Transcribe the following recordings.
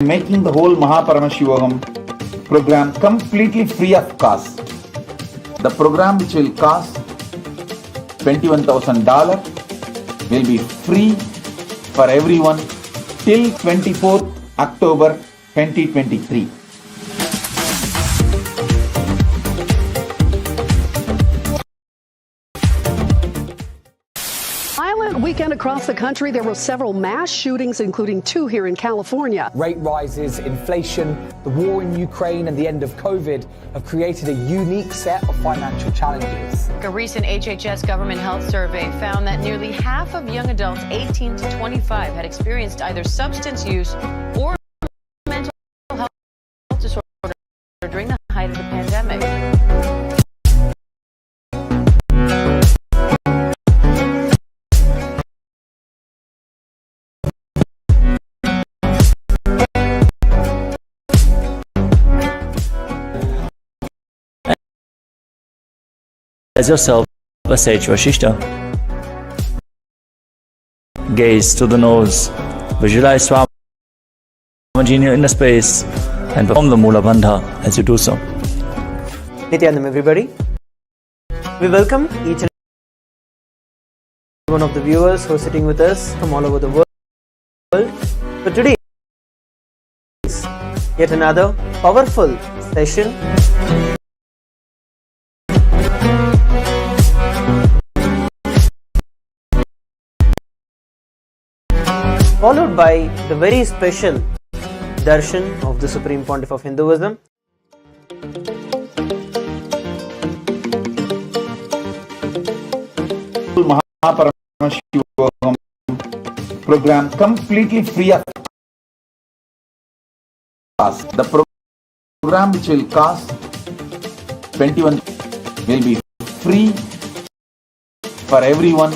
making the whole Paramashivoham program completely free of cost. The program, which will cost $21,000, will be free for everyone till 24th October 2023. Violent weekend across the country. There were several mass shootings, including 2 here in California. Rate rises, inflation, the war in Ukraine and the end of COVID have created a unique set of financial challenges. A recent HHS government health survey found that nearly half of young adults 18 to 25 had experienced either substance use or mental health disorder during the height of the pandemic. As yourself a sage Vashishta. Gaze to the nose, visualize Swamiji in your inner space and perform the Mula Bandha as you do so. Nityanandam, everybody. We welcome each and one of the viewers who are sitting with us from all over the world. So today is yet another powerful session followed by the very special Darshan of the Supreme Pontiff of Hinduism. Paramashivoham program completely free of cost. The program, which will cost $21,000, will be free for everyone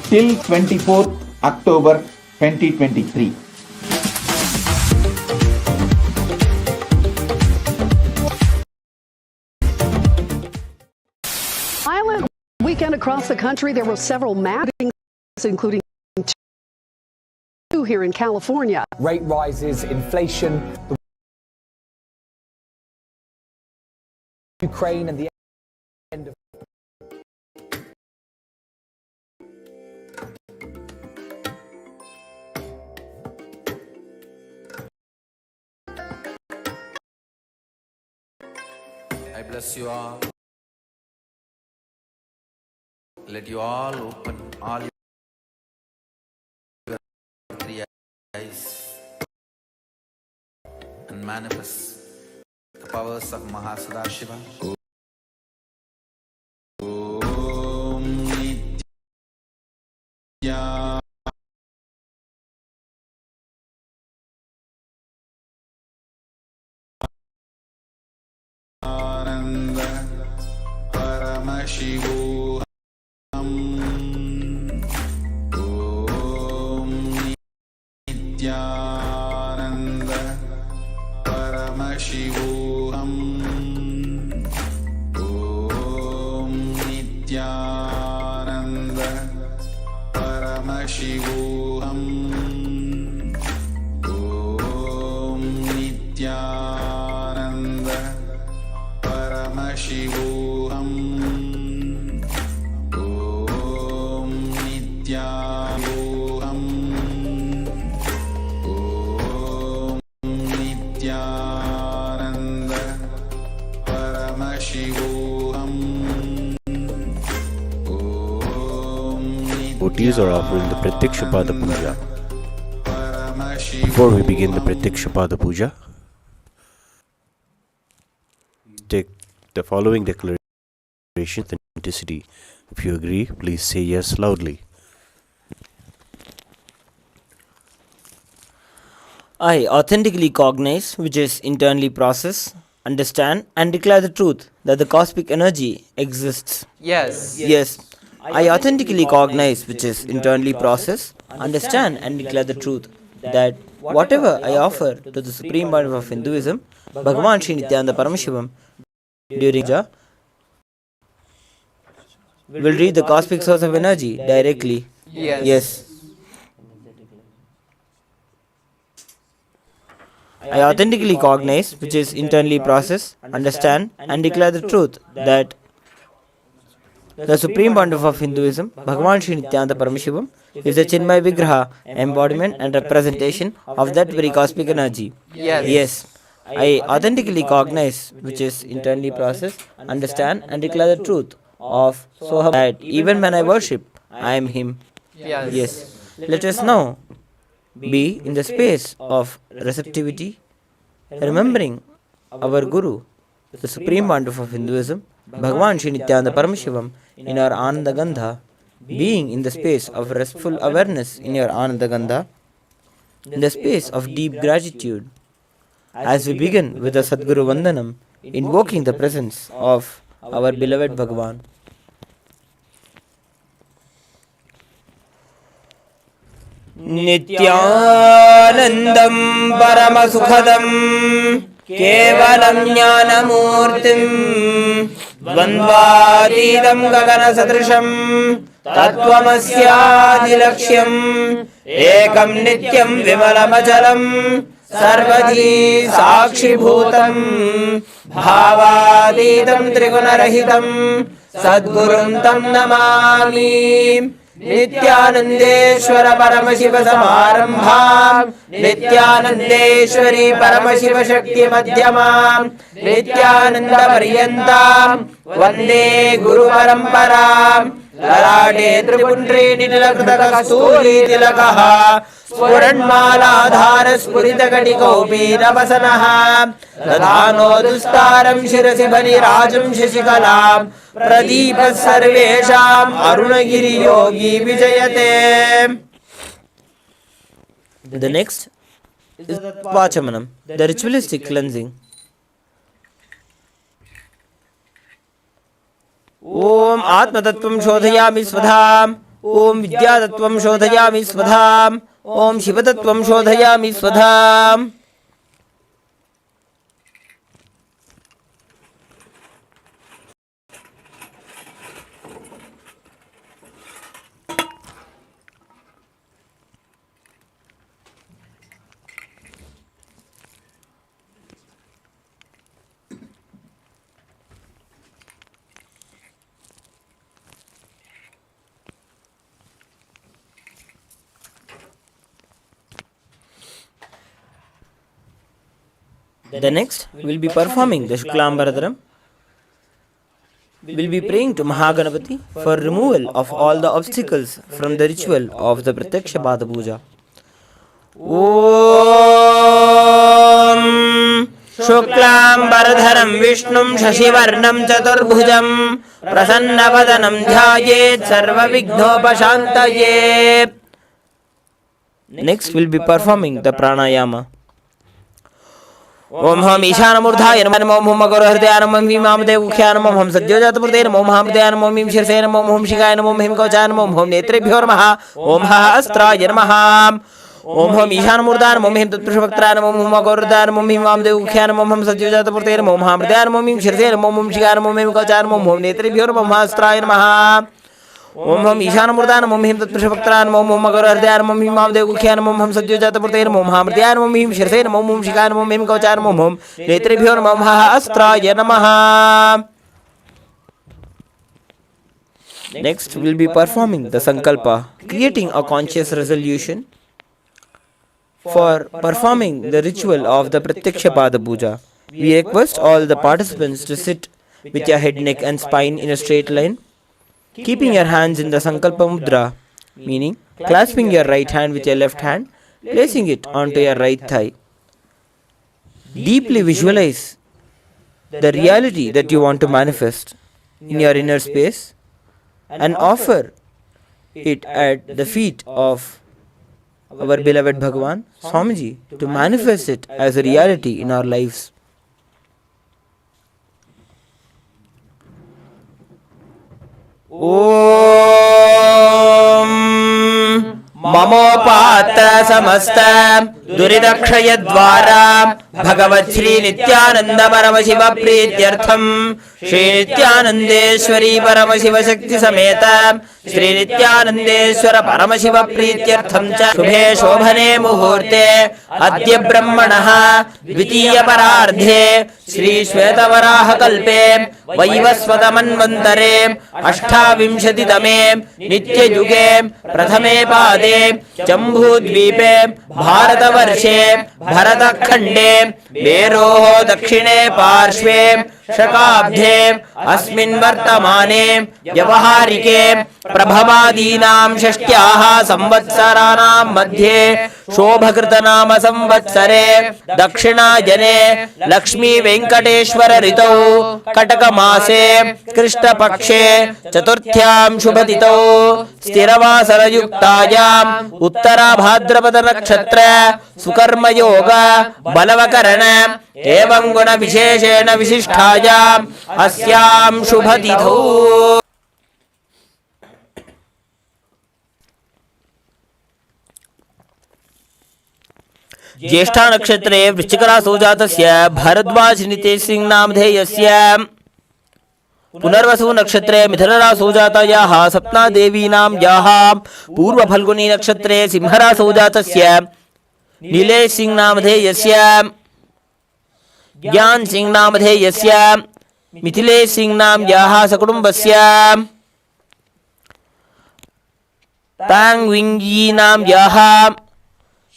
till 24th October 2023. Violent weekend across the country. There were several mass shootings, including 2 here in California. Rate rises, inflation, the Ukraine and the end of I bless you all. Let you all open all your 3 eyes and manifest the powers of Mahasada-Shiva. Om Nitya Paramashivoham. Om Nityananda Paramashivoham. Om Nityananda Paramashivoham. Om Nityananda Paramashivoham. Om Nityanvoham. Om Nityananda Paramashivoham. Devotees are offering the Pratikshapada Puja. Before we begin the Pratikshapada Puja, take the following declaration with authenticity. If you agree, please say yes loudly. I authentically cognize, which is internally process, understand and declare the truth that the cosmic energy exists. Yes. I authentically cognize, which is internally process, understand and declare the truth that whatever I offer to the Supreme Pontiff of Hinduism, Bhagavan Nithyananda Paramashivam, during Gaja, will reach the cosmic source of energy directly. Yes. I authentically cognize, which is internally process, understand, and declare the truth that the Supreme Pontiff of Hinduism, Bhagavan Sri Nithyananda Paramashivam, is the Chinmay Vigraha, embodiment and representation of that very cosmic energy. Yes. I authentically cognize, which is internally process, understand, and declare the truth of Soham, that even when I worship, I am Him. Yes. Let us now be in the space of receptivity, remembering our Guru, the Supreme Pontiff of Hinduism, Bhagavan Sri Nithyananda Paramashivam, in our Ananda Gandha, being in the space of restful awareness in your Ananda Gandha, in the space of deep gratitude, as we begin with the Sadguru Vandanam, invoking the presence of our beloved Bhagavan. Nityanandam Paramasukhadam Kevalam Jnanamurtim Dvandvadidam Gagana Sadrisham Tattvamasyaadilaksham Ekam Nityam Vimalamachalam Sarvadhi Sakshi Bhutam Bhavadidam Trigunarahitam Sadgurum Tam Namami Nityanandeshwara Paramashiva Samarambham Nityanandeshwari Paramashiva Shakti Madhyamam Nityananda Paryantam Vande Guru Paramparam Larade Tripundri Nidilakta Kasturi Tilakaha Spuranmala Dhara Spurita Katikopi Navasanaha Radhano Dustaram Shirasi Bani Rajam Shishikalam Pradeepa Sarvesham Arunagiri Yogi Vijayate. The next is Pachamanam, the ritualistic cleansing. Om Atma Tattvam Shodhayami Swadham Om Vidya Tattvam Shodhayami Swadham Om Shiva Tattvam Shodhayami Swadham. The next will be performing the Shuklambaradaram. Will be praying to Mahaganapati for removal of all the obstacles from the ritual of the Pratyaksha Pada Puja. Om Shuklambaradharam Vishnum Shashivarnam Chaturbhujam Prasannapadanam Dhyayet Sarva Vighnopashantaye. Next will be performing the Pranayama. Om Ham Ishanamurdhaya Namo Om Hum Agorahridayanam Om Him Amdevukhyanam Om Hum Sadyojatapurdayanam Om Hamridayanam Om Him Shirsayanam Om Hum Shikayanam Om Him Kauchanam Om Hum Netrebhyo Namaha Om Hastraya Namaha Om Hum Ishanamurdayanam Om Him Tatpurushavaktranam Om Hum Agorahridayanam Om Him Amdevukhyanam Om Hum Sadyojatapurdayanam Om Hamridayanam Om Him Shirsayanam Om Hum Shikayanam Om Him Kauchanam Om Hum Netrebhyo Namaha Om Hastraya Namaha Om Hum Ishanamurdayanam Om Him Tatpurushavaktranam Om Hum Agorahridayanam Om Him Amdevukhyanam Om Hum Sadyojatapurdayanam Om Hamridayanam Om Him Shirsayanam Om Hum Shikayanam Om Him Kauchanam Om Hum Netrebhyo Namaha Astraya Namaha. Next will be performing the Sankalpa, creating a conscious resolution for performing the ritual of the Pratyaksha Pada Puja. We request all the participants to sit with your head, neck and spine in a straight line, keeping your hands in the Sankalpa Mudra, meaning clasping your right hand with your left hand, placing it onto your right thigh. Deeply visualize the reality that you want to manifest in your inner space and offer it at the feet of our beloved Bhagavan, Swamiji, to manifest it as a reality in our lives. Om Mamopatra Samasta दुरिदक्षयद्वारा भगवत् Shri Nityanand Paramshiva प्रीत्यर्थम Shri नित्यानंदेश्वरी Paramshiva शक्ति समेत श्री नित्यानंदेश्वर परमशिव प्रीत्यर्थम च शुभे शोभने मुहूर्ते अद्य ब्रह्मणः द्वितीय परार्धे श्री श्वेतवराह कल्पे वैवस्वत मन्वन्तरे अष्टाविंशतितमे नित्ययुगे प्रथमे पादे जम्बूद्वीपे भारतवर्षे भरतखण्डे मेरोः दक्षिणे पार्श्वे शकाब्धे अस्मिन् वर्तमाने व्यवहारिके प्रभवादीनां षष्ट्याः संवत्सराणां मध्ये शोभकृतनाम संवत्सरे दक्षिणायने लक्ष्मी वेंकटेश्वर ऋतौ कटकमासे कृष्णपक्षे चतुर्थ्यां शुभतिथौ स्थिरवासरयुक्तायाम् उत्तराभाद्रपद नक्षत्र सुकर्मयोग बलवकरण एवं गुण विशेषेण विशिष्टायाम् अस्यां शुभतिथौ ज्येष्ठा नक्षत्रे वृश्चिकरासौ जातस्य भरद्वाज नितेशसिंह नामधेयस्य पुनर्वसु नक्षत्रे मिथुनरासौ जातायाः सप्नादेवीनां याः पूर्वफल्गुनी नक्षत्रे सिंहरासौ जातस्य नीलेश सिंह नामधेयस्य ज्ञान सिंह नामधेयस्य मिथिलेश सिंह नाम याः सकुटुम्बस्य तांग विंगी नाम याः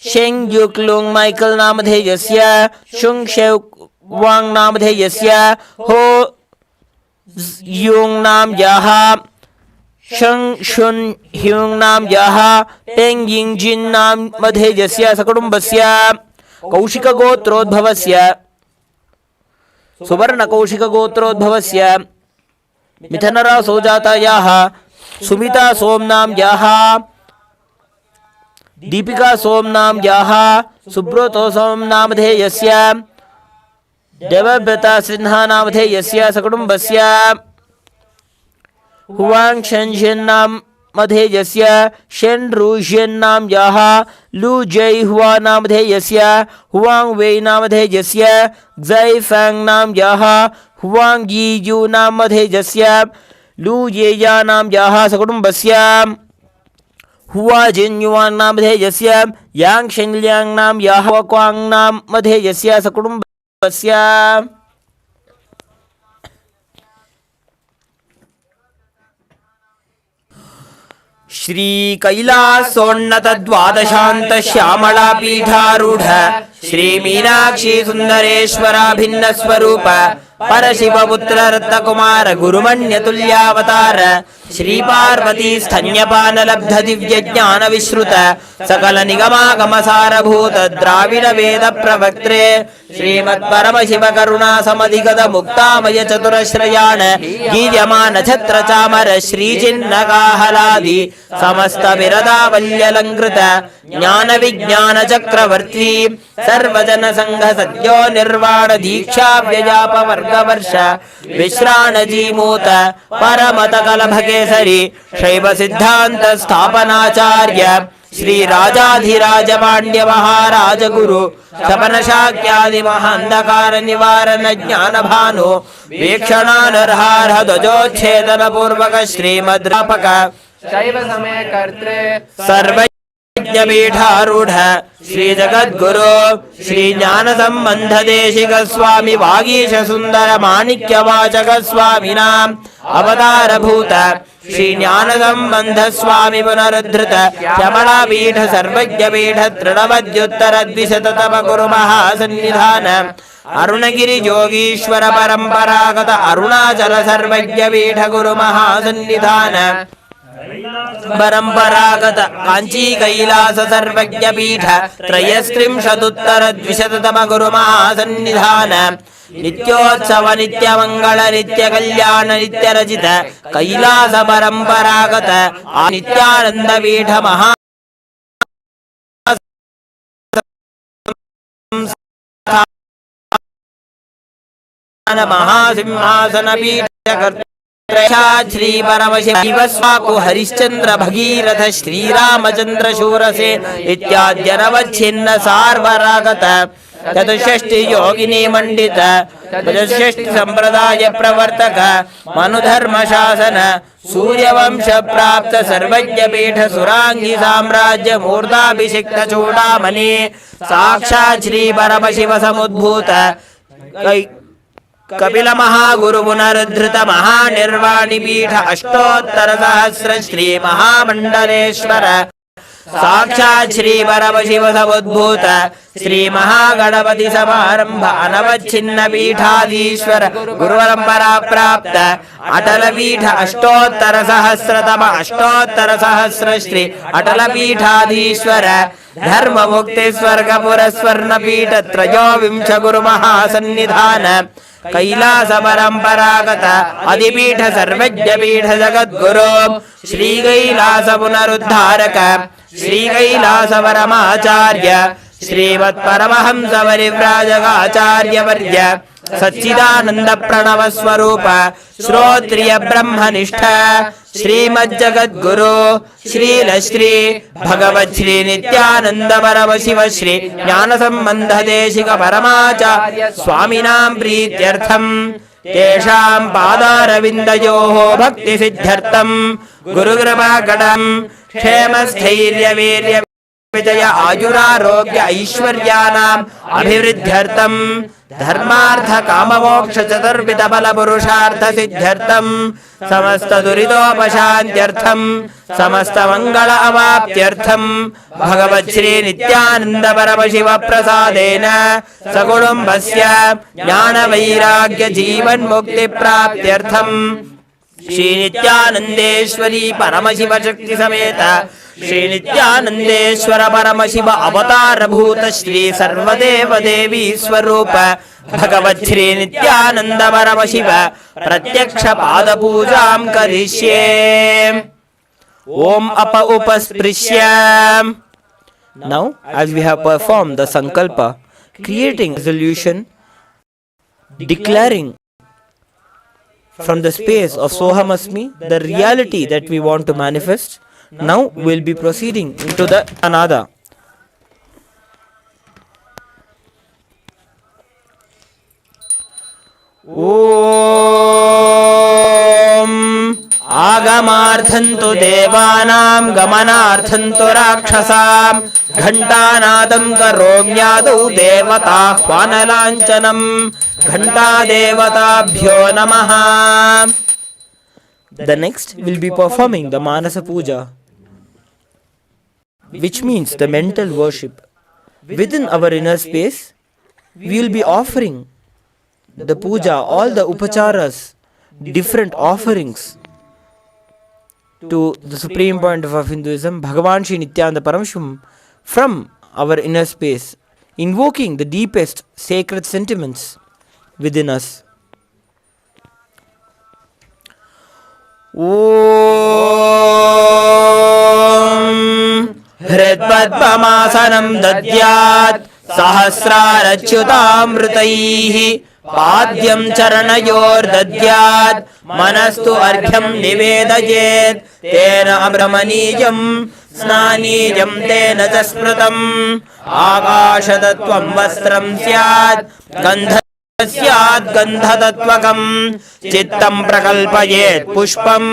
शेंग युक्लुंग माइकल नामधेयस्य शुंग शेव वांग नामधेयस्य हो युंग नाम याः शंग शुन ह्युंग नाम याः टेंग यिंग जिन नामधेयस्य सकुटुम्बस्य कौशिक गोत्रोद्भवस्य सुवर्ण कौशिक गोत्रोद्भवस्य मिथुनरासौ जातायाः सुमिता सोमनाम याः दीपिका सोमनाम याः सुब्रतो सोमनामधेयस्य देवव्रता सिन्हा नामधेयस्य सकुटुम्बस्य हुवांग शेनशेन नामधेयस्य शेन रुशेन नाम याः लू जय हुआ नामधेयस्य हुवांग वेई नामधेयस्य जय फैंग नाम याः हुवांग यी यू नामधेयस्य लू येया नाम याः सकुटुम्बस्य हुआ जिन युवान नामधेयस्य यांग शेंगल्यां नाम याः क्वांग नामधेयस्य सकुटुम्बस्य श्री कैलासोन्नत द्वादशांत श्यामला पीठारूढ़ श्री मीनाक्षी सुंदरेश्वराभिन्न स्वरूप परशिव पुत्र रत्न कुमार गुरुमण्य तुल्यावतार श्री पार्वती स्तन्यपान लब्ध दिव्य ज्ञान विश्रुत सकल निगमागम सारभूत द्राविड वेद प्रवक्त्रे श्रीमत् परमशिव करुणा समधिगत मुक्तामय चतुरश्रयाण गीर्यमान छत्र चामर श्री चिन्नकाहलादि समस्त विरदावल्यलंकृत ज्ञान विज्ञान चक्रवर्ती सर्वजन संघ सद्यो निर्वाण दीक्षा व्यजाप वर्ग वर्ष विश्राण जीमूत परमत कलभकेसरी शैव सिद्धांत स्थापनाचार्य श्री राजाधिराज पांड्य महाराज गुरु सपन शाक्यादि महांधकार निवारण ज्ञान भानु वीक्षणानर्हार्ह ध्वजोच्छेदन पूर्वक श्रीमद्रापक शैव समय कर्त्रे सर्वज्ञपीठारूढ़ श्री जगद्गुरु श्री ज्ञान संबंध देशिक स्वामी वागीश सुंदर माणिक्य वाचक स्वामिनां अवतार भूत श्री ज्ञान संबंध स्वामी पुनरुद्धृत श्यामला पीठ सर्वज्ञ पीठ तृणवद्युत्तर द्विशततम गुरु महासन्निधान अरुणगिरि योगीश्वर परंपरागत अरुणाचल सर्वज्ञ पीठ गुरु महासन्निधान परंपरागत कांची कैलास सर्वज्ञ पीठ त्रयस्त्रिंशदुत्तर द्विशततम गुरु महासन्निधान नित्योत्सव नित्य मंगल नित्य कल्याण नित्य रचित कैलास परंपरागत नित्यानंद पीठ महा महासिंहासन पीठ श्री परमशिव स्वाकु हरिश्चंद्र भगीरथ श्रीरामचंद्र शूरसे इत्याद्यनवच्छिन्न सार्वरागत चतुष्षष्टि योगिनी मंडित चतुष्षष्टि संप्रदाय प्रवर्तक मनुधर्म शासन सूर्यवंश प्राप्त सर्वज्ञ पीठ सुरांगी साम्राज्य मूर्धाभिषिक्त चूड़ामणि साक्षात् श्री परमशिव समुद्भूत कपिल महागुरु पुनरुद्धृत महानिर्वाणि पीठ अष्टोत्तर सहस्र श्री महामंडलेश्वर साक्षात् श्री परमशिव समुद्भूत श्री महागणपति समारंभ अनवच्छिन्न पीठाधीश्वर गुरुपरंपरा प्राप्त अटल पीठ अष्टोत्तर सहस्र श्री अटल पीठाधीश्वर धर्म मुक्ति स्वर्ग पुरस्वर्ण पीठ त्रयोविंश गुरु महासन्निधान कैलास परंपरागत अधिपीठ सर्वज्ञ पीठ जगद्गुरु श्री कैलास पुनरुद्धारक श्री कैलास परमाचार्य श्रीमत् परमहंस परिव्राजकाचार्य वर्य सच्चिदानंद प्रणव स्वरूप श्रोत्रिय ब्रह्मनिष्ठ श्रीमज्जगद्गुरु श्री भगवत् श्री नित्यानंद परमशिव श्री ज्ञान संबंध देशिक परमाचार्य स्वामिनां प्रीत्यर्थम तेषां पादारविन्दयोः भक्ति सिद्ध्यर्थम गुरुकृपाकटं क्षेम स्थैर्य वीर्य विजय आयुरारोग्य ऐश्वर्यानाम् अभिवृद्ध्यर्थम धर्मार्थ काममोक्ष चतुर्विध फल पुरुषार्थ सिद्ध्यर्थम समस्त दुरितोपशान्त्यर्थम समस्त मंगल अवाप्त्यर्थम भगवत् श्री नित्यानंद परमशिव प्रसादेन सकुटुम्बस्य ज्ञान वैराग्य जीवन मुक्ति प्राप्त्यर्थम श्री नित्यानंदेश्वरी परमशिव शक्ति समेत श्री नित्यानंदेश्वर परमशिव अवतार भूत श्री सर्वदेव देवी स्वरूप भगवत् श्री नित्यानंद परमशिव प्रत्यक्ष पाद पूजां करिष्ये ओम up उपस्पृश्य. Now as we have performed the sankalpa, creating resolution, declaring from the space of Sohamasmi the reality that we want to manifest, now we will be proceeding into the anada. Om आगमार्थन्तु देवानां गमनार्थन्तु राक्षसां घण्टानादं करोम्यादौ देवताह्वानलाञ्छनं घण्टादेवताभ्यो नमः. The next will be performing the Manasa Puja, which means the mental worship. Within our inner space, we will be offering the puja, all the upacharas, different offerings to the supreme point of Hinduism, Bhagavan Shri Nithyananda Paramashivam, from our inner space, invoking the deepest sacred sentiments within us. Om Hridpadpamasanam dadyat सहस्रारच्युतामृतैः पाद्यं चरणयोर् दद्यात् मनस्तु अर्घ्यं निवेदयेत् तेन अब्रमणीयं स्नानीयं तेन च स्मृतम् आकाशतत्त्वं वस्त्रं स्यात् गन्धतत्त्वकम् चित्तं प्रकल्पयेत् पुष्पं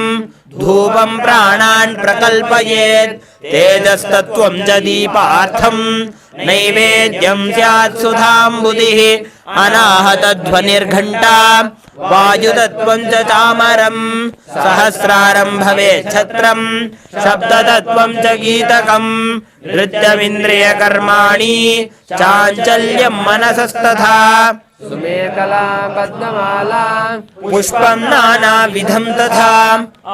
धूपं प्राणान् प्रकल्पयेत् तेजस्तत्त्वं च दीपार्थं नैवेद्यं स्यात् सुधाम्बुधिः अनाहतध्वनिर्घण्टा वायुतत्त्वं च चामरं सहस्रारं भवेत् छत्रं शब्दतत्त्वं च गीतकं नृत्यमिन्द्रियकर्माणि चाञ्चल्यं मनसस्तथा सुमेखला पद्ममाला पुष्पं नानाविधं तथा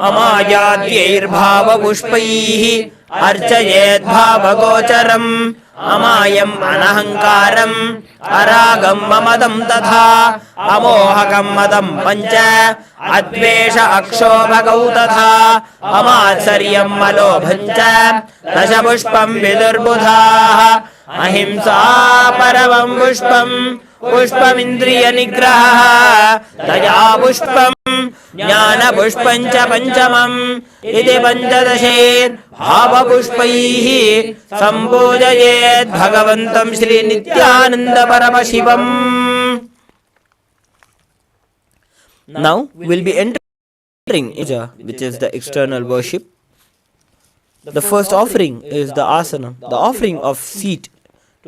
अमायाद्यैर्भावपुष्पैः अर्चयेत् भावगोचरम् अमायम् अनहङ्कारम् अरागं ममदं तथा अमोहकं मदं पञ्च अद्वेष अक्षोभगौ तथा अमात्सर्यं मलोभं च दशपुष्पं विदुर्बुधाः अहिंसा परमं पुष्पम् पुष्पमिन्द्रिय निग्रहः दया पुष्पम् ज्ञान पुष्पं च पंचमम् इति पंचदशैर्भावपुष्पैः सम्पूजयेत् भगवन्तं Shri Nityanand Paramashivam. Now we'll be entering Gaja, which is the external worship. The first offering is the asana, the offering of seat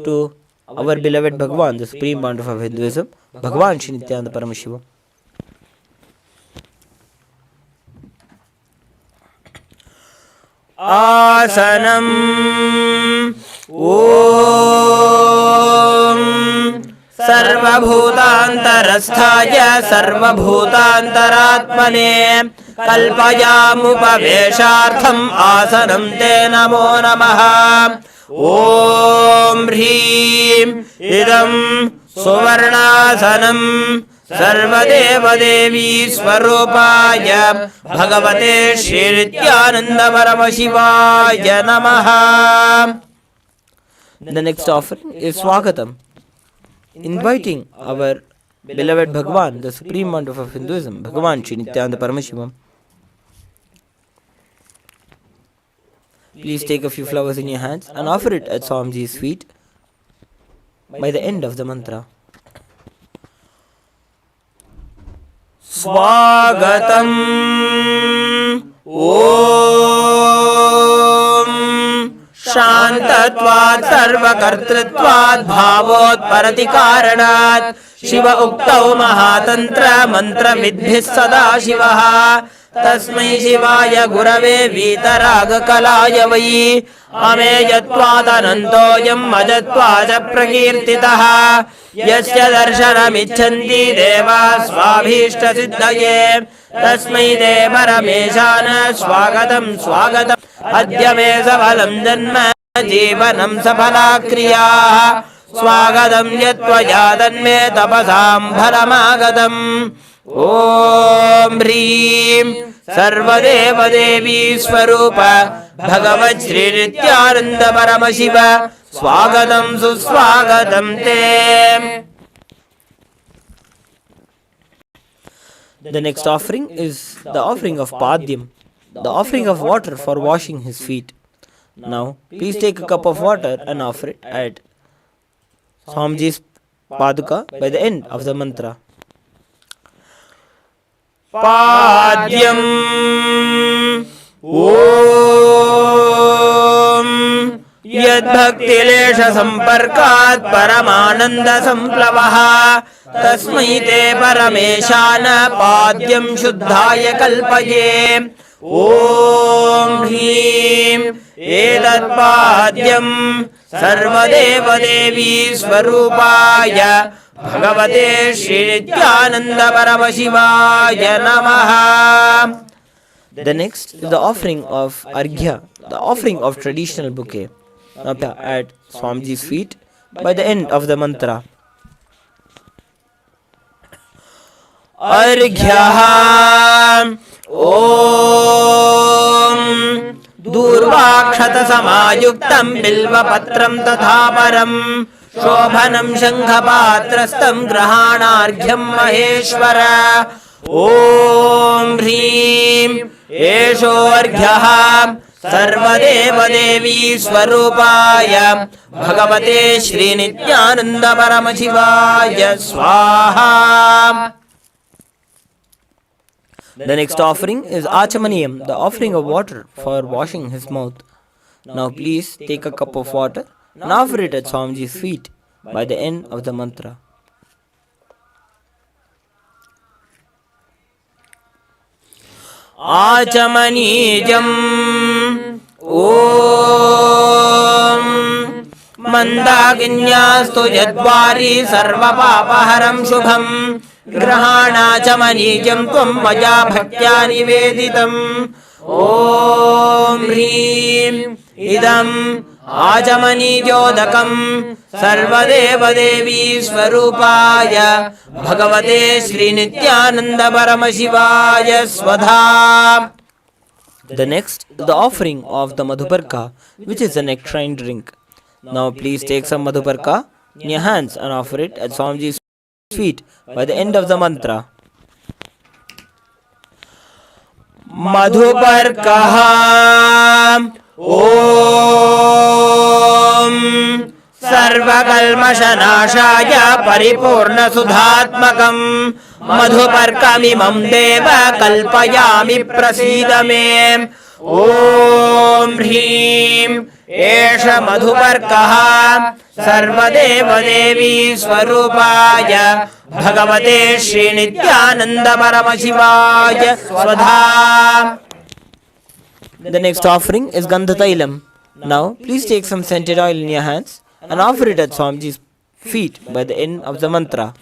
to our beloved Bhagavan, the supreme pontiff of Hinduism, Bhagavan Shri Nithyananda Paramashivam. Asanam Om Sarvabhutantarasthaya Sarvabhutantaratmane Kalpayamupaveshartham Asanam Te Namo Namaha. Om Hrim Idam Suvarnasanam Sarvadeva Devi Swarupaya Bhagavate Shri Nithyananda Paramashivaya Namaha. The next offering is Swagatam, inviting our beloved Bhagavan, the supreme pontiff of Hinduism, Bhagavan Shri Nithyananda Paramashivam. Please take a few flowers in your hands and offer it at Swamiji's feet by the end of the mantra. Swagatam Om Shantatvat Sarvakartritvat Bhavot Paratikaranat Shiva Uktau Mahatantra Mantra Vidbhis Sada Shivaha Tasmai Shivaya Gurave Vitaraga Kalaya Vai Ameyatvat Anantoyam Majatvaja Prakirtitaha Yasya Darshanam Ichanti Deva Swabhishta Siddhaye Tasmai De Parameshana Swagatam Swagatam Adya Me Savalam Janma Jivanam Sapala Kriya Swagatam Yatvaya Tanme Tapasam Phalamagatam. Om Hrim Sarvadeva Devi Swarupa Bhagavat Shri Nithyananda Paramashiva Swagatam Suswagatam Te. The next offering is the offering of Padyam, the offering of water for washing his feet. Now, please take a cup of water and offer it at Swamiji's Paduka by the end of the mantra. Padyam Om Yad Bhakti Lesha Samparkat Paramananda Samplavaha Tasmai Te Parameshana Padyam Shuddhaya Kalpaye. Om Hrim Edat Padyam Sarvadeva Devi Swarupaya Bhagavate Shri Nithyananda Paramashivaya Namaha. The next is the offering of Arghya, the offering of traditional bouquet. Now at Swamiji's feet by the end of the mantra. Arghya Om Durvakshata Samayuktam Bilva Patram Tathaparam Shobhanam Shankhapatrastam Grahanarghyam Maheshwara. Om Hrim Esho Arghyaha Sarvadeva Devi Swarupaya Bhagavate Shri Nithyananda Paramashivaya Swaha. The next offering is Achamaniyam, the offering of water for washing his mouth. Now please take a cup of water and offer it at Swamiji's feet by the end of the mantra. Achamanijam Om Mandaginyastu Yadvari Sarva Papaharam Shubham Grahanachamanijam Tvam Maja Bhaktya Niveditam. Om Hrim Idam Achamanijodakam Sarvadeva Devi Swarupaya Bhagavate Shri Nithyananda Paramashivaya Swadha. The next, the offering of the Madhuparka, which is a nectarine drink. Now please take some Madhuparka in your hands and offer it at Swamiji's feet by the end of the mantra. Madhuparkaha Om Sarvakalmashanashaya Paripurna Sudhatmakam Madhuparkamimam Deva Kalpayami Prasidame Om Hrim Esha Madhuparkaha Sarvadeva Devi Swarupaya Bhagavate Shri Nithyananda Paramashivaya Swadha. The next offering is Gandha Tailam. Now, please take some scented oil in your hands and offer it at Swamiji's feet by the end of the mantra.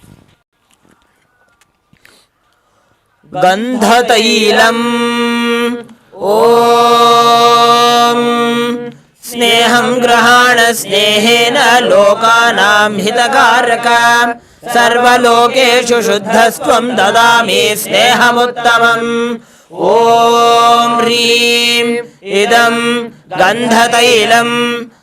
Gandha Tailam Om Sneham Grahana Snehena Lokanam Hitakaraka Sarvalokeshu Shuddhastvam Dadami Snehamuttamam Om Hrim Idam Gandhatailam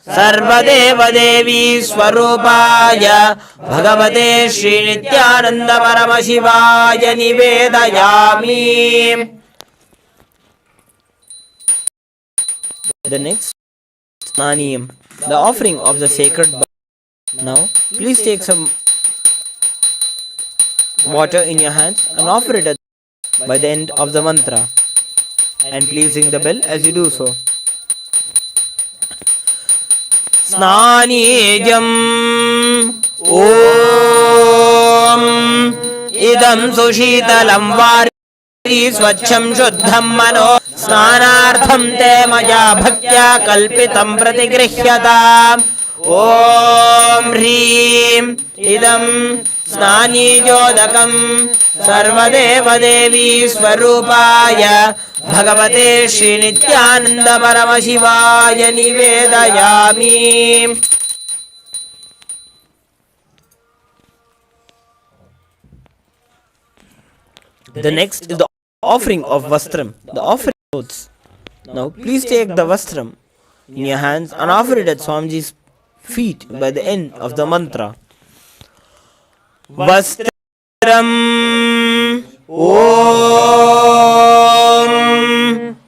Sarvadeva Devi Swarupaya Bhagavate Shri Nithyananda Paramashivaya Nivedayami. The next Snaniyam, the offering of the sacred bath. Now, please take some water in your hands and offer it by the end of the mantra. And please ring the bell as you do so. Snaniyam Om Idam Sushitalam Vari Swacham Shuddham Mano Snanartham Te Maya Bhaktya Kalpitam Pratigrihyata Om Hrim Idam Snani Jodakam Sarvadeva Devi Swarupaya Bhagavate Shri Nithyananda Paramashivaya Nivedayami. The next is the offering of Vastram, the offering of clothes. Now please take the Vastram in your hands and offer it at Swamiji's feet by the end of the mantra. Vastram Om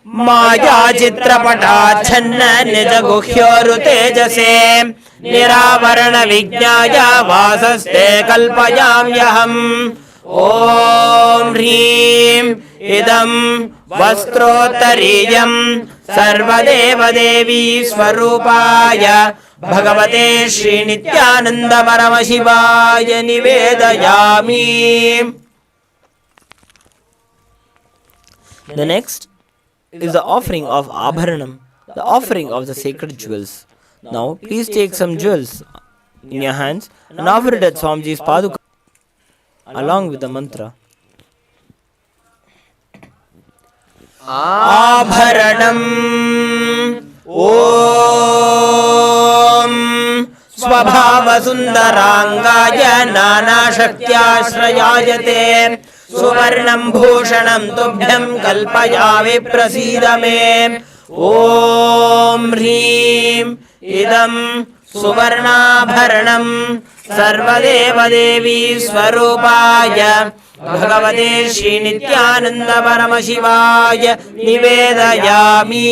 Maya Chitrapata Channa Nija Guhyoru Tejase Niravarana Vijnaya Vasaste Kalpayam Yaham Om Hrim Idam Vastrotariyam Sarvadeva Devi Swarupaya Bhagavate Shri Nithyananda Paramashivaya Nivedayami. The next is the offering of Abharanam, the offering of the sacred jewels. Now please take some jewels in your hands and offer it at Swamiji's Paduka along with the mantra. Abharanam Om Swabhava Sundarangaya Nana Shaktyashrayajate Suvarnam Bhushanam Tubhyam Kalpayami Prasidame Om Hrim Idam Suvarnabharanam Sarvadeva Devi Swarupaya Bhagavate Shri Nithyananda Paramashivaya Nivedayami.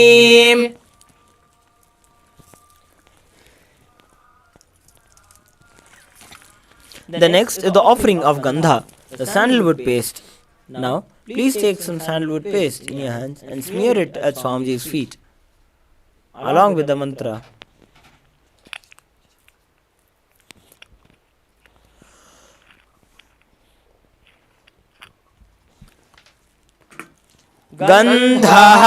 The next is the offering of Gandha, the sandalwood paste. Now, please take some sandalwood paste in your hands and smear it at Swamiji's feet, along with the mantra. Gandha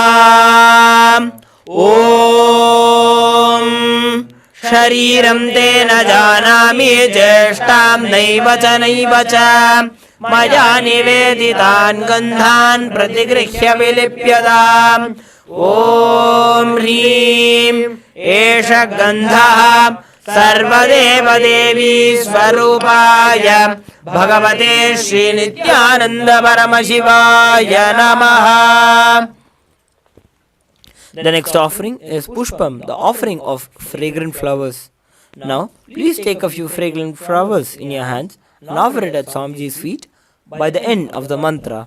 Om Shariram te na janami jeshtam naiva cha maya niveditan gandhan pratigrihya vilipyadam Om Hrim Esha Gandha Sarvadeva Devi Swarupaya Bhagavate Shri Nithyananda Paramashivaya Namaha. The next offering is Pushpam, the offering of fragrant flowers. Now, please take a few fragrant flowers in your hands and offer it at Swamiji's feet by the end of the mantra.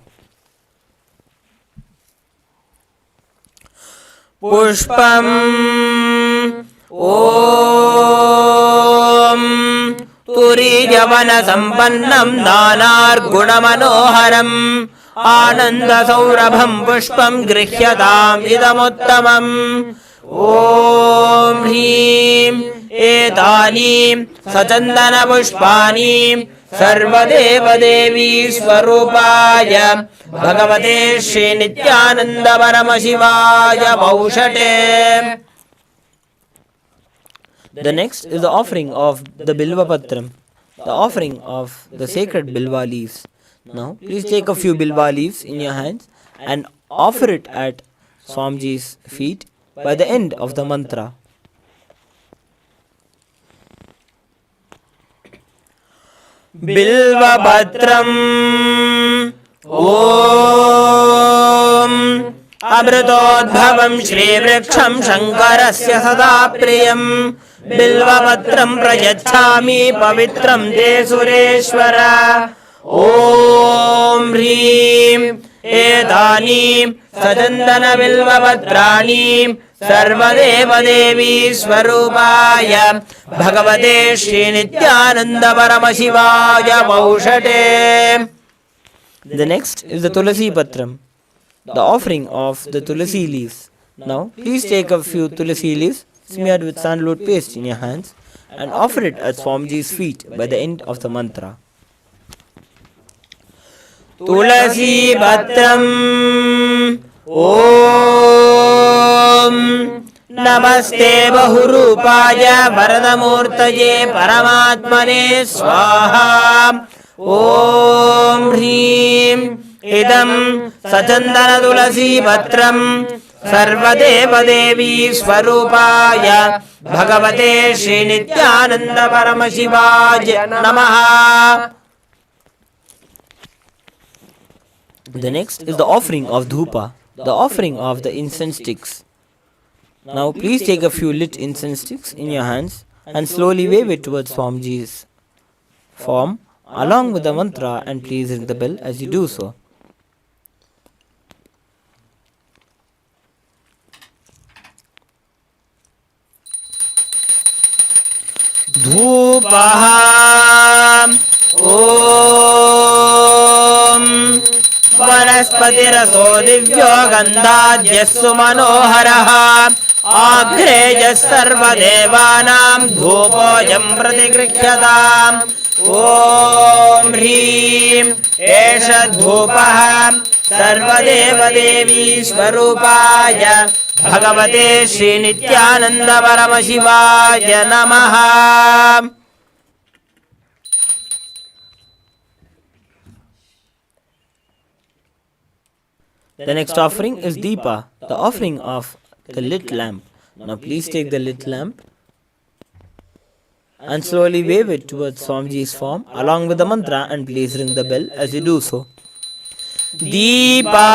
Pushpam Om Turijavana Sampannam Nanar Gunamanoharam Ananda Saurabham Pushpam Grihyatam Idamuttamam Om Hrim Etani Sachandana Pushpani Sarvadeva Devi Swarupaya Bhagavate Shri Nithyananda Paramashivaya Baushate. The next is the offering of the Bilva Patram, the offering of the sacred Bilva leaves. Now, please take a few Bilva leaves in your hands and offer it at Swamiji's feet by the end of the mantra. Bilva Patram Om Abritodbhavam Shri Vriksham Shankarasya Sada Priyam Bilvapatram Prayachami Pavitram Te Sureshwara Om Hrim Etani Sajandana Bilvapatrani Sarvadeva Devi Swarupaya Bhagavate Shri Nithyananda Paramashivaya Baushate. The next is the Tulasi Patram, the offering of the Tulasi leaves. Now, please take a few Tulasi leaves smeared with sandalwood paste in your hands and offer it at Swamiji's feet by the end of the mantra. Tulasi Patram Om Namaste Bahurupaya Varadamurtaye Paramatmane Swaha Om Hrim Idam Sachandana Tulasi Patram Sarvadeva Devi Swarupaya Bhagavate Shri Nithyananda Paramashivaya Namaha. The next is the offering of Dhupa, the offering of the incense sticks. Now please take a few lit incense sticks in your hands and slowly wave it towards Swamiji's form along with the mantra, and please ring the bell as you do so. Dhupaham Om Vanaspatiraso Divyo Gandhadyasu Manoharaha Agrejas Sarvadevanam Dhupoyam Pratigrihyadam Om Hrim Esha Dhupaham Sarvadeva Devi Swarupaya Bhagavate Shri Nithyananda Paramashivaya Namaha. The next offering is Deepa, the offering of the lit lamp. Now please take the lit lamp and slowly wave it towards Swamiji's form along with the mantra, and please ring the bell as you do so. Deepaham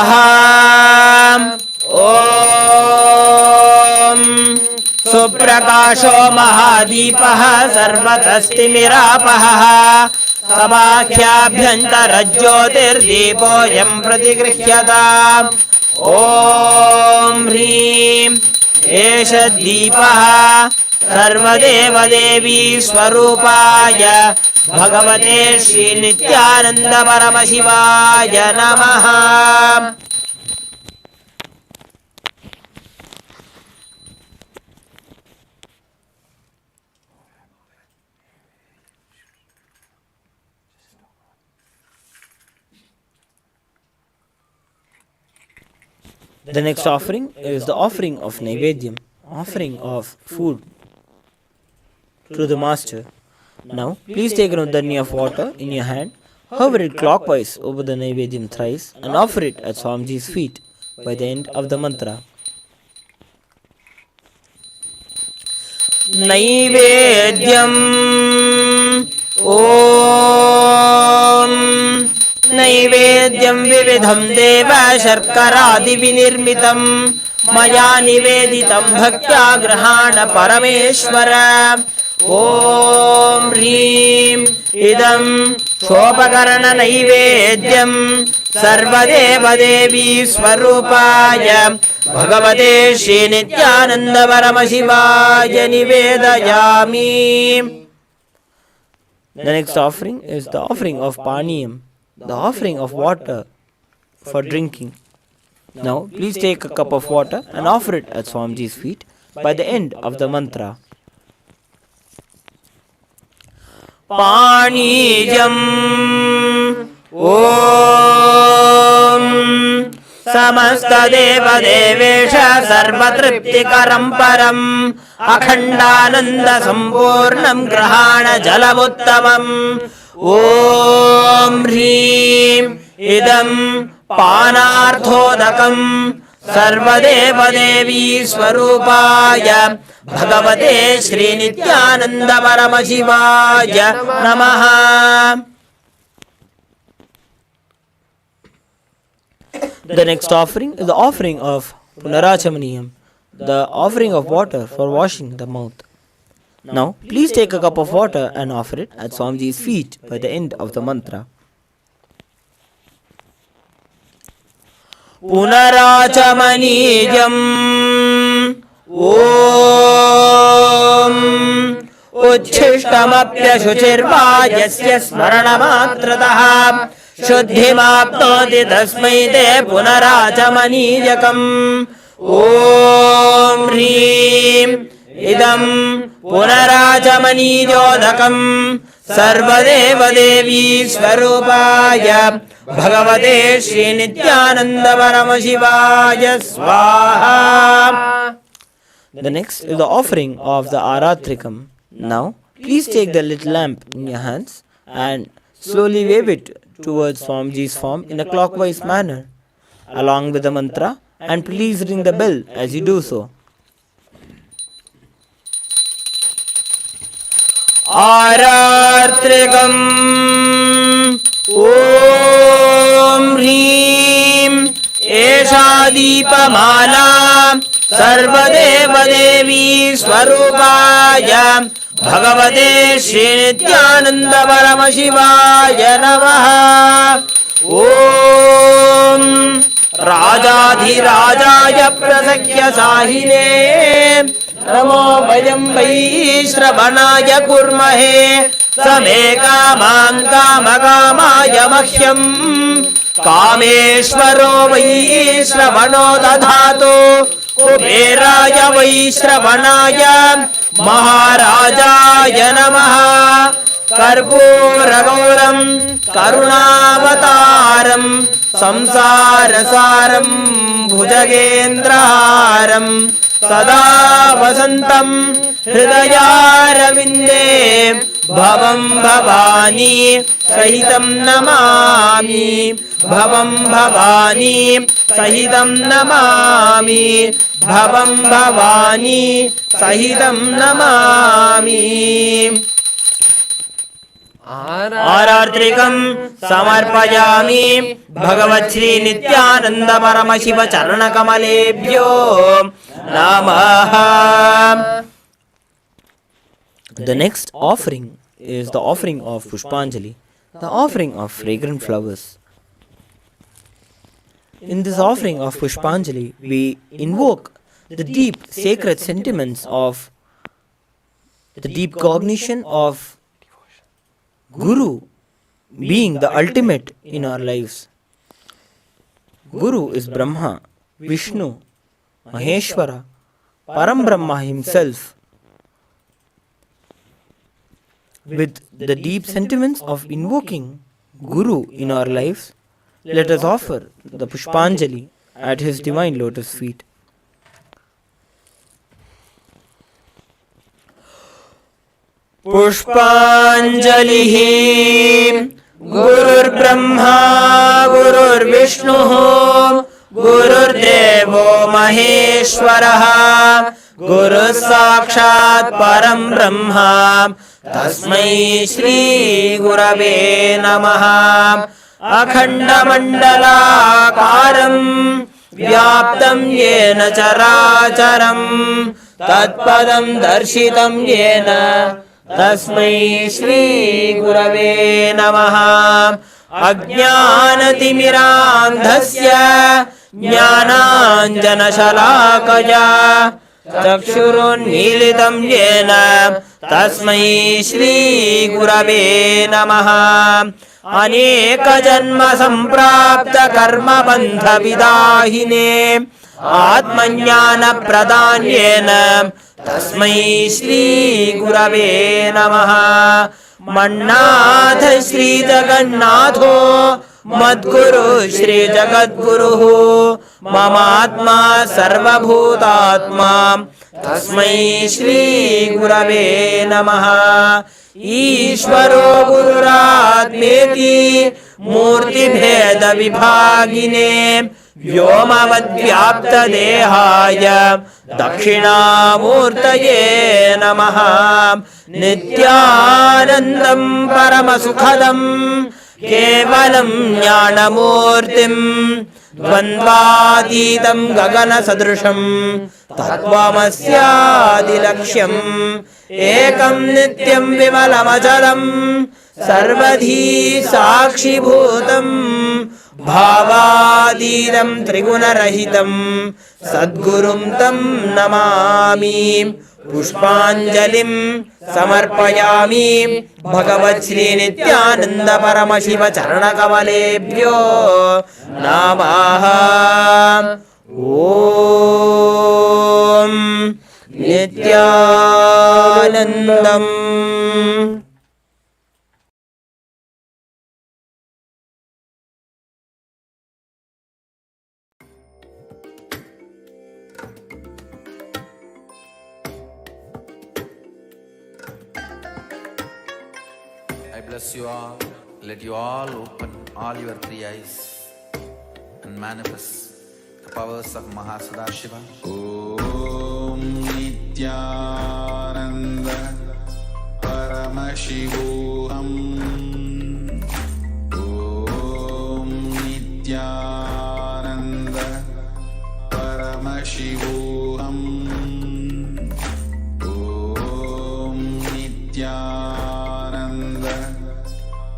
Om Suprakasho Mahadipaha Sarvatastimiراpaha Sabakhyabhyantarajyotirdeepoyam pratigrihyata. Om Hrim Esha Deepaha Sarvadeva Devi Swarupaya Bhagavate Shri Nithyananda Paramashivaya Namaha. The next offering is the offering of Naivedyam, offering of food to the Master. Now, please take an udani of water in your hand, hover it clockwise over the Naivedyam thrice, and offer it at Swamiji's feet by the end of the mantra. Naivedyam Om Naivedyam Vividham Deva Sharkaradi Vinirmitam Maya Niveditam Bhaktya Grahana Parameshwara ॐ ह्रीं इदं सोपकरणनैवेद्यं सर्वदेवदेवी स्वरूपाय भगवते श्रीनित्यानन्द परमशिवाय निवेदयामि. The next offering is the offering of Paniyam, the offering of water for drinking. Now, please take a cup of water and offer it at Swamiji's feet by the end of the mantra. Panijam Om Samasta Deva Devesha Sarvatriptikaram Param Akhandananda Sampurnam Grahana Jalamuttamam. Om Hrim Idam Panarthodakam Sarvadeva Devi Swarupaya Bhagavate Shri Nityananda Paramashivaya Namaha. The next offering is the offering of Punarachamaniyam, the offering of water for washing the mouth. Now, please take a cup of water and offer it at Swamiji's feet by the end of the mantra. Punarachamaniyam Om Uchchishtamapya Shuchirva Yasya Smaranamatrataha Shuddhimapnoti Tasmai Te Punarachamaniyakam. Om Hrim Idam Punarachamaniyodakam Sarvadeva Devi Swarupaya Bhagavate Shri Nityananda Paramashivaya Swaha. The next is the offering of the Aratrikam. Now, please take the little lamp in your hands and slowly wave it towards Swamiji's form in a clockwise manner, along with the mantra, and please ring the bell as you do so. Aratrikam Om Hrim Esha Deepamala Sarvadeva Devi Swarupaya Bhagavate Shri Nityananda Paramashivaya Namaha. Om Rajadhirajaya Prasakya Sahine Namo Vayam Vaishravanaya Kurmahe Same Kamam Kamakamaya Mahyam Kameshwaro Vaishravano Dadhato Kuberaya Vaishravanaya Maharajaya Namaha. Karpuragauram Karunavataram Samsarasaram Bhujagendraharam Sada Vasantam Hridayarvinde Bhavam Bhavani Sahitam Namami. Bhavam Bhavani Sahitam Namami. Bhavam Bhavani Sahitam Namami. Aratrikam Samarpayami Bhagavat Shri Nityananda Paramashiva Charana Kamalebhyo Namaha. The next offering is the offering of Pushpanjali, the offering of fragrant flowers. In this offering of Pushpanjali, we invoke the deep sacred sentiments of the deep cognition of Guru being the ultimate in our lives. Guru is Brahma, Vishnu, Maheshwara, Param Brahma himself. With the deep sentiments of invoking Guru in our lives, let us offer the Pushpanjali at his divine lotus feet. Pushpanjalihi Gurur Brahma Gurur Vishnu Gurur Devo Maheshwaraha Guru Sakshat Param Brahma Tasmai Shri Gurave Namaha. Akhanda Mandala Karam Vyaptam Yena Characharam Tatpadam Darshitam Yena तस्मै श्री गुरवे नमः। अज्ञानतिमिरान्धस्य ज्ञानाञ्जनशलाकया चक्षुरुन्मीलितं येन तस्मै श्री गुरवे नमः। अनेकजन्म सम्प्राप्त कर्मबन्धविदाहिने आत्मज्ञानप्रदान्येन तस्मै श्री गुरवे नमः। मन्नाथ श्री जगन्नाथो मद्गुरु श्री जगद्गुरुः ममात्मा सर्वभूतात्मा तस्मै श्री गुरवे नमः। ईश्वरो गुरुरात्मेति मूर्तिभेदविभागिने व्योमवद्व्याप्तदेहाय दक्षिणामूर्तये नमः। नित्यानन्दं परमसुखदं केवलं ज्ञानमूर्तिं द्वन्द्वातीतं गगनसदृशं तत्त्वमस्यादिलक्ष्यम् एकं नित्यं विमलमचलं सर्वधी साक्षिभूतं भावातीतं त्रिगुणरहितं सद्गुरुं तं नमामि। पुष्पाञ्जलिं समर्पयामि भगवत्श्री नित्यानन्द परमशिव चरणकमलेभ्यो नमः। ॐ नित्यानन्दम्। I bless you all. Let you all open all your three eyes and manifest the powers of Mahasada Om Nithyananda Paramashivoham. Om Nithyananda Paramashivoham. Om Nithyananda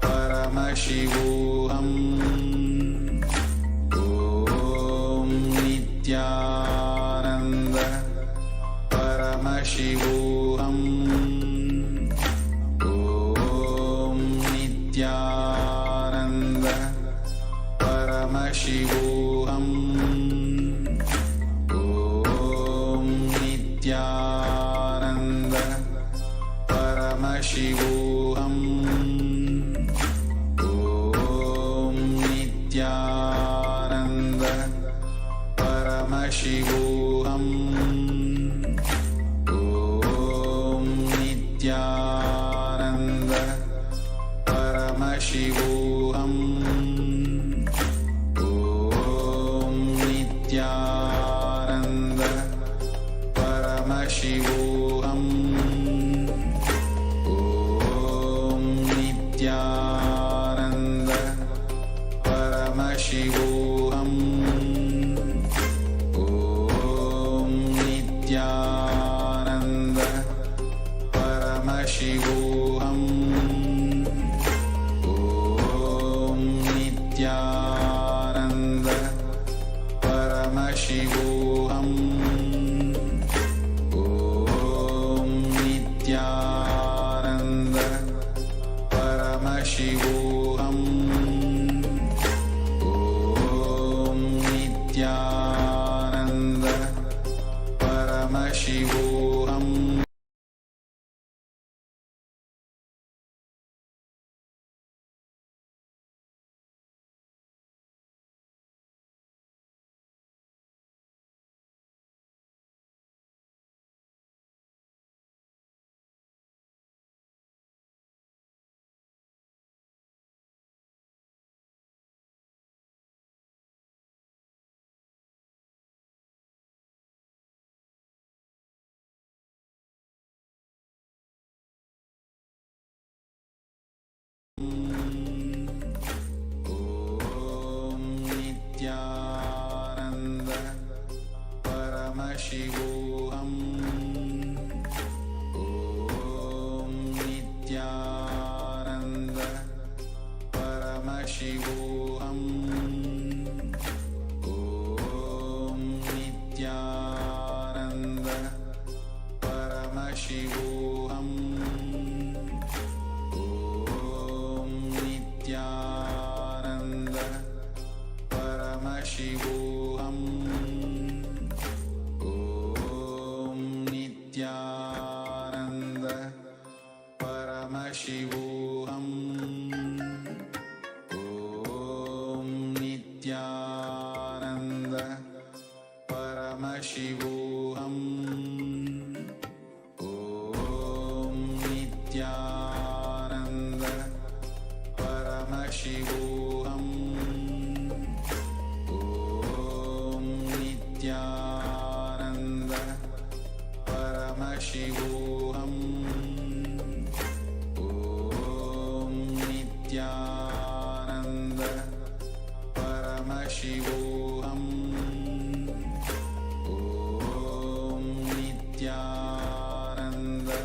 Paramashivoham. Om Nithyananda Paramashivoham. Om Nithyananda Paramashivoham. Om Nithyananda Paramashivoham. Om Nithyananda Paramashivoham. Om Nithyananda Paramashivoham. Om Nithyananda Paramashivoham. Om Nithyananda Paramashivoham. Om Nithyananda Paramashivoham. Om Nithyananda Paramashivoham. Om Nithyananda Paramashivoham. Om Paramashivoham Om Nithyananda Paramashivoham Om Nithyananda Paramashivoham Om Nithyananda Paramashivoham Om Nithyananda Paramashivoham Om Nithyananda Paramashivoham Om Nithyananda Paramashivoham Om Nithyananda Paramashivoham Om Nithyananda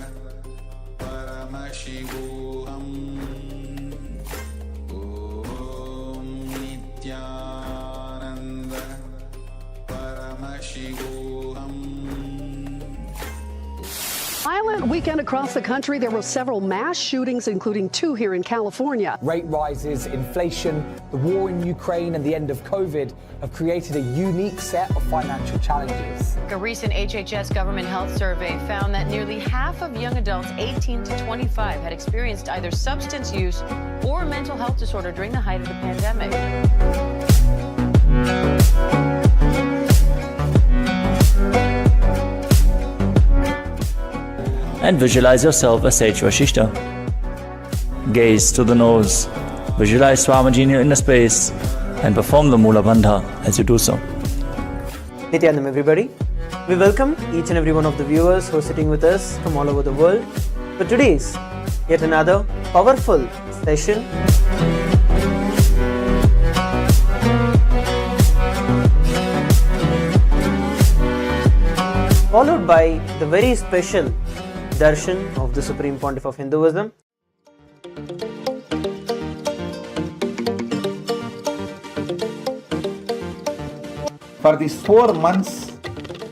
Paramashivoham Om Nithyananda Paramashivoham. Violent weekend across the country. There were several mass shootings, including 2 here in California. Rate rises, inflation, the war in Ukraine and the end of COVID have created a unique set of financial challenges. A recent HHS government health survey found that nearly half of young adults 18 to 25 had experienced either substance use or a mental health disorder during the height of the pandemic. And visualize yourself as Sage Vashishta. Gaze to the nose, visualize Swamiji in your inner space, and perform the Mula Bandha as you do so. Nithyanam, everybody. We welcome each and every one of the viewers who are sitting with us from all over the world for today's yet another powerful session. Followed by the very special Darshan of the Supreme Pontiff of Hinduism. For these 4 months,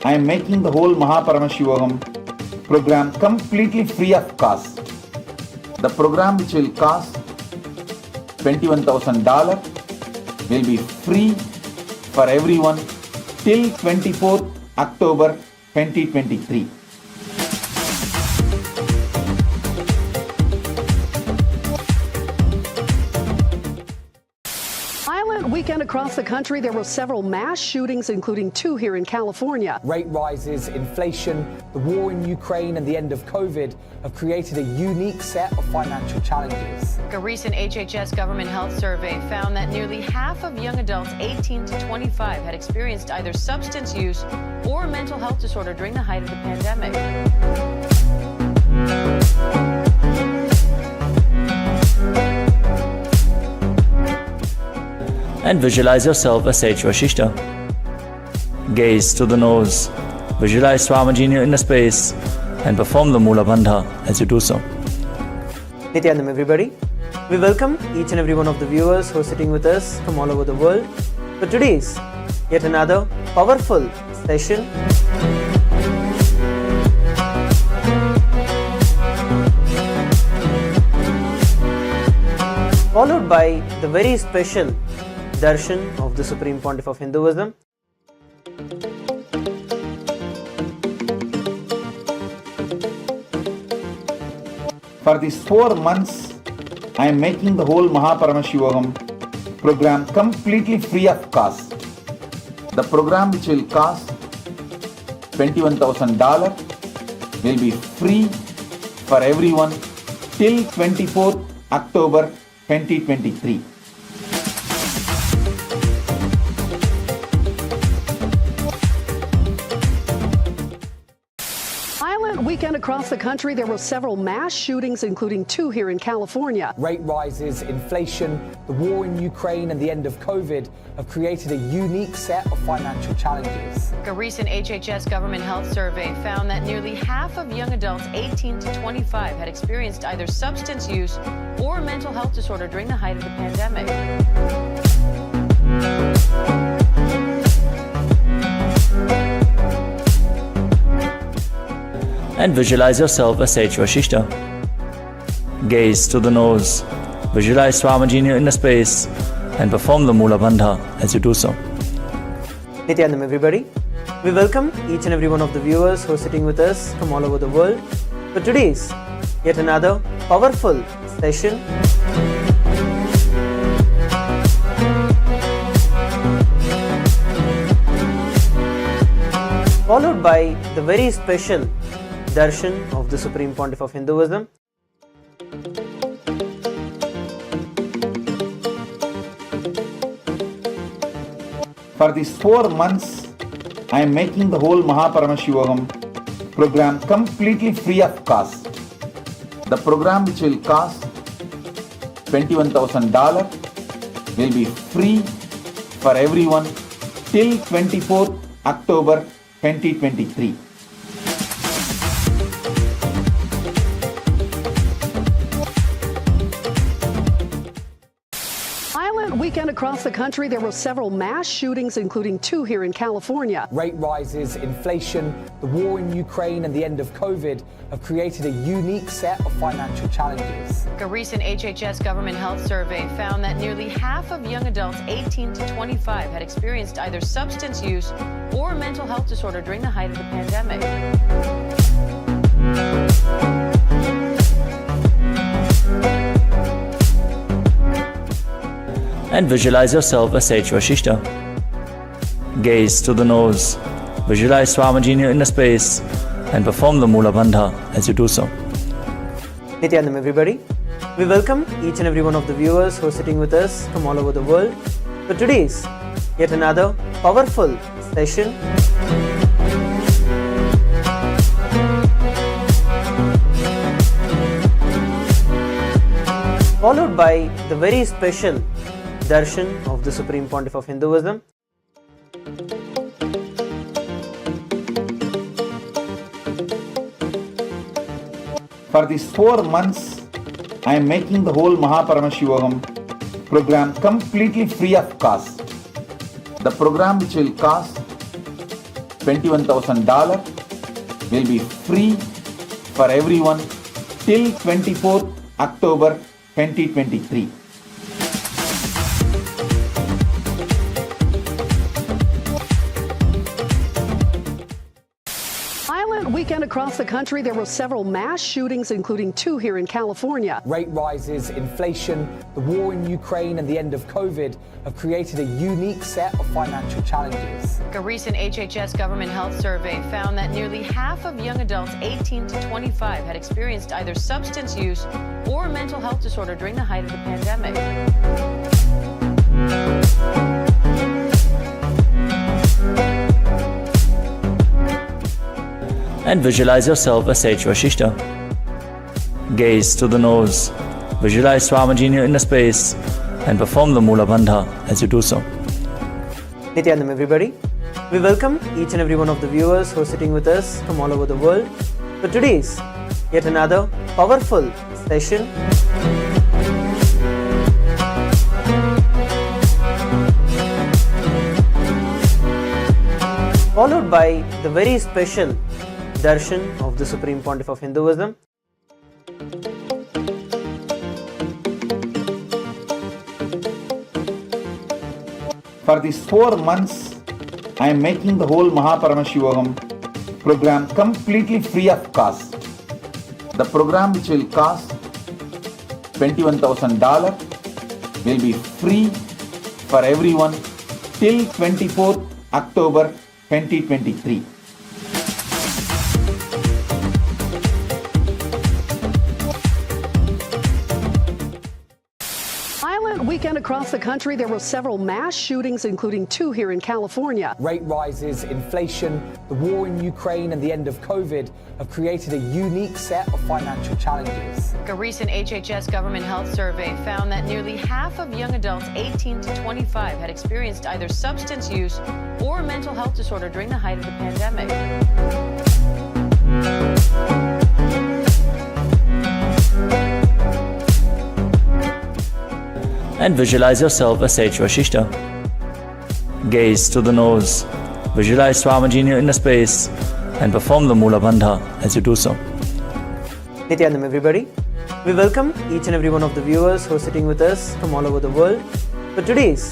I am making the whole Paramashivoham program completely free of cost. The program, which will cost $21,000, will be free for everyone till 24th October 2023. Weekend across the country, there were several mass shootings, including 2 here in California. Rate rises, inflation, the war in Ukraine and the end of COVID have created a unique set of financial challenges. A recent HHS government health survey found that nearly half of young adults 18 to 25 had experienced either substance use or a mental health disorder during the height of the pandemic. And visualize yourself as Sage Vashishta. Gaze to the nose, visualize Swamiji in your inner space, and perform the Mula Bandha as you do so. Nithyanam, everybody. We welcome each and every one of the viewers who are sitting with us from all over the world for today's yet another powerful session. Followed by the very special Darshan of the Supreme Pontiff of Hinduism. For these 4 months, I am making the whole Paramashivoham program completely free of cost. The program, which will cost $21,000, will be free for everyone till 24th October 2023. weekend across the country, there were several mass shootings, including 2 here in California. Rate rises, inflation, the war in Ukraine, and the end of COVID have created a unique set of financial challenges. A recent HHS government health survey found that nearly half of young adults 18 to 25 had experienced either substance use or a mental health disorder during the height of the pandemic. And visualize yourself as Sage Vashishta. Gaze to the nose, visualize Swamiji in your inner space, and perform the Mula Bandha as you do so. Nithyanam, everybody. We welcome each and every one of the viewers who are sitting with us from all over the world for today's yet another powerful session. Followed by the very special Darshan of the Supreme Pontiff of Hinduism. For these 4 months, I am making the whole Paramashivoham program completely free of cost. The program, which will cost $21,000, will be free for everyone till 24th October 2023. Weekend across the country, there were several mass shootings, including 2 here in California. Rate rises, inflation, the war in Ukraine, and the end of COVID have created a unique set of financial challenges. A recent HHS government health survey found that nearly half of young adults 18 to 25 had experienced either substance use or a mental health disorder during the height of the pandemic. And visualize yourself as Sage Vashishta. Gaze to the nose, visualize Swamiji in your inner space, and perform the Mula Bandha as you do so. Nithyanam, everybody. We welcome each and every one of the viewers who are sitting with us from all over the world for today's yet another powerful session. Followed by the very special Darshan of the Supreme Pontiff of Hinduism. For these 4 months, I am making the whole Paramashivoham program completely free of cost. The program, which will cost $21,000, will be free for everyone till 24th October 2023. Weekend across the country, there were several mass shootings, including 2 here in California. Rate rises, inflation, the war in Ukraine, and the end of COVID have created a unique set of financial challenges. A recent HHS government health survey found that nearly half of young adults 18 to 25 had experienced either substance use or a mental health disorder during the height of the pandemic. And visualize yourself as Sage Vashishta. Gaze to the nose, visualize Swamiji in your inner space, and perform the Mula Bandha as you do so. Nithyanam, everybody. We welcome each and every one of the viewers who are sitting with us from all over the world for today's yet another powerful session. Followed by the very special Darshan of the Supreme Pontiff of Hinduism. For these 4 months, I am making the whole Paramashivoham program completely free of cost. The program, which will cost $21,000, will be free for everyone till 24th October 2023. weekend across the country, there were several mass shootings, including 2 here in California. Rate rises, inflation, the war in Ukraine and the end of COVID have created a unique set of financial challenges. A recent HHS government health survey found that nearly half of young adults 18 to 25 had experienced either substance use or a mental health disorder during the height of the pandemic. And visualize yourself as Sage Vashishta. Gaze to the nose, visualize Swamiji in your inner space, and perform the Mula Bandha as you do so. Nithyanam, everybody. We welcome each and every one of the viewers who are sitting with us from all over the world for today's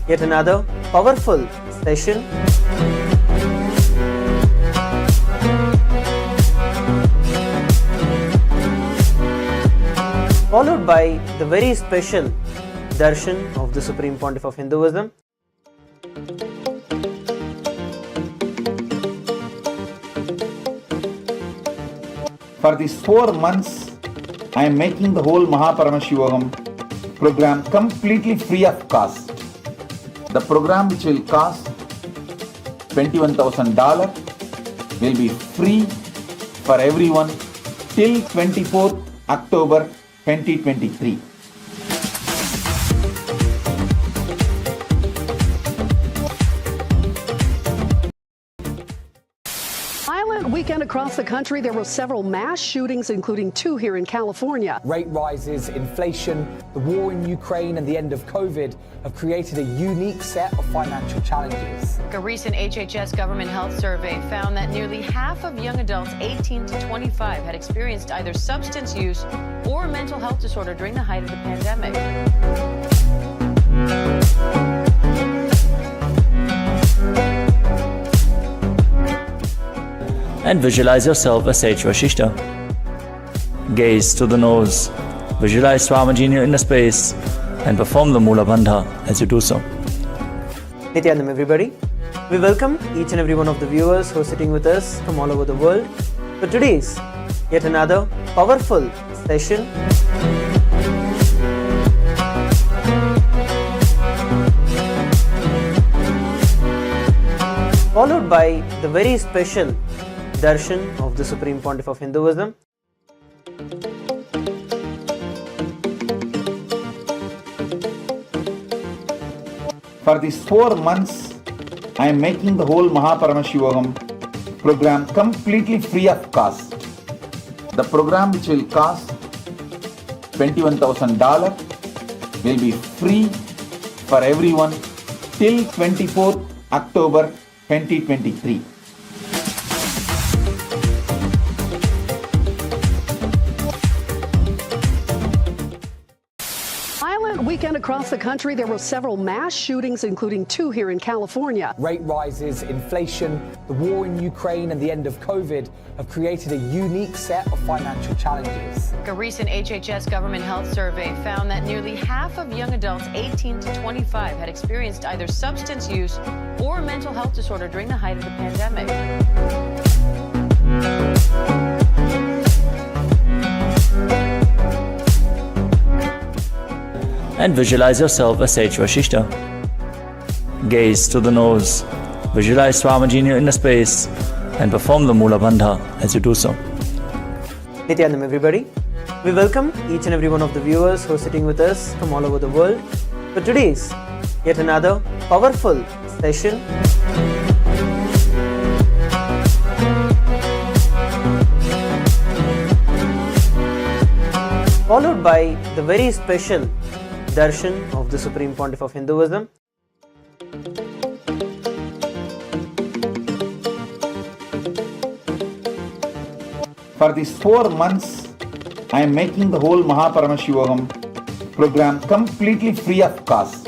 yet another powerful session. Followed by the very special Darshan of the Supreme Pontiff of Hinduism. For these 4 months, I am making the whole Paramashivoham program completely free of cost. The program, which will cost $21,000, will be free for everyone till 24th October 2023. Weekend across the country, there were several mass shootings, including 2 here in California. Rate rises, inflation, the war in Ukraine and the end of COVID have created a unique set of financial challenges. A recent HHS government health survey found that nearly half of young adults 18 to 25 had experienced either substance use or a mental health disorder during the height of the pandemic. And visualize yourself as Sage Vashishta. Gaze to the nose, visualize Swamiji in your inner space, and perform the Mula Bandha as you do so. Nithyanam, everybody. We welcome each and every one of the viewers who are sitting with us from all over the world for today's yet another powerful session. Followed by the very special Darshan of the Supreme Pontiff of Hinduism. For these 4 months, I am making the whole Paramashivoham program completely free of cost. The program, which will cost $21,000, will be free for everyone till 24th October 2023. Weekend across the country, there were several mass shootings, including 2 here in California. Rate rises, inflation, the war in Ukraine and the end of COVID have created a unique set of financial challenges. A recent HHS government health survey found that nearly half of young adults 18 to 25 had experienced either substance use or a mental health disorder during the height of the pandemic. And visualize yourself as Sage Vashishta. Gaze to the nose, visualize Swamiji in your inner space, and perform the Mula Bandha as you do so. Nithyanam, everybody. We welcome each and every one of the viewers who are sitting with us from all over the world for today's yet another powerful session. Followed by the very special Darshan of the Supreme Pontiff of Hinduism. For these 4 months, I am making the whole Paramashivoham program completely free of cost.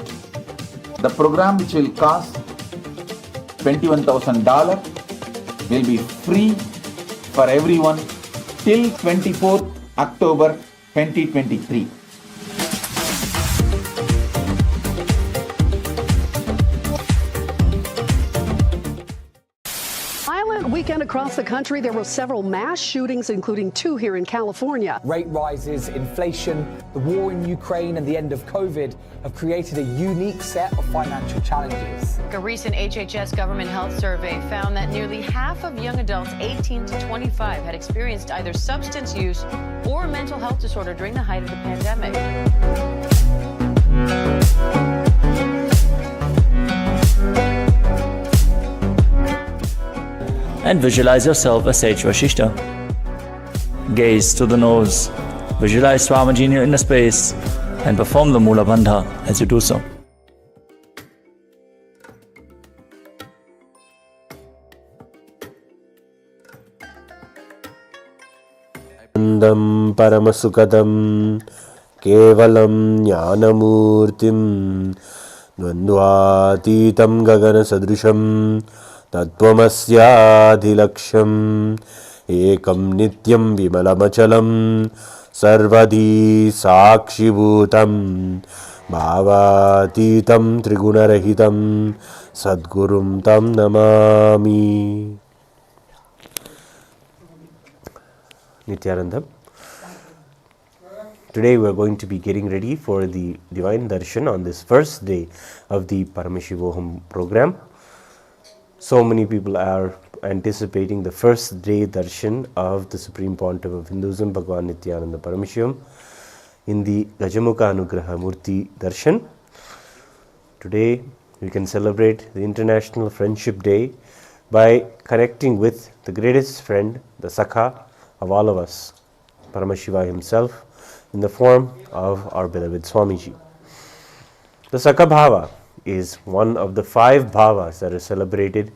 The program, which will cost $21,000, will be free for everyone till 24th October 2023. Weekend across the country, there were several mass shootings, including 2 here in California. Rate rises, inflation, the war in Ukraine, and the end of COVID have created a unique set of financial challenges. A recent HHS government health survey found that nearly half of young adults 18 to 25 had experienced either substance use or a mental health disorder during the height of the pandemic. And visualize yourself as Sage Vashishta. Gaze to the nose, visualize Swamiji in your inner space, and perform the Mula Bandha as you do so. Paramasukadam Kevalam Jnanamurtim Dvandvatitam Gagana Sadrisham Tattvamasyaadhilaksham Ekam Nityam Vimalamachalam Sarvadhi Sakshibhutam Bhavatitam Trigunarahitam Sadgurum Tam Namami. Nithyananda. Today we are going to be getting ready for the Divine Darshan on this first day of the Paramashivoham program. So many people are anticipating the first day Darshan of the Supreme Pontiff of Hinduism, Bhagavan Nithyananda Paramashivam, in the Gaja Anugraha Murti Darshan. Today we can celebrate the International Friendship Day by connecting with the greatest friend, the Sakha of all of us, Paramashiva himself, in the form of our beloved Swamiji. The Sakha Bhava is one of the 5 bhavas that are celebrated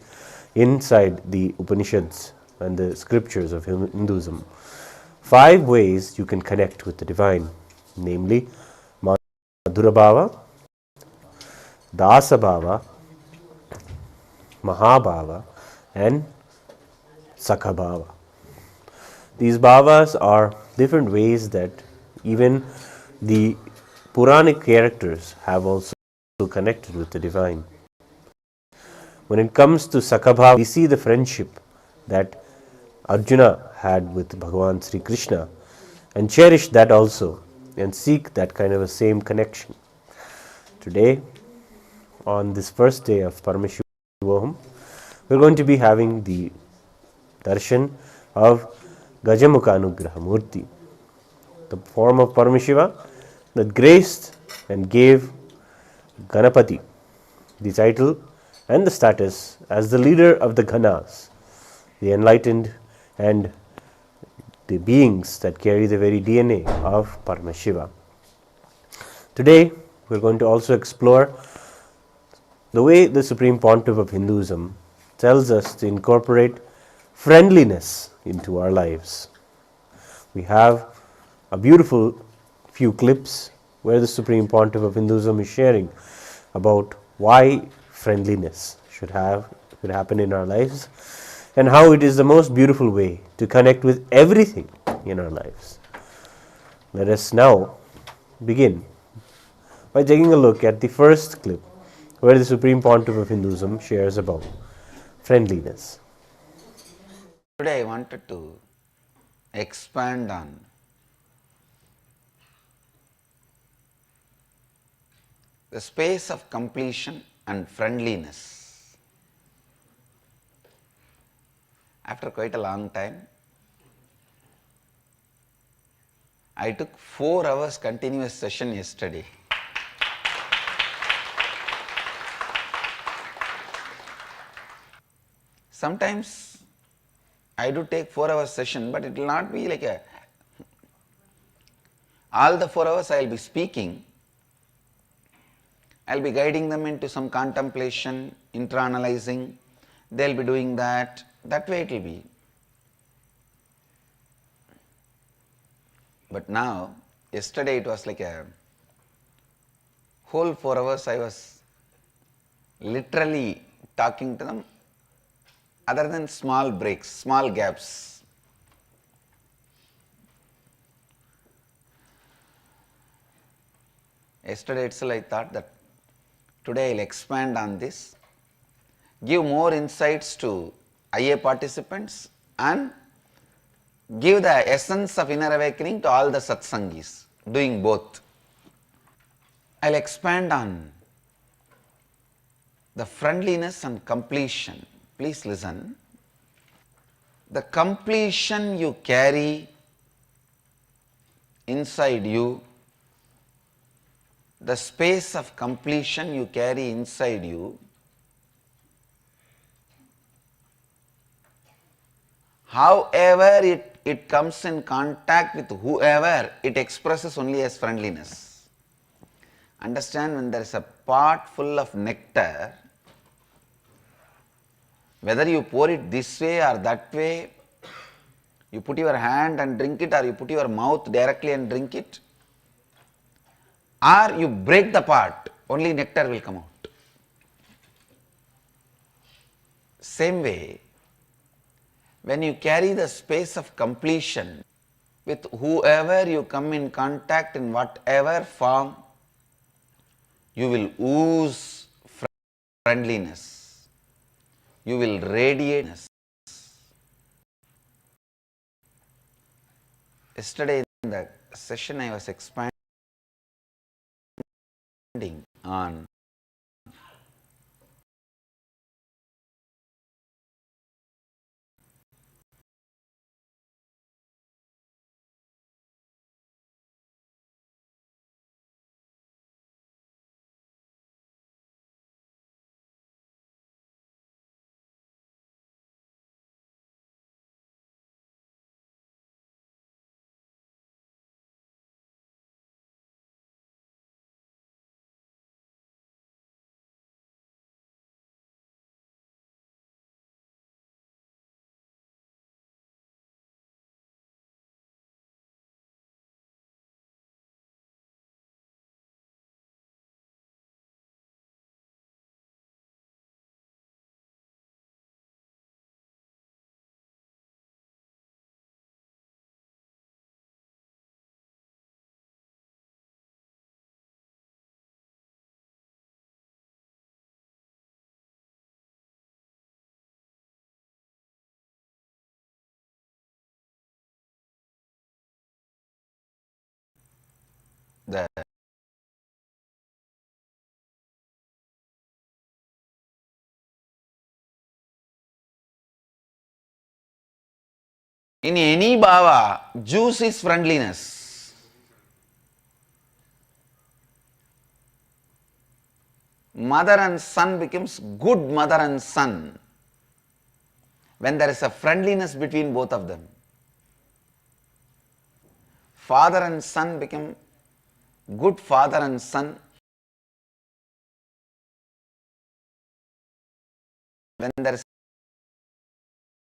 inside the Upanishads and the scriptures of Hinduism. 5 ways you can connect with the divine, namely Madhura Bhava, Dasa Bhava, Mahabhava, and Sakha Bhava. These bhavas are different ways that even the Puranic characters have also connected with the divine. When it comes to Sakha Bhava, we see the friendship that Arjuna had with Bhagavan Sri Krishna and cherish that also and seek that kind of a same connection. Today, on this first day of Paramashivoham, we are going to be having the darshan of Gaja Anugraha Murti, the form of Paramashiva that graced and gave Ganapati the title and the status as the leader of the Ganas, the enlightened and the beings that carry the very DNA of Paramashiva. Today we are going to also explore the way the Supreme Pontiff of Hinduism tells us to incorporate friendliness into our lives. We have a beautiful few clips where the Supreme Pontiff of Hinduism is sharing about why friendliness should happen in our lives and how it is the most beautiful way to connect with everything in our lives. Let us now begin by taking a look at the first clip where the Supreme Pontiff of Hinduism shares about friendliness. Today I wanted to expand on the space of completion and friendliness. After quite a long time, I took 4 hours continuous session yesterday. Sometimes I do take 4 hours session, but it will not be like all the 4 hours I will be speaking. I will be guiding them into some contemplation, intra-analyzing. They will be doing that. That way it will be. But now, yesterday it was like a whole 4 hours I was literally talking to them, other than small breaks, small gaps. Yesterday itself I thought that today I will expand on this, give more insights to IA participants and give the essence of inner awakening to all the satsangis, doing both. I'll expand on the friendliness and completion. Please listen. The completion you carry inside you, the space of completion you carry inside you, however it comes in contact with whoever, it expresses only as friendliness. Understand, when there is a pot full of nectar, whether you pour it this way or that way, you put your hand and drink it, or you put your mouth directly and drink it, or you break the pot, only nectar will come out. Same way, when you carry the space of completion with whoever you come in contact in whatever form, you will ooze friendliness. You will radiate. Yesterday in the session I was expanding on the in any bhava, juice is friendliness. Mother and son becomes good mother and son when there is a friendliness between both of them. Father and son become good father and son when there is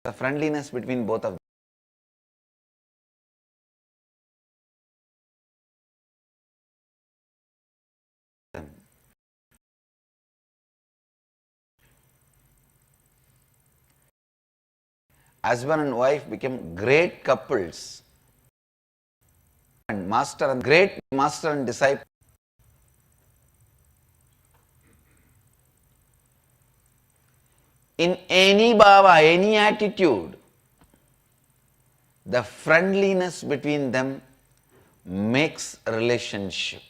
a friendliness between both of them. Husband and wife become great couples, and great master and disciple. In any bhava, any attitude, the friendliness between them makes a relationship.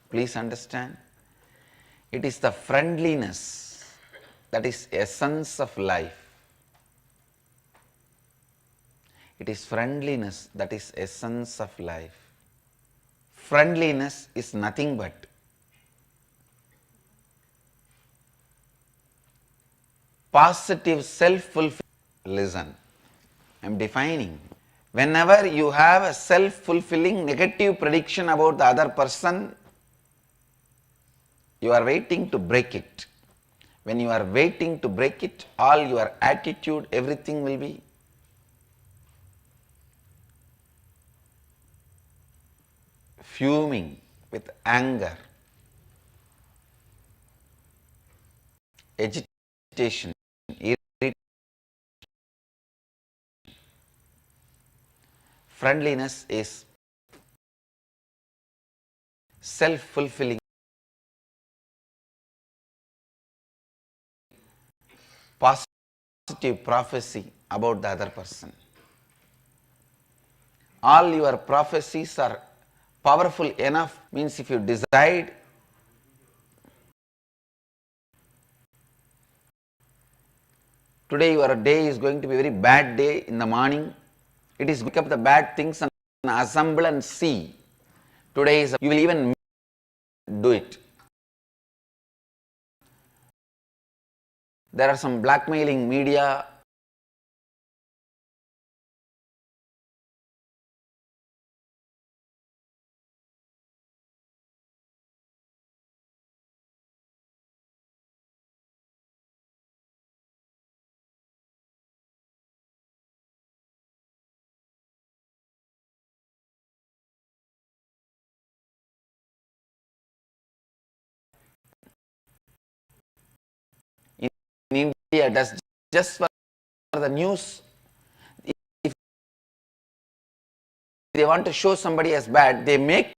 Please understand, it is the friendliness that is essence of life. It is friendliness that is essence of life. Friendliness is nothing but positive self-fulfillment. Listen, I am defining. Whenever you have a self-fulfilling negative prediction about the other person, you are waiting to break it. When you are waiting to break it, all your attitude, everything will be fuming with anger, agitation, irritation. Friendliness is self-fulfilling, positive positive prophecy about the other person. All your prophecies are powerful enough, means if you decide today your day is going to be a very bad day in the morning, it is pick up the bad things and assemble and see. Today is, you will even do it. There are some blackmailing media. In India, does just for the news. If they want to show somebody as bad, they make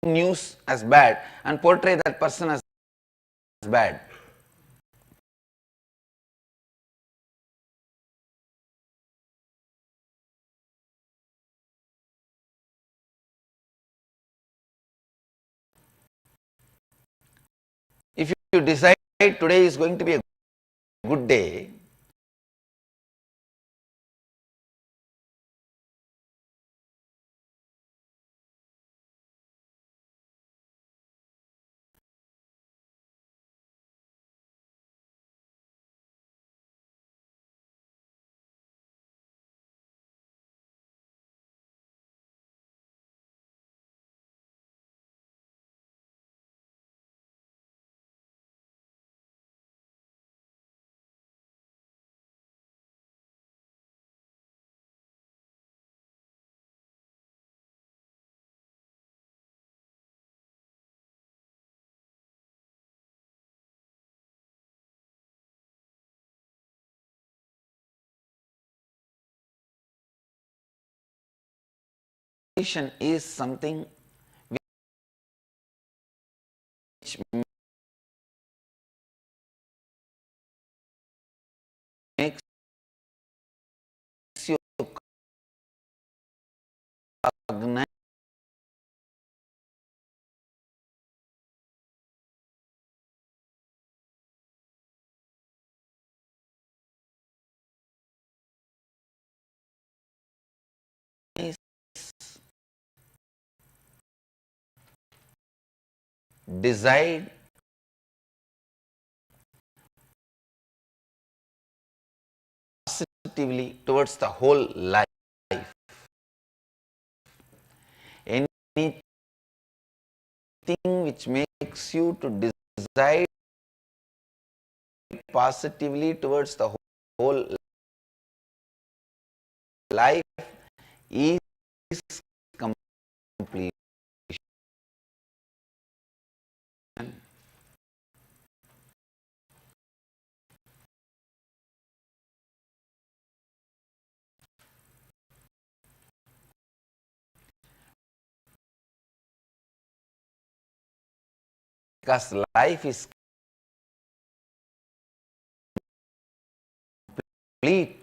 news as bad and portray that person as bad. If you decide today is going to be a good day, is something which makes you cognize decide positively towards the whole life. Anything which makes you to decide positively towards the whole life is complete. Because life is complete.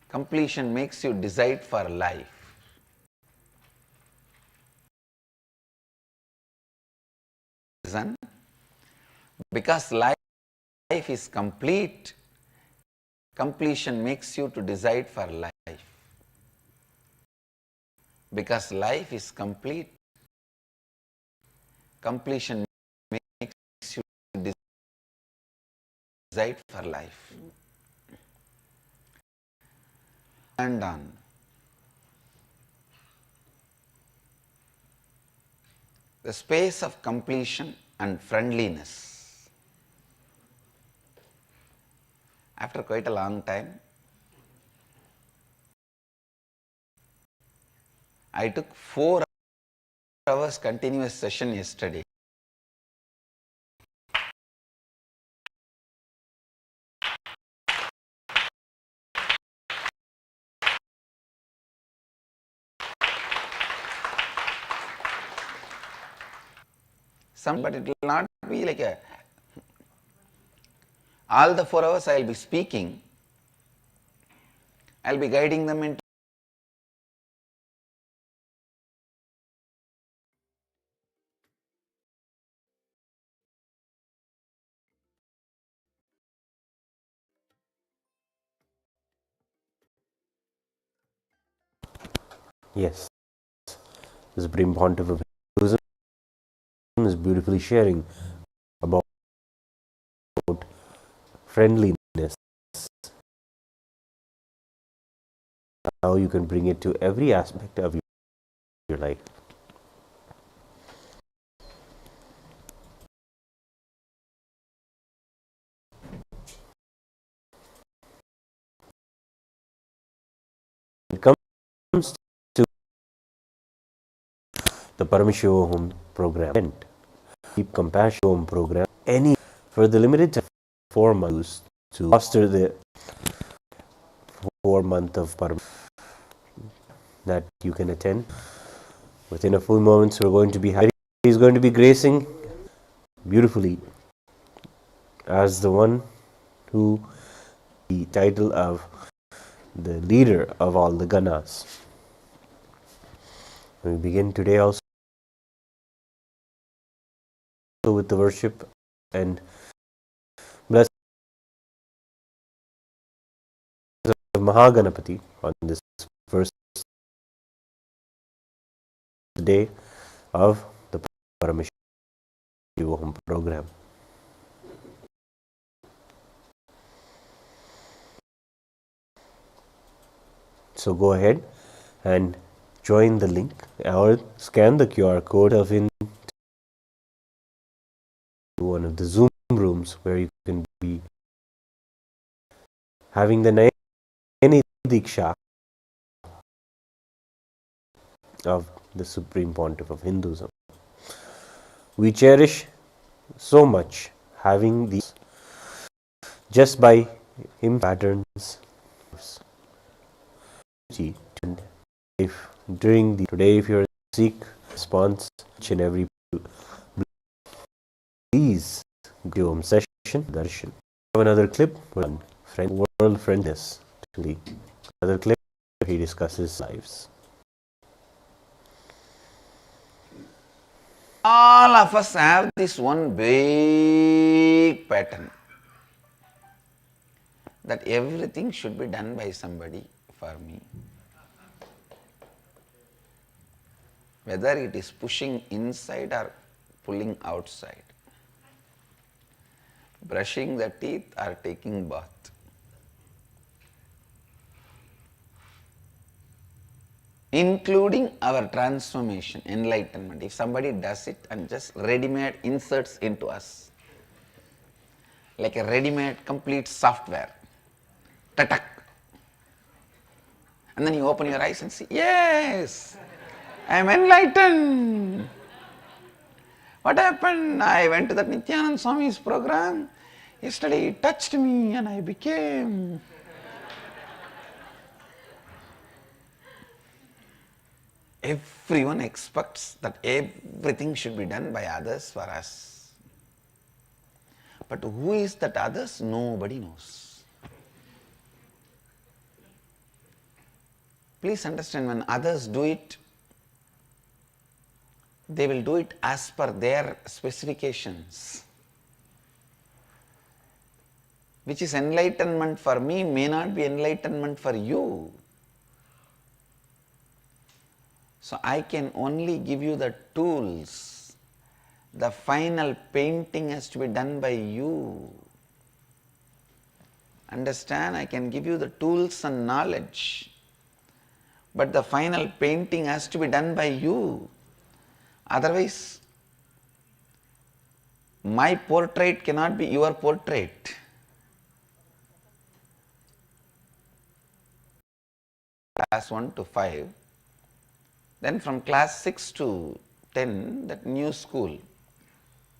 Completion makes you decide for life. Reason, because life is complete, completion makes you to decide for life. Because life is complete, completion makes you decide for life. And on. The space of completion and friendliness. After quite a long time, I took 4 hours continuous session yesterday. but it will not be like a, all the 4 hours I will be speaking, I will be guiding them into Yes, the Supreme Pontiff of Hinduism is beautifully sharing about friendliness, how you can bring it to every aspect of your life. It comes to the Paramashivoham program, Deep Compassion program, for the limited time 4 months to foster the 4 month of Paramashivoham that you can attend. Within a few moments, we're going to be having. He's going to be gracing beautifully as the one who the title of the leader of all the Ganas. We begin today also with the worship and blessings of Mahaganapati on this first day of the Paramashivoham program. So go ahead and join the link or scan the QR code of in one of the Zoom rooms where you can be having the Shiva Deeksha of the Supreme Pontiff of Hinduism. We cherish so much having these just by him patterns. If during the today, if you're seek response each and every, please go home session Darshan. Have another clip on world friendness. Another clip where he discusses lives. all of us have this one big pattern that everything should be done by somebody for me. Whether it is pushing inside or pulling outside, brushing the teeth or taking bath. Including our transformation, enlightenment. If somebody does it and just ready-made inserts into us, like a ready-made complete software, tatak. And then you open your eyes and see, yes, I am enlightened. What happened? I went to that Nithyananda Swami's program. Yesterday he touched me and I became. Everyone expects that everything should be done by others for us. But who is that others? Nobody knows. Please understand, when others do it, they will do it as per their specifications. Which is enlightenment for me may not be enlightenment for you. So I can only give you the tools. The final painting has to be done by you. Understand? I can give you the tools and knowledge. But the final painting has to be done by you. Otherwise, my portrait cannot be your portrait. Class 1 to 5. Then from class 6 to 10, that new school,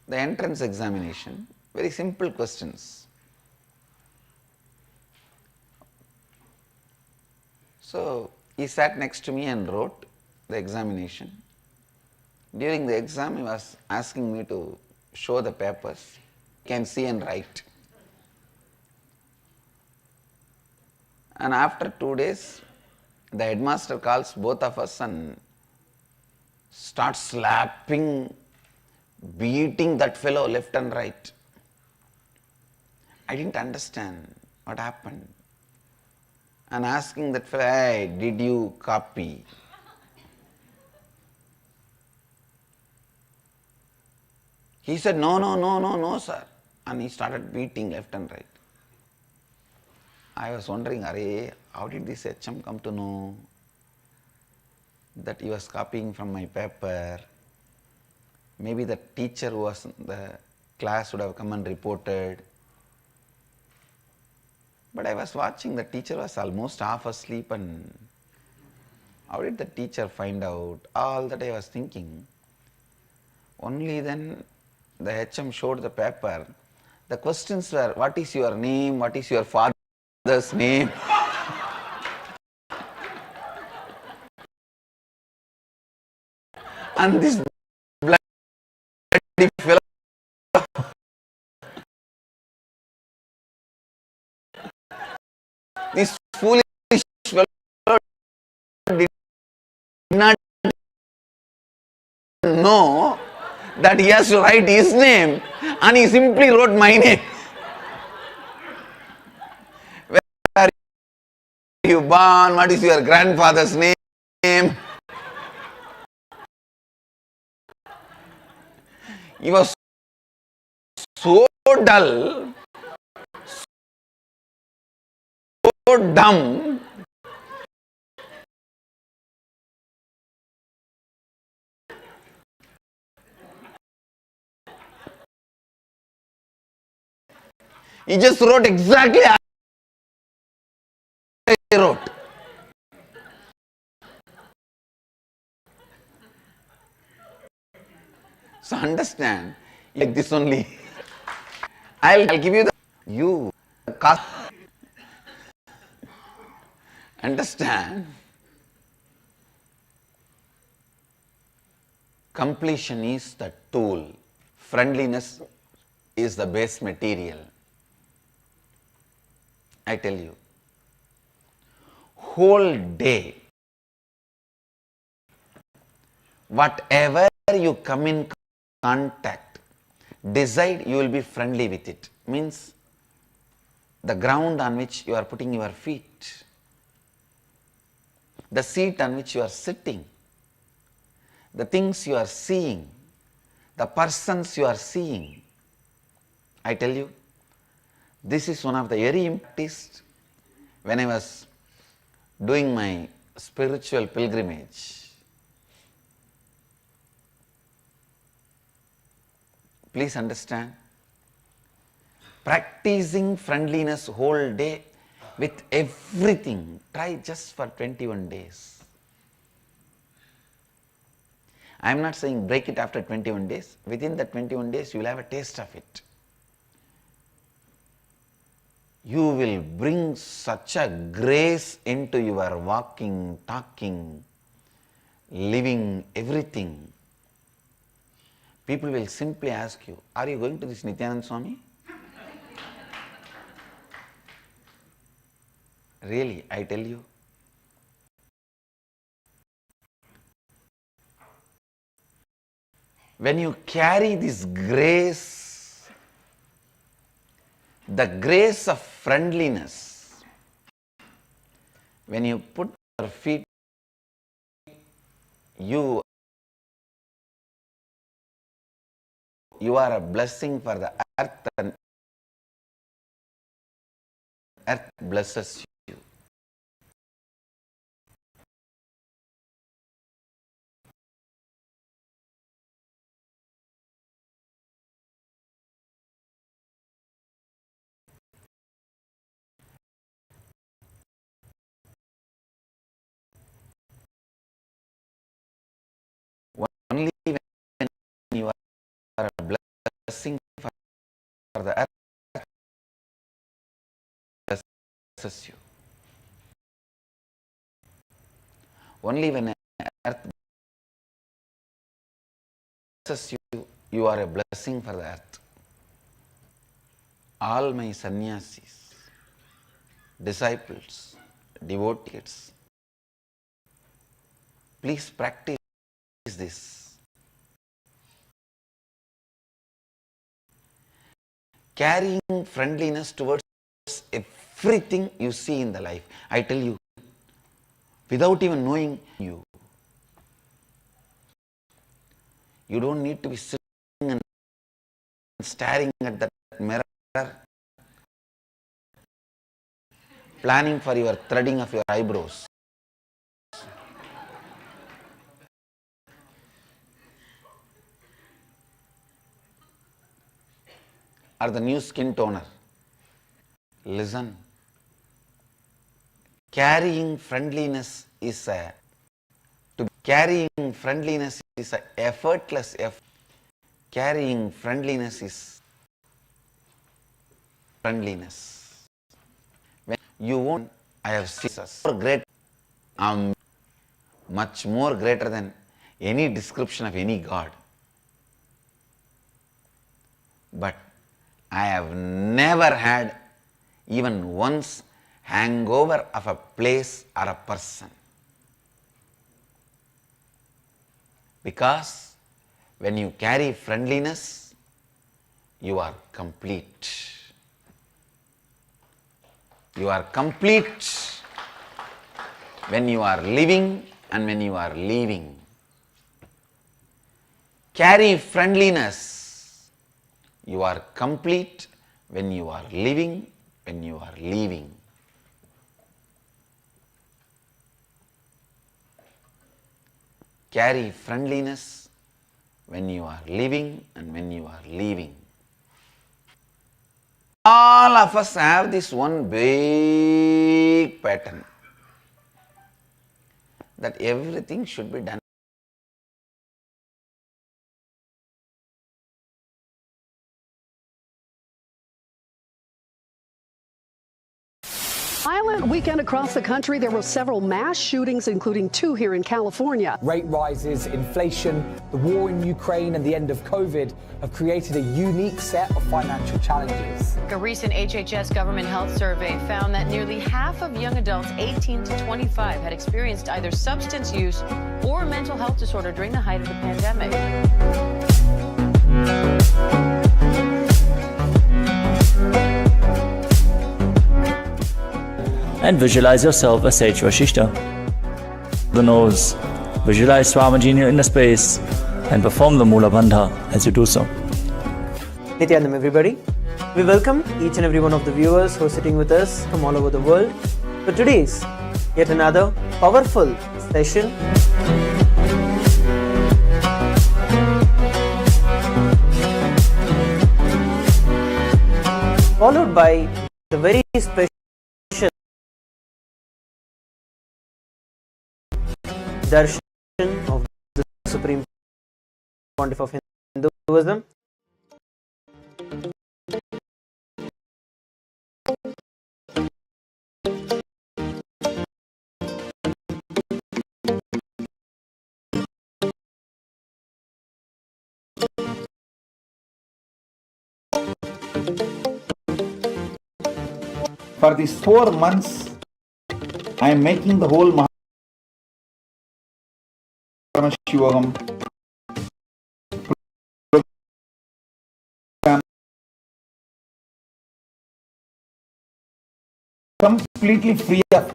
the entrance examination, very simple questions. So he sat next to me and wrote the examination. During the exam, he was asking me to show the papers. You can see and write. And after 2 days, the headmaster calls both of us and starts slapping, beating that fellow left and right. I didn't understand what happened. And asking that fellow, hey, did you copy? He said, no, sir. And he started beating left and right. I was wondering, how did this HM come to know that he was copying from my paper? Maybe the teacher who was in the class would have come and reported. But I was watching, the teacher was almost half asleep, and how did the teacher find out? All that I was thinking. Only then the HM showed the paper. The questions were, what is your name? What is your father's name? And this bloody fellow, this foolish fellow did not know that he has to write his name, and he simply wrote my name. Where are you born? What is your grandfather's name? He was so dull, so dumb. He just wrote exactly as I wrote. So understand, like this only. I'll give you you cast. Understand? Completion is the tool. Friendliness is the base material. I tell you, whole day, whatever you come in contact, decide you will be friendly with it. Means the ground on which you are putting your feet, the seat on which you are sitting, the things you are seeing, the persons you are seeing. I tell you, this is one of the very practiced when I was doing my spiritual pilgrimage. Please understand, practicing friendliness whole day with everything, try just for 21 days. I am not saying break it after 21 days. Within the 21 days, you will have a taste of it. You will bring such a grace into your walking, talking, living, everything. People will simply ask you, are you going to this Nithyananda Swami? Really, I tell you. When you carry this grace, the grace of friendliness, when you put your feet, you are a blessing for the earth, and earth blesses you. Only when you are a blessing for the earth blesses you. Only when earth blesses you, you are a blessing for the earth. All my sannyasis, disciples, devotees, please practice this. Carrying friendliness towards everything you see in the life. I tell you, without even knowing you, you don't need to be sitting and staring at that mirror, planning for your threading of your eyebrows. Or the new skin toner. Listen. Carrying friendliness is a effortless effort. Carrying friendliness is friendliness. When you won't, I have seen great, much more greater than any description of any God. But I have never had even once hangover of a place or a person. Because when you carry friendliness, you are complete. You are complete when you are living and when you are leaving. Carry friendliness. You are complete when you are living, when you are leaving. Carry friendliness when you are living and when you are leaving. All of us have this one big pattern that everything should be done. Violent weekend across the country. There were several mass shootings, including 2 here in California. Rate rises, inflation, the war in Ukraine, and the end of COVID have created a unique set of financial challenges. A recent HHS government health survey found that nearly half of young adults 18 to 25 had experienced either substance use or a mental health disorder during the height of the pandemic. And visualize yourself as Sage Vashishta. The nose. Visualize Swamiji in your inner space and perform the Mula Bandha as you do so. Nithyanandam, everybody. We welcome each and every one of the viewers who are sitting with us from all over the world for today's yet another powerful session. Followed by the very special Darshan of the Supreme Pontiff of Hinduism. For these 4 months, I am making the whole Paramashivoham program completely free of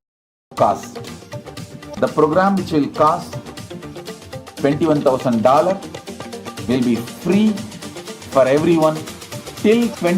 cost. The program, which will cost $21,000, will be free for everyone till 20.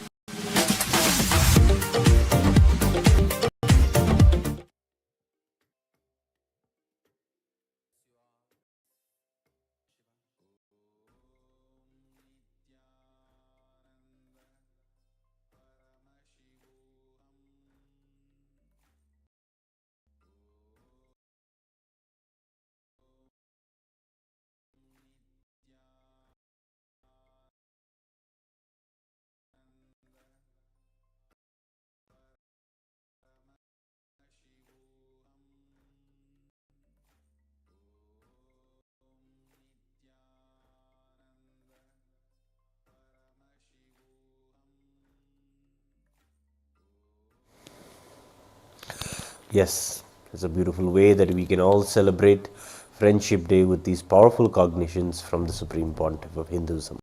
Yes, it's a beautiful way that we can all celebrate Friendship Day with these powerful cognitions from the Supreme Pontiff of Hinduism.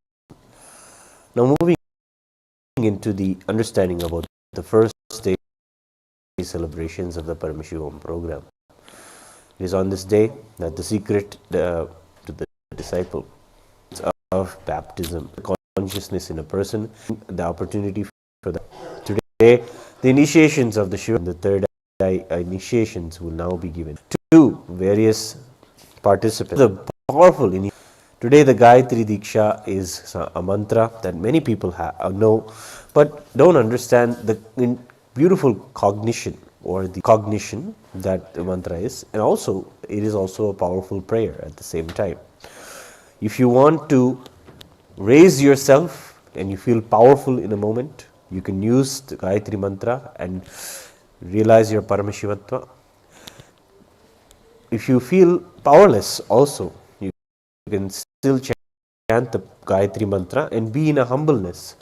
Now moving into the understanding about the first day celebrations of the Paramashivoham program. It is on this day that the secret to the disciple of baptism, consciousness in a person, the opportunity for that. Today, the initiations of the Shiva and the third eye initiations will now be given to various participants. The powerful today, the Gayatri Deeksha is a mantra that many people know, but don't understand the beautiful cognition or the cognition that the mantra is, and also it is also a powerful prayer at the same time. If you want to raise yourself and you feel powerful in a moment, you can use the Gayatri mantra and realize your Paramashivatva. If you feel powerless also, you can still chant the Gayatri mantra and be in a humbleness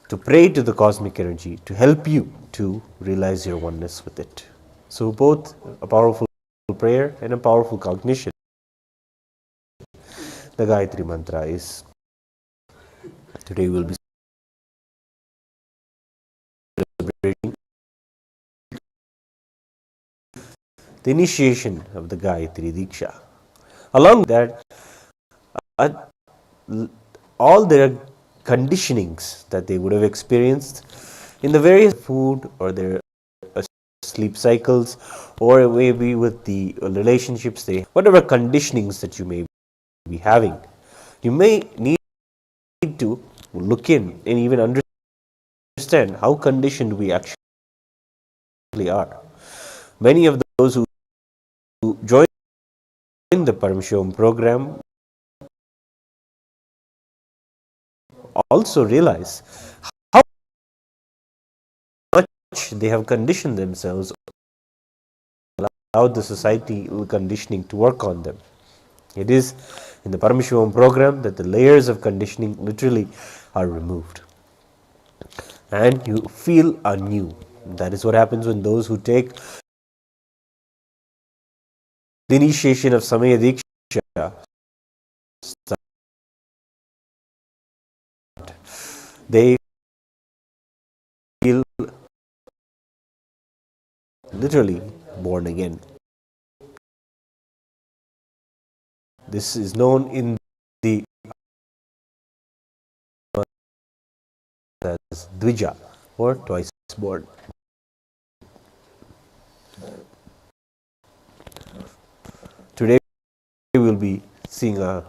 to pray to the cosmic energy to help you to realize your oneness with it. So both a powerful prayer and a powerful cognition. The Gayatri mantra is today we'll be celebrating the initiation of the Gayatri Deeksha. Along with that, all their conditionings that they would have experienced in the various food or their sleep cycles, or maybe with the relationships whatever conditionings that you may be having, you may need to look in and even understand how conditioned we actually are. Many of those who join the Paramashivoham program also realize how much they have conditioned themselves, allowed the societal conditioning to work on them. It is in the Paramashivoham program that the layers of conditioning literally are removed and you feel anew. That is what happens when those who take the initiation of Samaya Deeksha they feel literally born again. This is known in the as Dvija or twice born. Today we will be seeing a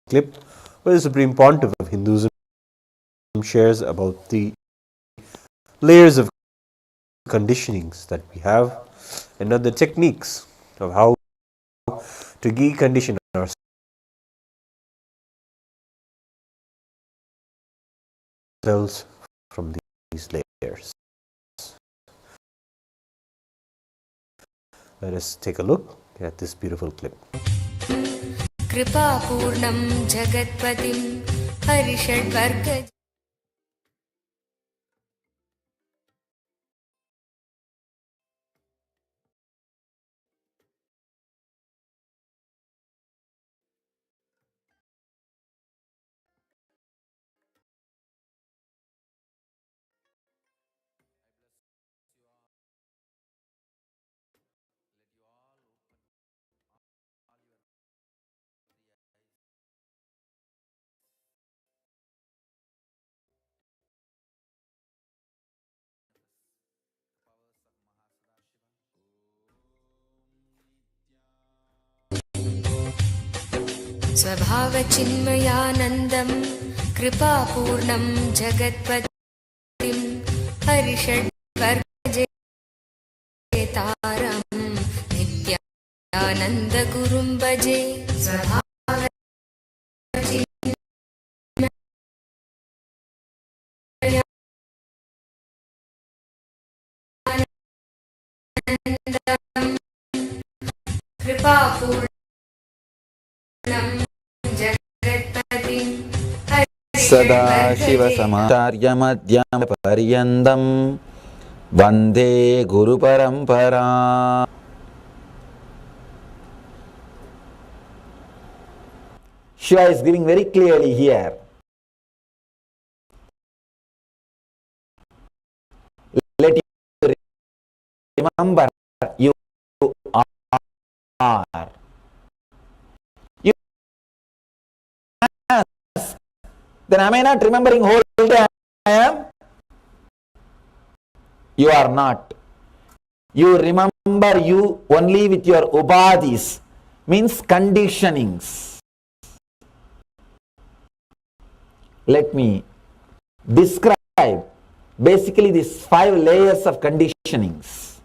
clip where the Supreme Pontiff of Hinduism shares about the layers of conditionings that we have and other techniques of how to decondition ourselves from these layers. Let us take a look at this beautiful clip. Kripa Purnam Jagatpatim Harishad Varga. Svabhava-chinmayanandam Kripa-purnam Jagatpatim Harishad-vargajetaram Nithyananda-gurum bhaje Svabhava-chinmayanandam Kripa-purnam Sada Shiva Samadhyam Pariyandam Vande Guru Parampara. Shiva is giving very clearly here. Let you remember you are. You ask, then am I not remembering whole day I am? You are not. You remember you only with your ubadhis, means conditionings. Let me describe basically these 5 layers of conditionings.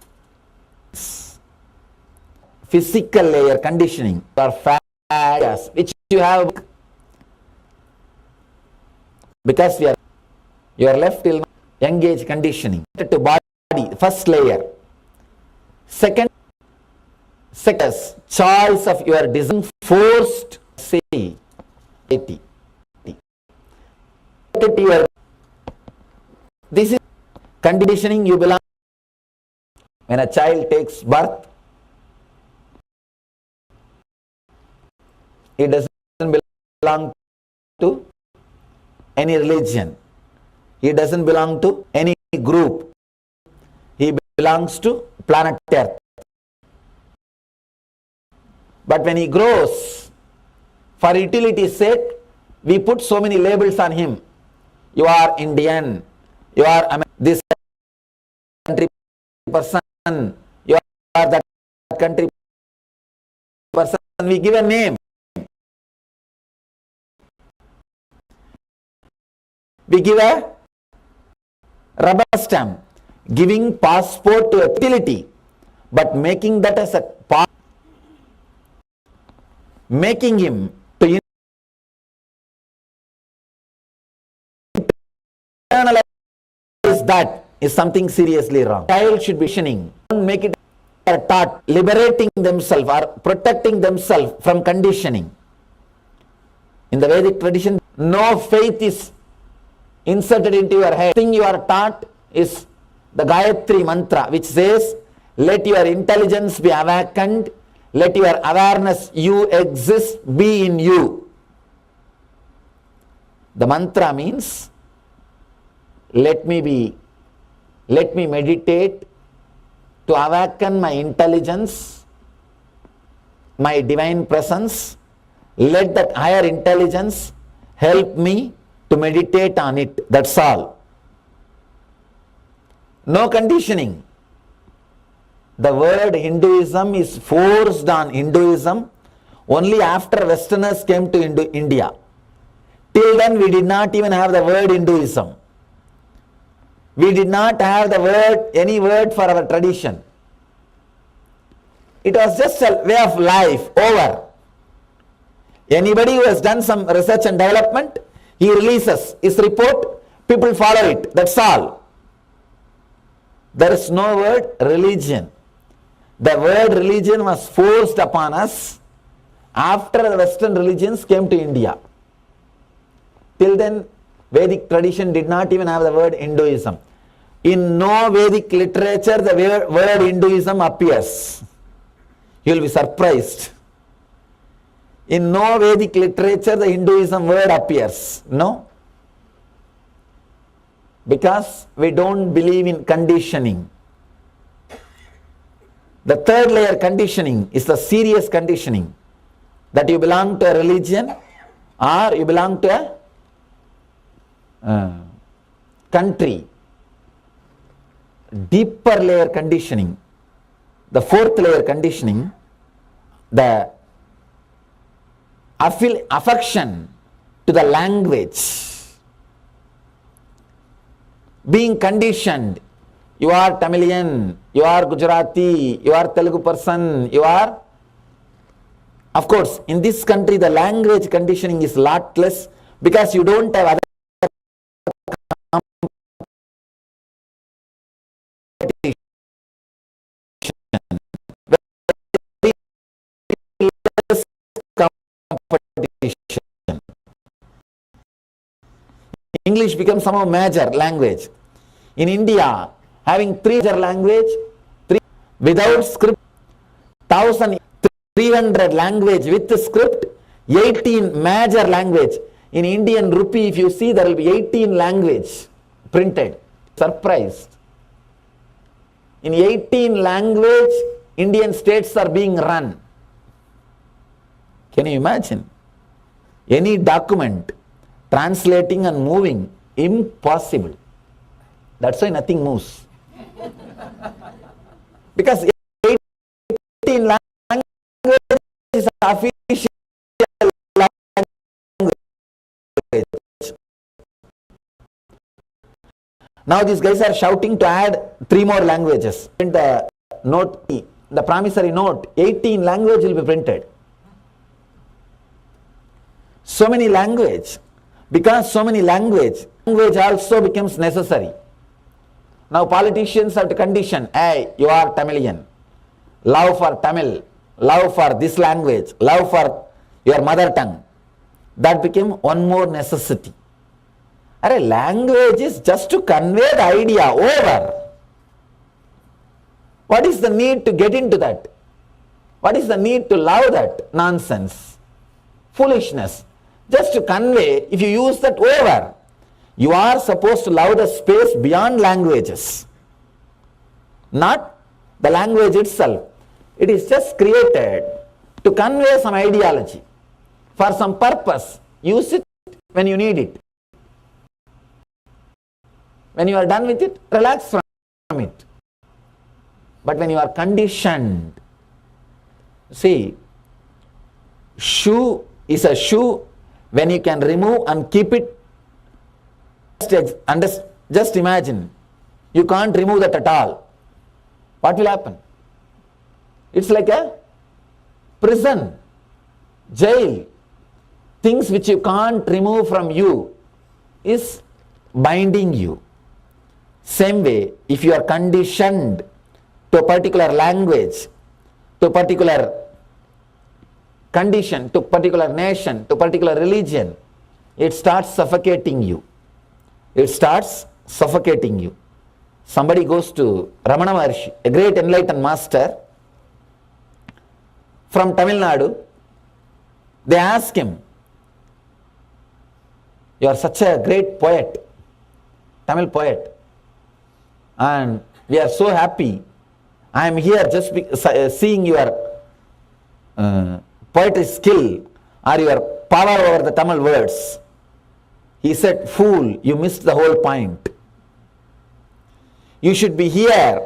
Physical layer conditioning or factors which you have, because you are left till young age conditioning to body, first layer. Second choice of your design, forced say this is conditioning you belong. When a child takes birth, it doesn't belong to any religion. He doesn't belong to any group. He belongs to planet Earth. But when he grows, for utility's sake, we put so many labels on him. You are Indian, you are this country person, you are that country person. We give a name. We give a rubber stamp, giving passport to a utility, but making that as a part, making him to internalize that is something seriously wrong. Child should be conditioning. Don't make it a thought, liberating themselves or protecting themselves from conditioning. In the Vedic tradition, no faith is inserted into your head. The thing you are taught is the Gayatri mantra, which says, let your intelligence be awakened, let your awareness you exist be in you. The mantra means, let me meditate to awaken my intelligence, my divine presence. Let that higher intelligence help me to meditate on it. That's all. No conditioning. The word Hinduism is forced on Hinduism only after Westerners came to India. Till then we did not even have the word Hinduism. We did not have the word, any word for our tradition. It was just a way of life, over. Anybody who has done some research and development, he releases his report, people follow it, that's all. There is no word religion. The word religion was forced upon us after the Western religions came to India. Till then, Vedic tradition did not even have the word Hinduism. In no Vedic literature, the word Hinduism appears. You will be surprised. In no Vedic literature, the Hinduism word appears. No. Because we don't believe in conditioning. The third layer conditioning is the serious conditioning. That you belong to a religion or you belong to a country. Deeper layer conditioning. The fourth layer conditioning, the affection to the language. Being conditioned. You are Tamilian, you are Gujarati, you are Telugu person, you are... Of course, in this country the language conditioning is lot less because you don't have other competition. Less competition. English becomes somehow major language. In India, having 3 major language, without script, 1300 language with script, 18 major language. In Indian rupee, if you see, there will be 18 language printed. Surprised. In 18 language, Indian states are being run. Can you imagine? Any document translating and moving, impossible. That's why nothing moves. Because 18 language is official language. Now these guys are shouting to add 3 more languages. In the note, the promissory note, 18 language will be printed. So many language. Because so many language also becomes necessary. Now politicians have to condition, hey, you are Tamilian. Love for Tamil, love for this language, love for your mother tongue. That became one more necessity. A language is just to convey the idea over. What is the need to get into that? What is the need to love that? Nonsense. Foolishness. Just to convey, if you use that over, you are supposed to love the space beyond languages. Not the language itself. It is just created to convey some ideology. For some purpose, use it when you need it. When you are done with it, relax from it. But when you are conditioned, see, shoe is a shoe when you can remove and keep it. Just imagine, you can't remove that at all. What will happen? It's like a prison, jail. Things which you can't remove from you is binding you. Same way, if you are conditioned to a particular language, to a particular condition, to a particular nation, to a particular religion, it starts suffocating you. It starts suffocating you. Somebody goes to Ramana Maharshi, a great enlightened master from Tamil Nadu. They ask him, you are such a great poet, Tamil poet, and we are so happy. I am here just seeing your poetry skill or your power over the Tamil words. He said, fool, you missed the whole point. You should be here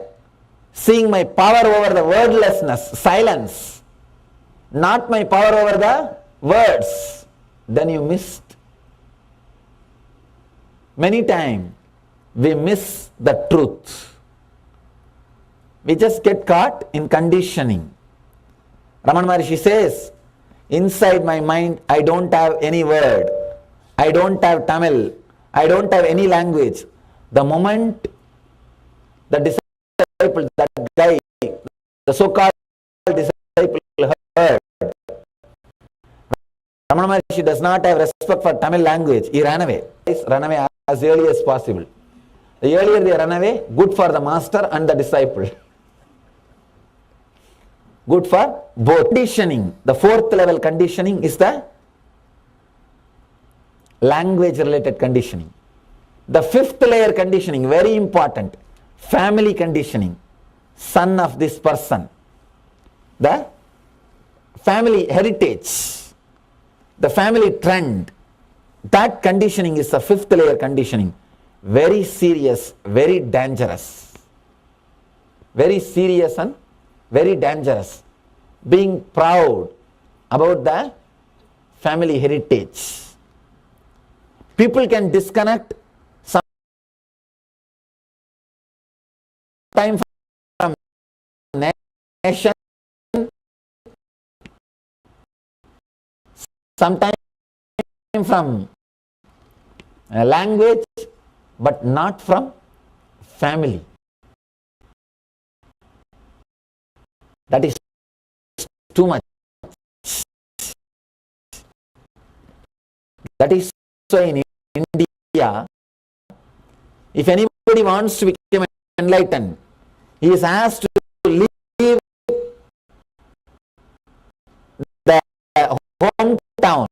seeing my power over the wordlessness, silence, not my power over the words. Then you missed. Many times we miss the truth. We just get caught in conditioning. Ramana Maharshi says, inside my mind I don't have any word. I don't have Tamil. I don't have any language. The moment the disciple, that guy, the so-called disciple heard, Ramana Maharshi does not have respect for Tamil language. He ran away. Run away as early as possible. The earlier they run away, good for the master and the disciple. Good for both. Conditioning, the 4th level conditioning is the language related conditioning. The 5th layer conditioning, very important, family conditioning, son of this person, the family heritage, the family trend, that conditioning is the 5th layer conditioning. Very serious, very dangerous. Very serious and very dangerous. Being proud about the family heritage. People can disconnect sometimes from nation, sometimes from language, but not from family. That is too much. That is so in India, if anybody wants to become enlightened, he is asked to leave the hometown.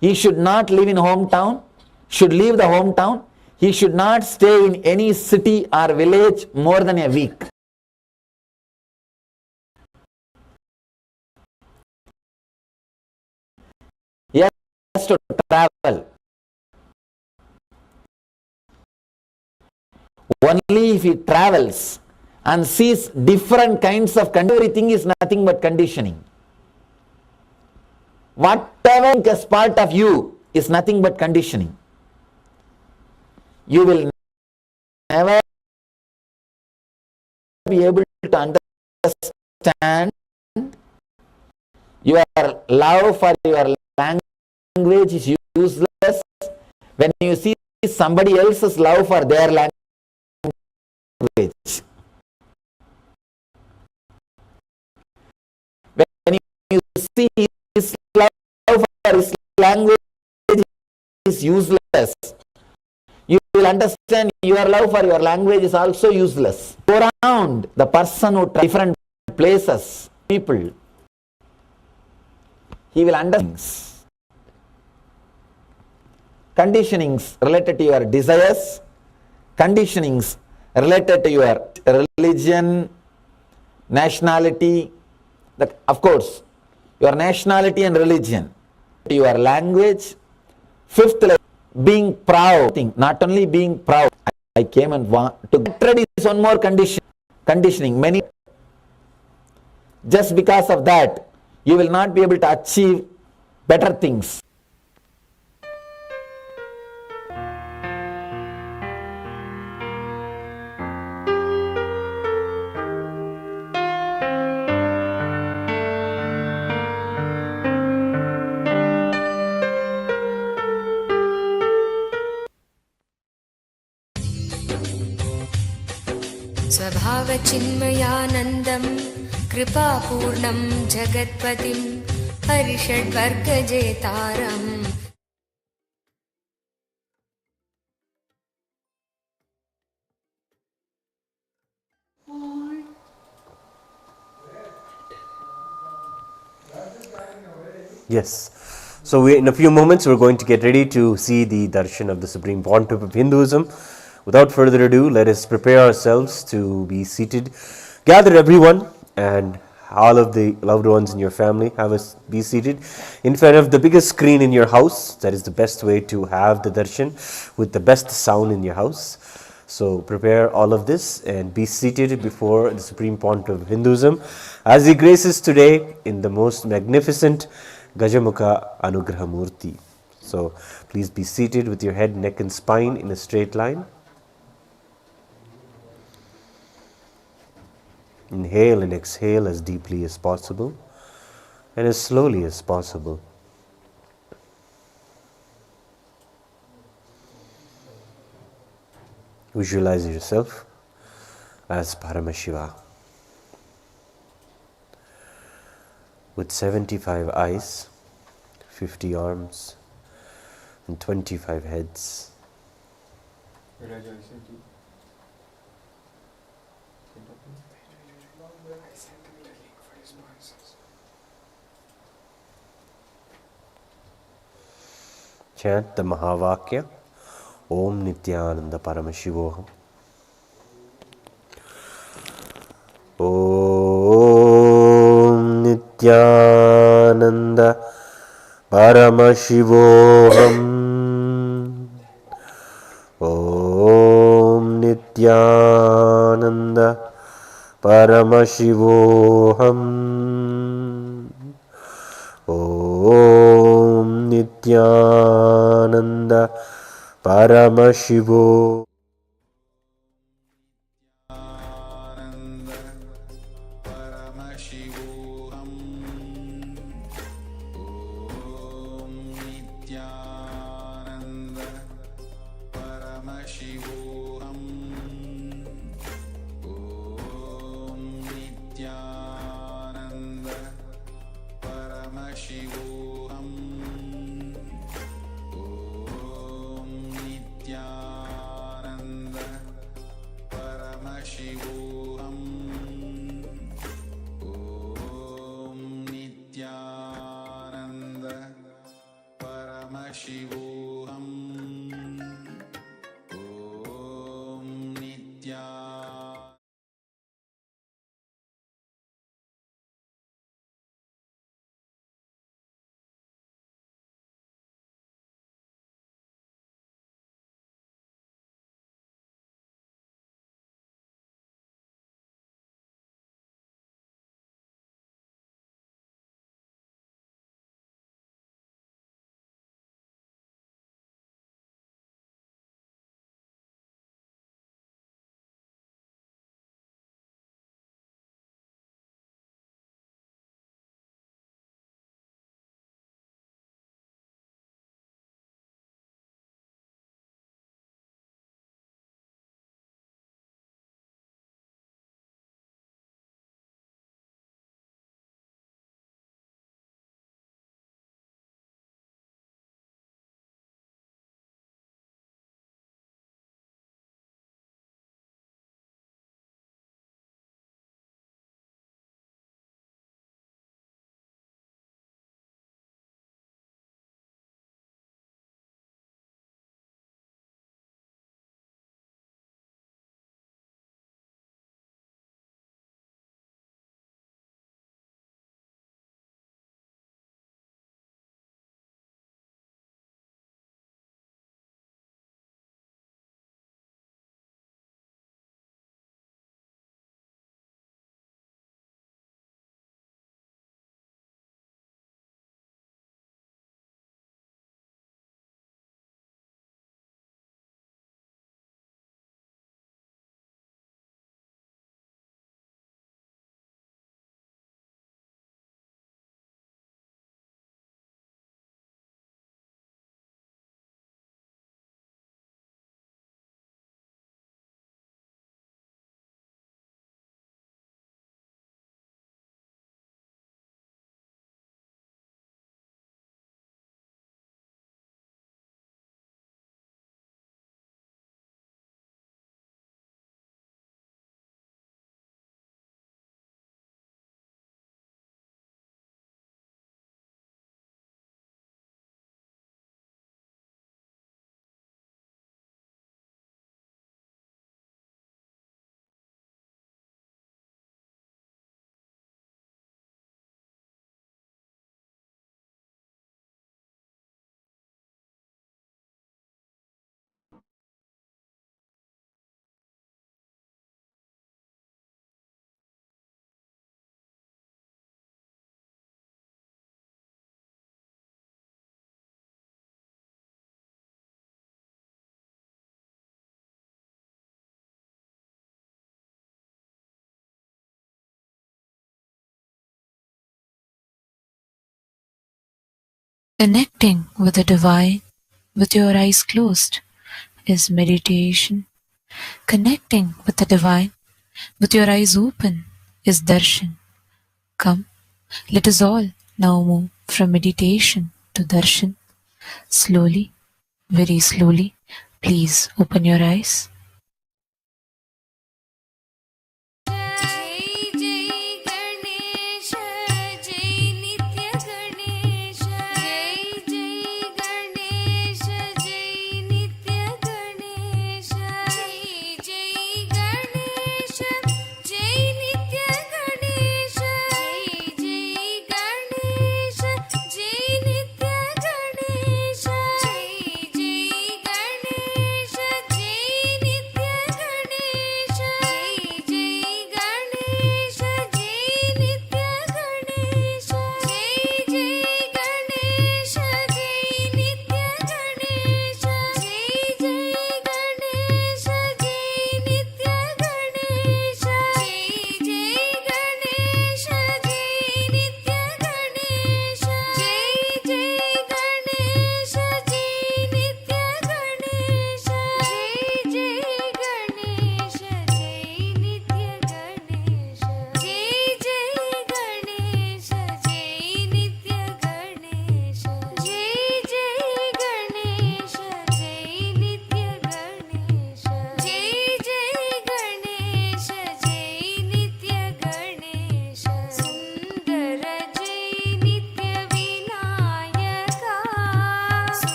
He should not live in hometown, should leave the hometown. He should not stay in any city or village more than a week. He has to travel. Only if he travels and sees different kinds of conditioning, everything is nothing but conditioning. Whatever is part of you is nothing but conditioning. You will never be able to understand your love for your language is useless when you see somebody else's love for their language. When you see his love for his language is useless, you will understand your love for your language is also useless. Go around the person who tries different places, people, he will understand conditionings related to your desires, conditionings related to your religion, nationality, of course, your nationality and religion, your language. Fifth, being proud. Not only being proud, I came and want to get ready is one more conditioning. Many, just because of that, you will not be able to achieve better things. स्वभावचिन्मयानन्दं कृपापूर्णं जगत्पतिं हरिषड्वर्गजेतारम् Yes. So in a few moments we're going to get ready to see the darshan of the Supreme Pontiff of Hinduism. Without further ado, let us prepare ourselves to be seated. Gather everyone and all of the loved ones in your family, have us be seated in front of the biggest screen in your house. That is the best way to have the darshan with the best sound in your house. So prepare all of this and be seated before the Supreme Pontiff of Hinduism as he graces today in the most magnificent Gaja Mukha Anugraha Murti. So please be seated with your head, neck and spine in a straight line. Inhale and exhale as deeply as possible and as slowly as possible. Visualize yourself as Paramashiva with 75 eyes, 50 arms and 25 heads. Chant the Mahavakya, Om Nithyananda Paramashivoham. Om Nithyananda Paramashivoham. Om Nithyananda Paramashivoham. Om Nithyananda Paramashivo. Paramashivoham Om Nitya. Connecting with the divine with your eyes closed is meditation. Connecting with the divine with your eyes open is darshan. Come, let us all now move from meditation to darshan. Slowly, very slowly, please open your eyes.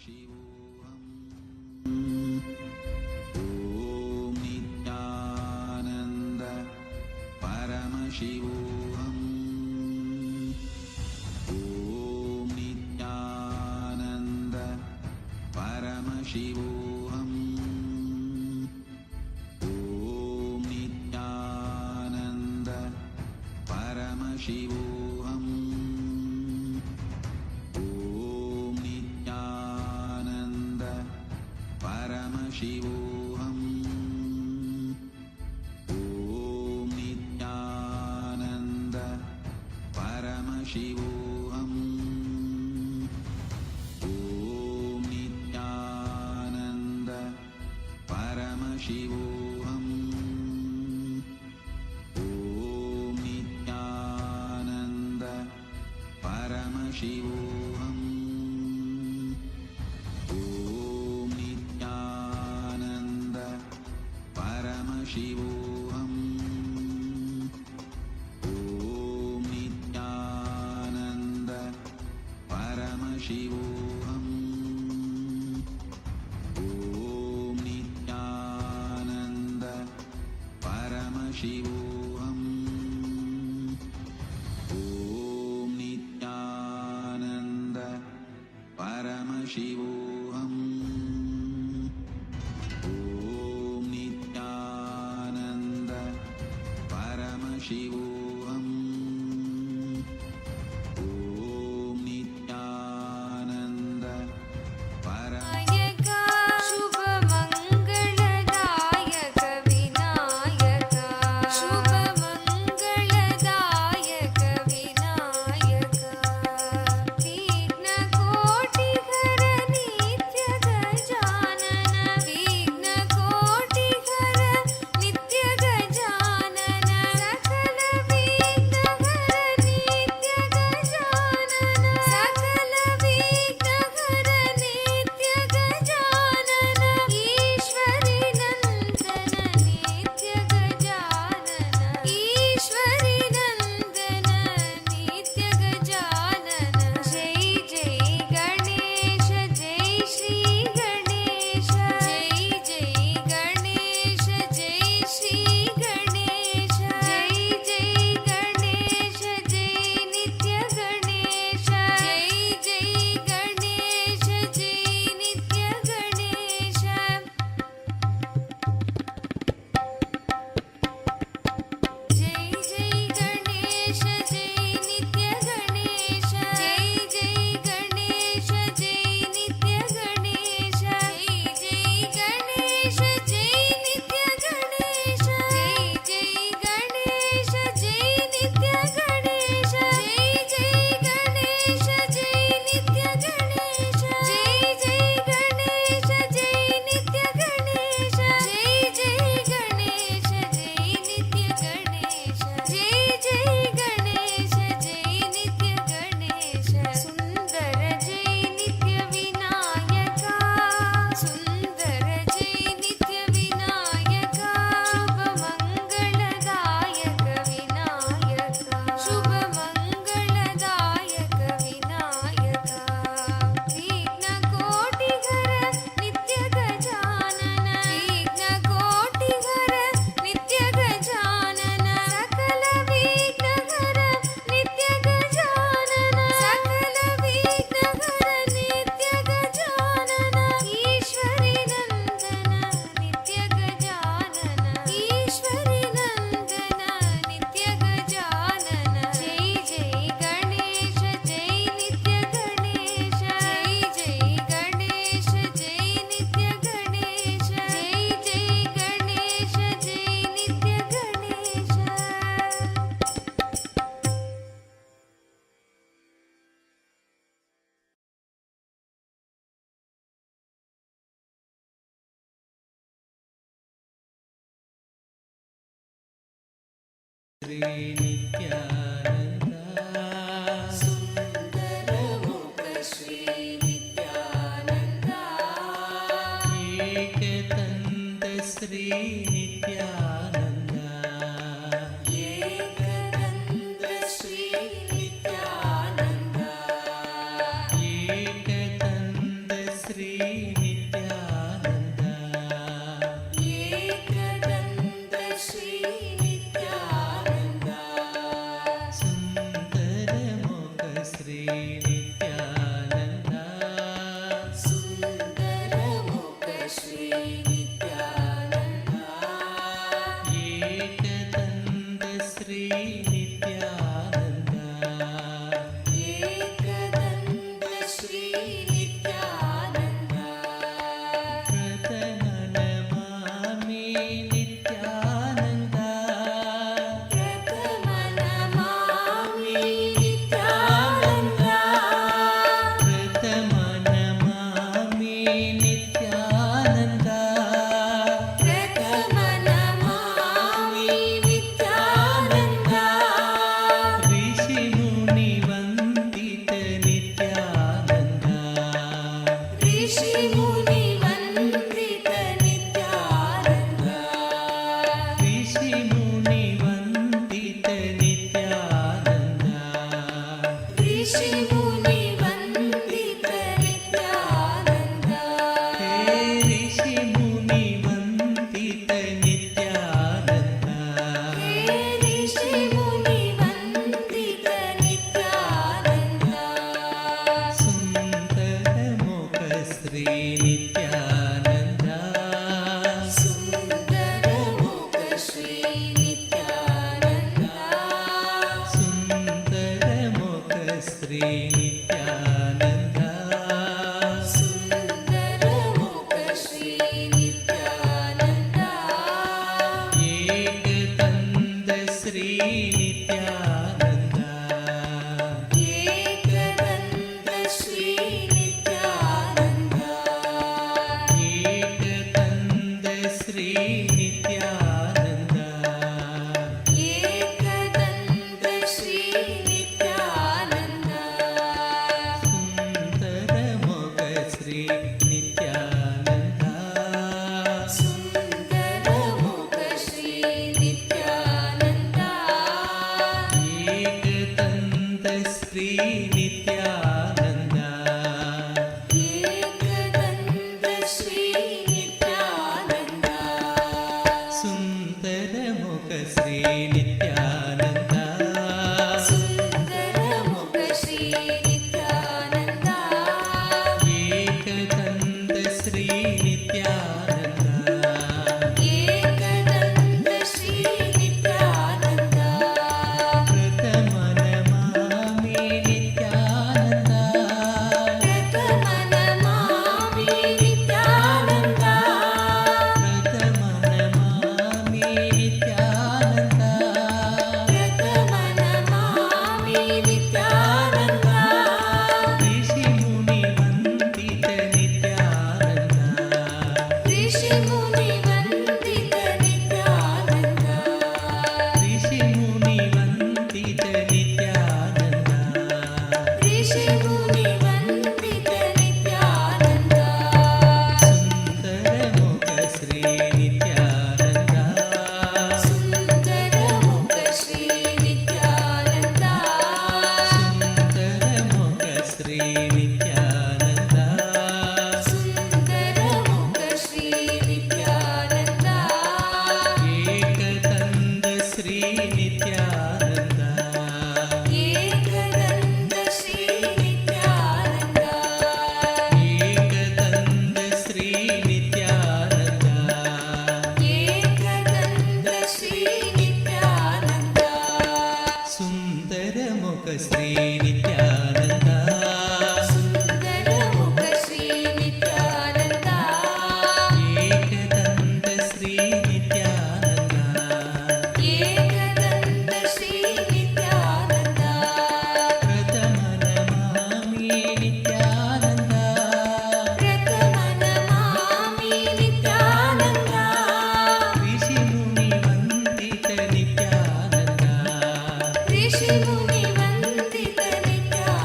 Paramashivoham. Om Nithyananda Paramashivoham. Om Nithyananda Paramashivoham. Om Nithyananda Paramashivoham. Om Nithyananda Paramashivoham. Om Nithyananda Paramashivoham. Om Nithyananda Paramashivoham. Om Nithyananda Paramashivoham. Om Nithyananda Paramashivoham. Om Nithyananda Paramashivoham. Om Nithyananda Paramashivoham. Om Nithyananda Paramashivoham. Om Nithyananda Paramashivoham. Om Nithyananda Nykaa शुभ मंगलदायक विनायक शुभ मंगलदायक विनायक विघ्न कोटिघर नित्य गजानन विघ्न कोटिघर नित्य गजानन सकल विघ्नहर नित्य गजानन सकल विघ्नहर नित्य गजानन ईश्वरी नंदन नित्य गजानन ईश्वरी नंदन नित्य गजानन जय जय गणेश जय श्री गणेश जय जय गणेश जय श्री गणेश जय जय गणेश जय नित्य गणेश जय जय गणेश जय नित्य गणेश जय जय गणेश जय नित्य गणेश जय जय गणेश जय नित्य गणेश जय जय गणेश जय नित्य गणेश जय जय गणेश जय नित्य गणेश जय जय गणेश जय नित्य गणेश जय जय गणेश जय नित्य गणेश जय जय गणेश जय नित्य गणेश जय जय गणेश जय नित्य गणेश सुंदर जय नित्य विनायक सुंदर जय नित्य विनायक शुभ मंगलदायक विनायक शुभ मंगलदायक विनायक विघ्न कोटिघर नित्य गजानन विघ्न कोटिघर नित्य गजानन सकल विघ्नहर नित्य गजानन सकल विघ्नहर नित्य गजानन ईश्वरी नंदन नित्य गजानन ईश्वरी नंदन नित्य गजानन जय जय गणेश जय नित्य गणेश जय जय गणेश जय नित्य गणेश जय जय गणेश जय नित्य गणेश सुंदर मुख श्री नित्यानंद एकदंत श्री नित्यानंद एकदंत श्री नित्यानंद एकदंत श्री श्री नित्यानन्द सुन्दरमुख श्री नित्यानन्द एकदन्त श्री नित्यानन्द एकदन्त श्री नित्यानन्द प्रथमनमामि नित्यानन्द प्रथमनमामि नित्यानन्द प्रथमनमामि नित्यानन्द प्रथमनमामि नित्यानन्द ऋषिमुनिवन्दित नित्यानन्द ऋषिमुनिवन्दित नित्यानन्द ऋषिमुनिवन्दित नित्यानन्द ऋषिमुनिवन्दित नित्यानन्द हे ऋषिमुनिवन्दित नित्यानन्द हे ऋषिमुनिवन्दित नित्यानन्द सुन्दरमुख श्री नित्यानन्द सुन्दरमुख श्री नित्यानन्द सुन्दरमुख श्री नित्यानन्द सुन्दरमुख श्री नित्यानन्द एकदन्त श्री नित्यानन्द एकदन्त श्री नित्यानन्द एकदन्त श्री नित्यानन्द एकदन्त श्री नित्यानन्द सुन्दरमुख श्री नित्यानन्द सुन्दरमुख श्री नित्यानन्द एकदन्त श्री नित्यानन्द एकदन्त श्री नित्यानन्द सुन्दरमुख श्री नित्यानन्द सुन्दरमुख श्री नित्यानन्द एकदन्त श्री नित्यानन्द एकदन्त श्री नित्यानन्द प्रथमनमामि नित्यानन्द प्रथमनमामि नित्यानन्द प्रथमनमामि नित्यानन्द प्रथमनमामि नित्यानन्द ऋषिमुनिवन्दित नित्यानन्द ऋषिमुनिवन्दित नित्यानन्द ऋषिमुनिवन्दित नित्यानन्द ऋषिमुनिवन्दित नित्यानन्द सुन्दरमुख श्री नित्यानन्द सुन्दरमुख श्री नित्यानन्द सुन्दरमुख श्री नित्यानन्द सुन्दरमुख श्री नित्यानन्द एकदन्त श्री नित्यानन्द एकदन्त श्री नित्यानन्द एकदन्त श्री नित्यानन्द एकदन्त श्री नित्यानन्द सुन्दरमुख श्री नित्यानन्द सुन्दरमुख श्री नित्यानन्द एकदन्त श्री नित्यानन्द एकदन्त श्री नित्यानन्द प्रथमनमामि नित्यानन्द प्रथमनमामि नित्यानन्द ऋषिमुनिवन्दित नित्यानन्द ऋषिमुनिवन्दित नित्यानन्द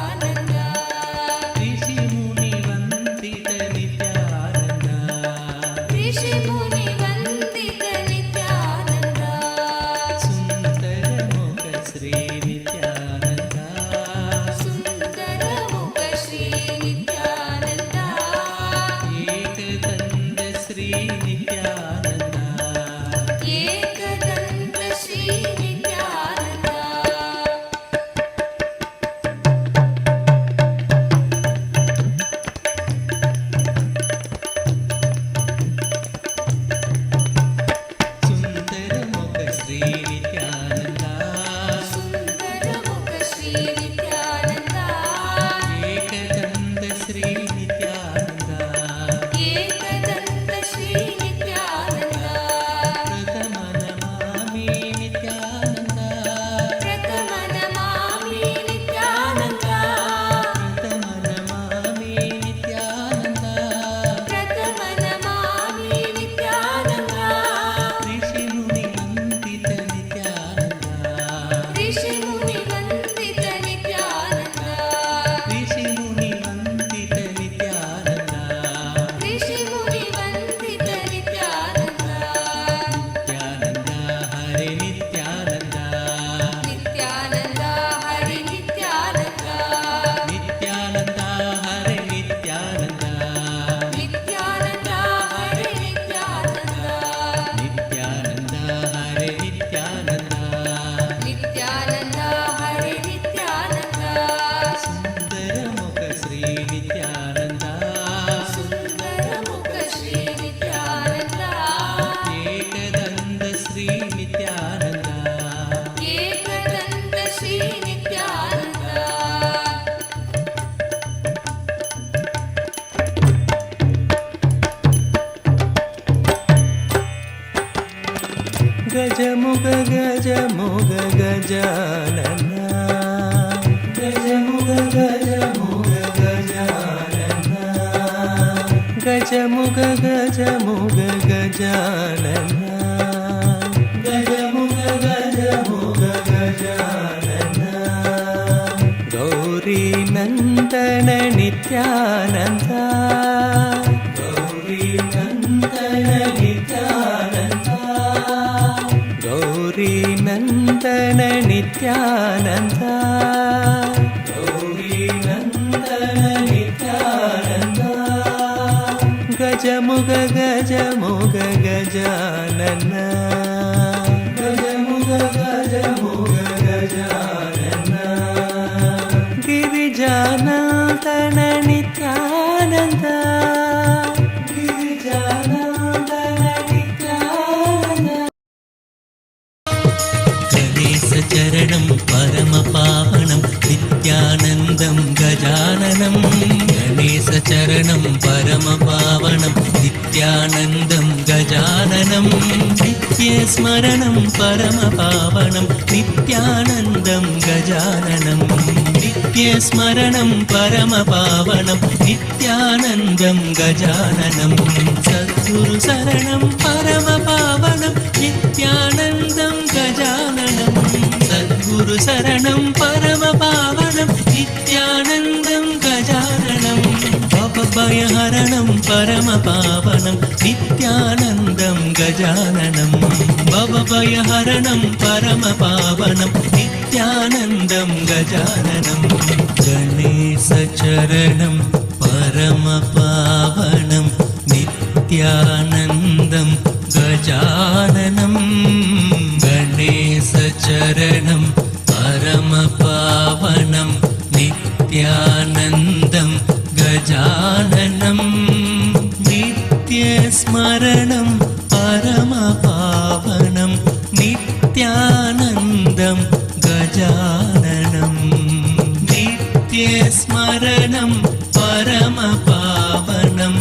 గజముగ గజముగ గజానన గజముగ గజముగ గజానన గజముగ గజముగ గజానన గజముగ గజముగ గజానన గౌరీ నందన నిత్యానంద గౌరీ నందన నిత్యానంద గౌరీ నందన నిత్యానంద గౌరీ నందన నిత్యానంద గజముగ గజముగ గజానన గజముగ గజముగ గజానన గిరిజానందన నిత్యానంద గిరిజానందన నిత్యానంద చరణం పరమ పావనం నిత్యానందం గజాననం గణేశ చరణం పరమ పావనం నిత్యానందం గజాననం నిత్య స్మరణం పరమ పావనం నిత్యానందం గజాననం నిత్య స్మరణం పరమ పావనం నిత్యానందం గజాననం సద్గురు శరణం పరమ పావనం నిత్యానందం గజాననం సద్గురు శరణం పరమ పావనం నిత్యానందం గజాననం భవభయహరణం పరమ పావనం నిత్యానందం గజాననం భవభయహరణం పరమ పావనం నిత్యానందం గజాననం గణేశ చరణం పరమ పావనం నిత్యానందం గజాననం గణేశ చరణం పరమ పావనం నిత్యానందం గజాననం నిత్య స్మరణం పరమ పావనం నిత్యానందం గజాననం నిత్య స్మరణం పరమ పావనం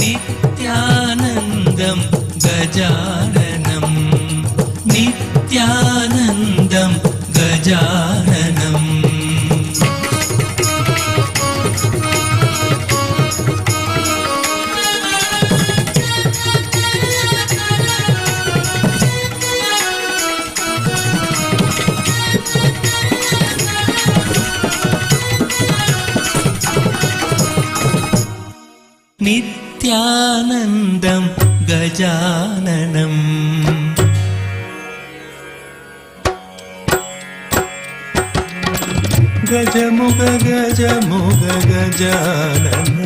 నిత్యానందం గజాననం నిత్యానందం గజాననం నిత్యానందం గజాననం గజముగ గజముగ గజానన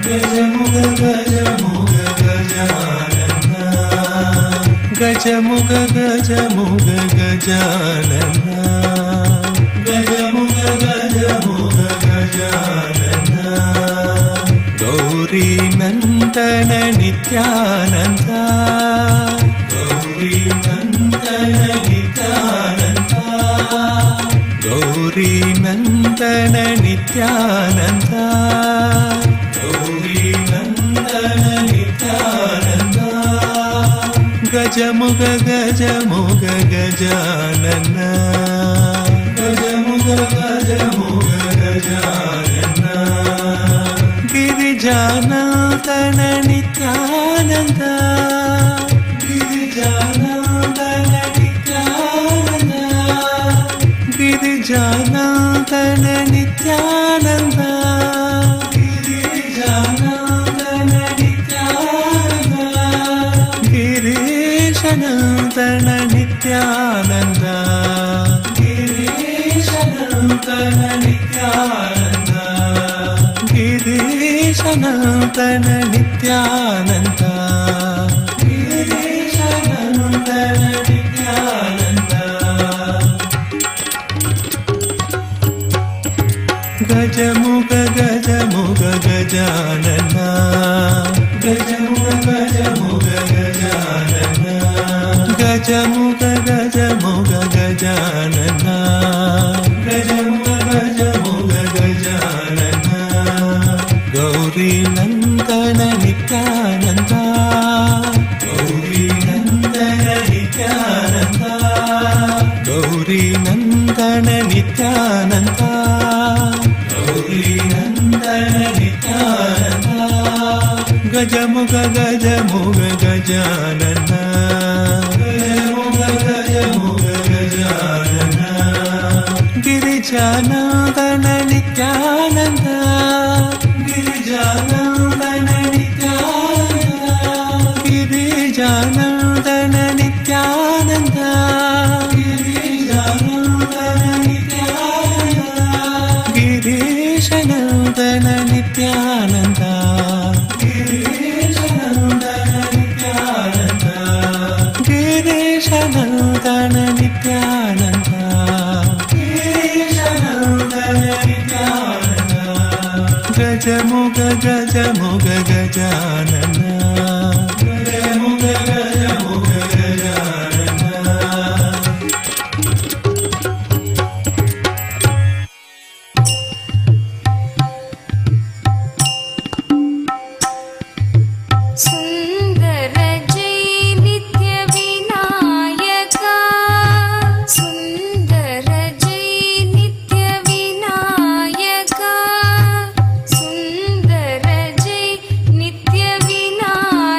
గజముగ గజముగ గజానన గజముగ గజముగ గజానన గజముగ గజముగ గజానన గౌరీ నందన నిత్యానంద గౌరీ నందన నిత్యానంద గౌరీ నందన నిత్యానంద గౌరీ నందన నిత్యానంద గజముగ గజముగ గజానన గజముగ గజముగ గజానన గిరిజానందన నిత్యానంద గిరిజానందన నిత్యానంద గిరిజానందన నిత్యానంద గిరిజానందన నిత్యానంద గిరీశనందన నిత్యానంద గిరీశనందన నిత్యానంద గిరీశనందన నిత్యానంద గిరీశనందన నిత్యానంద గజముగ గజముగ గజానన గజముగ గజముగ గజానన గజముగ గజముగ గజానన గజముగ గజముగ గజానన గౌరీ నందన నిత్యానంద గౌరీ నందన నిత్యానంద गजानन गिरिजानन्दन नित्यानन्द गिरिजानन्दन नित्यानन्द गिरिजानन्दन नित्यानन्द गिरिजानन्दन नित्यानन्द गिरीशनन्दन नित्यानन्द गिरीशनन्दन नित्यानन्द गिरीशनन्दन नित्यानन्द गजमुग गजमुग गजानन गजमुग गजमुग गजानन सुंदर जय नित्य विनायका सुंदर जय नित्य विनायका सुंदर जय नित्य Vinayaka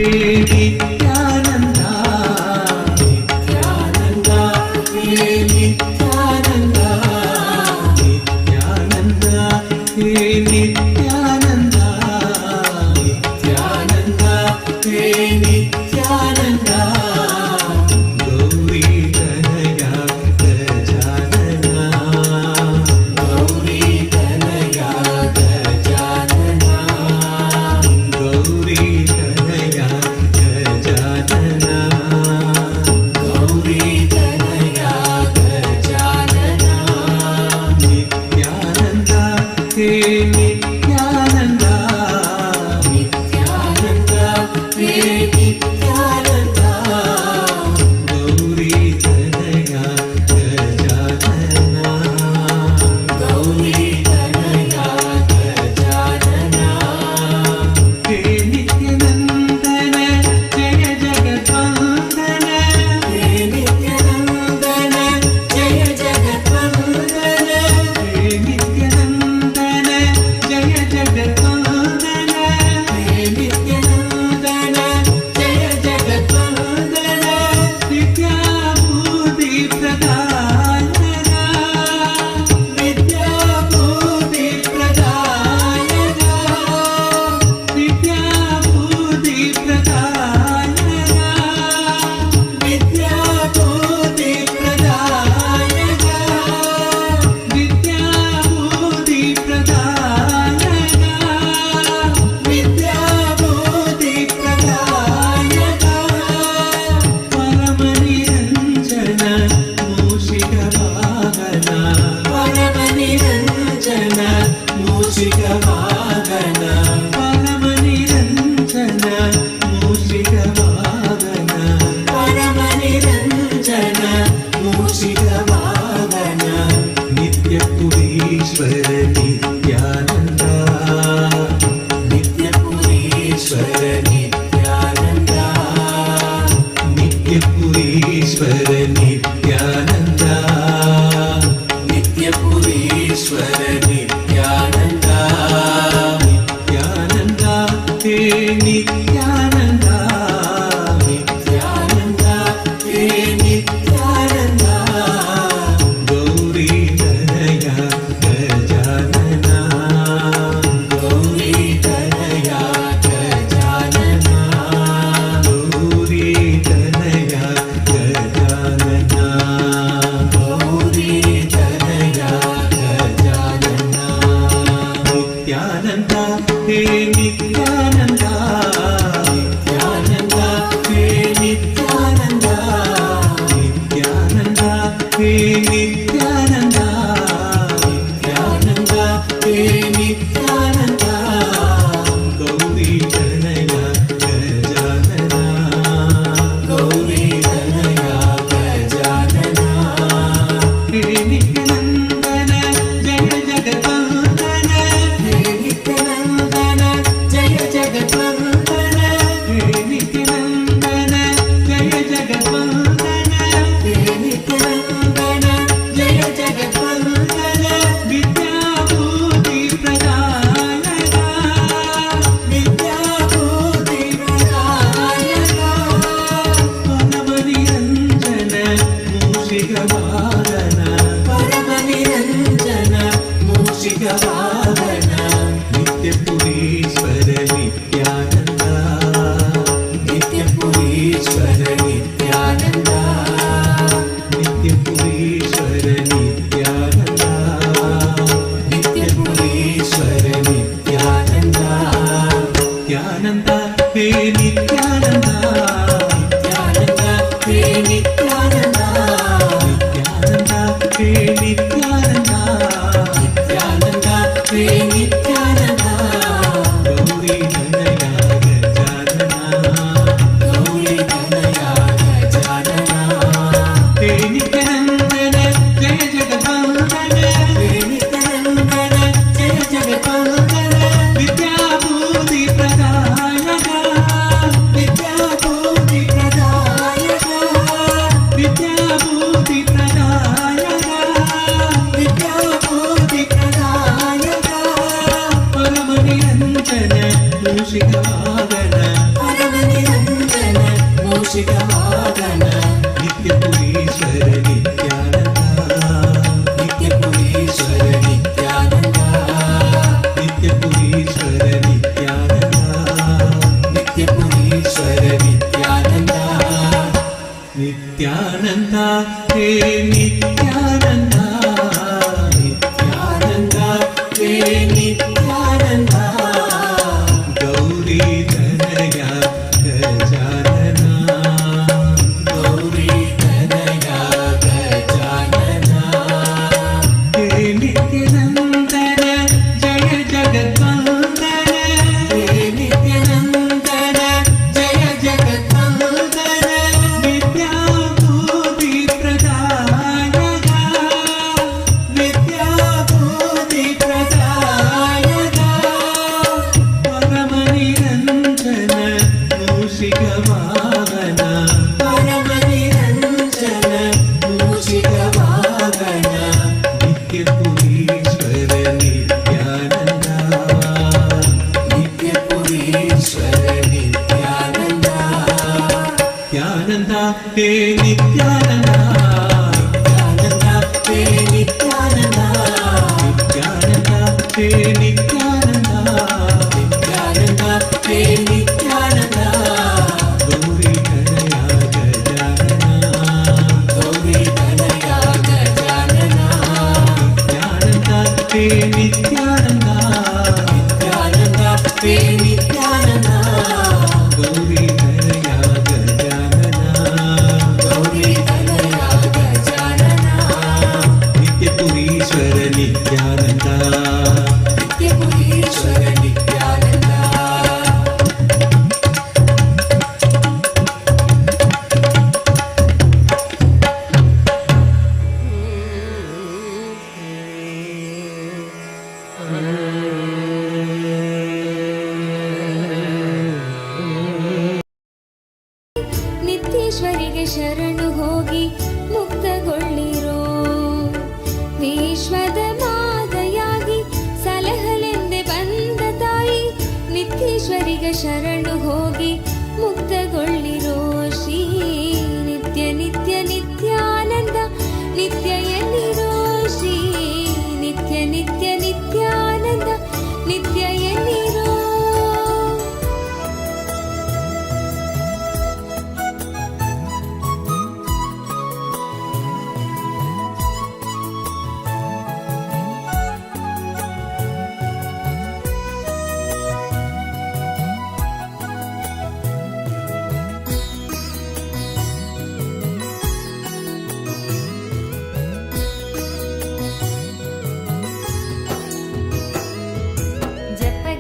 Nithyananda, Nithyananda, He Nithyananda, Nithyananda, He Nithyananda, Nithyananda, He Nithyananda, Gauri Tanaya Gajanana, Gauri Tanaya Gajanana, Gauri Tanaya Gajanana, Gauri Tanaya Gajanana, Nithyananda, He Nithyananda, Nithyananda, He Nithyananda, Gauri Tanaya Gajanana, Gauri Tanaya Gajanana, He Nithyanandana, Jaya Jagatwandana, He Nithyanandana, Jaya Jagatwandana, He Nithyanandana, Jaya Jagatwandana, He Nithyanandana, Jaya Jagatwandana, Vidya Buddhi Pradayana, Vidya Buddhi Pradayana, Vidya Buddhi Pradayana, Vidya Buddhi Pradayana, Vidya Buddhi Pradayana, Vidya Buddhi Pradayana, Paramaniranjana Mushika Vahana, Paramaniranjana Mushika Vahana, Paramaniranjana Mushika Vahana, Paramaniranjana Mushika Vahana, Nitya Purishwara Nithyananda, Nitya Purishwara Nithyananda, Nitya Purishwara Nithyananda, Nitya Purishwara Nithyananda, Nithyananda, He Nithyananda, Nithyananda, He Nithyananda, Gauri Tanaya Gajanana, Gauri Tanaya Gajanana, Gauri Tanaya Gajanana, Gauri Tanaya Gajanana, Nithyananda, He Nithyananda, Nithyananda, He Nithyananda, Nithyananda, He Nithyananda, Nithyananda, He Nithyananda, Gauri Tanaya Gajanana, Gauri Tanaya Gajanana, He Nithyanandana, Jaya Jagatwandana, He Nithyanandana, Jaya Jagatwandana, He Nithyanandana, Jaya Jagatwandana, He Nithyanandana, Jaya Jagatwandana, Vidya Buddhi Pradayana, Vidya Buddhi Pradayana, Paramaniranjana Mushika Vahana, Paramaniranjana Mushika Vahana, Nitya Purishwara Nithyananda, Nitya Purishwara Nithyananda, Nitya Purishwara Nithyananda, Nitya Purishwara Nithyananda, Nithyananda, He Nithyananda, Nithyananda, He Nithyananda, Nithyananda, He Nithyananda, Nithyananda, He Nithyananda, Gauri Tanaya Gajanana, Gauri Tanaya Gajanana, He Nithyanandana, Jaya Jagatwandana, He Nithyanandana, Jaya Jagatwandana, Vidya Buddhi Pradayana, Vidya Buddhi Pradayana, Vidya Buddhi Pradayana, Vidya Buddhi Pradayana, ते नित्यानंदा नित्यानंदा ते नित्यानंदा गौरी तनया गजानना गौरी तनया गजानना नित्यपुरीश्वर नित्यानंदा नित्यपुरीश्वर नित्यानंदा ನಿತ್ಯೇಶ್ವರಿಗೆ ಶರಣು ಹೋಗಿ ಮುಕ್ತಗೊಳ್ಳಿರೋ ವಿಶ್ವದ ಮಾದಯಾಗಿ ಸಲಹಲೆಂದೆ ಬಂದ ತಾಯಿ ನಿತ್ಯೇಶ್ವರಿಗೆ ಶರಣು ಹೋಗಿ ಮುಕ್ತಗೊಳ್ಳಿರೋ ಶ್ರೀ ನಿತ್ಯ ನಿತ್ಯ ನಿತ್ಯಾನಂದ ನಿತ್ಯ ಎನ್ನಿರೋ ಶ್ರೀ ನಿತ್ಯ ನಿತ್ಯ ನಿತ್ಯಾನಂದ ನಿತ್ಯ ಎನ್ನಿರೋ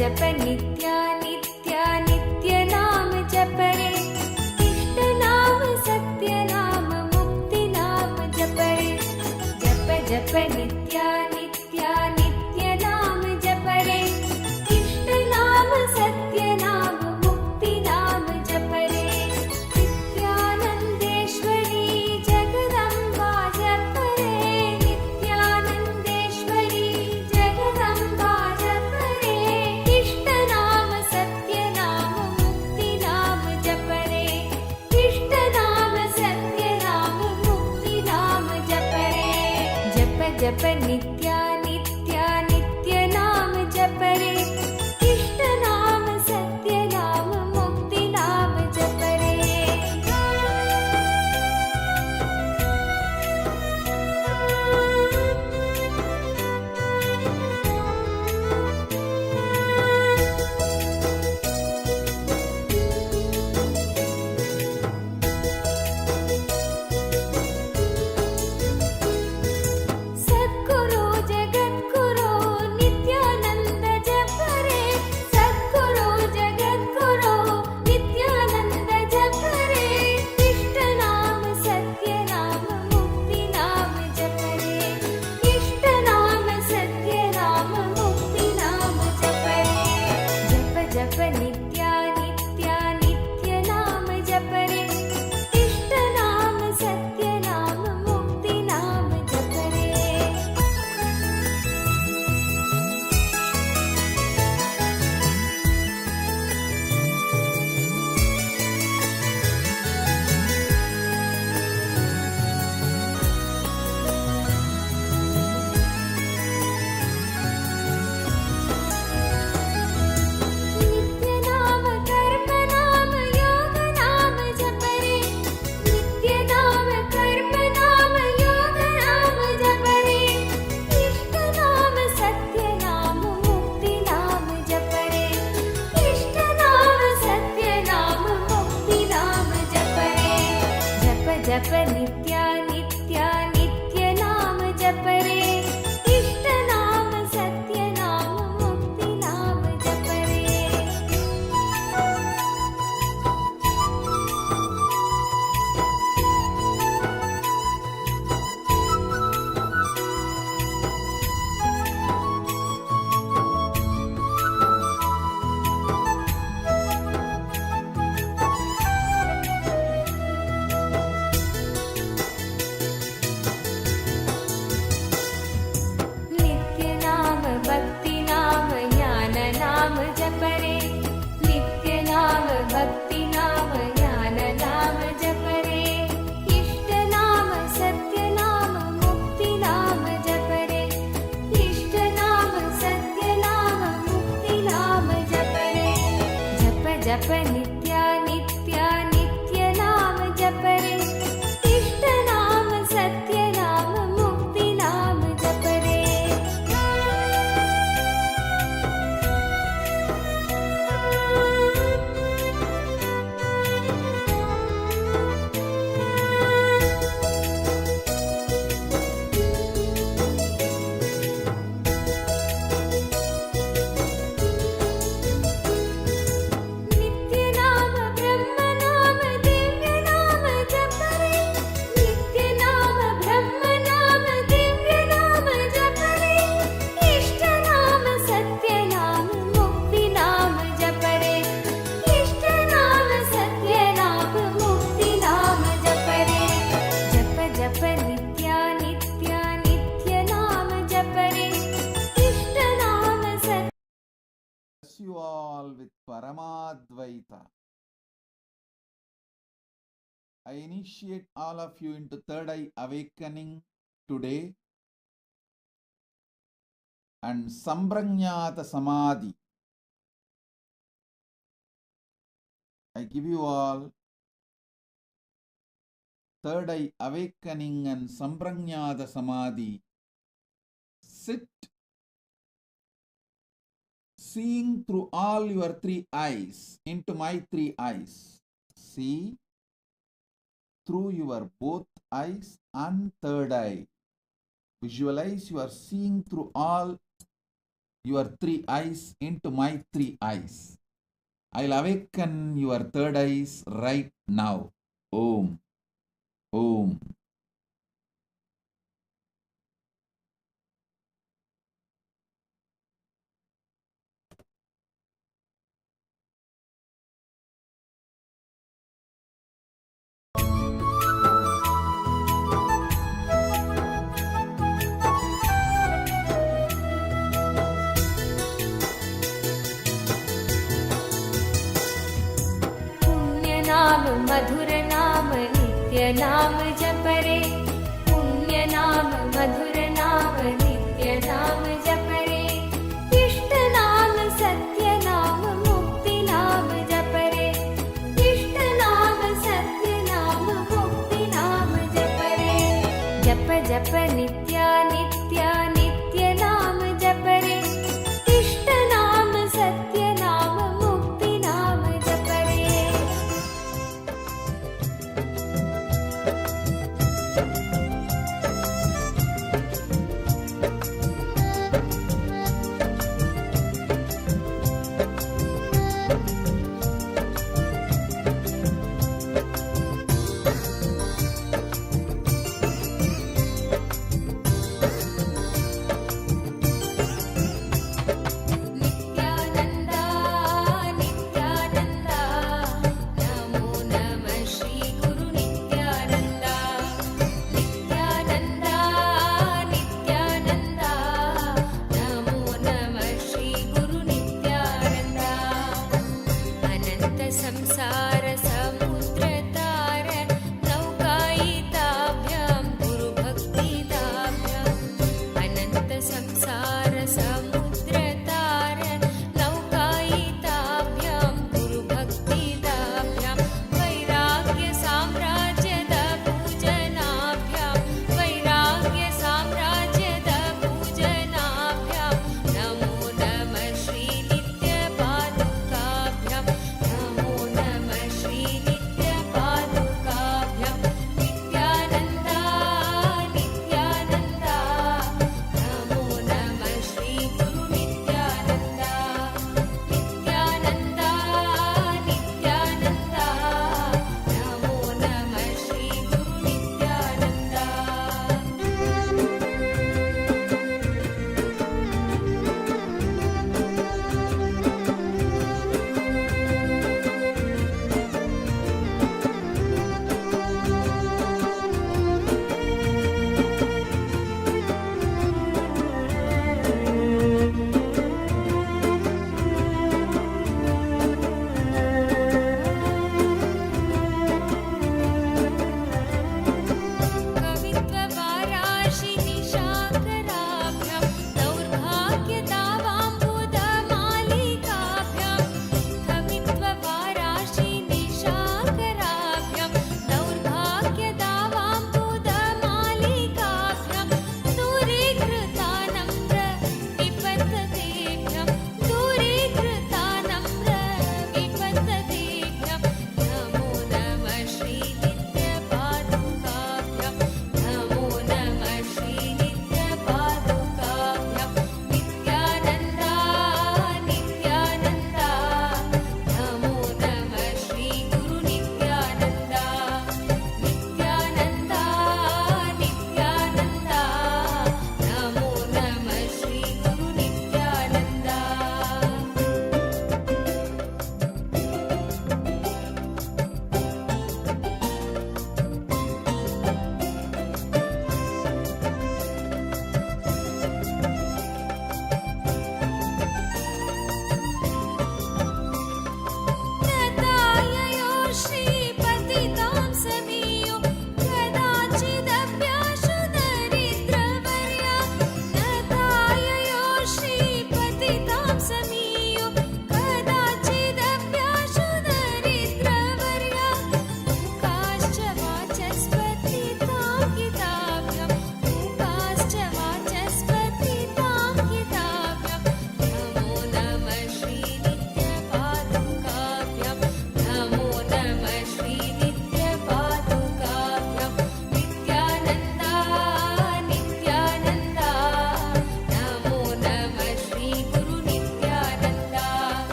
जप नित्य नित्य नित्य नाम जप रे इष्ट नाम सत्य नाम मुक्ति नाम जप रे जप जप नित्य नित्य नित्य नाम जप रे इष्ट नाम सत्य नाम मुक्ति नाम जप रे नित्यानंदेश्वरी जगदंबा जप रे नित्यानंदेश्वरी जगदंबा जप रे इष्ट नाम सत्य नाम मुक्ति नाम जप रे इष्ट नाम सत्य नाम मुक्ति नाम जप रे जप जप नित्य नित्य नित्य नाम जप रे इष्ट नाम सत्य नाम मुक्ति नाम जप रे सद्गुरु जगद्गुरु नित्यानंद जप with Paramadvaita. I initiate all of you into third eye awakening today and Samprajñāta Samadhi. I give you all third eye awakening and Samprajñāta Samadhi. Sit seeing through all your three eyes into my three eyes. See through your both eyes and third eye. Visualize you are seeing through all your three eyes into my three eyes. I'll awaken your third eyes right now. Om. Om. नाम मधुर नाम नित्य नाम जपरे पुण्य नाम मधुर नाम नित्य नाम जपरे इष्ट नाम सत्य नाम मुक्ति नाम जपरे इष्ट नाम सत्य नाम मुक्ति नाम जपरे जप जप नित्या नित्या नित्य नाम जपरे इष्ट नाम सत्य नाम मुक्ति नाम जपरे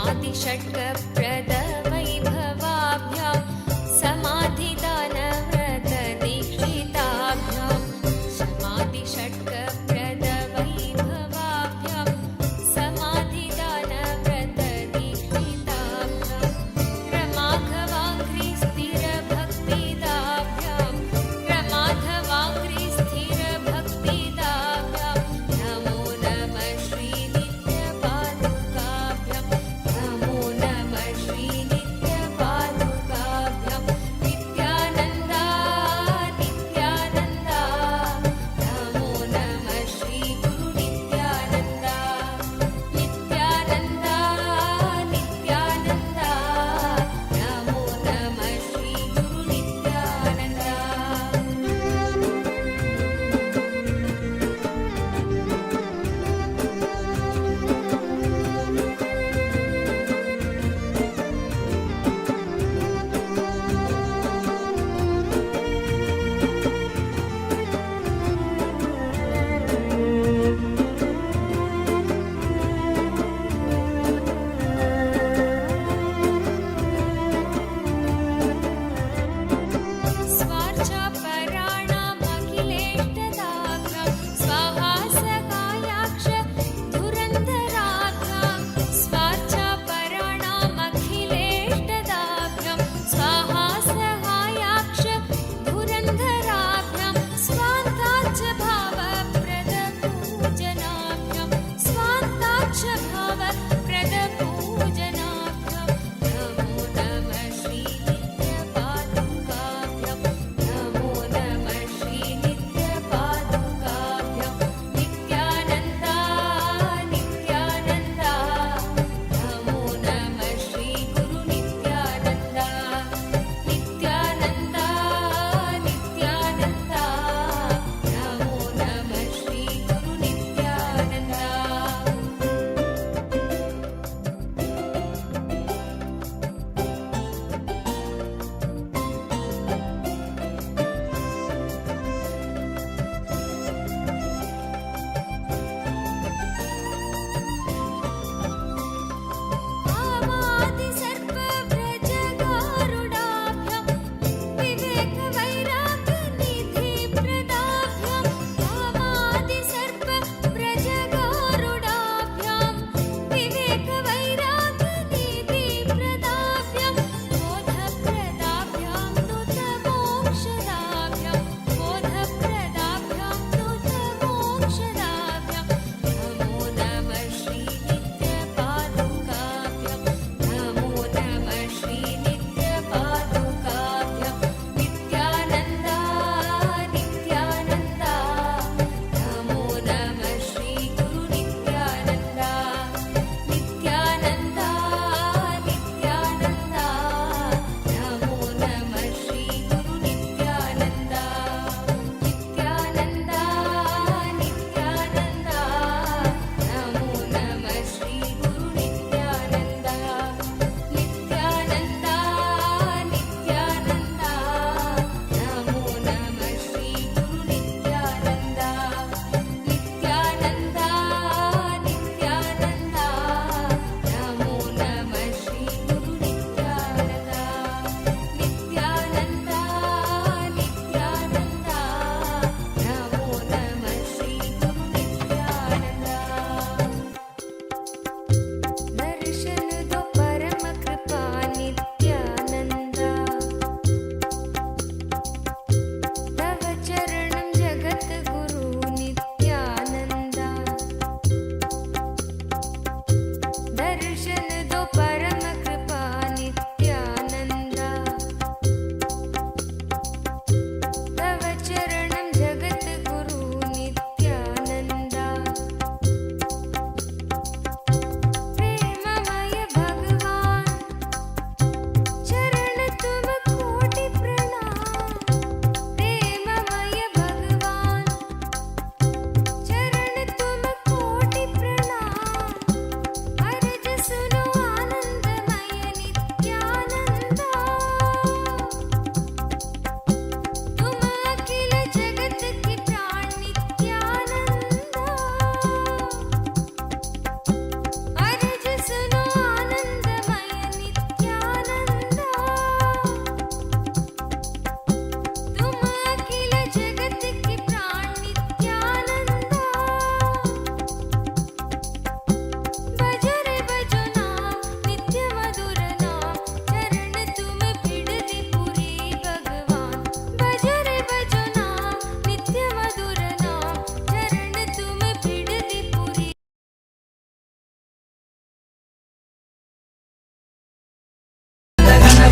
समाधिषट्कप्रदवैभवाभ्यां समाधिदानव्रतदीक्षिताभ्यां समाधिषट्कप्रदवैभवाभ्यां समाधिदानव्रतदीक्षिताभ्यां क्रमाघवाङ्घ्रिस्थिरभक्तिदाभ्यां क्रमाघवाङ्घ्रिस्थिरभक्तिदाभ्यां नमो नमः श्रीनित्यपादुकाभ्यां नमो नमः श्री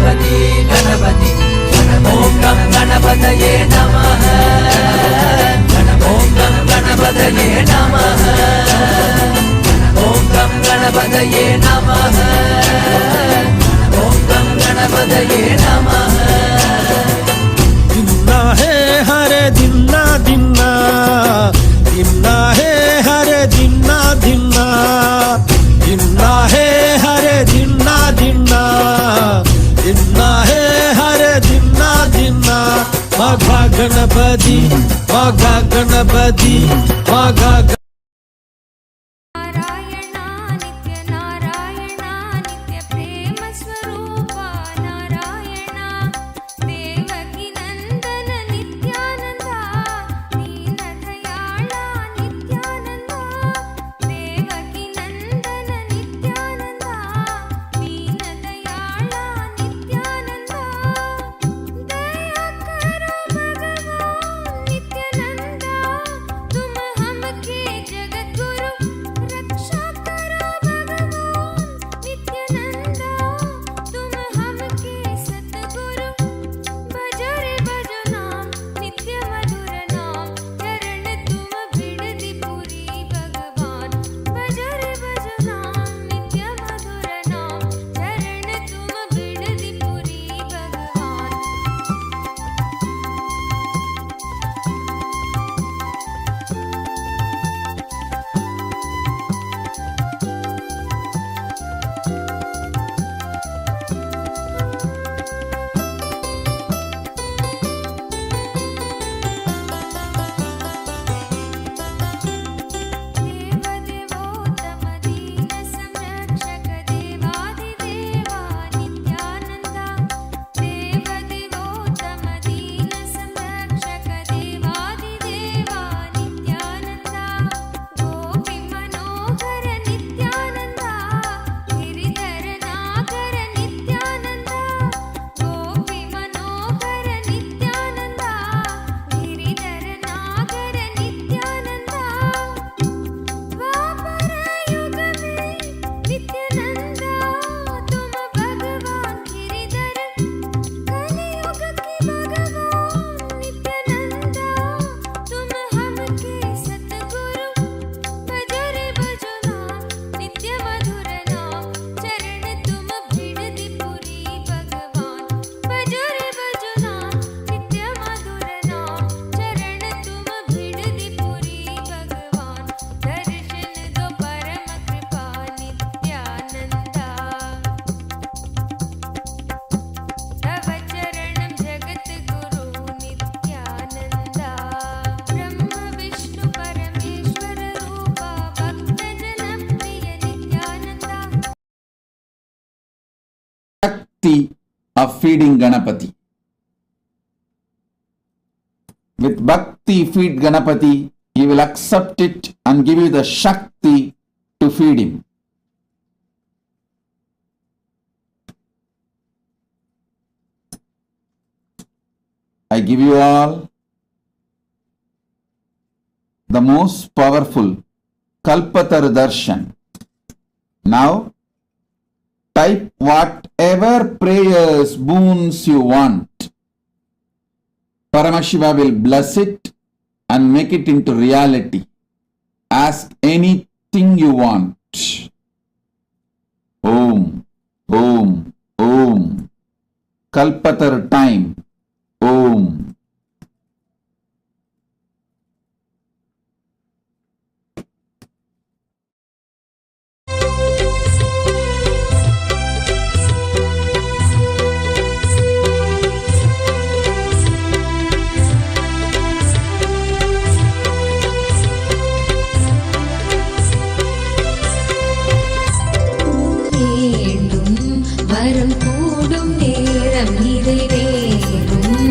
गणपति गणपति ॐ गं गणपतये नमः ॐ गं गणपतये नमः ॐ गं गणपतये नमः ॐ गं गणपतये नमः दिन्ना है हरे दिन्ना दिन्ना दिन्ना है हरे दिन्ना दिन्ना दिन्ना है हरे दिन्ना दिन्ना दिन्ना है हरे दिन्ना दिन्ना मघा गणपति मघा गणपति मघा नारायणा नित्य नारायणा नित्य प्रेम स्वरूपा नारायणा देवकी नंदन नित्यानंदा दीनदयाळा नित्यानंदा देवकी नंदन नित्यानंदा दीनदयाळा नित्यानंदा दया करो भगवान नित्यानंदा तुम हमके जगत गुरु रक्षा करो भगवान नित्यानंदा तुम हमके सतगुरु भजो रे भजो नाम नित्य मधुर नाम चरण तुम बिड़दी पुरी भगवान भजो रे भजो नाम नित्य मधुर नाम चरण तुम बिड़दी पुरी भगवान देवदेवोत्तम दीन संरक्षक देवादिदेवा नित्यानंदा देवदेवोत्तम दीन संरक्षक देवादिदेवा नित्यानंदा गोपी मनोहर नित्यानंदा गिरिधर नागर नित्यानंदा गोपी मनोहर नित्यानंदा गिरिधर नागर नित्यानंदा द्वापर युग में नित्यानंदा तुम भगवान गिरिधर कलियुग की भगवान नित्यानंदा तुम हमके सतगुरु भजो रे भजो नाम नित्य मधुर नाम चरण तुम बिड़दी पुरी भगवान भजो रे भजो नाम नित्य मधुर नाम चरण तुम बिड़दी पुरी भगवान दर्शन दो परम कृपा नित्यानंदा तव चरणं जगत गुरु नित्यानंदा ब्रह्म विष्णु परमेश्वर रूपा भक्त जन प्रिय Nityananda Shakti of feeding Ganapati. With bhakti feed Ganapati, he will accept it and give you the Shakti to feed him. I give you all the most powerful Kalpatar Darshan. Now, type whatever prayers, boons you want. Paramashiva will bless it and make it into reality. Ask anything you want. Om, Om, Om. Kalpatar time. Om. வேண்டும் வரம் கூடும் நேரம் நிறைவேறும்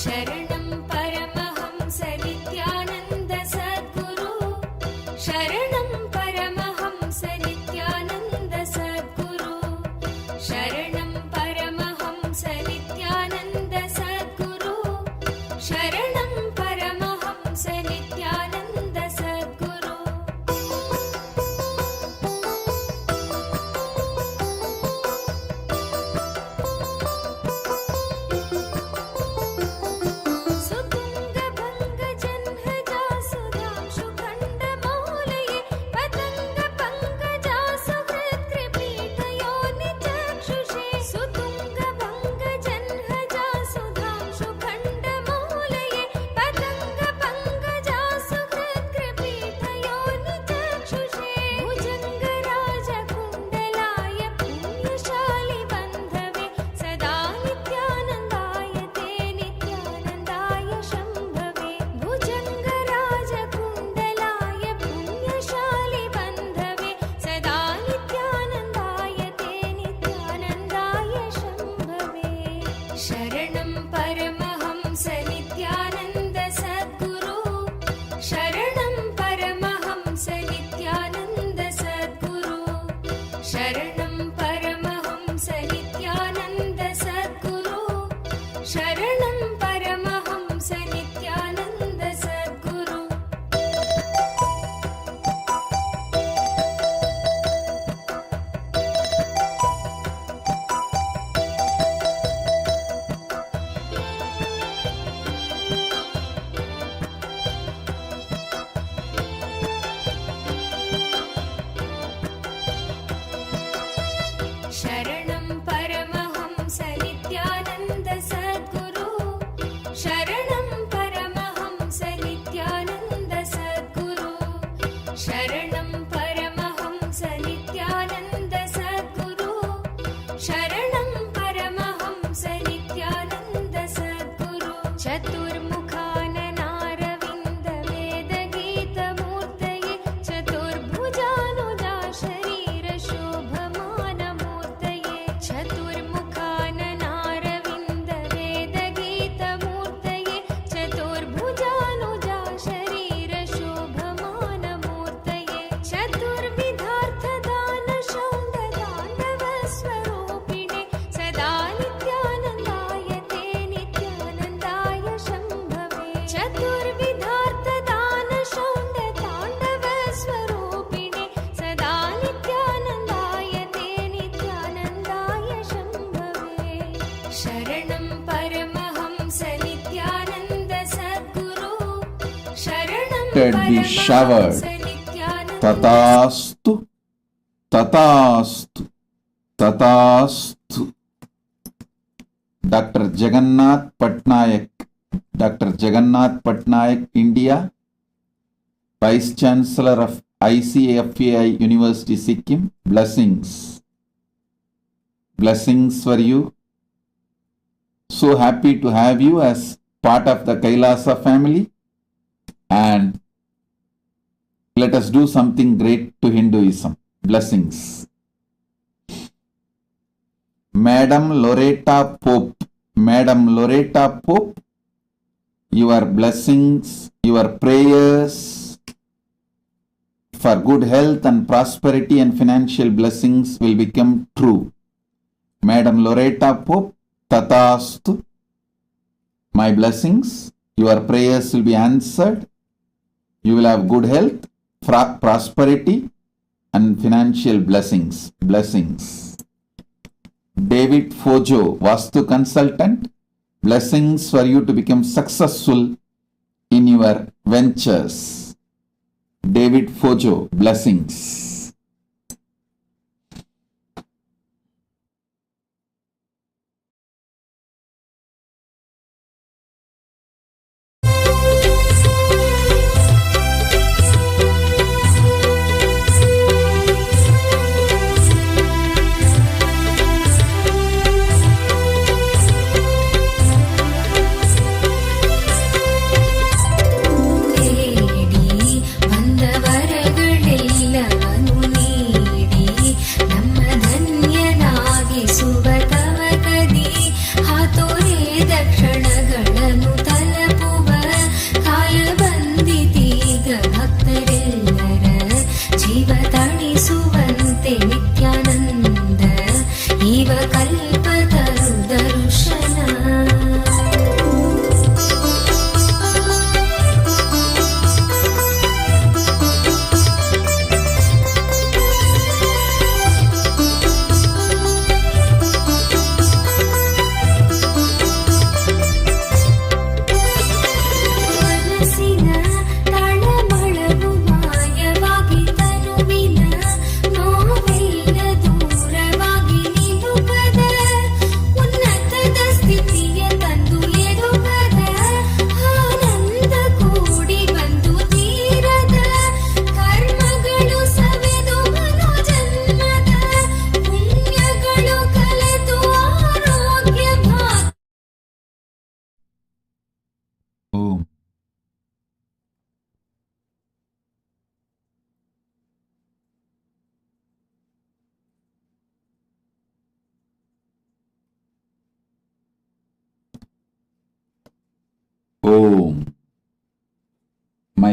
शरणं परमहंस नित्यानन्द सद्गुरु शरणं परमहंस नित्यानन्द सद्गुरु शरणं परमहंस नित्यानन्द सद्गुरु शरणं परमहंस नित्यानन्द सद्गुरु सुतुङ्गभङ्गजह्नजासुधांशुखण्डमौलये पतङ्गपङ्कजासुहृत्कृपीठयोनिचक्षुषे सुतुङ्गभङ्गजह्नजासुधांशुखण्डमौलये पतङ्गपङ्कजासुहृत्कृपीठयोनिचक्षुषे भुजङ्गराजकुण्डलाय पुण्यशालिबन्धवे सदा नित्यानन्दाय ते नित्यानन्दाय शम्भवे भुजङ्गराजकुण्डलाय पुण्यशालिबन्धवे सदा नित्यानन्दाय ते नित्यानन्दाय शम्भवे शरणं परमहंस नित्यानन्द सद्गुरु शरणं परमहंस नित्यानन्द सद्गुरु शरणं परमहंस नित्यानन्द सद्गुरु शरणं परमहंस नित्यानन्द सद्गुरु शरणं परमहंस नित्यानन्द सद्गुरु शरणं परमहंस नित्यानन्द सद्गुरु शरणं परमहंस नित्यानन्द सद्गुरु शरणं परमहंस नित्यानन्द सद्गुरु चतुर्मुखाननारविन्दवेदगीतमूर्तये चतुर्भुजानुजा शरीरशोभमानमूर्तये चतुर्मुखाननारविन्दवेदगीतमूर्तये चतुर्भुजानुजा शरीरशोभमानमूर्तये चतुर्विधार्थदानशौण्डताण्डवस्वरूपिणे सदा नित्यानन्दाय ते नित्यानन्दाय शम्भवे चतुर्विधार्थदानशौण्डताण्डवस्वरूपिणे सदा नित्यानन्दाय ते नित्यानन्दाय शम्भवे शरणं परमहंस नित्यानन्द सद्गुरु शरणं Let be showered. Paramhans Nityanand Tatastu, Tatastu, Tatastu. Dr. Jagannath Patnaik, Dr. Jagannath Patnaik, India, Vice Chancellor of ICFAI University, Sikkim. Blessings. Blessings for you. So happy to have you as part of the Kailasa family. And let us do something great to Hinduism. Blessings. Madam Loretta Pope, Madam Loretta Pope, your blessings, your prayers for good health and prosperity and financial blessings will become true. Madam Loretta Pope, Tatastu. My blessings, your prayers will be answered. You will have good health, prosperity and financial blessings. Blessings. David Fojo, Vastu Consultant, blessings for you to become successful in your ventures. David Fojo, blessings. தேடி வந்தவர்களெல்லாம்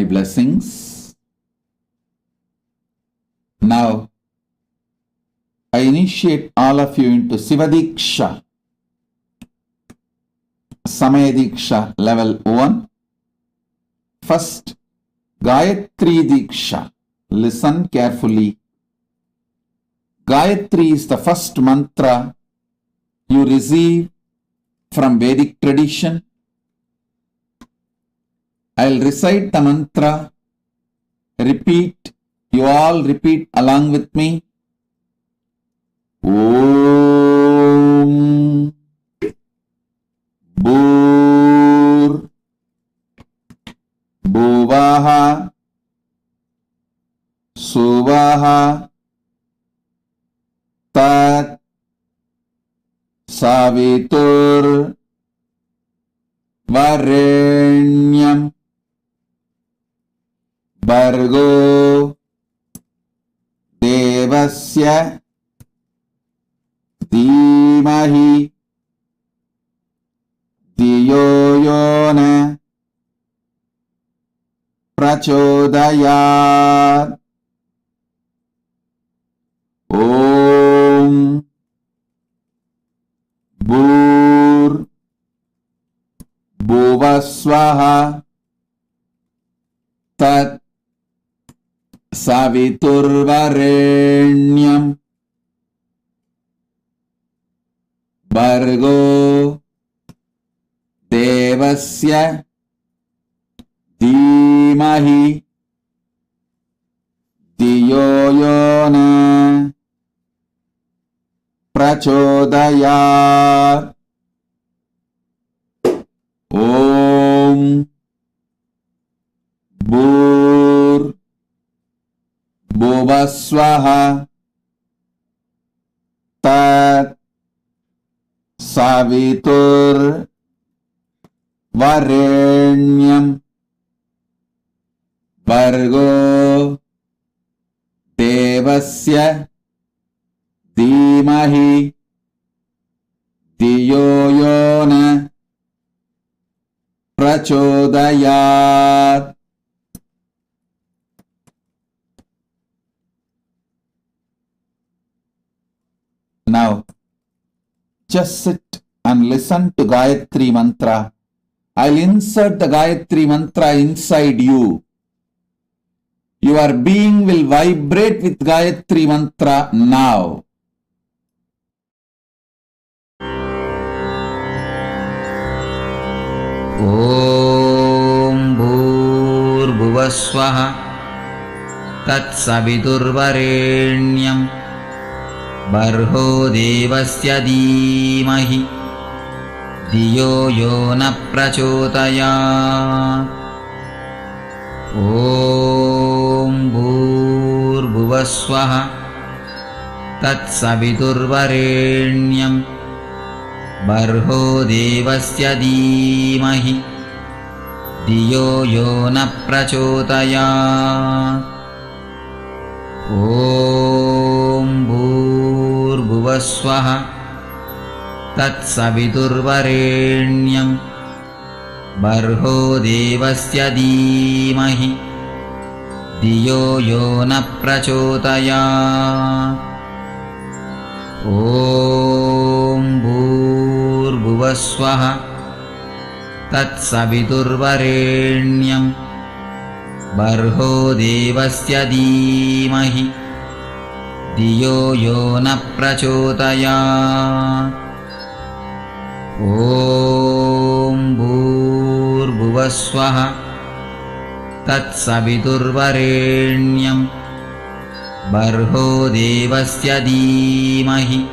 my blessings. Now, I initiate all of you into Shiva Deeksha, Samaya Deeksha level 1. First, Gayatri Deeksha. Listen carefully. Gayatri is the first mantra you receive from Vedic tradition. I'll recite the mantra. Repeat. You all repeat along with me. Om Bhur Bhuvaha Suvaha Tat Savitur Varenyam Bhargo Devasya Dhimahi Dhiyo Yona Prachodayat. Om Bhur Bhuvasvaha Tat Saviturvarenyam Bhargo Devasya Dhimahi Dhiyo Yona Prachodayat. Om Bhur Bhuvasvaha Tat Savitur Varenyam Bhargo Devasya Dhimahi Dhiyo Yona Prachodayat. Now, just sit and listen to Gayatri mantra. I'll insert the Gayatri mantra inside you. Your being will vibrate with Gayatri mantra now. Om Bhur Bhuvasvaha Tat Saviturvarenyam Bhargo Devasya Dhimahi Dhiyo Yona Prachodayat. Om Bhur Bhuvasvaha Tat Saviturvarenyam Bhargo Devasya Dhimahi Dhiyo Yona Prachodayat. Om Bhur Bhuvasvaha Tat Saviturvarenyam Bhargo Devasya Dhimahi Dhiyo Yona Prachodayat. Om Bhur Bhuvasvaha Tat Saviturvarenyam Bhargo Devasya Dhimahi Dhiyo Yona Prachodayat. Om Bhur Bhuvasvaha Tat Saviturvarenyam Bhargo Devasya Dhimahi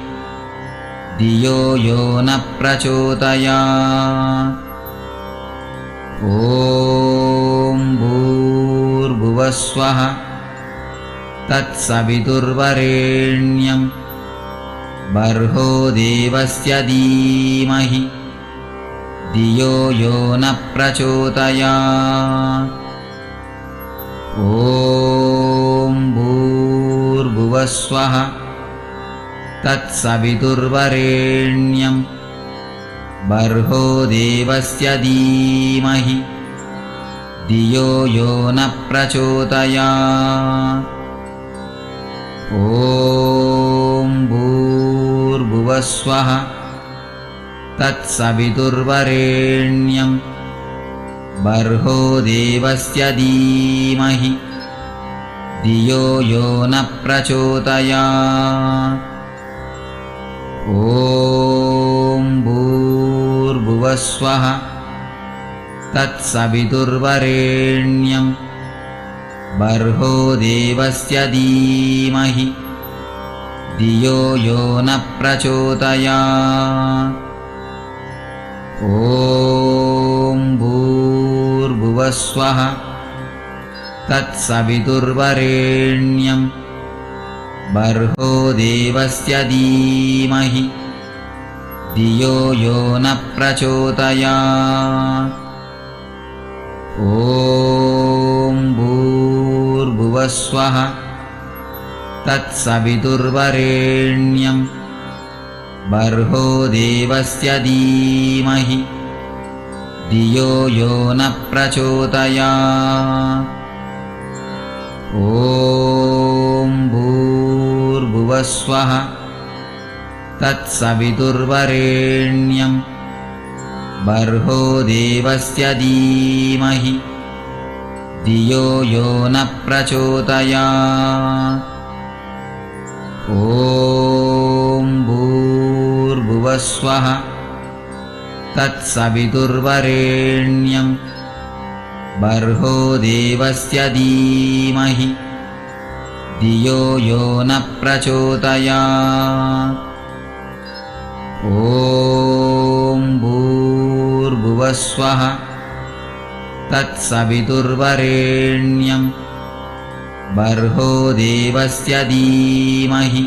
Dhiyo Yona Prachodayat. Om Bhur Bhuvasvaha Tat Saviturvarenyam Bhargo Devasya Dhimahi Dhiyo Yona Prachodayat. Om Bhur Bhuvasvaha Tat Saviturvarenyam Bhargo Devasya Dhimahi धियो यो न प्रचोदयात्। ॐ भूर्भुवस्वः तत्सवितुर्वरेण्यं भर्गो देवस्य धीमहि धियो यो न प्रचोदयात्। ॐ भूर्भुवस्वः तत्सवितुर्वरेण्यं भर्गो देवस्य धीमहि धियो यो न प्रचोदयात्। ॐ भूर्भुवस्वः तत्सवितुर्वरेण्यं भर्गो देवस्य धीमहि धियो यो न प्रचोदयात्। ॐ भूर्भुवस्वः तत्सवितुर्वरेण्यं भर्गो देवस्य धीमहि धियो यो न प्रचोदयात्। ॐ भूर्भुवस्वः तत्सवितुर्वरेण्यं भर्गो देवस्य धीमहि धियो यो न प्रचोदयात्। ॐ भूर्भुवस्वः तत्सवितुर्वरेण्यं भर्गो देवस्य धीमहि धियो यो न प्रचोदयात्। ॐ भूर्भुवस्वः तत्सवितुर्वरेण्यं भर्गो देवस्य धीमहि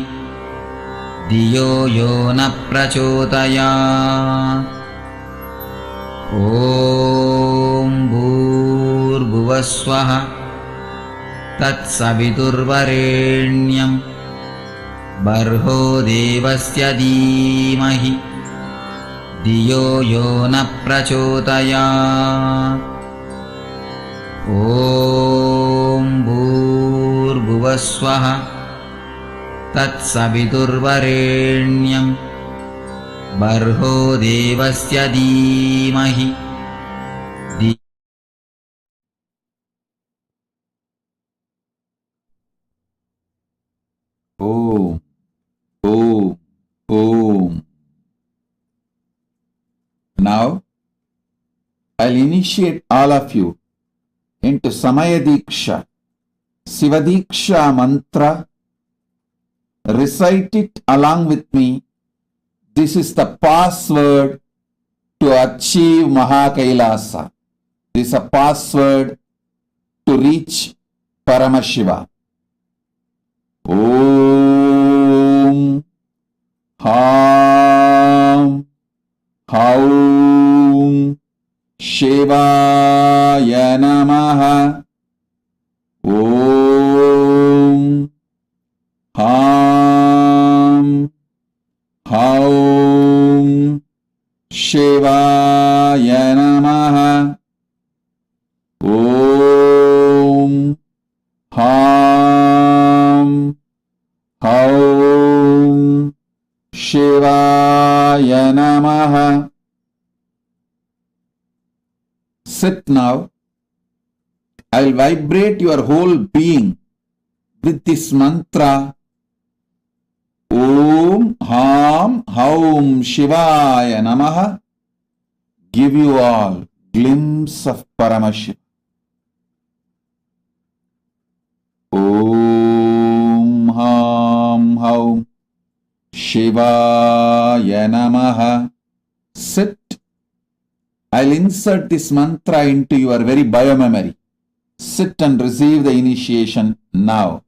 धियो यो न प्रचोदयात्। ॐ भूर्भुवस्वः तत्सवितुर्वरेण्यं भर्गो देवस्य धीमहि धियो यो न प्रचोदयात्। ॐ भूर्भुवस्वः तत्सवितुर्वरेण्यं भर्गो देवस्य धीमहि Om, Om, Om. Now, I'll initiate all of you into Samaya Deeksha, Shiva Deeksha mantra. Recite it along with me. This is the password to achieve Kailasa. This is a password to reach Paramashiva. Om Ham Haum Shivaya Namaha. Om Ham Haum Shivaya Namaha. Om Ham Haum Shivaya Namaha. Sit now. I'll vibrate your whole being with this mantra. Om Ham Haum Shivaya Namaha. Give you all glimpse of Paramashiva. Om Ham Haum Shivaya Namaha. Sit. I'll insert this mantra into your very biomemory. Sit and receive the initiation now.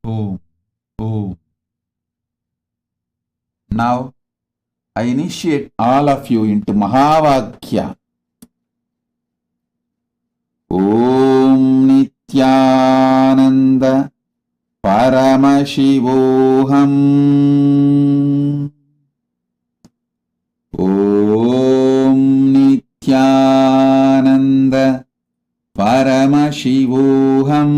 Om. Om. Now, I initiate all of you into Mahavakya. Om Nithyananda Paramashivoham. Om Nithyananda Paramashivoham.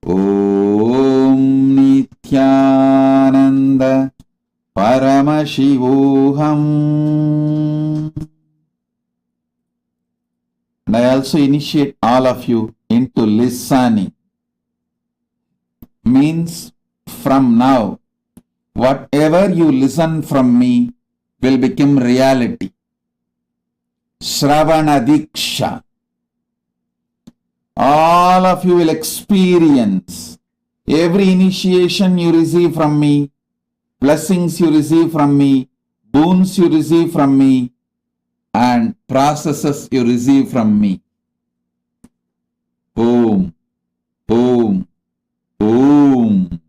Om Nithyananda Paramashivoham. And I also initiate all of you into listening. Means from now, whatever you listen from me will become reality. Shiva Deeksha. All of you will experience every initiation you receive from me, blessings you receive from me, boons you receive from me, and processes you receive from me. Om. Om. Om.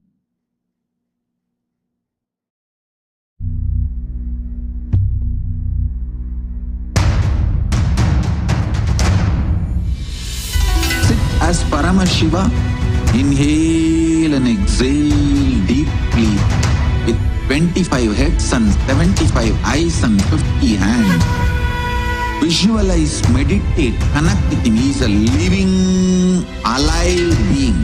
Sit as Paramashiva. Inhale and exhale deeply with 25 heads and 75 eyes and 50 hands. Visualize, meditate, connect with him. He is a living, alive being.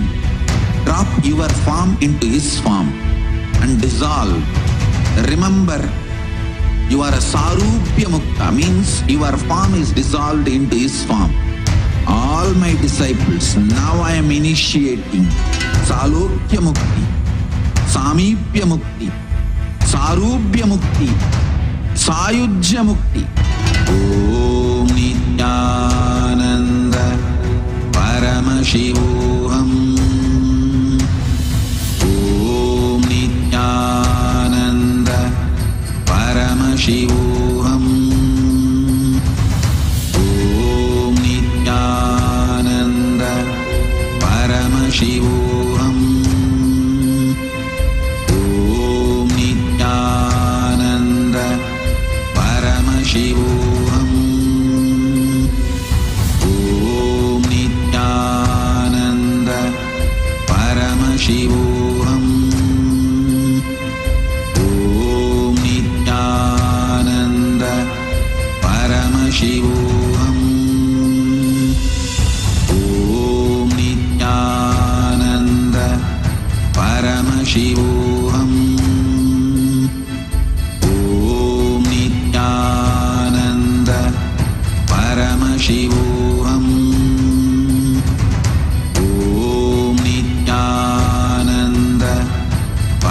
Drop your form into his form and dissolve. Remember, you are a Sarupya Mukha, means your form is dissolved into his form. All my disciples, now I am initiating Salokya Mukti, Samipya Mukti, Sarupya Mukti, Sayujya Mukti. Om Nithyananda Paramashivoham. Om Nithyananda Paramashivoham. Om Nithyananda Paramashivoham. Om Nithyananda Paramashivoham. Om Nithyananda Paramashivoham. Om Nithyananda Paramashivoham. Om Nithyananda Paramashivoham. Om Nithyananda Paramashivoham. Om Nithyananda Paramashivoham. Om Nithyananda Paramashivoham. Om Nithyananda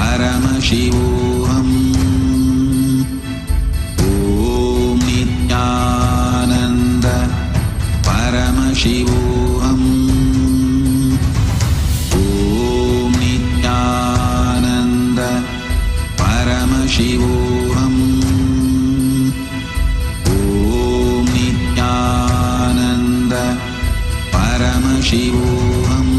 Paramashivoham. Om Nithyananda Paramashivoham. Om Nithyananda Paramashivoham.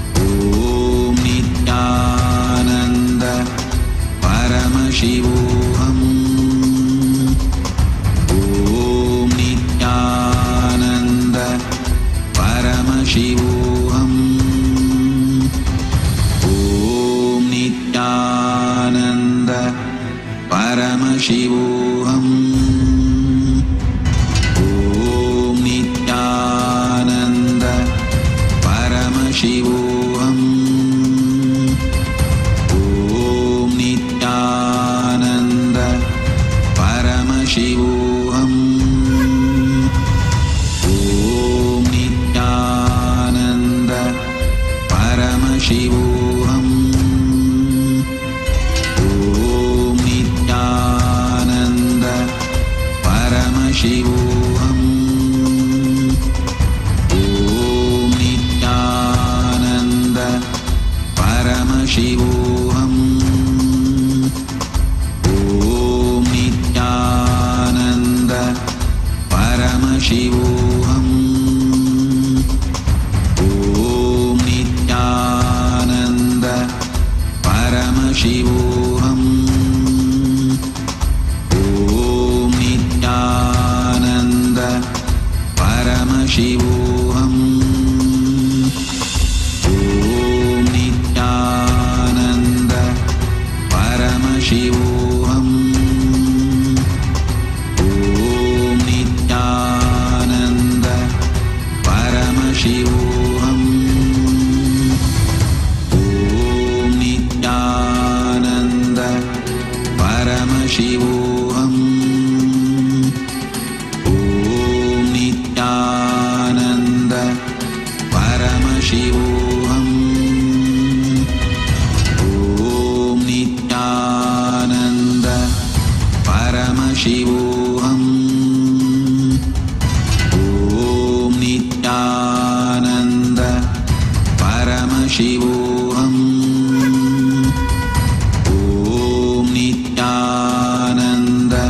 Om Nithyananda Paramashivoham. Om Nithyananda Paramashivoham. Om Nithyananda Paramashivoham. Om Nithyananda Paramashivoham. Om Nithyananda Paramashivoham. Om Nithyananda Paramashivoham. Om Nithyananda Paramashivoham. Om Nithyananda Paramashivoham. Om Nithyananda Paramashivoham. Om Nithyananda Paramashivoham. Om Nithyananda Paramashivoham. Om Nithyananda Paramashivoham. Om Nithyananda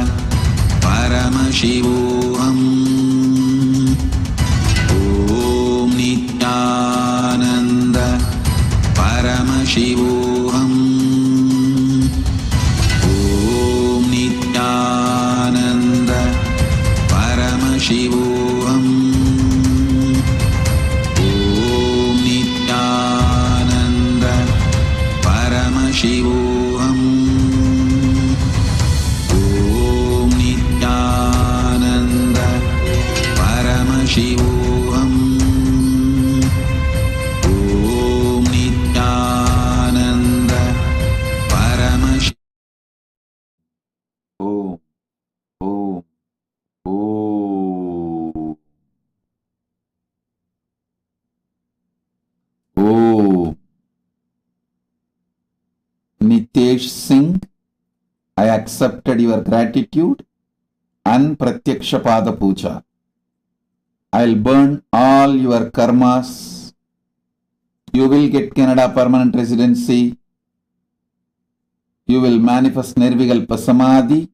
Paramashivoham. Om Nithyananda Paramashivoham. Om Nithyananda Paramashivoham. Om Nithyananda Paramashivoham. Om Nithyananda Paramashivoham. Om Nithyananda Paramashivoham. Om, Om, Om. Om. Nitesh Singh, I accepted your gratitude and Pratyaksha Pada Puja. I'll burn all your karmas. You will get Canada permanent residency. You will manifest Nirvikalpa Samadhi.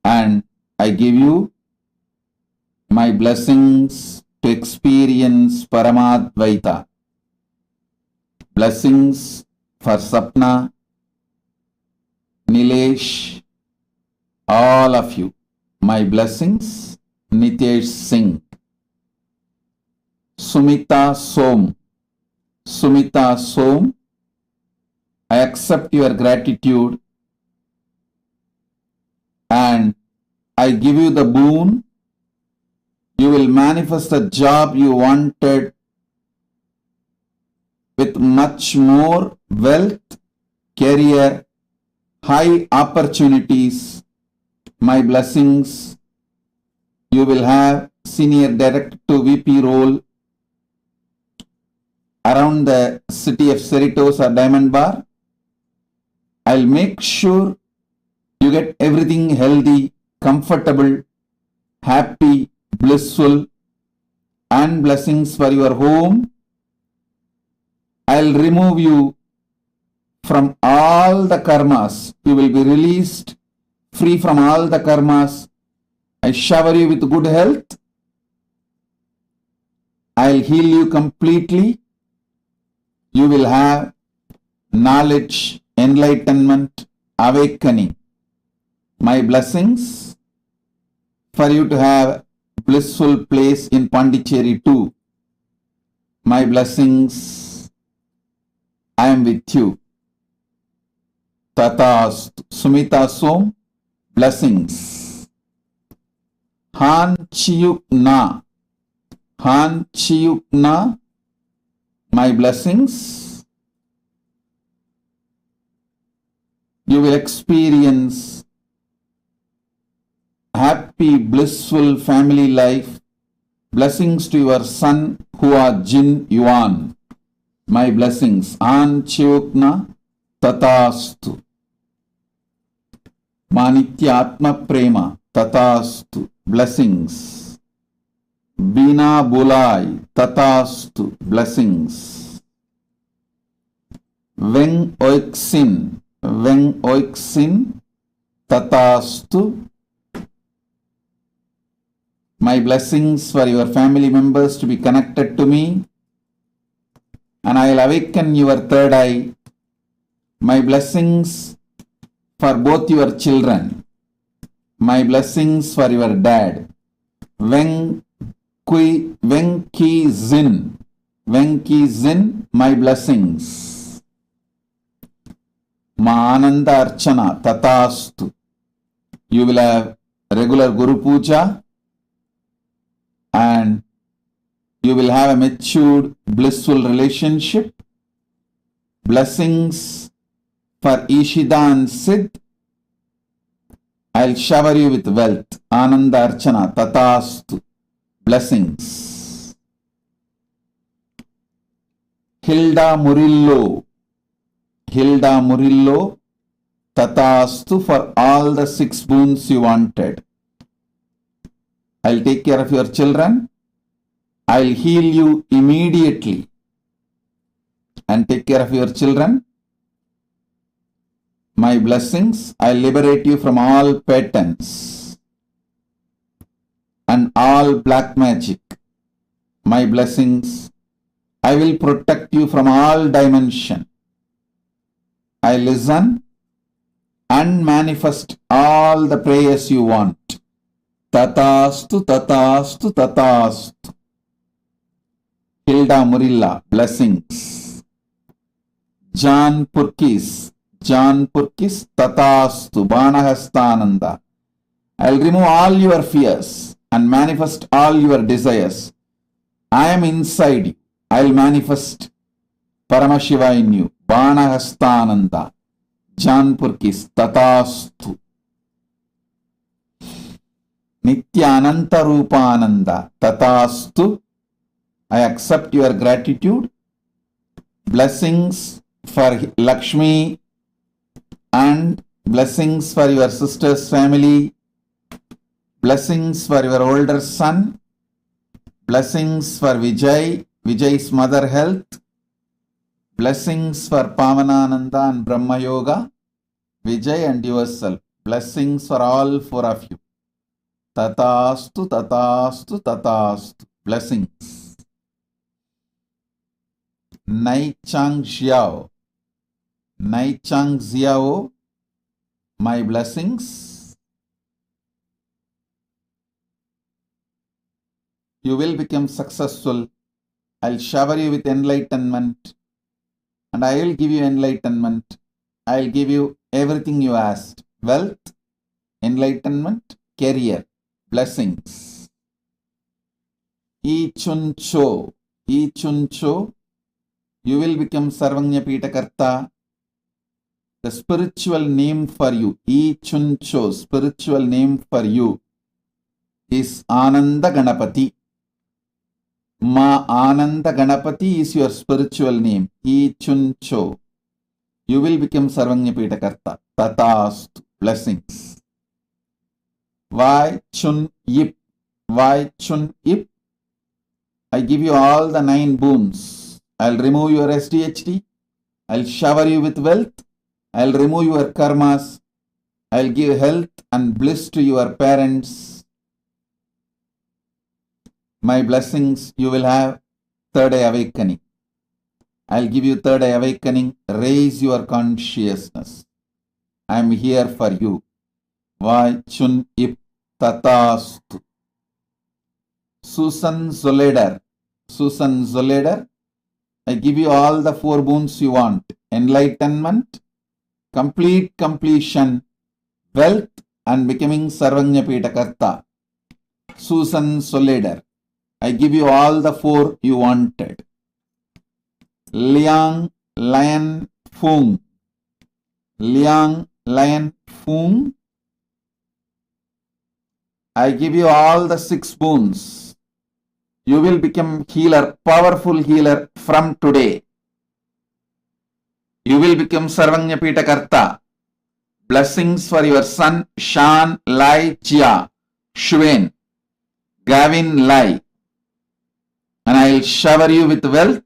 And I give you my blessings to experience Paramadvaita. Blessings for Sapna, Nilesh, all of you. My blessings, Nitesh Singh. Sumita Som. Sumita Som, I accept your gratitude and I give you the boon. You will manifest the job you wanted with much more wealth, career, high opportunities. My blessings. You will have senior director to VP role around the city of Cerritos or Diamond Bar. I'll make sure you get everything healthy, comfortable, happy, blissful, and blessings for your home. I'll remove you from all the karmas. You will be released, free from all the karmas. I shower you with good health. I'll heal you completely. You will have knowledge, enlightenment, awakening. My blessings for you to have blissful place in Pondicherry too. My blessings, I am with you. Tatast. Sumita Som, blessings. Han Chiyuk Na. Han Chiyuk Na, my blessings. You will experience happy, blissful family life. Blessings to your son Hua Jin Yuan. My blessings. An Chiyukna Tatastu. Manitya Atma Prema Tatastu. Blessings. Bina Bulai Tatastu. Blessings. Weng Oiksin. Weng Oiksin Tatastu. My blessings for your family members to be connected to me, and I will awaken your third eye. My blessings for both your children. My blessings for your dad. Weng Ki Zin. Weng Ki Zin, my blessings. Ma Ananda Archana Tatastu. You will have regular Guru Puja and you will have a matured, blissful relationship. Blessings for Ishida and Siddh. I'll shower you with wealth. Ananda Archana Tatastu. Blessings. Hilda Murillo. Hilda Murillo. Tatastu for all the 6 boons you wanted. I'll take care of your children. I'll heal you immediately and take care of your children. My blessings, I'll liberate you from all patterns and all black magic. My blessings, I will protect you from all dimension. I listen and manifest all the prayers you want. Tatastu, Tatastu, Tatastu. Hilda Murilla, blessings. John Purkis, Tatastu, Banahastananda. I'll remove all your fears and manifest all your desires. I am inside you. I'll manifest Paramashiva in you. Banahastananda. John Purkis, Tatastu. Nityananta Rupananda, Tatastu. I accept your gratitude. Blessings for Lakshmi and blessings for your sister's family. Blessings for your older son. Blessings for Vijay's mother health. Blessings for Pavanananda and Brahma Yoga. Vijay and yourself. Blessings for all 4 of you. Tatastu, Tatastu, Tatastu. Blessings. Nai Chang Xiao. Nai Chang Xiao. My blessings. You will become successful. I'll shower you with enlightenment. And I will give you enlightenment. I'll give you everything you asked. Wealth, enlightenment, career, blessings. Ichuncho. Ichuncho. You will become Sarvanya Pitakarta. The spiritual name for you, Ichuncho, spiritual name for you is Ananda Ganapati. Ma Ananda Ganapati is your spiritual name, Ichuncho. You will become Sarvanya Pitakarta. Tatastu. Blessings. Vai Chun Yip. Vai Chun Yip. I give you all the 9 boons. I'll remove your SDHD. I'll shower you with wealth. I'll remove your karmas. I'll give health and bliss to your parents. My blessings, you will have 3rd eye awakening. I'll give you 3rd eye awakening. Raise your consciousness. I'm here for you. Vai Chun Ip Tatastu. Susan Zoleder. Susan Zoleder. I give you all the 4 boons you want. Enlightenment, complete completion, wealth and becoming Sarvanya Pitakarta. Susan Soleder. I give you all the 4 you wanted. Liang Lion Fung. Liang Lion Fung. I give you all the 6 boons. You will become healer, powerful healer from today. You will become Sarvanya Pitakarta. Blessings for your son Shan Lai Chia Shuen Gavin Lai. And I will shower you with wealth.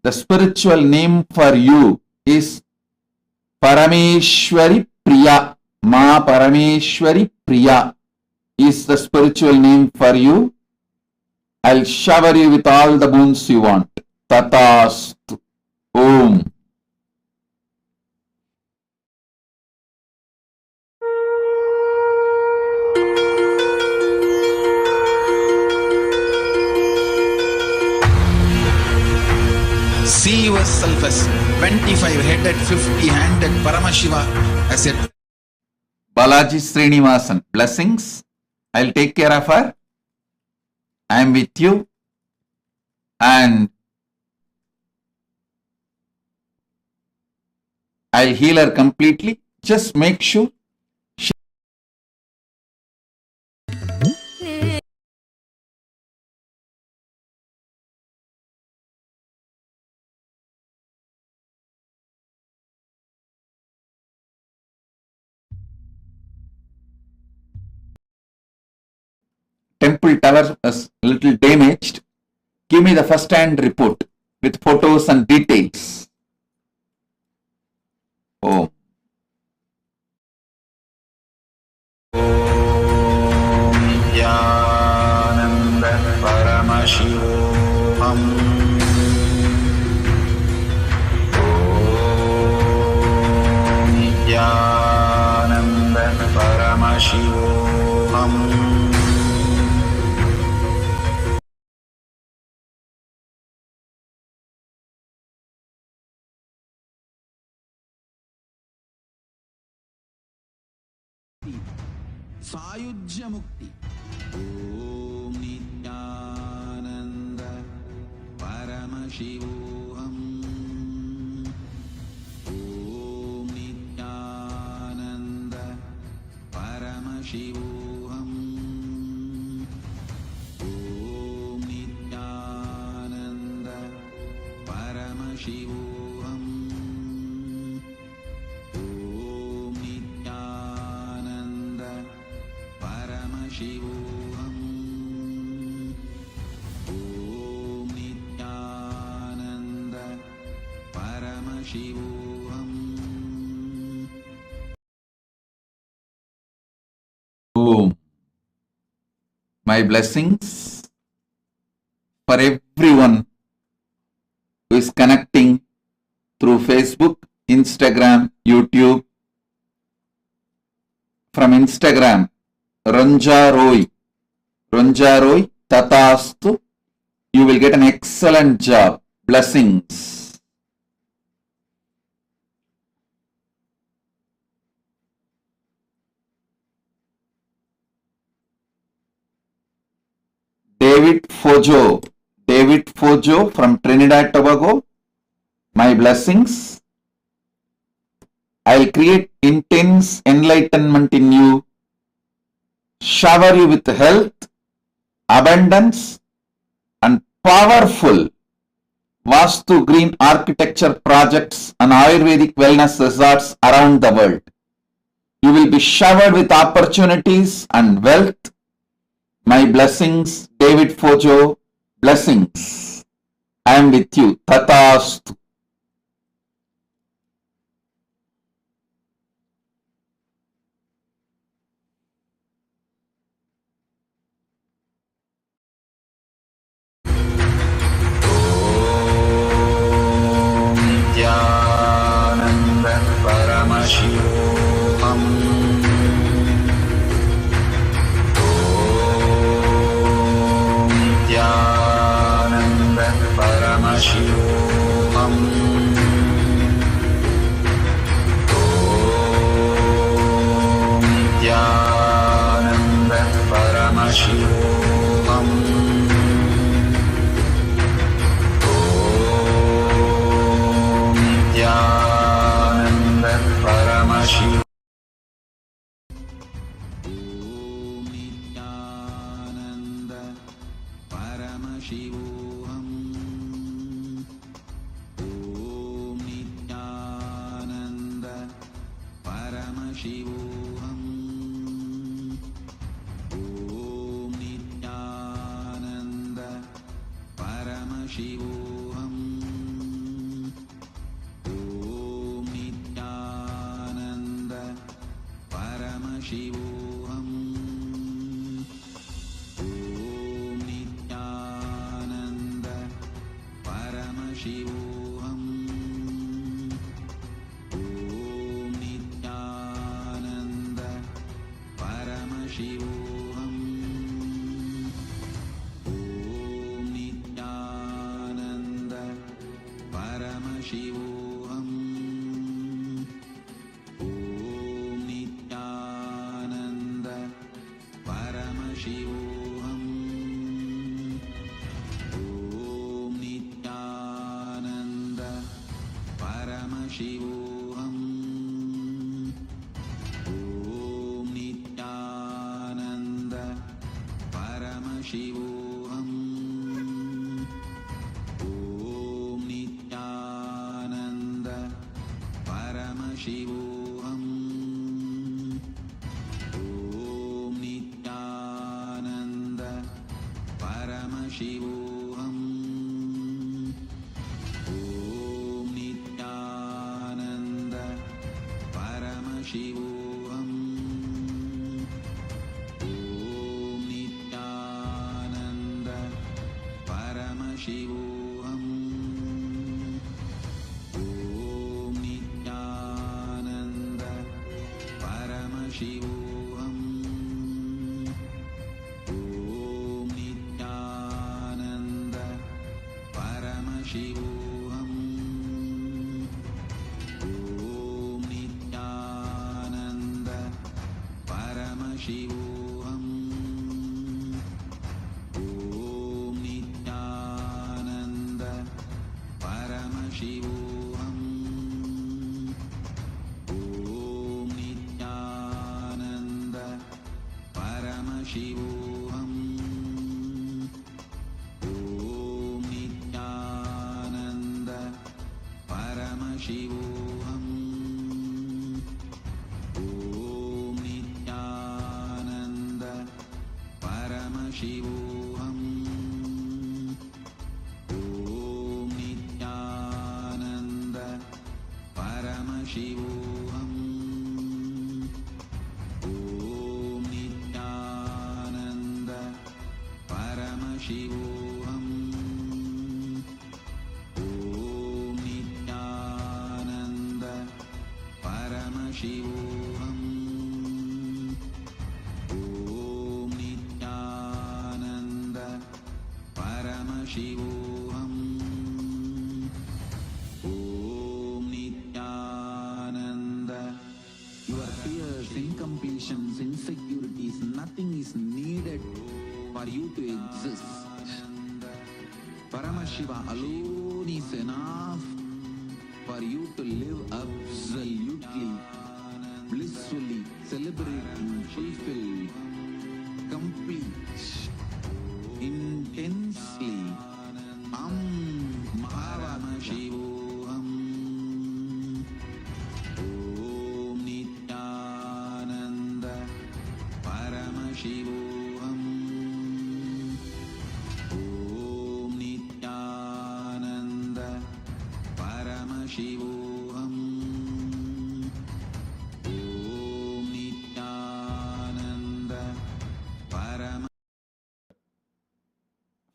The spiritual name for you is Parameshwari Priya. Ma Parameshwari Priya is the spiritual name for you. I'll shower you with all the boons you want. Tatastu. Om. See yourself as 25-headed, 50-handed Paramashiva as a Balaji Srinivasan. Blessings. I'll take care of her. I am with you. And I'll heal her completely. Just make sure temple tower is a little damaged. Give me the first hand report with photos and details. Oh. Nithyananda Paramashivoham. Nithyananda Paramashivoham. Sayujya Mukti. Om Nithyananda Paramashivoham. Om Nithyananda Paramashivoham. Om Nithyananda Paramashivoham. Om Nithyananda Paramashivoham. Om Nithyananda Paramashivoham. Om. My blessings for everyone who is connecting through Facebook, Instagram, YouTube. From Instagram, Ranjaroy, Tatastu, you will get an excellent job. Blessings. David Fojo from Trinidad Tobago, my blessings. I'll create intense enlightenment in you, shower you with health, abundance, and powerful Vastu green architecture projects and Ayurvedic wellness resorts around the world. You will be showered with opportunities and wealth. My blessings, David Fojo, blessings. I am with you. Tatastu. Nithyananda Paramashivoham. Om Nithyananda Paramashivoham. Om Nithyananda Paramashivoham. Nithyananda Paramashiva. Om Nithyananda Paramashivoham. Om Nithyananda Paramashivoham. Om Nithyananda Paramashivoham. Om Nithyananda Paramashivoham. Om Nithyananda Paramashivoham. Om Nithyananda Paramashivoham. Om Nithyananda Paramashivoham. Paramashivoham. Om Nithyananda Paramashivoham. Om Nithyananda Paramashivoham. Om Nithyananda Paramashivoham. Om Nithyananda Paramashivoham. Om Nithyananda Paramashivoham. Om Nithyananda Paramashivoham. Om Nithyananda Paramashivoham. Om Nithyananda Paramashivoham. Om Nithyananda Paramashivoham. Om Nithyananda Paramashivoham. Om Nithyananda Paramashivoham. Om Nithyananda Paramashivoham. Om Nithyananda Paramashivoham. Om Nithyananda. Your fears, incompletions, insecurities, nothing is needed for you to exist. Paramashiva alone is enough for you to live absolutely, blissfully, celebrating, fulfilled, complete, intensely. Paramashivoham. Om Nithyananda Paramashivoham. Om Nithyananda Paramashivoham. Om Nithyananda Paramashivoham.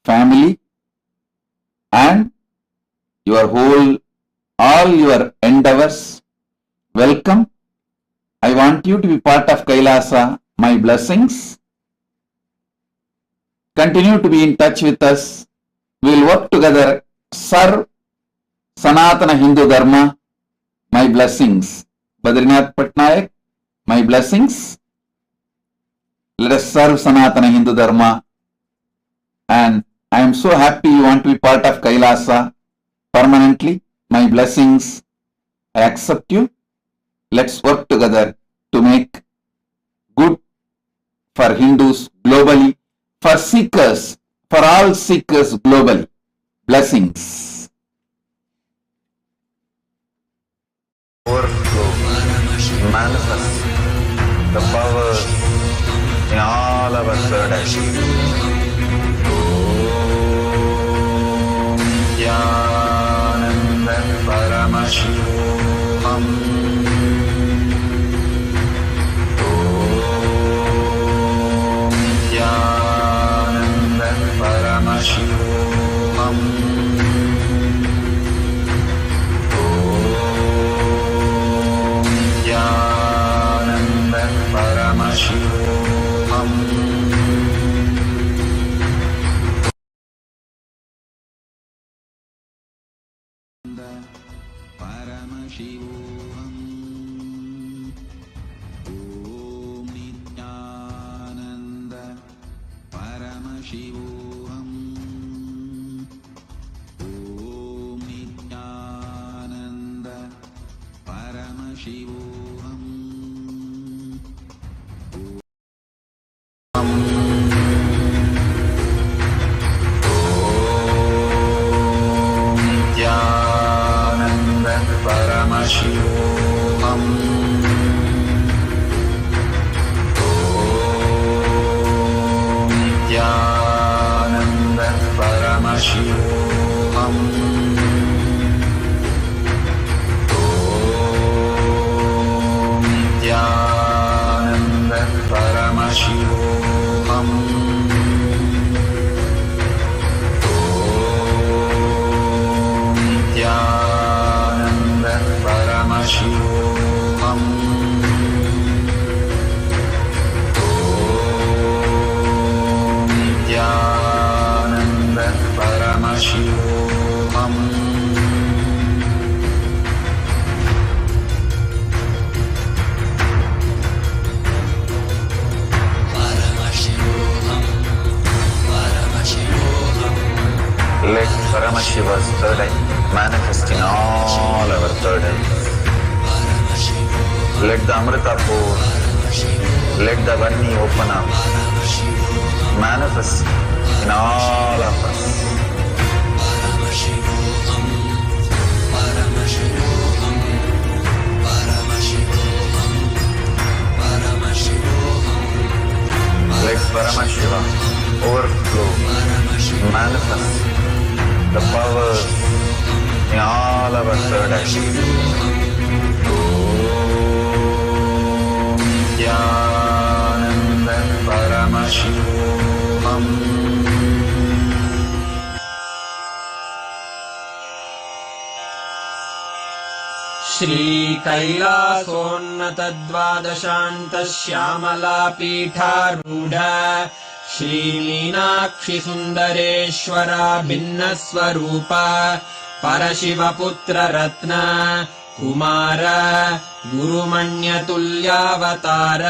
Family and your all your endeavors, welcome. I want you to be part of Kailasa. My blessings. Continue to be in touch with us. We will work together. Serve Sanatana Hindu Dharma. My blessings. Badrinath Patnaik. My blessings. Let us serve Sanatana Hindu Dharma. And I am so happy you want to be part of Kailasa permanently. My blessings. I accept you. Let's work together to make good for Hindus globally, for seekers, for all seekers globally. Blessings. Overflow, manifest the powers in all our third eye. Om Nithyananda Paramashivoham. Om Nithyananda Paramashivoham. Om Nithyananda Paramashivoham. Paramashivoham. Om Nithyananda Paramashivoham. Om Nithyananda Paramashivoham. Om Nithyananda Paramashivoham. Om Nithyananda Paramashivoham. Om Nithyananda Paramashivoham. Om Nithyananda Paramashivoham. Let Paramashiva's third eye manifest in all our third eyes. Let the Amrita pour, let the Vani open up, manifest in all of us. Let Paramashiva overflow, manifest the powers in all our third eyes. Om Nithyananda Paramashivoham. Shri कैलासोन्नतद्वादशान्त Shyamala पीठारूढ Shri Meenakshi सुन्दरेश्वरा भिन्नस्वरूप परशिवपुत्र रत्न कुमार गुरुमण्यतुल्यावतार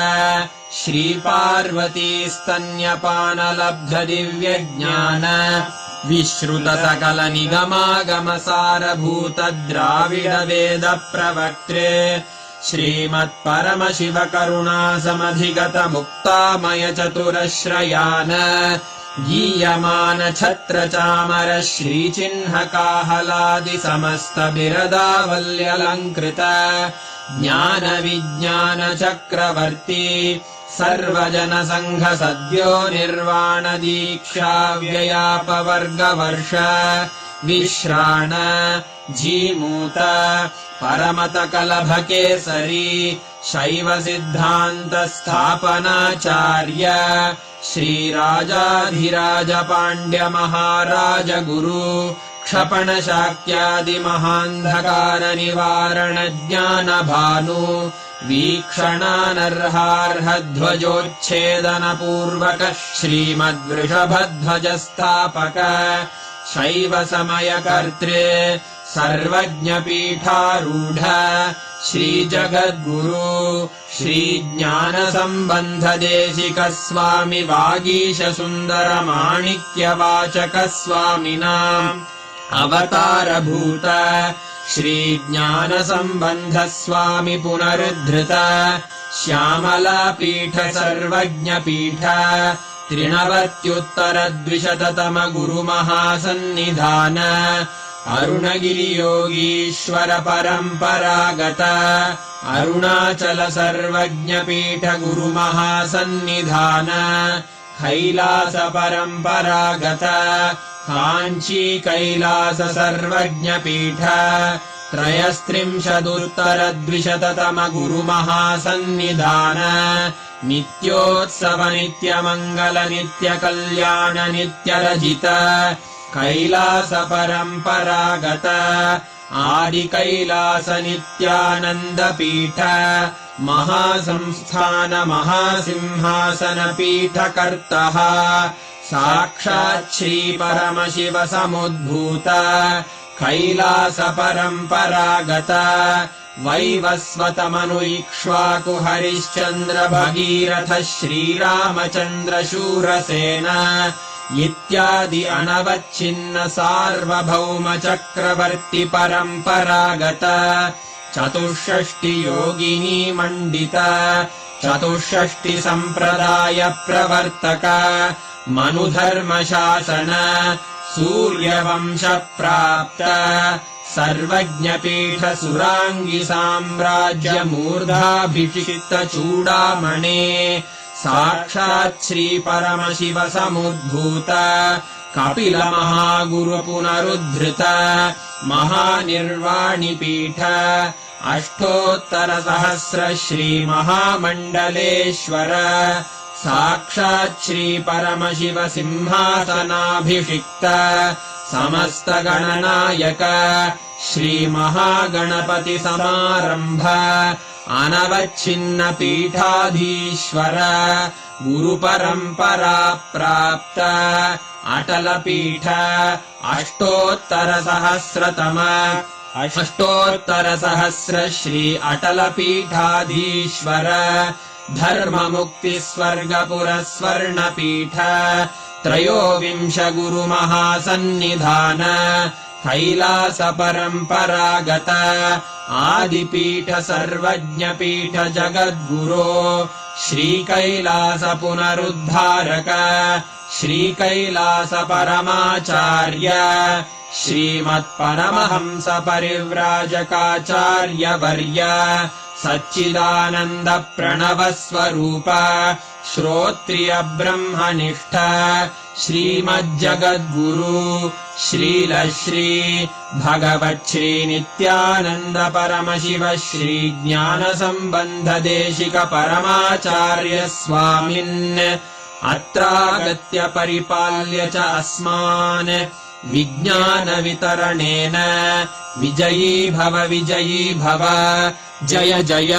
श्री पार्वती स्तन्यपानलब्ध दिव्यज्ञान विश्रुत सकल निगमागम सारभूत द्राविड वेद प्रवक्त्रे श्रीमत्परमशिव करुणा समधिगत मुक्तामय चतुरश्रयान गीयमान छत्र चामर श्रीचिह्न काहलादि समस्त बिरदावल्यलङ्कृत ज्ञान विज्ञान चक्रवर्ती सर्वजन संघ सद्यो निर्वाण दीक्षा व्ययापवर्गवर्ष विश्राण जीमूत परमत कलभ केसरी शैव सिद्धान्त स्थापनाचार्य श्रीराजाधिराज पाण्ड्य महाराज गुरु क्षपण शाक्यादि महान्धकार निवारण ज्ञान भानु वीक्षणानर्हार्ह ध्वजोच्छेदन पूर्वक श्रीमद्वृषभध्वज स्थापक शैव समय कर्त्रे सर्वज्ञ पीठारूढ श्री जगद्गुरु श्री ज्ञान संबंध देशिक स्वामी वागीश सुंदर माणिक्य वाचक स्वामिनाम् अवतार भूत श्री ज्ञान संबंध स्वामी पुनरुद्धृत श्यामला पीठ सर्वज्ञ पीठ त्रिनवत्युत्तर द्विशततम गुरु महासन्निधान अरुणगिरि योगीश्वर परम्परागत अरुणाचल सर्वज्ञ पीठ गुरु महासन्निधान कैलास परम्परागत काञ्ची कैलास सर्वज्ञ पीठ त्रयस्त्रिंशदुत्तर द्विशततम गुरु महासन्निधान नित्योत्सव नित्य मंगल नित्य कल्याण नित्य रजित कैलास परम्परागत आदि कैलास नित्यानंद पीठ महासंस्थान महासिंहासन पीठ कर्तः साक्षात् श्री परमशिव समुद्भूत कैलास परम्परागत वैवस्वत मनु इक्ष्वाकु हरिश्चन्द्र भगीरथ श्रीरामचन्द्र शूरसेन इत्यादि अनवच्छिन्न सार्वभौम चक्रवर्ति परम्परागत चतुष्षष्टि योगिनी मण्डित चतुष्षष्टि सम्प्रदाय प्रवर्तक मनुधर्म शासन सूर्यवंश प्राप्त सर्वज्ञ पीठ सुरांगी साम्राज्य मूर्धाभिषिक्त चूडामणे साक्षात् श्री परमशिव समुद्भूत कपिल महागुरु पुनरुद्धृत महानिर्वाणि पीठ अष्टोत्तर सहस्र श्री महामण्डलेश्वर साक्षात् श्रीपरमशिव सिंहासनाभिषिक्त समस्तगणनायक श्रीमहागणपतिसमारम्भ अनवच्छिन्न पीठाधीश्वर गुरुपरम्परा प्राप्त अटलपीठ अष्टोत्तरसहस्र श्री अटलपीठाधीश्वर धर्ममुक्तिस्वर्गपुरस्वर्णपीठ त्रयोविंश गुरुमहासन्निधान कैलास परम्परागत आदिपीठ सर्वज्ञपीठ जगद्गुरो श्रीकैलास पुनरुद्धारक श्रीकैलास परमाचार्य श्रीमत्परमहंस परिव्राजकाचार्यवर्य सच्चिदानन्द प्रणव स्वरूप श्रोत्रिय ब्रह्मनिष्ठ श्रीमज्जगद्गुरु श्रीलश्री भगवच्छ्री नित्यानन्द परमशिव श्री ज्ञानसम्बन्ध देशिक परमाचार्य स्वामिन् अत्रागत्य परिपाल्य च अस्मान् विज्ञान वितरणेन विजयी भव जय जय।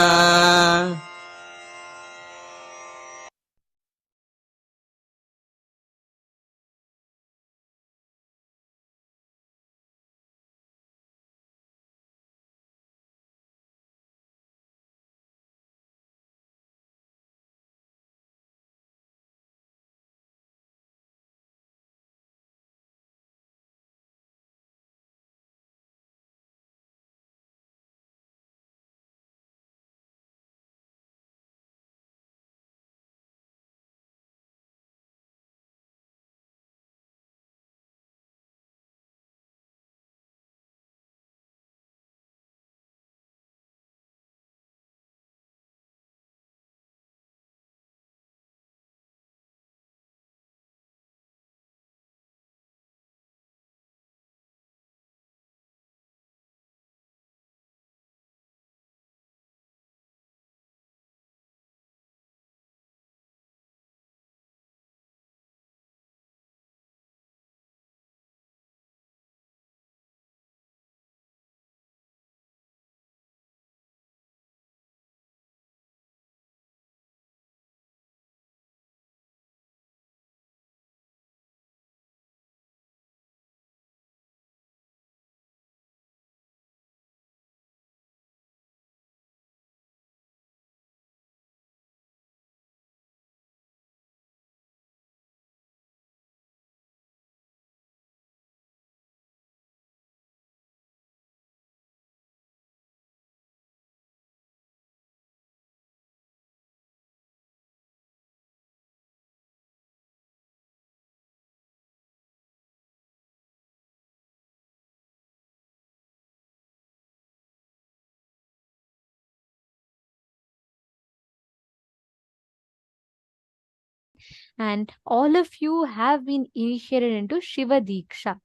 And all of you have been initiated into Shiva Deeksha.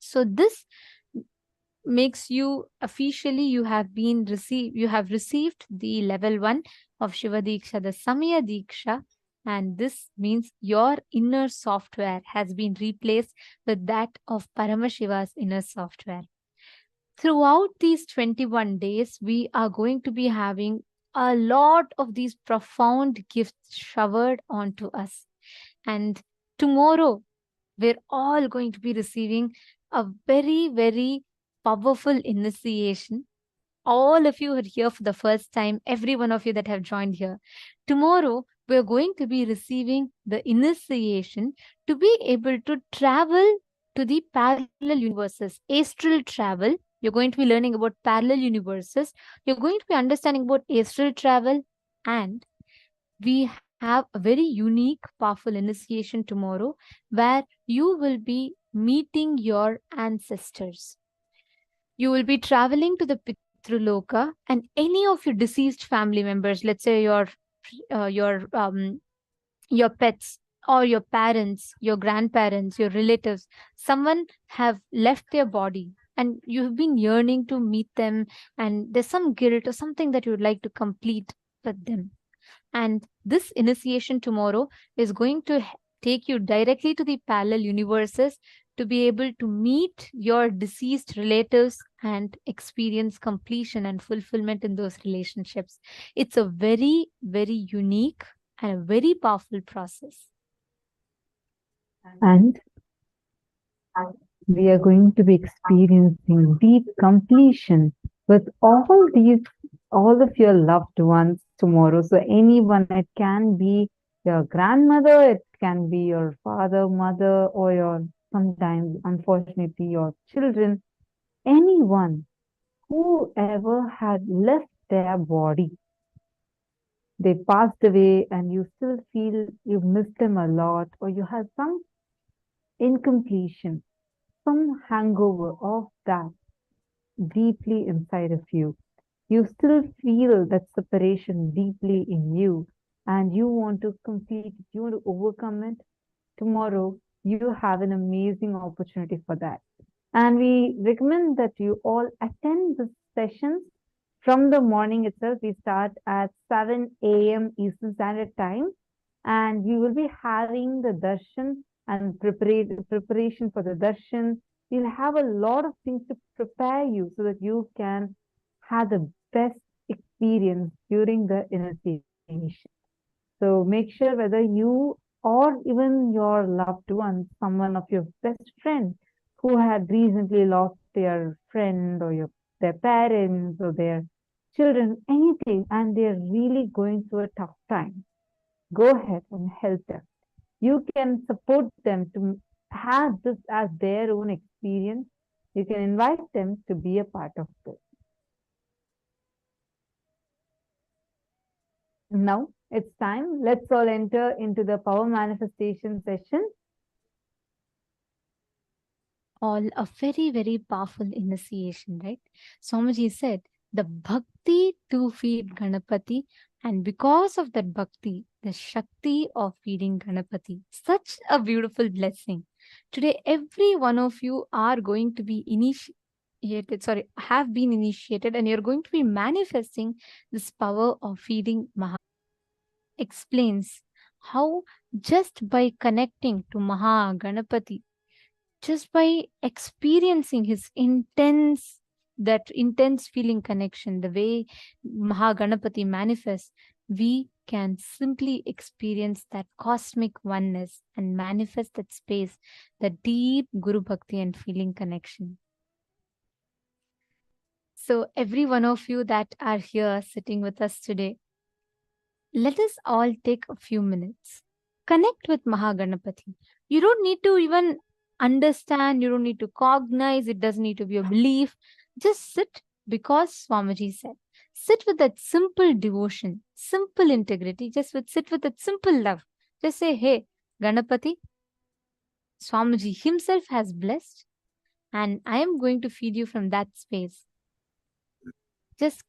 So this makes you officially you have received the level 1 of Shiva Deeksha, the Samaya Deeksha, and this means your inner software has been replaced with that of Paramashiva's inner software. Throughout these 21 days, we are going to be having a lot of these profound gifts showered onto us. And tomorrow, we're all going to be receiving a very, very powerful initiation. All of you are here for the first time, every one of you that have joined here. Tomorrow, we're going to be receiving the initiation to be able to travel to the parallel universes, astral travel. You're going to be learning about parallel universes. You're going to be understanding about astral travel, and we have a very unique, powerful initiation tomorrow where you will be meeting your ancestors. You will be traveling to the Pitruloka, and any of your deceased family members, let's say your pets or your parents, your grandparents, your relatives, someone have left their body and you have been yearning to meet them, and there's some guilt or something that you would like to complete with them. And this initiation tomorrow is going to take you directly to the parallel universes to be able to meet your deceased relatives and experience completion and fulfillment in those relationships. It's a very, very unique and a very powerful process. And we are going to be experiencing deep completion with all of your loved ones tomorrow. So anyone, it can be your grandmother, it can be your father, mother, or your sometimes, unfortunately, your children, anyone, whoever had left their body. They passed away and you still feel you miss them a lot, or you have some incompletion, some hangover of that deeply inside of you. You still feel that separation deeply in you and you want to complete it, you want to overcome it. Tomorrow, you have an amazing opportunity for that. And we recommend that you all attend the sessions from the morning itself. We start at 7 a.m. Eastern Standard Time, and we will be having the darshan and preparation for the darshan. We'll have a lot of things to prepare you so that you can have the best experience during the initiation. So make sure whether you or even your loved one, someone of your best friend who had recently lost their friend or their parents or their children, anything, and they're really going through a tough time, go ahead and help them. You can support them to have this as their own experience. You can invite them to be a part of this. Now it's time. Let's all enter into the power manifestation session. All a very, very powerful initiation, right? Swamiji said the bhakti to feed Ganapati, and because of that bhakti, the Shakti of feeding Ganapati. Such a beautiful blessing. Today, every one of you are going to be have been initiated, and you're going to be manifesting this power of feeding Maha. Explains how just by connecting to Maha Ganapati, just by experiencing his intense feeling connection, the way Mahaganapati manifests, we can simply experience that cosmic oneness and manifest that space, the deep Guru Bhakti and feeling connection. So every one of you that are here sitting with us today, let us all take a few minutes. Connect with Mahaganapati. You don't need to even understand, you don't need to cognize, it doesn't need to be a belief. Just sit, because Swamiji said. Sit with that simple devotion, simple integrity, sit with that simple love. Just say, hey, Ganapati, Swamiji himself has blessed, and I am going to feed you from that space. Just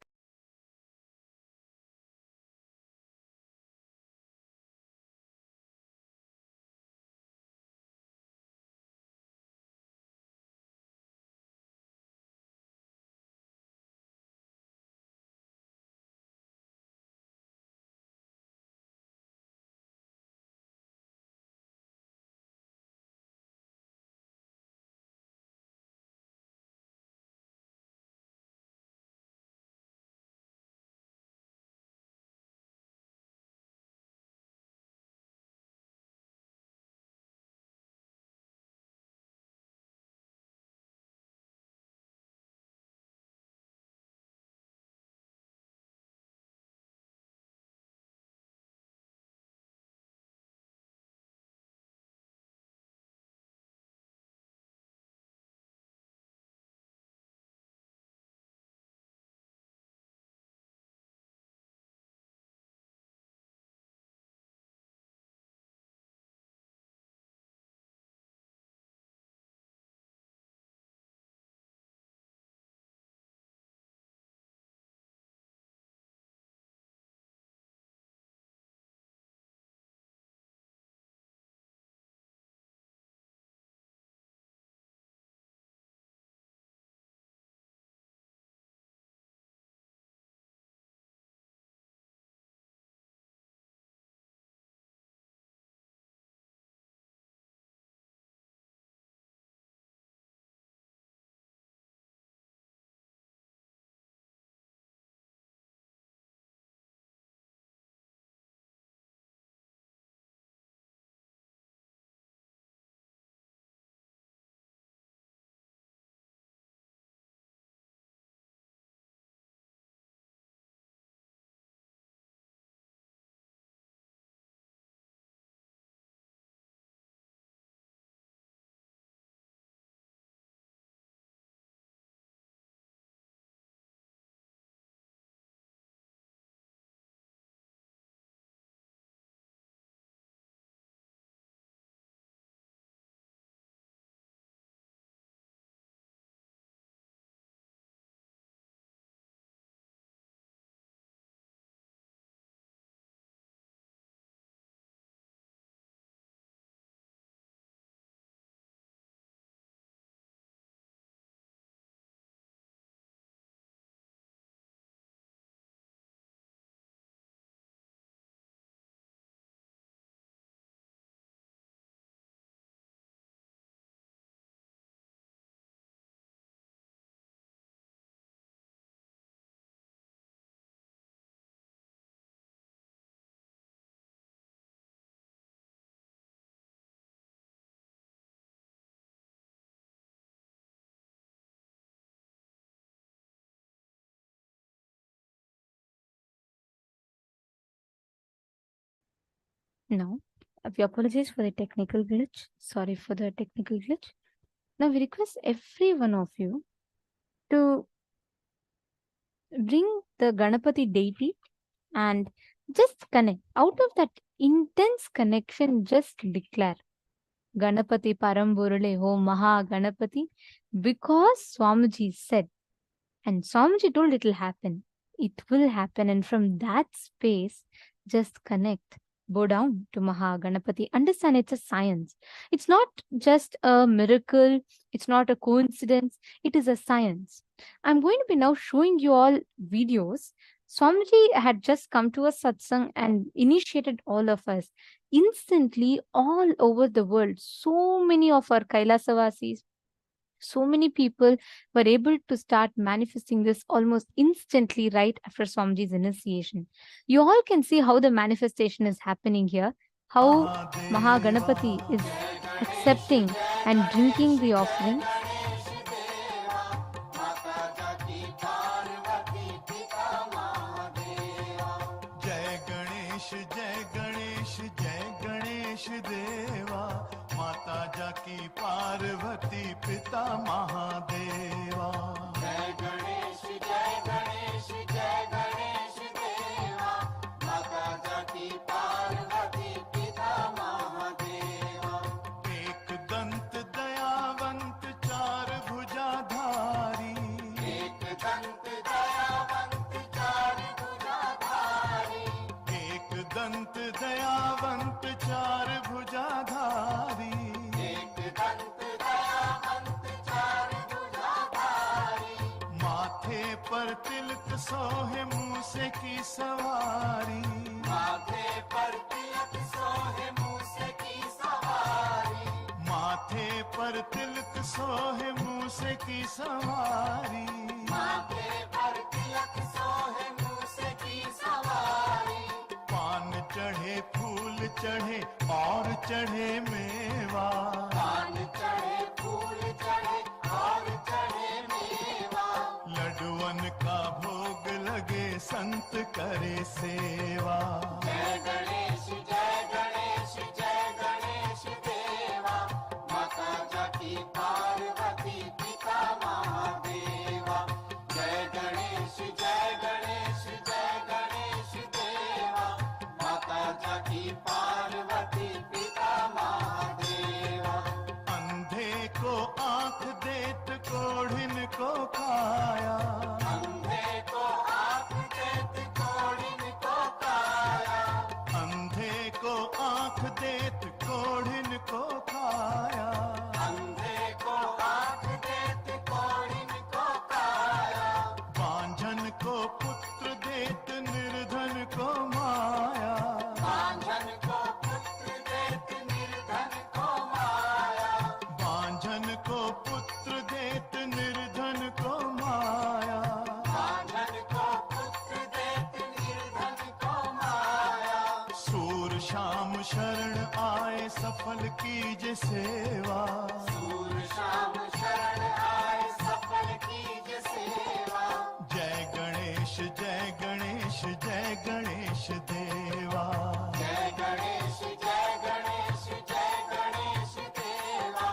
Now, we apologize for the technical glitch. Sorry for the technical glitch. Now, we request every one of you to bring the Ganapati deity and just connect. Out of that intense connection, just declare Ganapati Paramburule Ho Maha Ganapati, because Swamiji said, and Swamiji told it will happen. It will happen, and from that space, just connect. Bow down to Maha Ganapati. Understand it's a science. It's not just a miracle. It's not a coincidence. It is a science. I'm going to be now showing you all videos. Swamiji had just come to a satsang and initiated all of us. Instantly, all over the world, so many of our Kailasavasis, so many people were able to start manifesting this almost instantly right after Swamiji's initiation. You all can see how the manifestation is happening here, how Maha Ganapati is accepting and drinking the offering. की पार्वती पिता महादेवा जय गणेश देवा माता जाकी पार्वती पिता महादेवा एक दंत दयावंत चार भुजाधारी एक दंत दयावंत चार भुजाधारी एक दंत दयावंत चार भुजाधारी पर तिलक सोहे मूसे की सवारी माथे पर तिलक सोहे मूसे की सवारी माथे पर तिलक सोहे मूसे की सवारी माथे पर तिलक सोहे मूसे की सवारी पान चढ़े फूल चढ़े और चढ़े मेवा पान चढ़े फूल चढ़े और चढ़े मेवा लड्डुअन का भोग लगे संत करे सेवा जय गणेश देवा माता जाकी पार्वती पिता महादेवा जय गणेश देवा माता जाकी पार्वती पिता महादेवा अंधे को आंख देत कोढ़िन को काया अंधे को आंख देत कोढ़िन को काया अंधे को आंख देत कोढ़िन को काया अंधे को आंख देत कोढ़िन को काया बांझन को पुत्र देत निर्धन को माया बांझन को पुत्र देत निर्धन को माया बांझन को पुत्र देत निर्धन को माया बांझन को पुत्र देत निर्धन को माया सूर शाम शरण आए सफल कीजे सेवा सूर शाम शरण आए सफल कीजे सेवा जय गणेश देवा जय गणेश देवा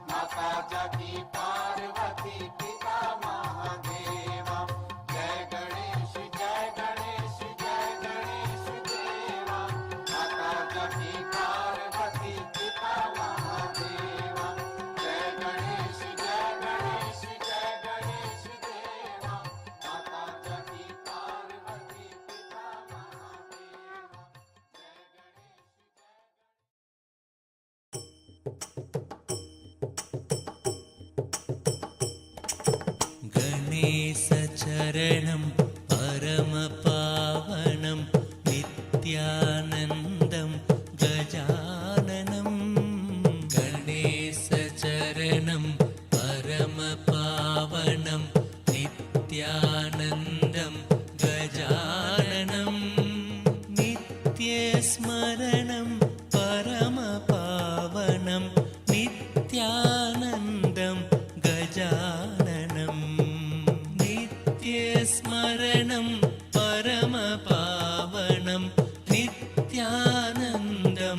माता जाकी पार्वती पिता महादेवा जय गणेश देवा माता जाकी पार्वती पिता महादेवा जय गणेश देवा माता जाकी पार्वती पिता Mahadeva गणेशचरणं परमपावनं नित्यानन्दं गजाननं गणेशचरणं परमपावनं नित्यानन्दं गजाननं नित्यस्मरणं परमपावनं नित्यानन्दं गजाननं नित्यस्मरणं परमपावनं नित्यानन्दं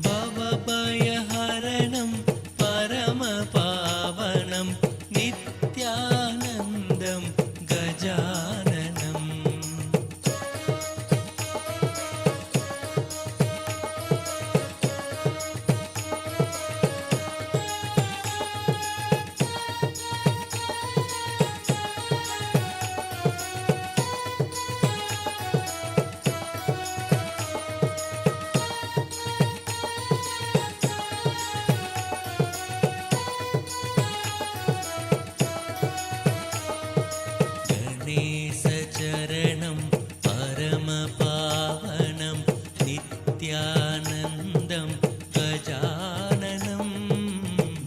भवभयहरणं परमपावनं नित्यानन्दं गजाननम् गणेशचरणं परमपावनं नित्यानन्दं गजाननं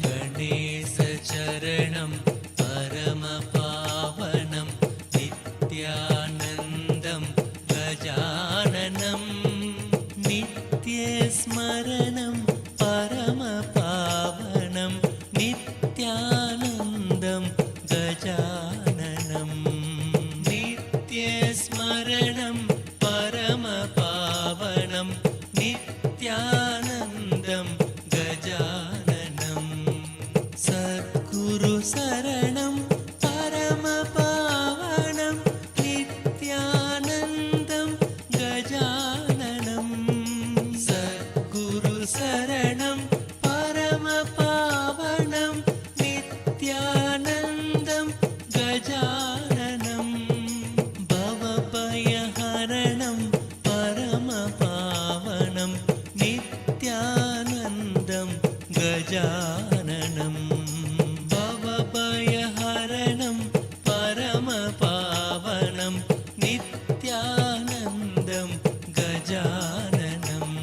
गणेशचरणं परमपावनं नित्यानन्दं गजाननं नित्यस्मरणं परमपावनं नित्यानन्दं गजाननं नित्यस्मरणं परमपावनं नित्यानन्दं गजाननं सद्गुरुशरणं परमपावनं नित्यानन्दं गजाननं सद्गुरुशरणं परमपावनं नित्यानन्दं गजाननं भवभयहरणं परमपावनं नित्यानन्दं गजाननं भवभयहरणं परमपावनं नित्यानन्दं गजाननम्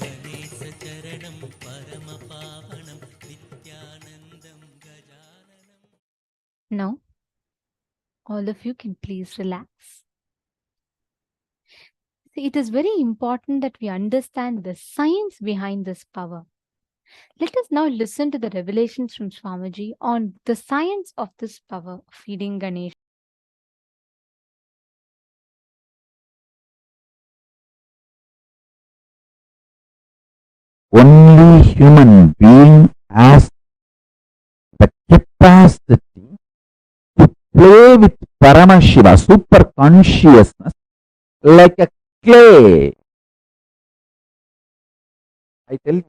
गणेशचरणं परमपावनं नित्यानन्दं गजाननम्. Now, all of you can please relax. See, it is very important that we understand the science behind this power. Let us now listen to the revelations from Swamiji on the science of this power of feeding Ganesh. Only human being has the capacity to play with Paramashiva, super consciousness, like a clay. I tell you.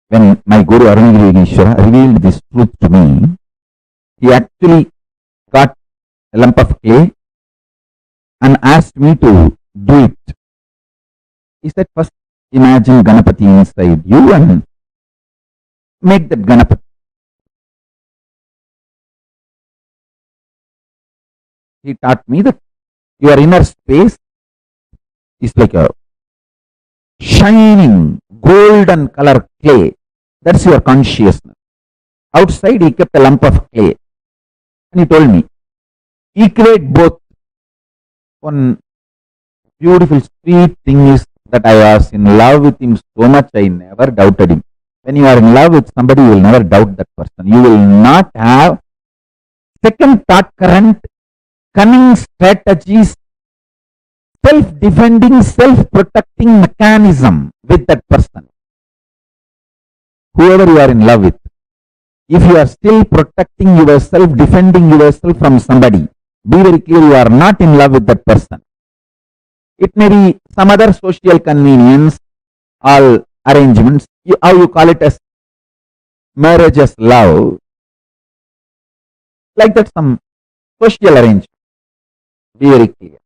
When my Guru Anugraha revealed this truth to me, he actually got a lump of clay and asked me to do it. He said, first imagine Ganapati inside you and make that Ganapati. He taught me that your inner space is like a shining golden color clay. That's your consciousness. Outside he kept a lump of clay. And he told me, equate both. One beautiful sweet thing is that I was in love with him so much I never doubted him. When you are in love with somebody, you will never doubt that person. You will not have second thought current, cunning strategies, self-defending, self-protecting mechanism with that person. Whoever you are in love with, if you are still protecting yourself, defending yourself from somebody, be very clear you are not in love with that person. It may be some other social convenience, all arrangements, how you call it as marriage as love, like that some social arrangement. Be very clear.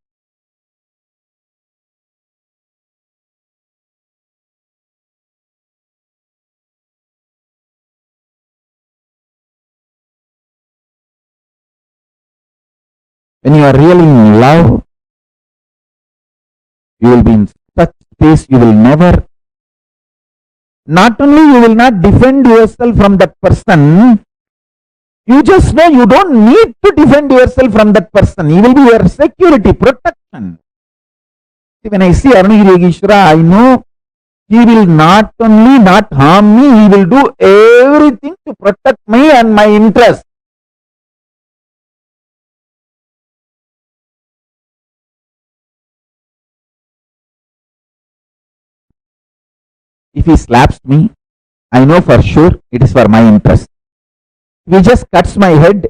When you are really in love, you will be in such space, you will never, not only you will not defend yourself from that person, you just know you don't need to defend yourself from that person. He will be your security, protection. See, when I see Arunagiri Yogeshwara, I know he will not only not harm me, he will do everything to protect me and my interest. If he slaps me, I know for sure it is for my interest. If he just cuts my head,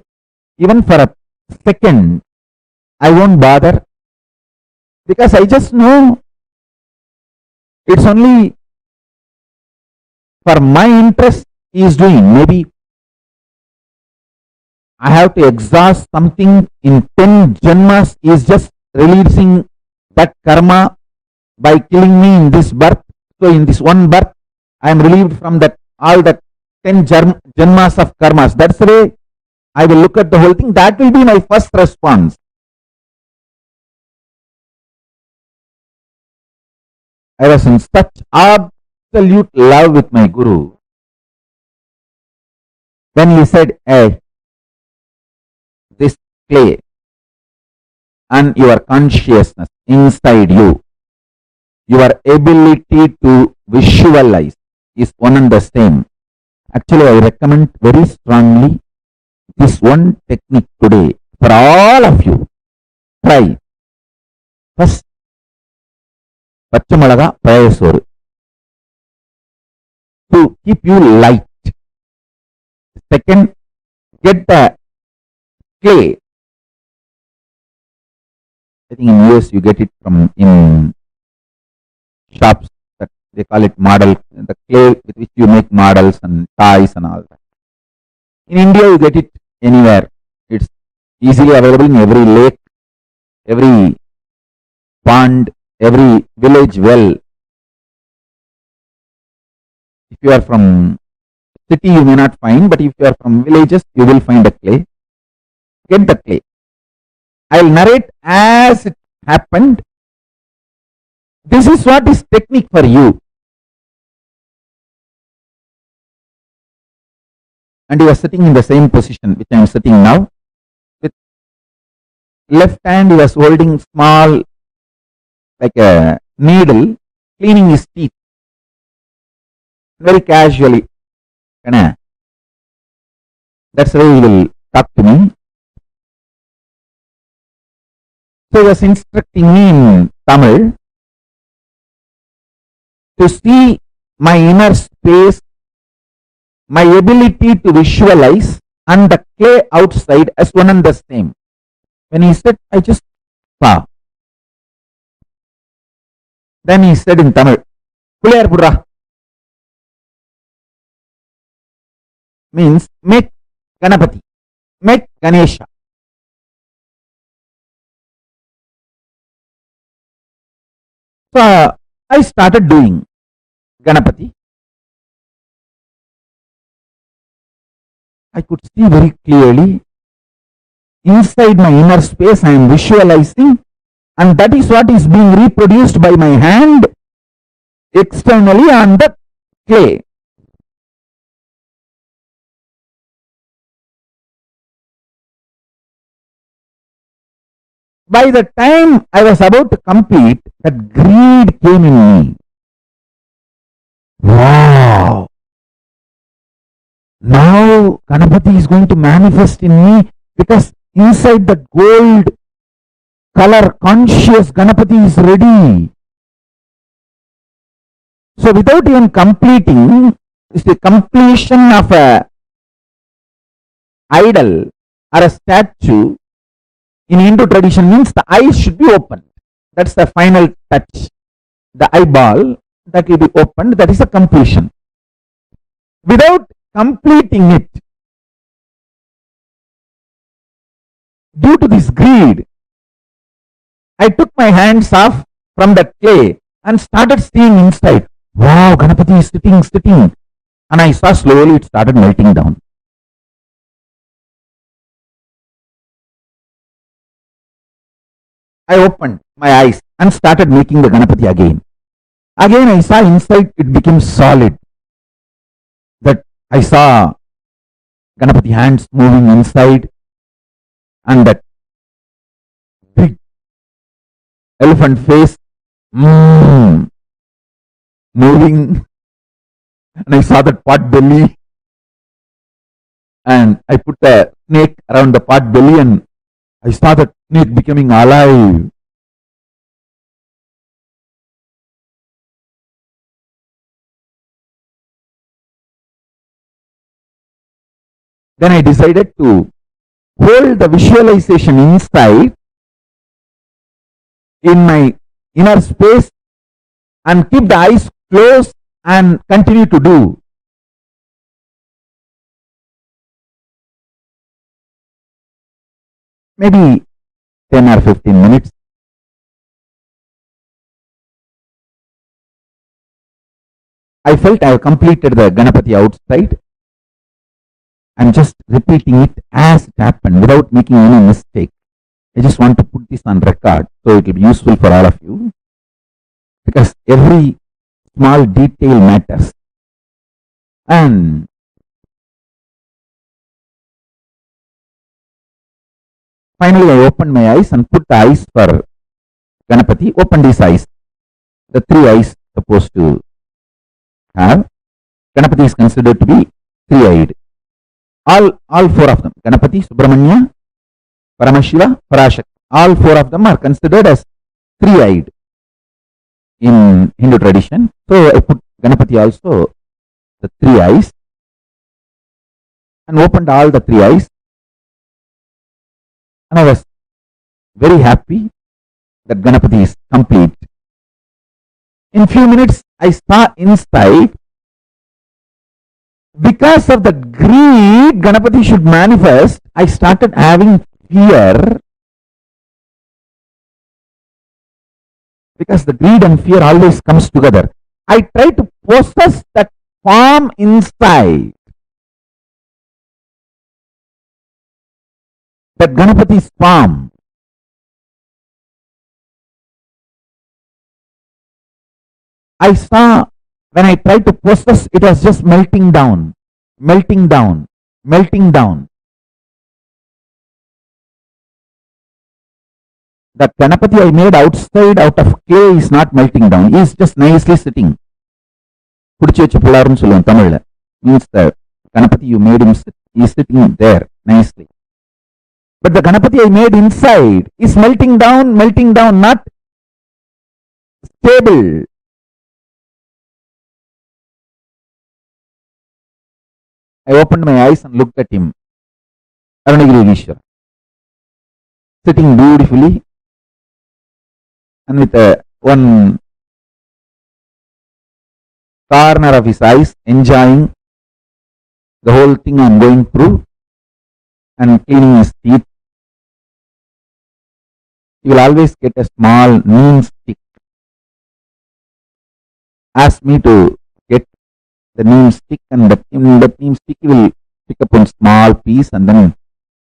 even for a second, I won't bother, because I just know it's only for my interest he is doing. Maybe I have to exhaust something in 10 janmas, he is just releasing that karma by killing me in this birth. So in this one birth, I am relieved from that all that 10 janmas of karmas. That's the way I will look at the whole thing. That will be my first response. I was in such absolute love with my Guru. When he said, hey, this clay and your consciousness inside you, your ability to visualize is one and the same. Actually, I recommend very strongly this one technique today for all of you. Try. First, Pachamalaga Prayasoru to keep you light. Second, get the clay. I think in US you get it from in shops that they call it model, the clay with which you make models and toys and all that. In India you get it anywhere. It's easily available in every lake, every pond, every village well. If you are from city you may not find, but if you are from villages you will find a clay. Get the clay. I will narrate as it happened. This is what is technique for you. And you are sitting in the same position which I am sitting now. With left hand he was holding small, like a needle, cleaning his teeth. Very casually. That's the way he will talk to me. So he was instructing me in Tamil to see my inner space, my ability to visualize, and the clay outside as one and the same. When he said, I just saw. Then he said in Tamil, Puliyar Pudra. Means make Ganapati, make Ganesha. So I started doing Ganapati. I could see very clearly inside my inner space I am visualizing, and that is what is being reproduced by my hand externally on the clay. By the time I was about to complete, that greed came in me. Wow! Now Ganapati is going to manifest in me, because inside the gold color conscious Ganapati is ready. So without even completing, it's the completion of a idol or a statue. In Hindu tradition means the eyes should be opened. That's the final touch. The eyeball that will be opened, that is a completion. Without completing it, due to this greed, I took my hands off from the clay and started seeing inside. Wow, Ganapati is sitting. And I saw slowly it started melting down. I opened my eyes and started making the Ganapati again. Again I saw inside it became solid. That I saw Ganapati hands moving inside and that big elephant face moving, and I saw that pot belly, and I put the snake around the pot belly and I saw that snake becoming alive. Then I decided to hold the visualization inside in my inner space and keep the eyes closed and continue to do. Maybe 10 or 15 minutes. I felt I have completed the Ganapati outside. I'm just repeating it as it happened without making any mistake. I just want to put this on record so it will be useful for all of you, because every small detail matters. And finally I opened my eyes and put the eyes for Ganapati, opened his eyes. The three eyes supposed to have. Ganapati is considered to be three-eyed. All four of them, Ganapati, Subramanya, Paramashiva, Parashakti, all four of them are considered as three-eyed in Hindu tradition. So I put Ganapati also the three eyes and opened all the three eyes, and I was very happy that Ganapati is complete. In few minutes I saw inside, because of the greed Ganapati should manifest, I started having fear, because the greed and fear always comes together. I tried to possess that form inside, that Ganapati's form. I saw when I tried to possess, it was just melting down, melting down, melting down. That Ganapati I made outside out of clay is not melting down. He is just nicely sitting. Means the Ganapati you made him sit, he is sitting there nicely. But the Ganapati I made inside is melting down, not stable. I opened my eyes and looked at him, Arunagiri, sitting beautifully and with one corner of his eyes enjoying the whole thing I am going through and cleaning his teeth. He will always get a small neem stick. Ask me to get the neem stick, and in that neem stick he will pick up one small piece, and then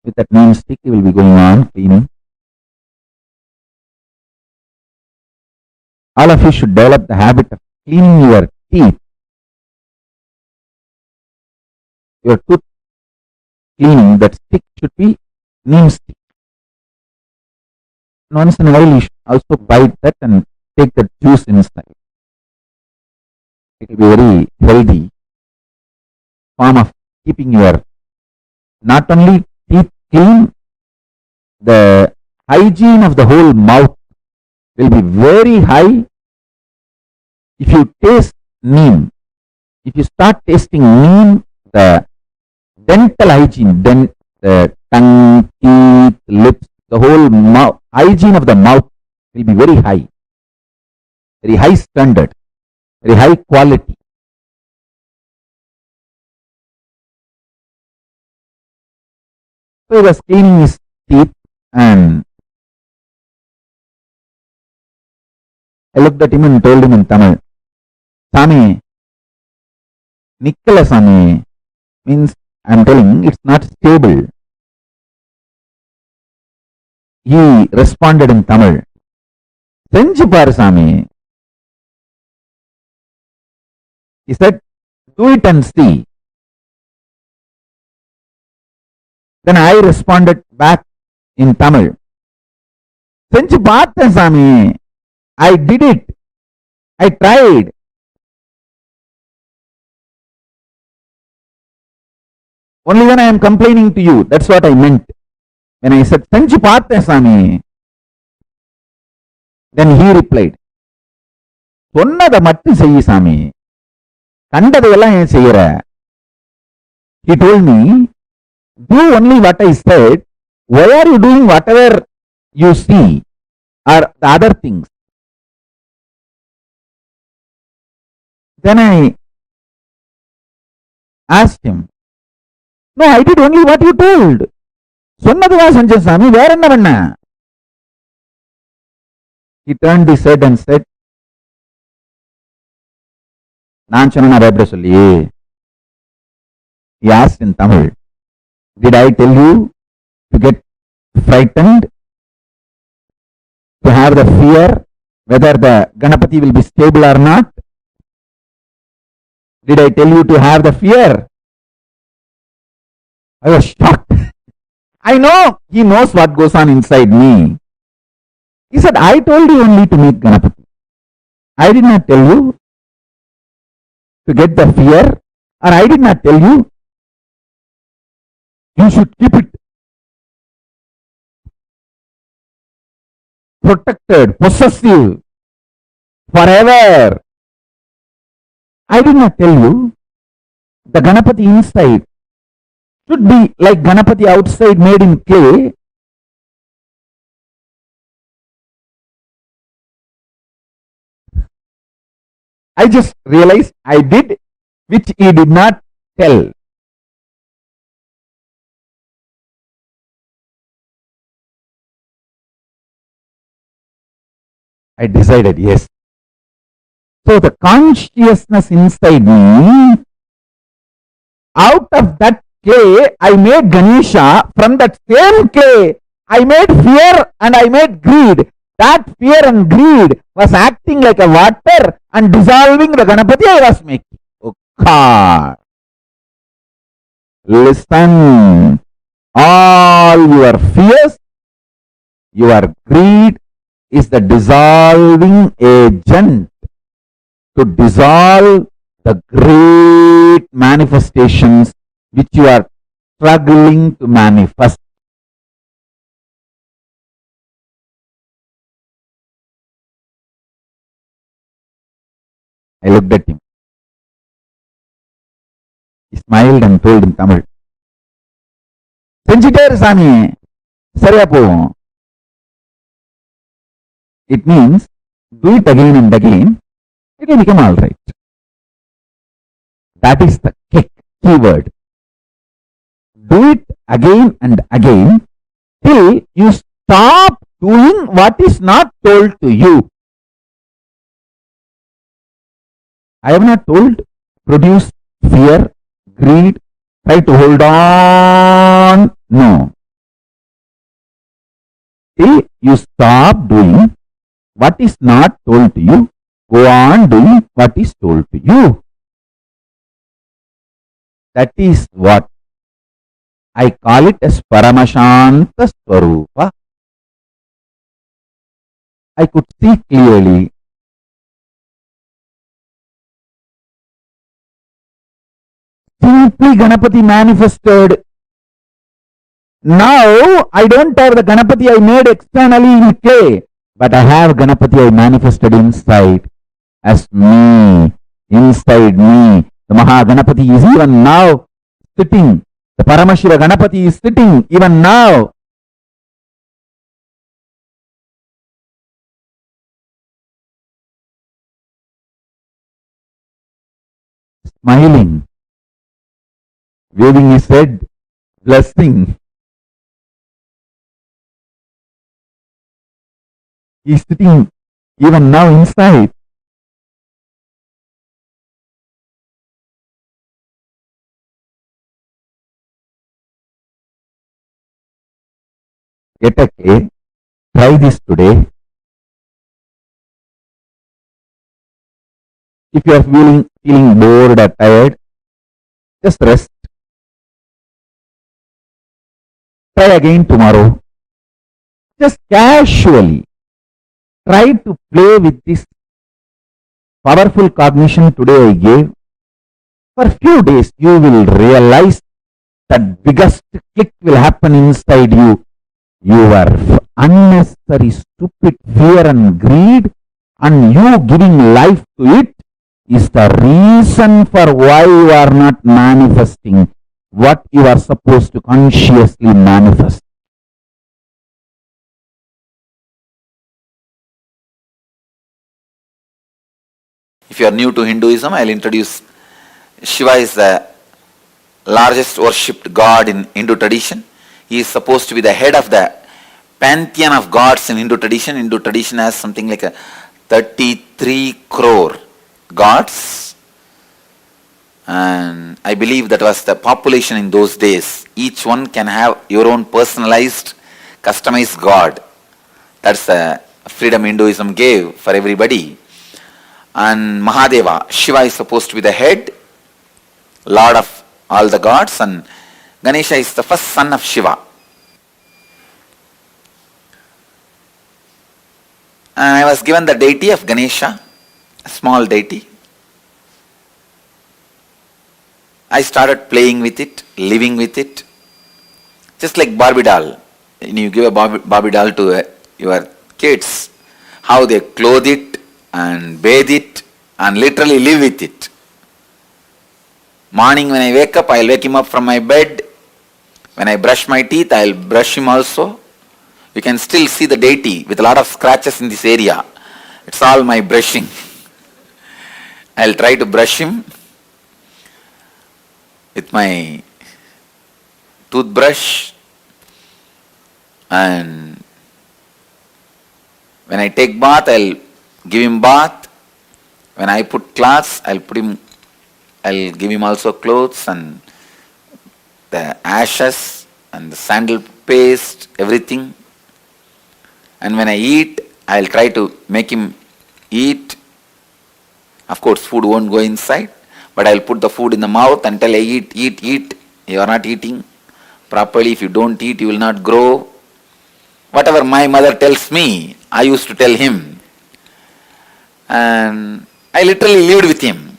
with that neem stick he will be going on cleaning. All of you should develop the habit of cleaning your teeth. Your tooth cleaning, that stick should be neem stick. And once in a while you should also bite that and take the juice inside. It will be very healthy form of keeping your not only teeth clean, the hygiene of the whole mouth will be very high. If you taste neem, if you start tasting neem, the dental hygiene, then the tongue, teeth, lips, the whole mouth, hygiene of the mouth will be very high standard, very high quality. So he was cleaning his teeth, and I looked at him and told him in Tamil, Sami, Nikkala Sami, means I am telling it's not stable. He responded in Tamil, செஞ்சு பாரு சாமி. He said, do it and see. Then I responded back in Tamil. செஞ்சு பார்த்தேன் சாமி. I did it. I tried. Only when I am complaining to you, that's what I meant. When I said, செஞ்சு பார்த்தேன் சாமி. Then he replied, சொன்னதை மட்டும் செய்ய சாமி, கண்டதையெல்லாம் ஏன் செய்யற? He told me, do only what I said. Why are you doing whatever you see or the other things? Then I asked him, no, I did only what you told. சொன்னதுதான் செஞ்ச சாமி, வேற என்ன பண்ண? He turned his head and said, நான் சொன்ன பயப்பட சொல்லி. He asked in Tamil, did I tell you to get frightened, to have the fear whether the Ganapati will be stable or not? Did I tell you to have the fear? I was shocked. I know he knows what goes on inside me. He said, I told you only to meet Ganapati. I did not tell you to get the fear, or I did not tell you you should keep it protected, possessive, forever. I did not tell you the Ganapati inside should be like Ganapati outside made in clay. I just realized I did which he did not tell. I decided, yes. So the consciousness inside me, out of that clay, I made Ganesha. From that same clay, I made fear and I made greed. That fear and greed was acting like a water and dissolving the Ganapati I was making. Oh God! Listen, all your fears, your greed is the dissolving agent to dissolve the great manifestations which you are struggling to manifest. I looked at him. He smiled and told in Tamil, செஞ்சிட்டே இரு சாமி, சரியா போகும். It means do it again and again, it will become all right. That is the keyword. Do it again and again till you stop doing what is not told to you. I have not told produce fear, greed, try to hold on. No. Till you stop doing what is not told to you, go on doing what is told to you. That is what I call it as Paramashanta Swarupa. I could see clearly. Simply Ganapati manifested. Now I don't have the Ganapati I made externally in clay, but I have Ganapati I manifested inside as me, inside me. The Maha Ganapati is even now sitting. The Paramashiva Ganapati is sitting even now. Smiling, waving his head, blessing. He is sitting even now inside. Get a K, try this today. If you are feeling bored or tired, just rest. Try again tomorrow. Just casually try to play with this powerful cognition today I gave. For a few days, you will realize that biggest click will happen inside you. Your unnecessary, stupid fear and greed, and you giving life to it, is the reason for why you are not manifesting what you are supposed to consciously manifest. If you are new to Hinduism, I will introduce Shiva is the largest worshipped god in Hindu tradition. He is supposed to be the head of the pantheon of gods in Hindu tradition. Hindu tradition has something like a 33 crore gods. And I believe that was the population in those days. Each one can have your own personalized, customized god. That's the freedom Hinduism gave for everybody. And Mahadeva, Shiva is supposed to be the head, lord of all the gods, and Ganesha is the first son of Shiva. And I was given the deity of Ganesha, a small deity. I started playing with it, living with it, just like Barbie doll. When you give a Barbie doll to your kids, how they clothe it and bathe it and literally live with it. Morning when I wake up, I'll wake him up from my bed. When I brush my teeth, I'll brush him also. You can still see the deity with a lot of scratches in this area. It's all my brushing. I'll try to brush him with my toothbrush, and when I take bath, I'll give him bath. When I put clothes, I'll give him also clothes, and the ashes and the sandal paste, everything. And when I eat, I'll try to make him eat. Of course, food won't go inside, but I'll put the food in the mouth and tell, eat, eat, eat. You are not eating properly. If you don't eat, you will not grow. Whatever my mother tells me, I used to tell him. And I literally lived with him.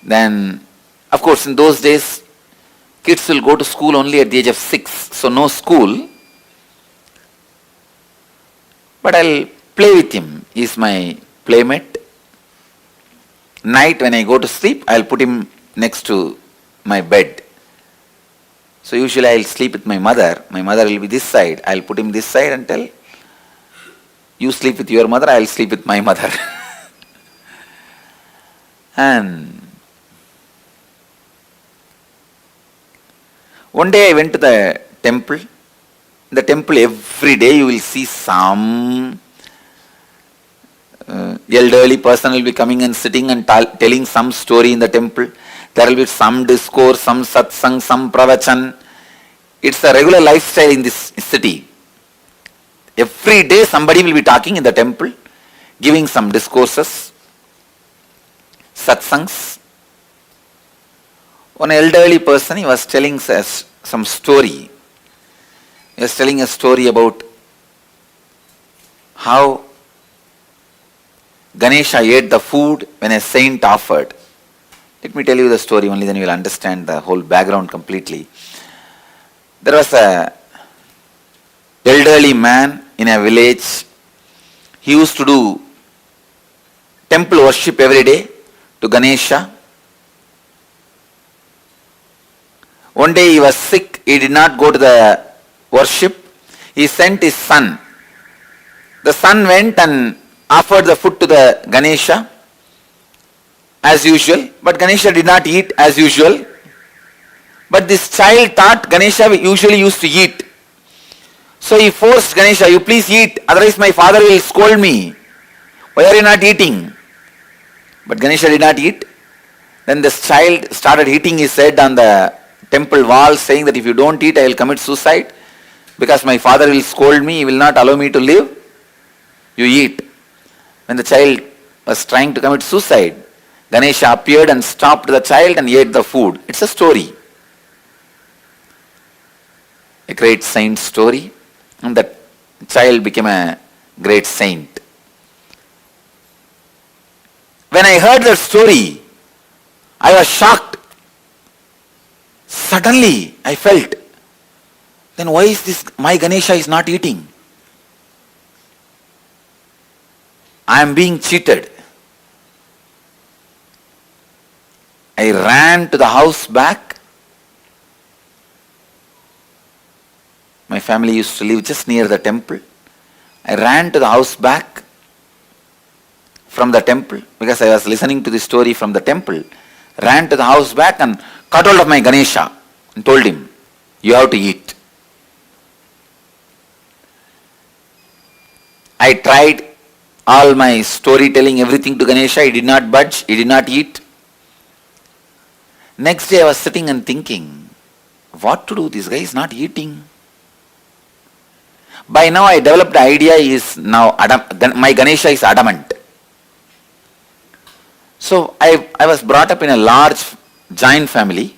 Then, of course, in those days, kids will go to school only at the age of 6, so no school. But I'll play with him. He's my playmate. Night when I go to sleep, I'll put him next to my bed. So usually I'll sleep with my mother. My mother will be this side. I'll put him this side and tell, you sleep with your mother, I'll sleep with my mother. And one day I went to the temple. In the temple every day you will see some elderly person will be coming and sitting and telling some story in the temple. There will be some discourse, some satsang, some pravachan. It's a regular lifestyle in this city. Every day somebody will be talking in the temple, giving some discourses, satsangs. One elderly person, he was telling us some story. He was telling a story about how Ganesha ate the food when a saint offered. Let me tell you the story, only then you will understand the whole background completely. There was a elderly man in a village. He used to do temple worship every day to Ganesha. One day he was sick, he did not go to the worship. He sent his son. The son went and offered the food to the Ganesha as usual, but Ganesha did not eat as usual. But this child thought Ganesha usually used to eat. So he forced Ganesha, you please eat, otherwise my father will scold me. Why are you not eating? But Ganesha did not eat. Then this child started hitting his head on the temple wall, saying that if you don't eat, I will commit suicide, because my father will scold me, he will not allow me to live. You eat. When the child was trying to commit suicide, Ganesha appeared and stopped the child and ate the food. It's a story. A great saint story. And that child became a great saint. When I heard that story, I was shocked. Suddenly, I felt, then why is this, my Ganesha is not eating? I am being cheated. I ran to the house back. My family used to live just near the temple. I ran to the house back from the temple because I was listening to the story from the temple. Ran to the house back and caught hold of my Ganesha and told him, you have to eat. I tried all my storytelling, everything to Ganesha. He did not budge. He did not eat. Next day I was sitting and thinking, what to do? This guy is not eating. By now I developed the idea is now my Ganesha is adamant. So I was brought up in a large giant family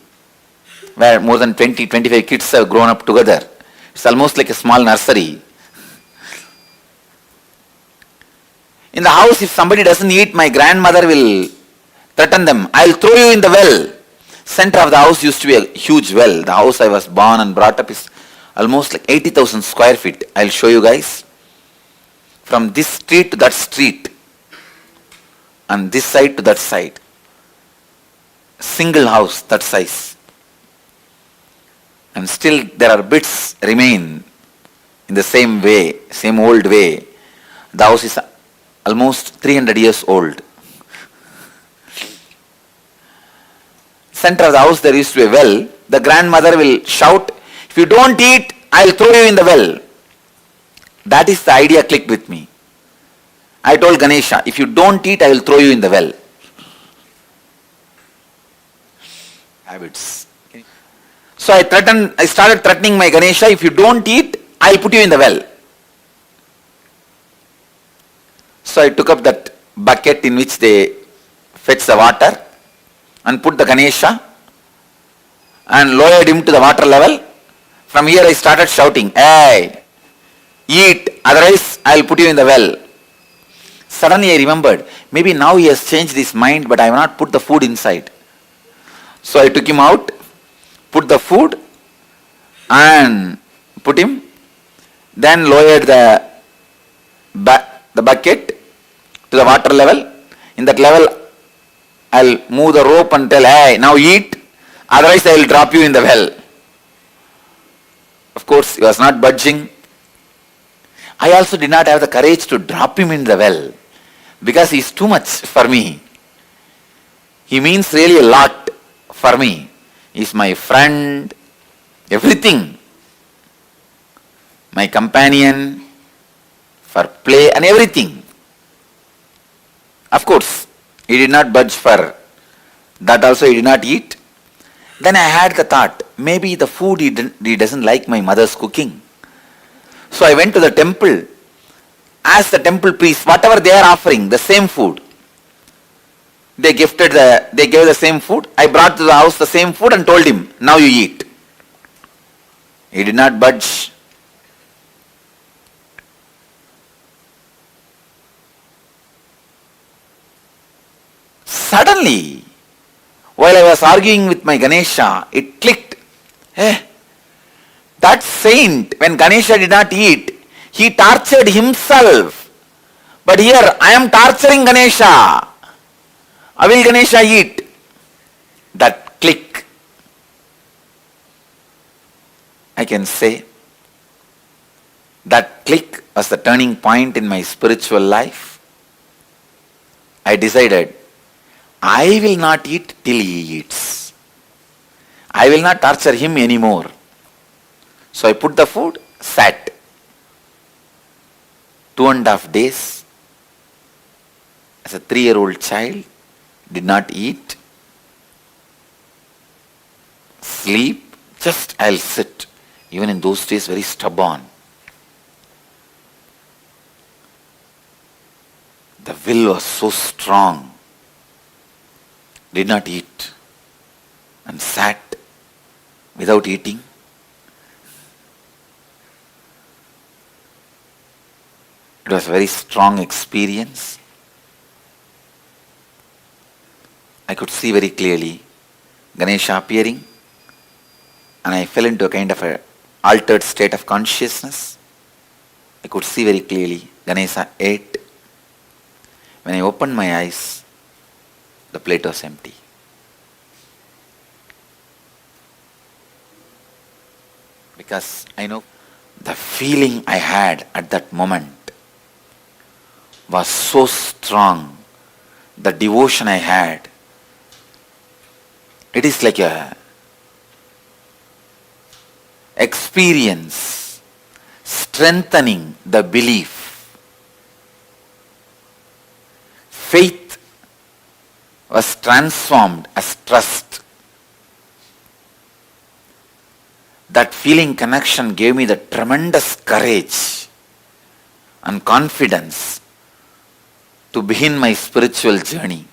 where more than 20-25 kids have grown up together. It's almost like a small nursery. In the house, if somebody doesn't eat, my grandmother will threaten them. I'll throw you in the well. Center of the house used to be a huge well. The house I was born and brought up is almost like 80,000 square feet. I'll show you guys. From this street to that street. And this side to that side. Single house that size. And still there are bits remain in the same way, same old way. The house is almost 300 years old. Center of the house there used to be a well. The grandmother will shout, if you don't eat, I'll throw you in the well. That is the idea clicked with me. I told Ganesha, if you don't eat, I will throw you in the well. Habits. So I started threatening my Ganesha, if you don't eat, I'll put you in the well. So I took up that bucket in which they fetch the water and put the Ganesha and lowered him to the water level. From here I started shouting, hey, eat, otherwise I'll put you in the well. Suddenly I remembered, maybe now he has changed his mind, but I have not put the food inside. So I took him out, put the food and put him, then lowered the bucket to the water level. In that level, I'll move the rope and tell, hey, now eat, otherwise I will drop you in the well. Of course, he was not budging. I also did not have the courage to drop him in the well because he is too much for me. He means really a lot for me. He is my friend, everything. My companion, for play and everything. Of course, he did not budge for that also, he did not eat. Then I had the thought, maybe the food he doesn't like my mother's cooking. So I went to the temple, asked the temple priest, whatever they are offering, the same food. They gave the same food. I brought to the house the same food and told him, now you eat. He did not budge. Suddenly, while I was arguing with my Ganesha, it clicked. That saint, when Ganesha did not eat, he tortured himself. But here, I am torturing Ganesha. How will Ganesha eat? That click. I can say, that click was the turning point in my spiritual life. I decided, I will not eat till he eats. I will not torture him anymore. So I put the food, sat. 2.5 days. As a 3-year-old child, did not eat, sleep, just I'll sit. Even in those days, very stubborn. The will was so strong. did not eat and sat without eating. It was a very strong experience. I could see very clearly Ganesha appearing, and I fell into a kind of a altered state of consciousness. I could see very clearly Ganesha ate. When I opened my eyes, the plate was empty. Because I know the feeling I had at that moment was so strong, the devotion I had. It is like a experience strengthening the belief. Faith was transformed as trust. That feeling connection gave me the tremendous courage and confidence to begin my spiritual journey.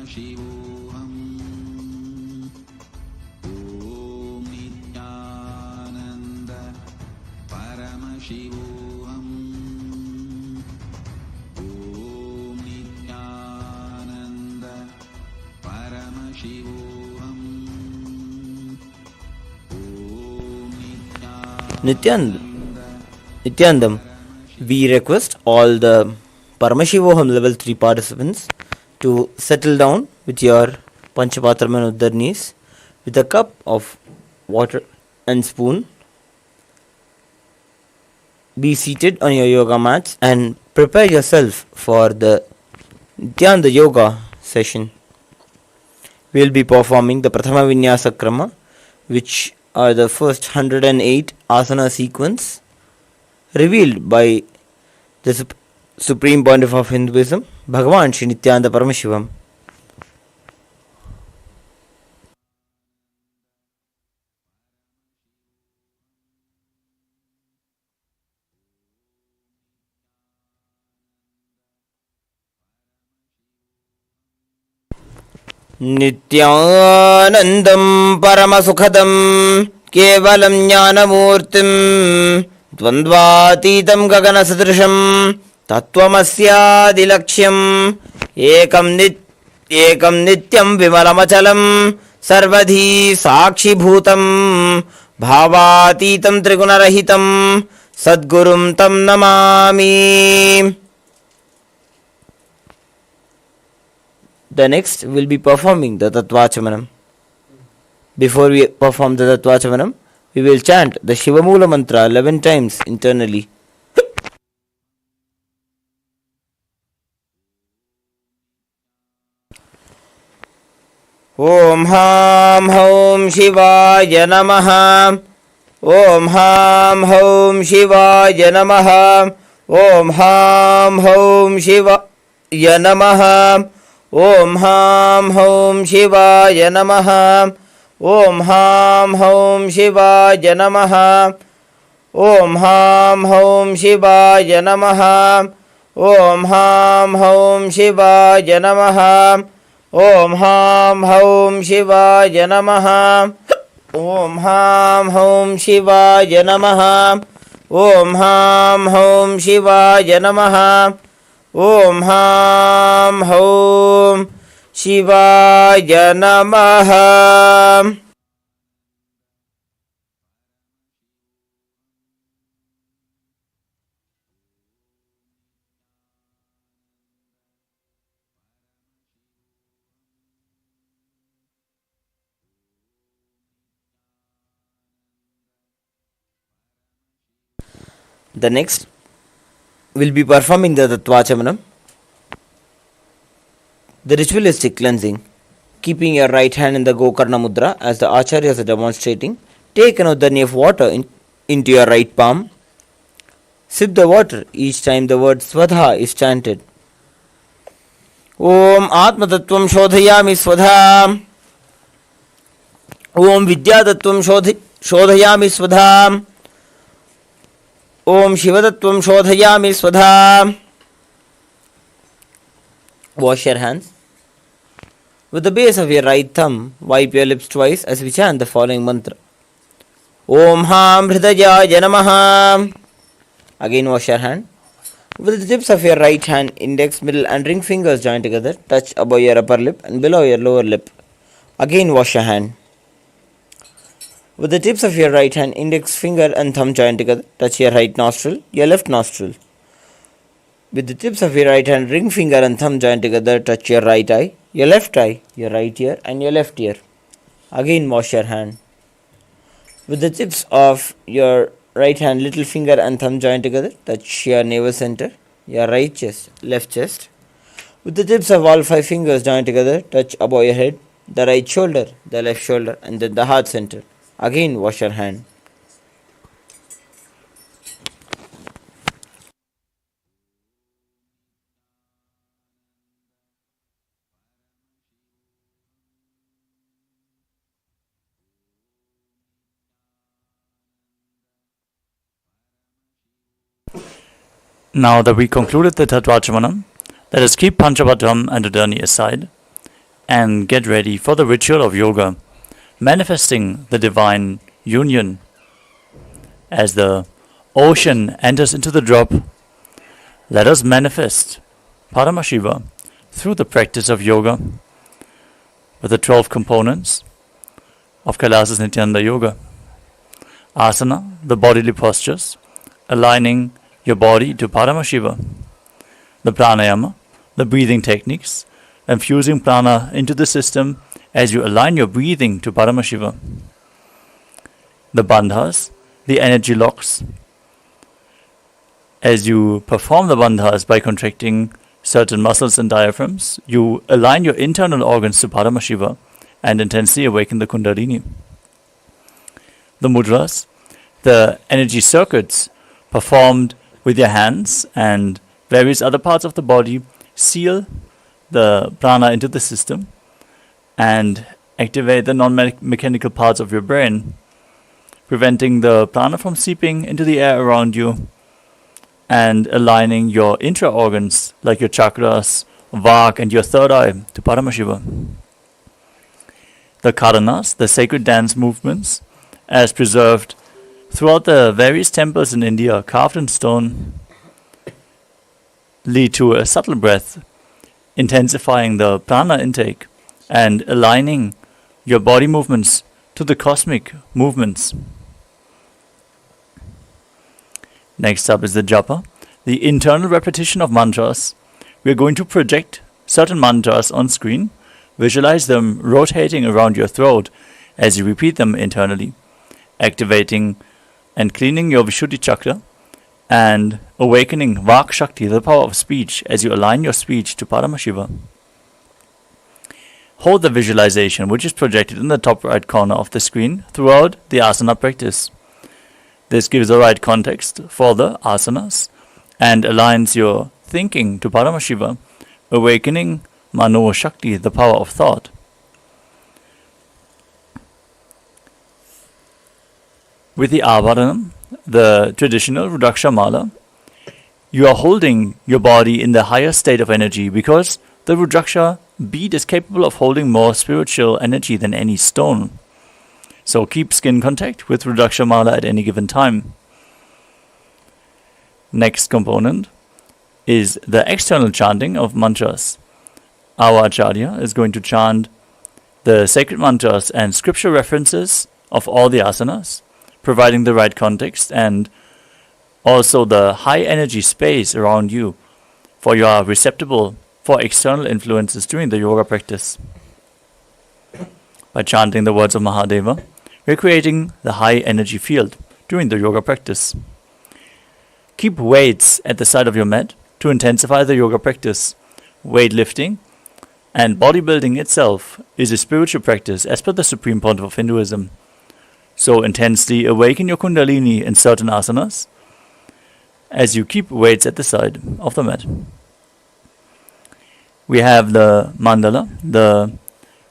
Paramashivoham Om Nithyananda Paramashivoham Om Nithyananda Paramashivoham Nityanandam, we request all the Paramashivoham level 3 participants to settle down with your Panchapatram Uddharnis with a cup of water and spoon. Be seated on your yoga mats and prepare yourself for the Nityananda yoga session. We will be performing the Prathama Vinyasa Krama, which are the first 108 asana sequence revealed by the Supreme Pontiff of Hinduism, Bhagavan Shri Nithyananda Paramashivam. Nityanandam Paramasukhadam Kevalam Jnanamurtim Dvandvatitam Gagana Sadrisham Tattvamasyaadilaksham Ekam Nityam Vimalamachalam Sarvadhi Sakshi Bhutam Bhavatitam Trigunarahitam Sadgurum Tam Namami. The next will be performing the Tattvachamanam. Before we perform the Tattvachamanam, we will chant the Shiva Mula mantra 11 times internally. Om Ham Hom Shivaya Namaha. Om Ham Hom Shivaya Namaha. Om Ham Hom Shivaya Namaha. Om Ham Hom Shivaya Namaha. Om Ham Hom Shivaya Namaha. Om Ham Hom Shivaya Namaha. Om Ham Hom Shivaya Namaha. Om Ham Hom Shivaya Namaha. Om Ham Hom Shivaya Namaha. Om Ham Hom Shivaya Namaha. Om Ham Hom Shivaya Namaha. The next will be performing the Tattvachamanam, the ritualistic cleansing. Keeping your right hand in the Gokarna Mudra as the Acharyas are demonstrating, take an Uddhani of water into your right palm. Sip the water each time the word Swadha is chanted. Om Atma Tattvam Shodhayami Swadha. Om Vidya Tattvam Shodhayami Swadha. Om Shiva Tattvam Shodhayami Swadha. Wash your hands. With the base of your right thumb, wipe your lips twice as we chant the following mantra. Om Ham Hridayaya Namaha. Again wash your hand. With the tips of your right hand, index, middle and ring fingers join together, touch above your upper lip and below your lower lip. Again wash your hand. With the tips of your right hand, index finger and thumb join together, touch your right nostril, your left nostril. With the tips of your right hand, ring finger and thumb join together, touch your right eye, your left eye, your right ear and your left ear. Again wash your hand. With the tips of your right hand, little finger and thumb join together, touch your navel center, your right chest, left chest. With the tips of all 5 fingers join together, touch above your head, the right shoulder, the left shoulder and then the heart center. Again wash your hand. Now that we concluded the Tattvachamanam, let us keep Panchapatram and Uddhani aside and get ready for the ritual of yoga, manifesting the divine union. As the ocean enters into the drop, let us manifest Paramashiva through the practice of yoga with the 12 components of Kailasa's Nithyananda Yoga. Asana, the bodily postures, aligning your body to Paramashiva. The pranayama, the breathing techniques, infusing prana into the system as you align your breathing to Paramashiva. The bandhas, the energy locks. As you perform the bandhas by contracting certain muscles and diaphragms, you align your internal organs to Paramashiva and intensely awaken the Kundalini. The mudras, the energy circuits performed with your hands and various other parts of the body, seal the prana into the system and activate the non-mechanical parts of your brain, preventing the prana from seeping into the air around you and aligning your intra-organs like your chakras, vak and your third eye to Paramashiva. The karanas, the sacred dance movements, as preserved throughout the various temples in India, carved in stone, lead to a subtle breath, intensifying the prana intake and aligning your body movements to the cosmic movements. Next up is the japa, the internal repetition of mantras. We are going to project certain mantras on screen, visualize them rotating around your throat as you repeat them internally, activating and cleaning your Vishuddhi chakra and awakening Vak Shakti, the power of speech, as you align your speech to Paramashiva. Hold the visualization, which is projected in the top right corner of the screen, throughout the asana practice. This gives the right context for the asanas and aligns your thinking to Paramashiva, awakening Mano Shakti, the power of thought. With the Avaranam, the traditional Rudraksha Mala, you are holding your body in the higher state of energy because the Rudraksha bead is capable of holding more spiritual energy than any stone. So keep skin contact with Rudraksha Mala at any given time. Next component is the external chanting of mantras. Our Acharya is going to chant the sacred mantras and scripture references of all the asanas, providing the right context and also the high energy space around you for you are receptible for external influences during the yoga practice. By chanting the words of Mahadeva, we are creating the high energy field during the yoga practice. Keep weights at the side of your mat to intensify the yoga practice. Weightlifting and bodybuilding itself is a spiritual practice as per the Supreme Pontiff of Hinduism. So intensely awaken your Kundalini in certain asanas as you keep weights at the side of the mat. We have the mandala, the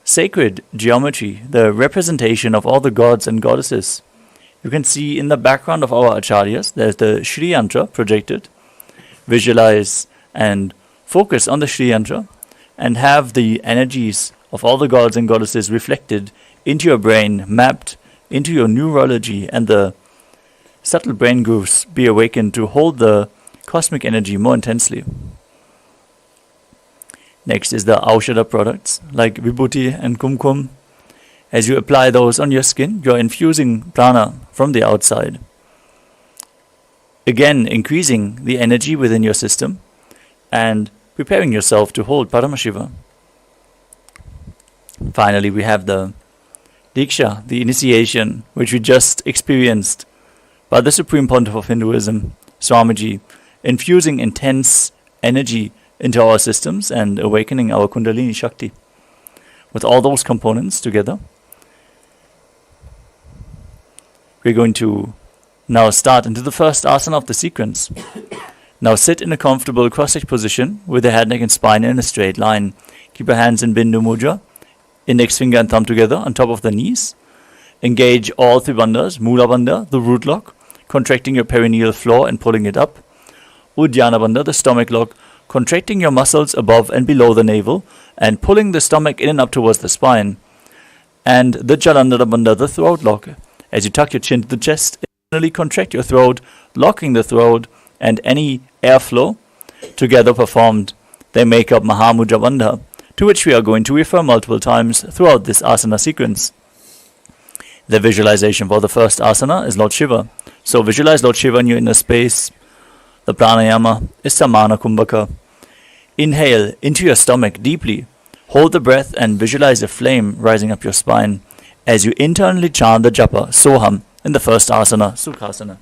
sacred geometry, the representation of all the gods and goddesses. You can see in the background of our acharyas, there's the Shri Yantra projected. Visualize and focus on the Shri Yantra and have the energies of all the gods and goddesses reflected into your brain, mapped into your neurology, and the subtle brain grooves be awakened to hold the cosmic energy more intensely. Next is the Aushadha products like Vibhuti and Kumkum. As you apply those on your skin, you're infusing prana from the outside. Again, increasing the energy within your system and preparing yourself to hold Paramashiva. Finally, we have the Deeksha, the initiation, which we just experienced by the Supreme Pontiff of Hinduism, Swamiji, infusing intense energy into our systems and awakening our Kundalini Shakti. With all those components together, we're going to now start into the first asana of the sequence. Now sit in a comfortable cross-legged position with the head, neck and spine in a straight line. Keep your hands in Bindu Mudra, index finger and thumb together on top of the knees. Engage all three bandhas, Mula bandha, the root lock, contracting your perineal floor and pulling it up. Uddiyana bandha, the stomach lock, contracting your muscles above and below the navel and pulling the stomach in and up towards the spine. And the Jalandhara Bandha, the throat lock. As you tuck your chin to the chest, internally contract your throat, locking the throat and any airflow together performed. They make up Mahamudra Bandha, to which we are going to refer multiple times throughout this asana sequence. The visualization for the first asana is Lord Shiva. So visualize Lord Shiva in your inner space. The pranayama is Samana Kumbhaka. Inhale into your stomach deeply. Hold the breath and visualize a flame rising up your spine as you internally chant the japa Soham in the first asana, Sukhasana.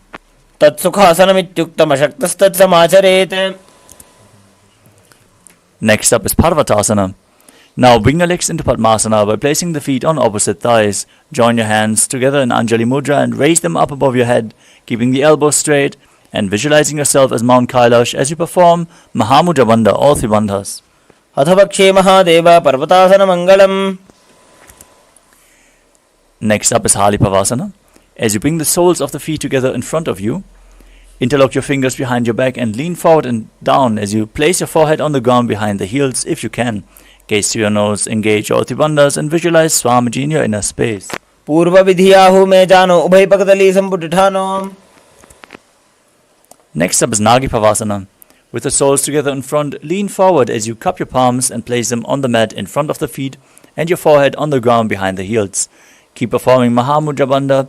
Tat Sukhasanam ityuktam ashaktastat samacharet. Next up is Parvatasana. Now bring your legs into Padmasana by placing the feet on opposite thighs. Join your hands together in Anjali Mudra and raise them up above your head, keeping the elbows straight and visualizing yourself as Mount Kailash as you perform Mahamudra Bandha, all three bandhas. Athapakshe Mahadeva Parvatasana Mangalam. Next up is Halipavasana. As you bring the soles of the feet together in front of you, interlock your fingers behind your back and lean forward and down as you place your forehead on the ground behind the heels if you can. Gaze to your nose, engage all three bandhas and visualize Swamiji in your inner space. Purva vidhiyahu me jano ubhay pakadali samputithano. Next up is Nagipavasana. With the soles together in front, lean forward as you cup your palms and place them on the mat in front of the feet and your forehead on the ground behind the heels. Keep performing Mahamudra Bandha.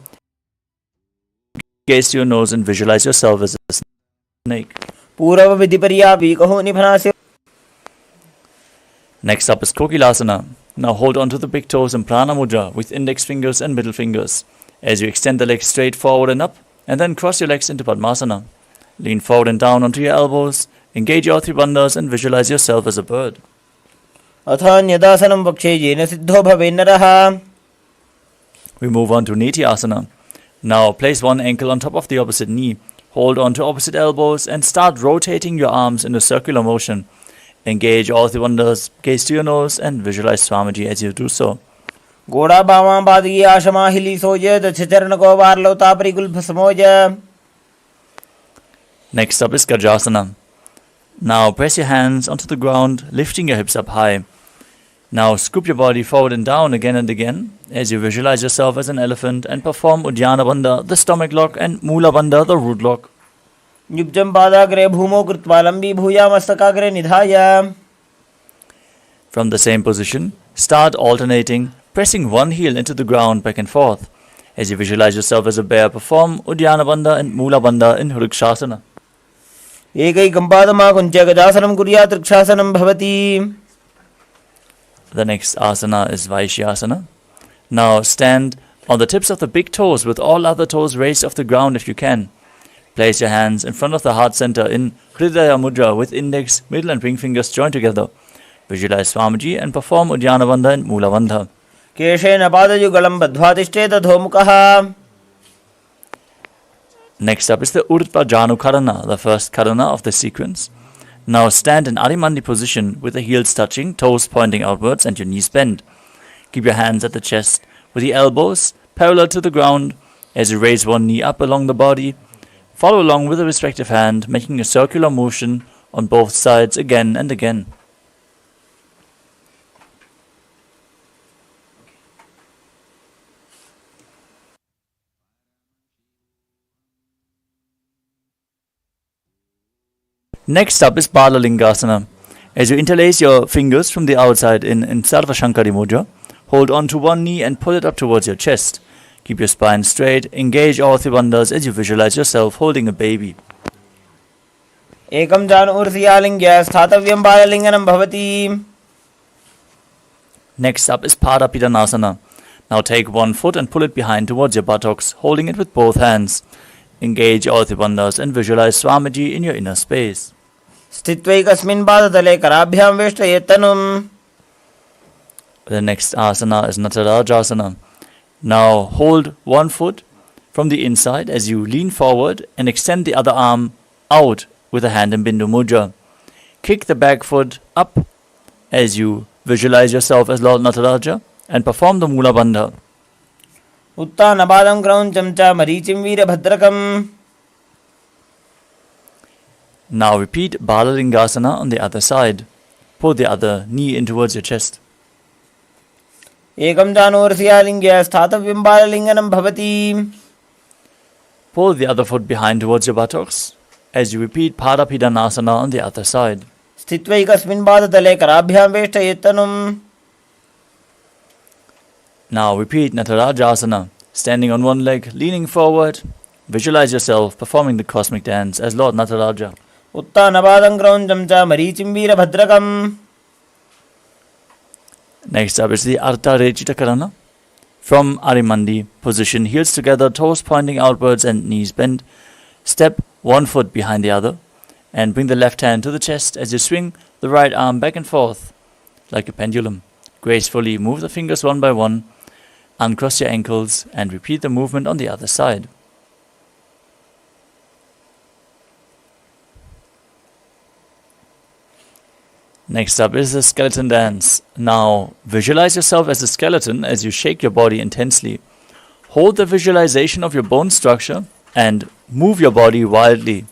Gaze to your nose and visualize yourself as a snake. Purva vidhipariya vikaho nibhanasya. Next up is Kokilasana. Now hold on to the big toes in Prana Mudra with index fingers and middle fingers. As you extend the legs straight forward and up, and then cross your legs into Padmasana. Lean forward and down onto your elbows. Engage your three bandhas and visualize yourself as a bird. Athanyadasanam vakshe yena siddho bhavennaraha. We move on to Nityasana. Now place one ankle on top of the opposite knee. Hold on to opposite elbows and start rotating your arms in a circular motion. Engage all three bandhas, gaze to your nose and visualize Swamiji as you do so. Goda bhava badgi ashama hili soja dacharana ko varlota parigulbha samoja. Next up is Gajasana. Now press your hands onto the ground, lifting your hips up high. Now scoop your body forward and down again and again as you visualize yourself as an elephant and perform Uddiyana Bandha, the stomach lock, and Mula Bandha, the root lock. Yupjam padagre bhumo krutva lambi bhuya mastakagre nidhaya. From the same position, start alternating, pressing one heel into the ground back and forth. As you visualize yourself as a bear, perform Uddiyana Bandha and Mula Bandha in Vrikshasana. Ekaikam padama kuncha gajasanam kuryat rikshāsanam bhavati. The next asana is Vaishyasana. Now stand on the tips of the big toes with all other toes raised off the ground if you can. Place your hands in front of the heart center in Hridaya Mudra with index, middle and ring fingers joined together. Visualize Swamiji and perform Uddiyana Bandha and Mula Bandha. Keshena padajugalam badhvatishcheta dhomukaha. Next up is the Urdhva Janu Karana, the first Karana of the sequence. Now stand in Adimandi position with the heels touching, toes pointing outwards and your knees bent. Keep your hands at the chest with the elbows parallel to the ground as you raise one knee up along the body. Follow along with the respective hand, making a circular motion on both sides again and again. Next up is Balalingasana. As you interlace your fingers from the outside in Sarva Shankari Mudra, hold on to one knee and pull it up towards your chest. Keep your spine straight, engage all three bandhas as you visualize yourself holding a baby. Ekam jan ursiyalingya sthatavyam balalinganam bhavati. Next up is Padapidanasana. Now take one foot and pull it behind towards your buttocks, holding it with both hands. Engage all three bandhas and visualize Swamiji in your inner space. Sthitvaikasmin padatale karabhyam veshtayetanum. The next asana is Natarajasana. Now hold one foot from the inside as you lean forward and extend the other arm out with a hand in Bindu Mudra. Kick the back foot up as you visualize yourself as Lord Nataraja and perform the Mula Bandha. Uttanabadam krauncham cha marichim veera bhadrakam. Now repeat Balalingasana on the other side. Pull the other knee in towards your chest. Ekam janursiyalinga sthathavyam balalinganam bhavati. Pull the other foot behind towards your buttocks as you repeat Padapidanasana on the other side. Sthitvaikasmin badadale karabhyam veshtayetanum. Now repeat Natarajasana, standing on one leg, leaning forward. Visualize yourself performing the cosmic dance as Lord Nataraja. Uttanabadam graunjam cha marichim veerabhadrakam. Next up is the Artha Rechita Karana. From Arimandi position, heels together, toes pointing outwards and knees bent. Step one foot behind the other and bring the left hand to the chest as you swing the right arm back and forth like a pendulum. Gracefully move the fingers one by one, uncross your ankles and repeat the movement on the other side. Next up is the skeleton dance. Now visualize yourself as a skeleton as you shake your body intensely. Hold the visualization of your bone structure and move your body wildly.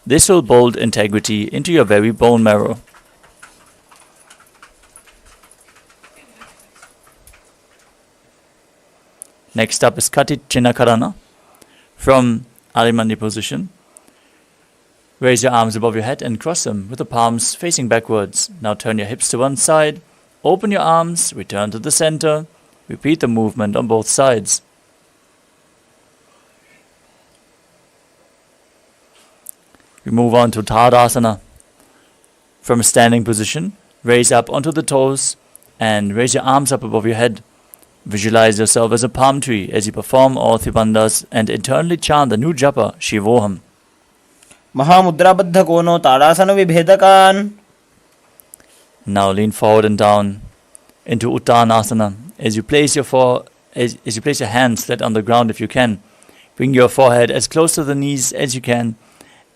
This will build integrity into your very bone marrow. Next up is Kati Chinakarana. From Arimandi position, raise your arms above your head and cross them with the palms facing backwards. Now turn your hips to one side, open your arms, return to the center. Repeat the movement on both sides. We move on to Tadasana. From a standing position, raise up onto the toes and raise your arms up above your head. Visualize yourself as a palm tree as you perform all Bandhas and internally chant the new japa, Shivoham. Mahamudrabaddha kono tadasana vibhedakan. Now lean forward and down into Uttanasana as you place your hands flat on the ground if you can. Bring your forehead as close to the knees as you can.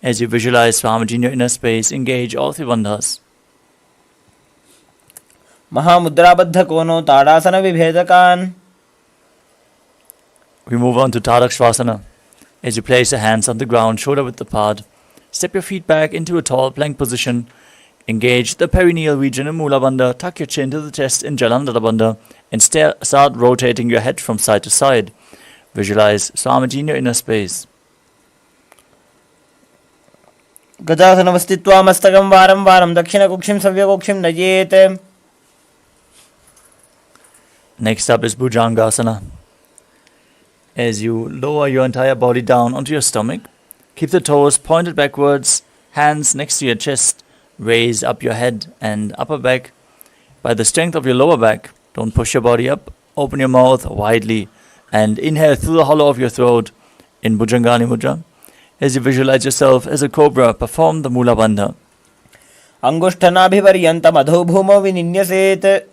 As you visualize Swamiji in your inner space, engage all Bandhas. Mahamudrabaddha kono tadasana vibhedakan. We move on to Tadakshvasana. As you place your hands on the ground, shoulder width apart, step your feet back into a tall plank position. Engage the perineal region in Mula Bandha, tuck your chin to the chest in Jalandhara Bandha, and start rotating your head from side to side. Visualize Swamiji in your inner space. Gajasana vastitva mastakam varam varam dakshina kukshim savya kukshim najete. Next up is Bhujangasana. As you lower your entire body down onto your stomach, keep the toes pointed backwards, hands next to your chest, raise up your head and upper back. By the strength of your lower back, don't push your body up, open your mouth widely and inhale through the hollow of your throat in Bhujangani Mudra. As you visualize yourself as a cobra, perform the Mula Bandha. Angushtanabhivaryantam adho bhumo vininyaset.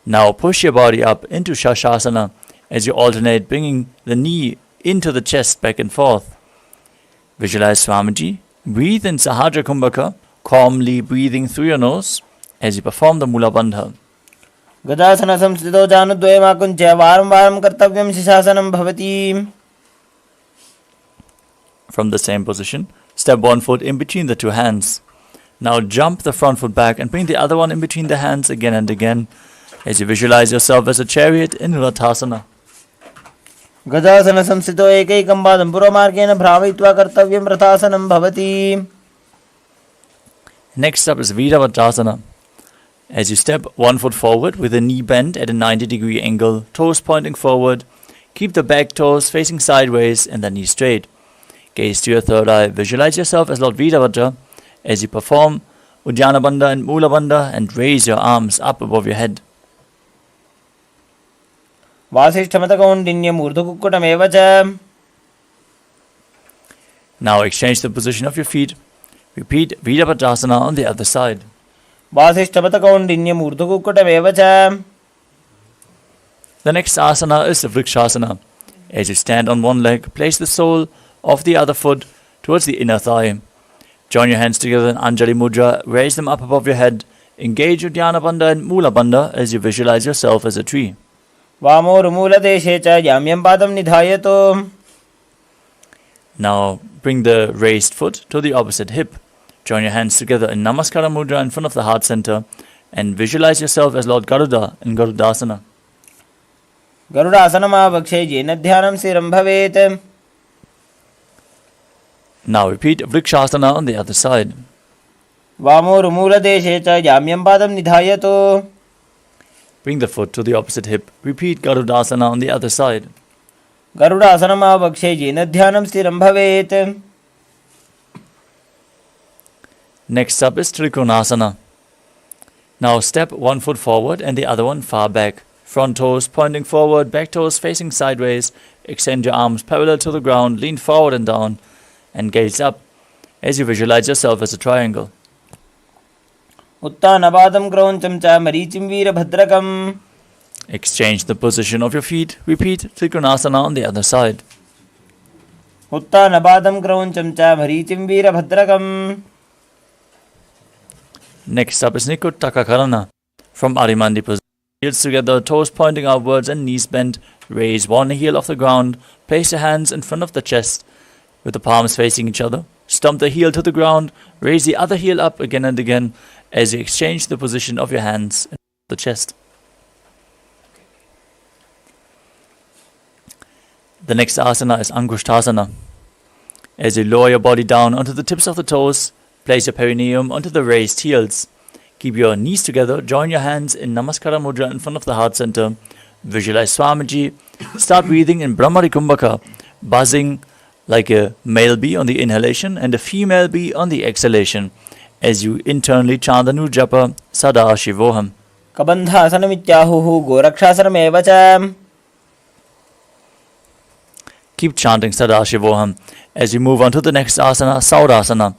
Now push your body up into Shashasana as you alternate bringing the knee into the chest back and forth. Visualize Swamiji. Breathe in Sahaja Kumbhaka, calmly breathing through your nose as you perform the Mula Bandha. Gadasana samstito janudvayamakuncha varam varam kartavyam shishasanam bhavati. From the same position, step one foot in between the two hands. Now jump the front foot back and bring the other one in between the hands again and again as you visualize yourself as a chariot in Rathasana. Gadasana samstito ekaikam padam puromargena bhravitva kartavyam rathasanam bhavati. Next up is Viravatasana. As you step one foot forward with the knee bent at a 90-degree angle, toes pointing forward, keep the back toes facing sideways and the knee straight. Gaze to your third eye, visualize yourself as Lord Viravaja as you perform Uddiyana Bandha and Mula Bandha and raise your arms up above your head. Vasishthamatakaundinyam urdhukukkutam evacha. Now exchange the position of your feet. Repeat Viravatasana on the other side. Vasishthamatakaundinyam urdhukukkutam evacha. The next asana is the Vrikshasana. As you stand on one leg, place the sole of the other foot towards the inner thigh. Join your hands together in Anjali Mudra, raise them up above your head. Engage Uddiyana Bandha and Mula Bandha as you visualize yourself as a tree. Vamor Mula deshe cha yamyam padam nidhayato. Now bring the raised foot to the opposite hip Join your hands together in Namaskara Mudra in front of the heart center and visualize yourself as Lord Garuda in Garudasana. गरुडासनमावक्षे येन ध्यानं स्थिरं भवेत्. Now repeat Vrikshasana on the other side. वामोरुमूलदेशे च जाम्यं पादं निधायतु. Bring the foot to the opposite hip. Repeat Garudasana on the other side. गरुडासनमावक्षे येन ध्यानं स्थिरं भवेत्. Next up is Trikonasana. Now step one foot forward and the other one far back. Front toes pointing forward, back toes facing sideways. Extend your arms parallel to the ground, lean forward and down, and gaze up as you visualize yourself as a triangle. उत्तानपादं क्रौञ्चं च मरीचिं वीरभद्रकम्. Exchange the position of your feet. Repeat Trikonasana on the other side. उत्तानपादं क्रौञ्चं च मरीचिं वीरभद्रकम्. Next up is Nikuttakakarana. From Arimandi position. Heels together, toes pointing outwards and knees bent. Raise one heel off the ground. Place your hands in front of the chest with the palms facing each other. Stomp the heel to the ground. Raise the other heel up again and again as you exchange the position of your hands in the chest. The next asana is Angushtasana. As you lower your body down onto the tips of the toes, place your perineum onto the raised heels. Keep your knees together, join your hands in Namaskara Mudra in front of the heart center. Visualize Swamiji. Start breathing in Brahmari Kumbhaka, buzzing like a male bee on the inhalation and a female bee on the exhalation as you internally chant the new japa Sadashivoham. Kabandhasanamityāhuhu gorakṣāsanameva ca. Keep chanting Sadashivoham as you move on to the next asana, Saurasana.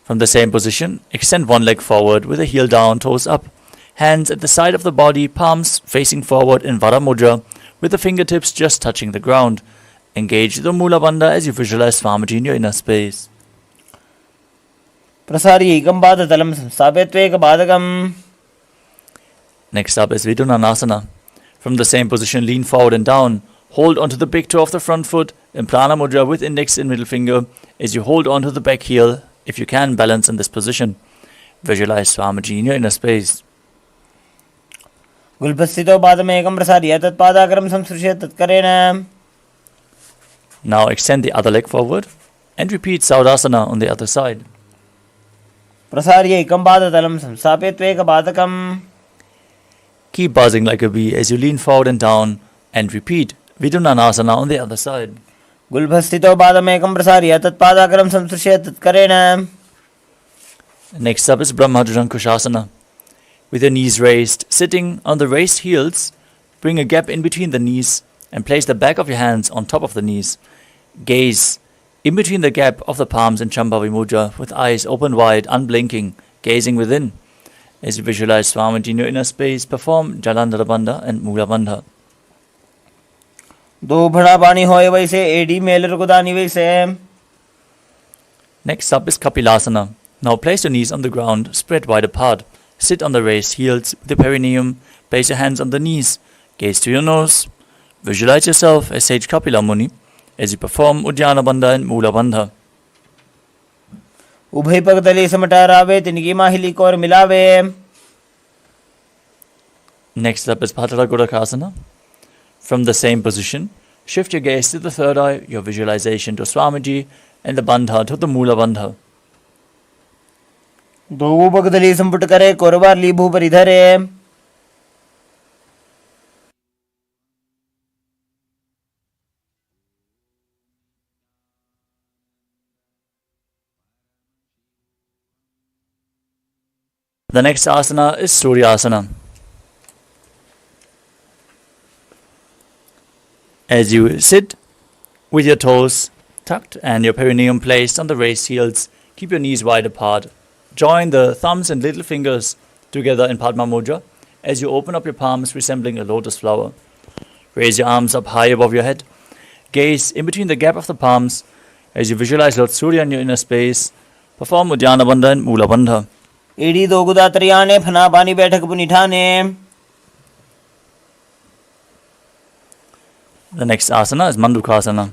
From the same position, extend one leg forward with the heel down, toes up. Hands at the side of the body, palms facing forward in Vara Mudra with the fingertips just touching the ground. Engage the Mula Bandha as you visualize Swamiji in your inner space. Prasariyekam padatalam samsthapitveka padakam. Next up is Vidunanasana. From the same position, lean forward and down. Hold onto the big toe of the front foot in Prana Mudra with index and middle finger as you hold onto the back heel. If you can, balance in this position. Visualize Swamiji in your inner space. Gulbhasthito padamekam prasarya tat padakaram samsrushya tatkarena. Now extend the other leg forward and repeat Saurasana on the other side. Prasariyekam padatalam samsthapitveka padakam. Keep buzzing like a bee as you lean forward and down and repeat Vidunanasana on the other side. Gulbhasthito padamekam prasarya tat padakaram samsrushya tatkarena. Next up is Brahmadrankushasana. With your knees raised, sitting on the raised heels, bring a gap in between the knees and place the back of your hands on top of the knees. Gaze in between the gap of the palms in Shambhavi Mudra with eyes open wide, unblinking, gazing within. As you visualize Swamiji in your inner space, perform Jalandhara Bandha and Mula Bandha. दो बड़ा पानी होए वैसे AD mail रुकदानी वैसे. Next up is Kapilasana. Now place your knees on the ground, spread wide apart. Sit on the raised heels with the perineum. Place your hands on the knees. Gaze to your nose. Visualize yourself as Sage Kapila Muni as you perform Uddiyana Bandha and Mula Bandha. उभय पग तले समटारावे तिनकी माहिली core मिलावे. Next up is Patala Godakasana. From the same position, shift your gaze to the third eye, your visualization to Swamiji, and the Bandha to the Mula Bandha. दो पग तले संपुट करे कोरबार लीभू पर इधरे. The next asana is Suryasana. As you sit with your toes tucked and your perineum placed on the raised heels, keep your knees wide apart. Join the thumbs and little fingers together in Padma Mudra as you open up your palms resembling a lotus flower. Raise your arms up high above your head. Gaze in between the gap of the palms as you visualize Lord Surya in your inner space. Perform Uddiyana Bandha and Mula Bandha. एडी दो गुदा त्रियाने फना पानी बैठक पुनिठाने. The next asana is Mandukasana.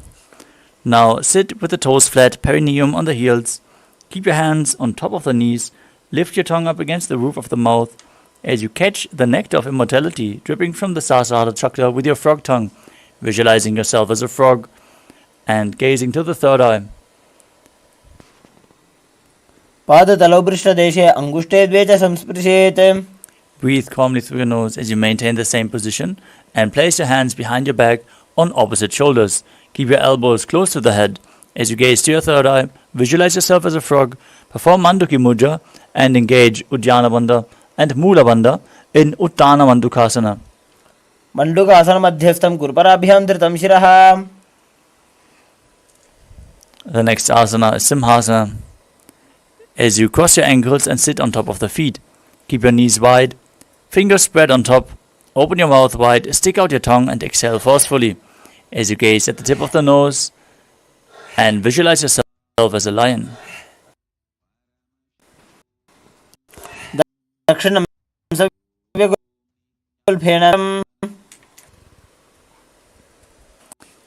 Now sit with the toes flat, perineum on the heels. Keep your hands on top of the knees. Lift your tongue up against the roof of the mouth as you catch the nectar of immortality dripping from the Sahasrara chakra with your frog tongue, visualizing yourself as a frog and gazing to the third eye. Breathe calmly through your nose as you maintain the same position and place your hands behind your back on opposite shoulders. Keep your elbows close to the head. As you gaze to your third eye, visualize yourself as a frog, perform Manduki Mudra and engage Uddiyana Bandha and Mula Bandha in Uttana Mandukasana. Mandukasana madhyastham kurparabhyam dhritam shiraha. The next asana is Simhasana. As you cross your ankles and sit on top of the feet, keep your knees wide, fingers spread on top, open your mouth wide, stick out your tongue and exhale forcefully. As you gaze at the tip of the nose and visualize yourself as a lion.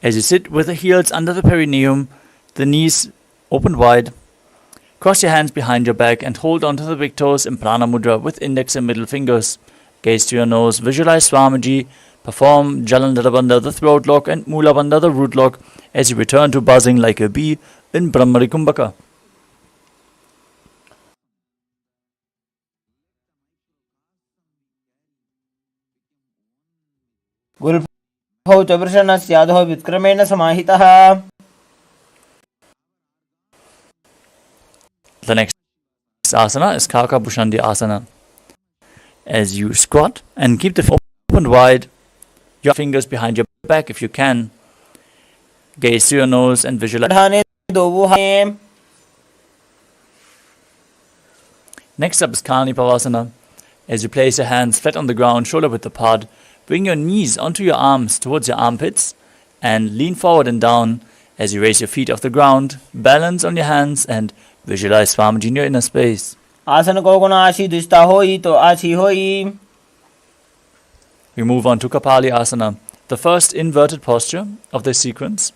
As you sit with the heels under the perineum, the knees open wide, cross your hands behind your back and hold onto the big toes in Prana Mudra with index and middle fingers. Gaze to your nose, visualize Swamiji, perform Jalandhara Bandha, the throat lock, and Mula Bandha, the root lock, as you return to buzzing like a bee in Brahmari Kumbhaka. The next asana is Kaka Bhushandi Asana. As you squat and keep the feet open wide, your fingers behind your back if you can. Gaze to your nose and visualize. Next up is Kalani Pavasana. As you place your hands flat on the ground, shoulder width apart, bring your knees onto your arms towards your armpits and lean forward and down as you raise your feet off the ground, balance on your hands and visualize Swamiji in your inner space. Asana ko guna ashi dishta hoi to ashi hoi. We move on to Kapali Asana, the first inverted posture of this sequence.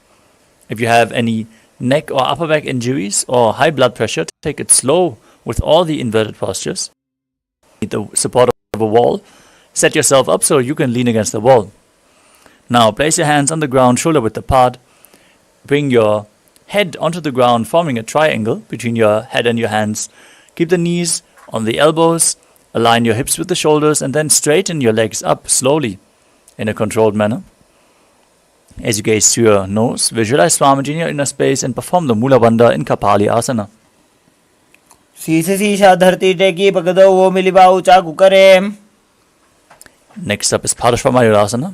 If you have any neck or upper back injuries or high blood pressure, take it slow with all the inverted postures. Need the support of a wall. Set yourself up so you can lean against the wall. Now place your hands on the ground, shoulder width apart. Bring your head onto the ground, forming a triangle between your head and your hands. Keep the knees on the elbows. Align your hips with the shoulders and then straighten your legs up slowly in a controlled manner. As you gaze to your nose, visualize Swamiji in your inner space and perform the Mula Bandha in Kapali Asana. Next up is Paramashivoham.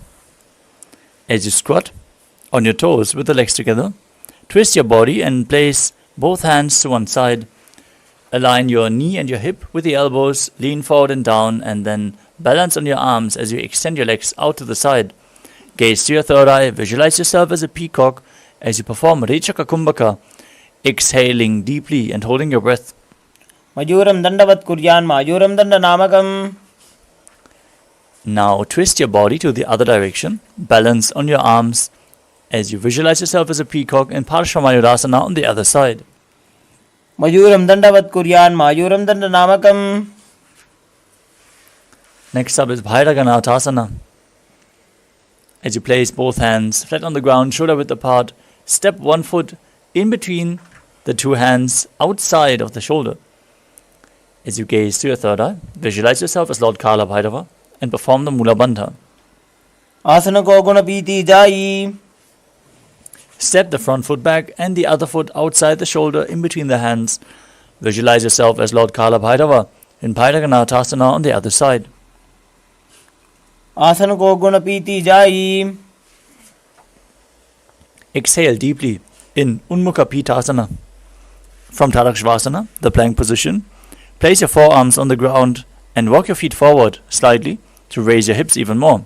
As you squat on your toes with the legs together, twist your body and place both hands to one side. Align your knee and your hip with the elbows, lean forward and down, and then balance on your arms as you extend your legs out to the side. Gaze to your third eye, visualize yourself as a peacock as you perform Rechaka Kumbhaka, exhaling deeply and holding your breath. Majuram dandavat kuryan majuram dandanamakam. Now twist your body to the other direction, balance on your arms as you visualize yourself as a peacock in Paramashivoham on the other side. Majuram dandavat kuryan majuram dandanamakam. Next up is Bhairaganathasana. As you place both hands flat on the ground, shoulder width apart, step one foot in between the two hands outside of the shoulder. As you gaze to your third eye, visualize yourself as Lord Kala Bhairava and perform the Mula Bandha. Asana ko guna piti jai. Step the front foot back and the other foot outside the shoulder in between the hands. Visualize yourself as Lord Kala Bhairava in Bhairaganathasana on the other side. Asana ko guna piti jai. Exhale deeply in Unmukha Pitasana. From Tadakshvasana, the plank position, place your forearms on the ground and walk your feet forward slightly to raise your hips even more.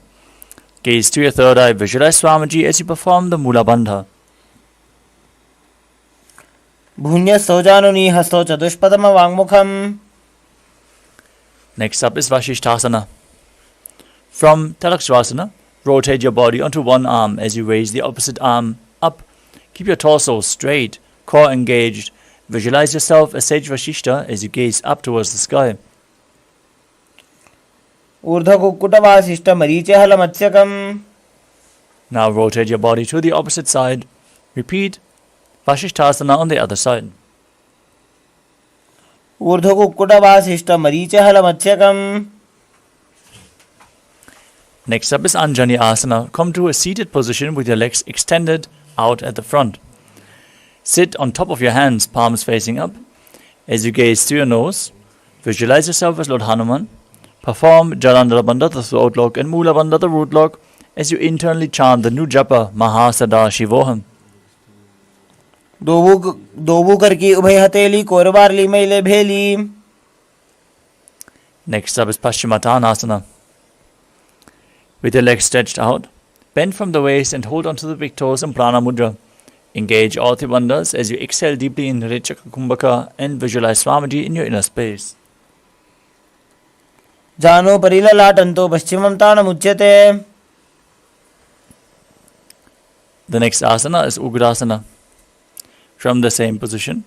Gaze to your third eye, visualize Swamiji as you perform the Mula Bandha. Bhunya sojanuni hasto chadushpadama vangmukham. Next up is Vashishthasana. From Tadakshvasana, rotate your body onto one arm as you raise the opposite arm up. Keep your torso straight, core engaged, Visualize yourself as Sage Vashishta as you gaze up towards the sky. Now rotate your body to the opposite side. Repeat Vashishthasana on the other side. Next up is Anjani Asana. Come to a seated position with your legs extended out at the front. Sit on top of your hands, palms facing up. As you gaze through your nose, visualize yourself as Lord Hanuman. Perform Jalandhara Bandha, the throat lock, and Mula Bandha, the root lock, as you internally chant the new japa Paramashivoham. Next up is Paschimottanasana. With your legs stretched out, bend from the waist and hold onto the big toes in Prana Mudra. Engage all three bandhas as you exhale deeply in Rechaka Kumbhaka and visualize Swamiji in your inner space. Jano parila latanto paschimam tanamuchyate. The next asana is Ugrasana. From the same position,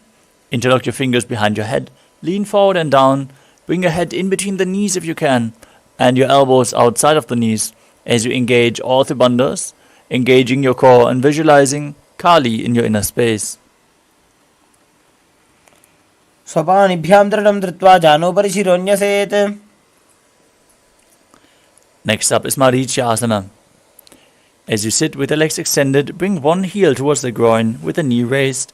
interlock your fingers behind your head, lean forward and down, bring your head in between the knees if you can, and your elbows outside of the knees as you engage all three bandhas, engaging your core and visualizing Kali in your inner space. Swapanibhyam dradam dritva jano parishironyaset. Next up is Marichya Asana. As you sit with the legs extended, bring one heel towards the groin with the knee raised.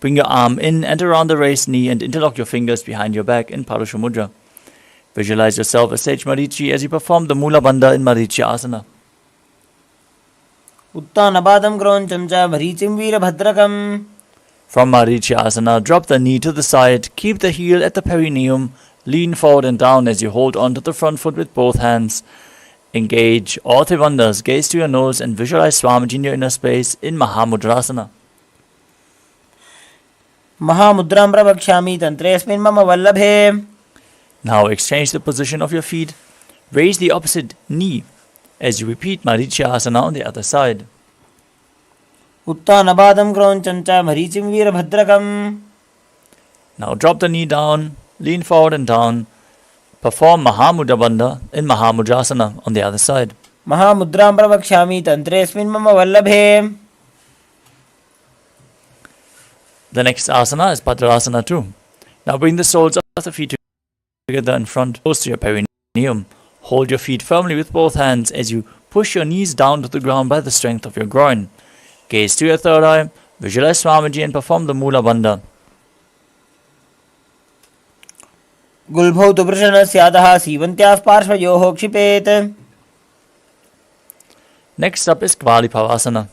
Bring your arm in and around the raised knee and interlock your fingers behind your back in Parusha Mudra. Visualize yourself as Sage Marichi as you perform the Mula Bandha in Marichya Asana. Uttanabadam kronchamcha marichim virabhadrakam. From Marichya Asana, drop the knee to the side, keep the heel at the perineum, lean forward and down as you hold onto the front foot with both hands. Engage all three bandhas, gaze to your nose and visualize Swamiji in your inner space in Mahamudrasana. Mahamudram pravakshami tantresmin mama vallabhe. Now exchange the position of your feet. Raise the opposite knee as you repeat Marichya Asana on the other side. Uttanabadam kronchamcha marichim virabhadrakam. Now drop the knee down, lean forward and down. Perform Mahamudra Bandha in Mahamudrasana on the other side. Mahamudram pravakshami tantresmin mama vallabhe. The next asana is Padrasana too. Now bring the soles of the feet together in front, close to your perineum. Hold your feet firmly with both hands as you push your knees down to the ground by the strength of your groin. Gaze to your third eye, visualize Swamiji and perform the Mula Bandha. Gulbhau tuprashana syadaha sivantyaf parshvayoho kshipet. Next up is Kvalipavasana.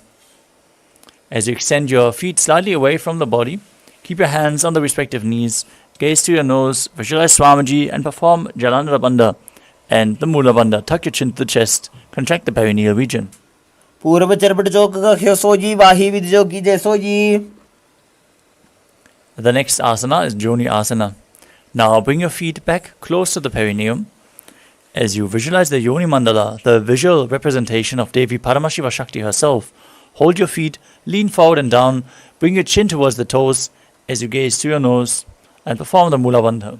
As you extend your feet slightly away from the body, keep your hands on the respective knees, gaze to your nose, visualize Swamiji and perform Jalandhara Bandha and the Mula Bandha. Tuck your chin to the chest, contract the perineal region. Purva charpat chokka soji vahi vidjoki soji. The next asana is Joni Asana. Now bring your feet back close to the perineum. As you visualize the Yoni Mandala, the visual representation of Devi Paramashiva Shakti herself, hold your feet, lean forward and down, bring your chin towards the toes as you gaze to your nose and perform the Mula Bandha.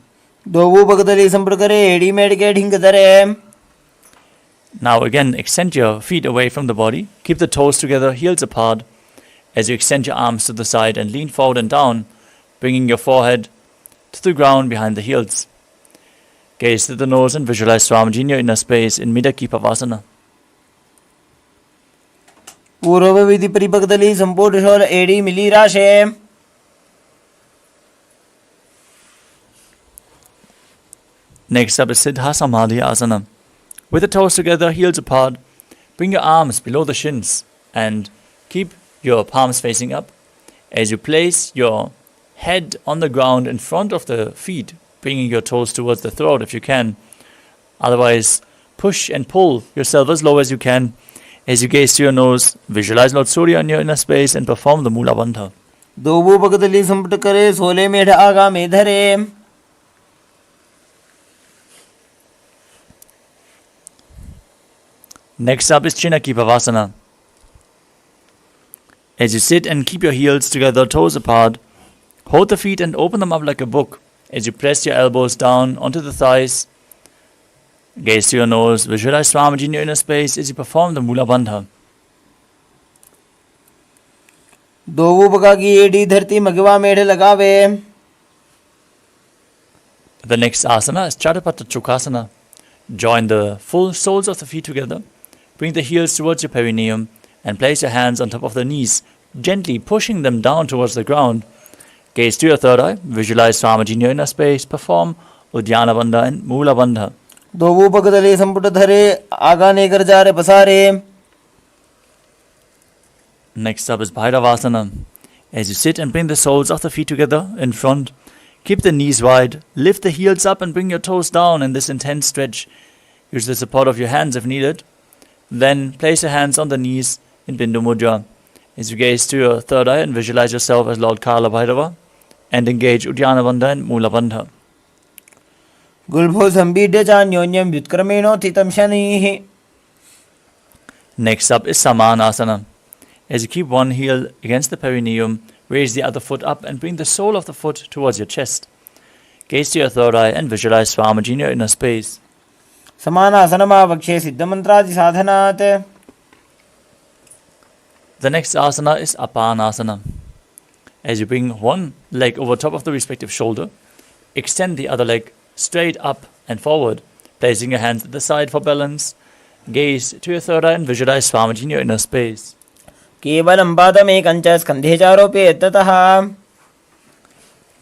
Now again, extend your feet away from the body, keep the toes together, heels apart, as you extend your arms to the side and lean forward and down, bringing your forehead to the ground behind the heels. Gaze to the nose and visualize Swamiji in your inner space in Midaki Pavasana. Purvavidhi paripakdali sampurishor edi mili rashe. Next up is Siddha Samadhi Asana. With the toes together, heels apart, bring your arms below the shins and keep your palms facing up. As you place your head on the ground in front of the feet, bringing your toes towards the throat if you can. Otherwise, push and pull yourself as low as you can. As you gaze to your nose, visualize Lord Surya in your inner space and perform the Mula Bandha. Next up is Chinaki Pavasana. As you sit and keep your heels together, toes apart, Hold the feet and open them up like a book as you press your elbows down onto the thighs. Gaze to your nose, visualize Swamiji in your inner space as you perform the Mula Bandha. दोवों बगा की AD धरती मगवा मेढ़ लगावे. The next asana is Chatupada Chukasana. Join the full soles of the feet together. Bring the heels towards your perineum and place your hands on top of the knees, gently pushing them down towards the ground. Gaze to your third eye, visualize Swamiji in your inner space, perform Uddiyana Bandha and Mula Bandha. दोवों पगदले संपुट धरे आगाने कर जा रे पसारे. Next up is Bhairavasana. As you sit and bring the soles of the feet together in front, keep the knees wide, lift the heels up and bring your toes down in this intense stretch. Use the support of your hands if needed. Then place your hands on the knees in Bindu Mudra. As you gaze to your third eye and visualize yourself as Lord Kala Bhairava and engage Uddiyana Bandha and Mula Bandha. गुल्भो संबीड्य चान्योन्यम व्युत्क्रमेणो थितं शनिः. Next up is Samanasana. As you keep one heel against the perineum, raise the other foot up and bring the sole of the foot towards your chest. Gaze to your third eye and visualize Swamiji in your inner space. समानासनमावक्षे सिद्धमन्त्रादि साधनात्. The next asana is Apanasana. As you bring one leg over top of the respective shoulder, extend the other leg straight up and forward, placing your hands at the side for balance. Gaze to your third eye and visualize Swamiji in your inner space. केवलं पादमेकं च स्कन्धे चारोपयेत् ततः.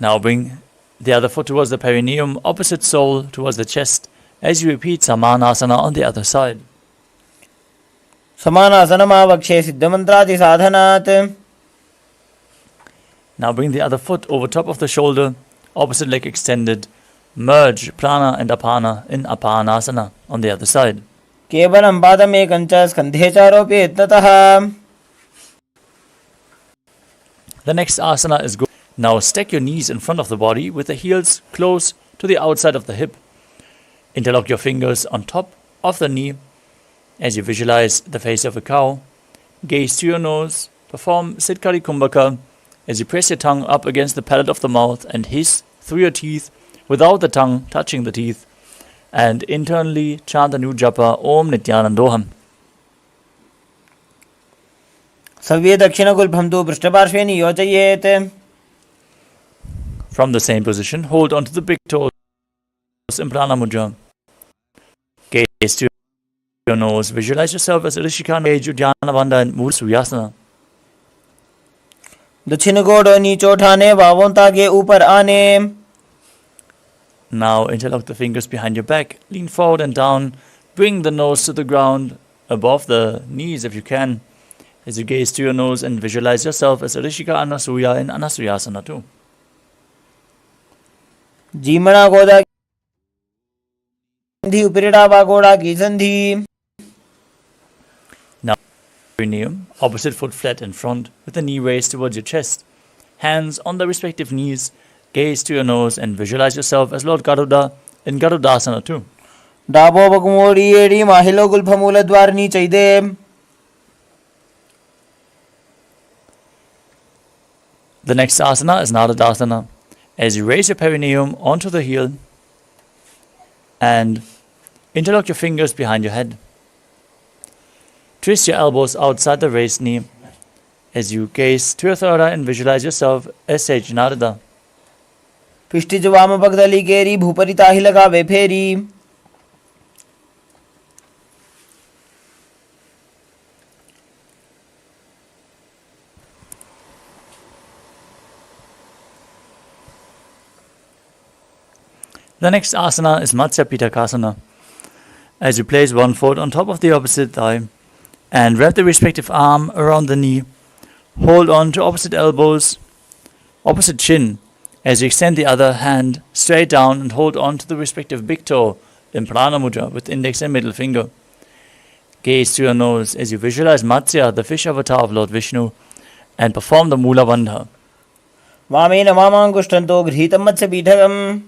Now bring the other foot towards the perineum, opposite sole towards the chest, as you repeat Samanasana on the other side. समानासनमावक्षे सिद्धमन्त्रादि साधनात्. Now bring the other foot over top of the shoulder, opposite leg extended. Merge prana and apana in Apanasana on the other side. केवलं पादमेकं च स्कन्धे चारोपयेत् ततः. The next asana is good. Now stack your knees in front of the body with the heels close to the outside of the hip. Interlock your fingers on top of the knee as you visualize the face of a cow. Gaze to your nose. Perform Siddhkari Kumbhaka as you press your tongue up against the palate of the mouth and hiss through your teeth without the tongue touching the teeth. And internally chant the new japa Om Nithyanandoham. सव्ये दक्षिणगुल्भं तु पृष्ठपार्श्वे नियोजयेत्. From the same position, hold onto the big toes in Prana Mudra. Gaze to your nose. Visualize yourself as Rishika, Age, Uddiyana Bandha and Mula Suyasana. दक्षिण गोड़ नीचे उठाने बावों तागे ऊपर आने. Now interlock the fingers behind your back. Lean forward and down. Bring the nose to the ground, above the knees if you can. As you gaze to your nose and visualize yourself as Rishika Anasuya in Anasuyasana too. जीमणा गोदा संधि उपरिड़ा बागोड़ा की संधि. Now, perineum, opposite foot flat in front, with the knee raised towards your chest. Hands on the respective knees. Gaze to your nose and visualize yourself as Lord Garuda in Garudasana too. डाबो बगमोड़ी एड़ी माहिलो गुल्भमूल द्वारनी चैदे. The next asana is Nadadasana. As you raise your perineum onto the heel and interlock your fingers behind your head. Twist your elbows outside the raised knee as you gaze to your third eye and visualize yourself as Sage Narada. पिष्टिज वाम पगदली केरी भूपरिता ही लगावे फेरी. The next asana is Matsya Pitakasana. As you place one foot on top of the opposite thigh and wrap the respective arm around the knee, hold on to opposite elbows, opposite chin, as you extend the other hand straight down and hold on to the respective big toe in Prana Mudra with index and middle finger. Gaze to your nose as you visualize Matsya, the fish avatar of Lord Vishnu, and perform the Mula Bandha. वामेन वामाङ्गुष्ठन्तो गृहीतं मत्स्यपीठकम्.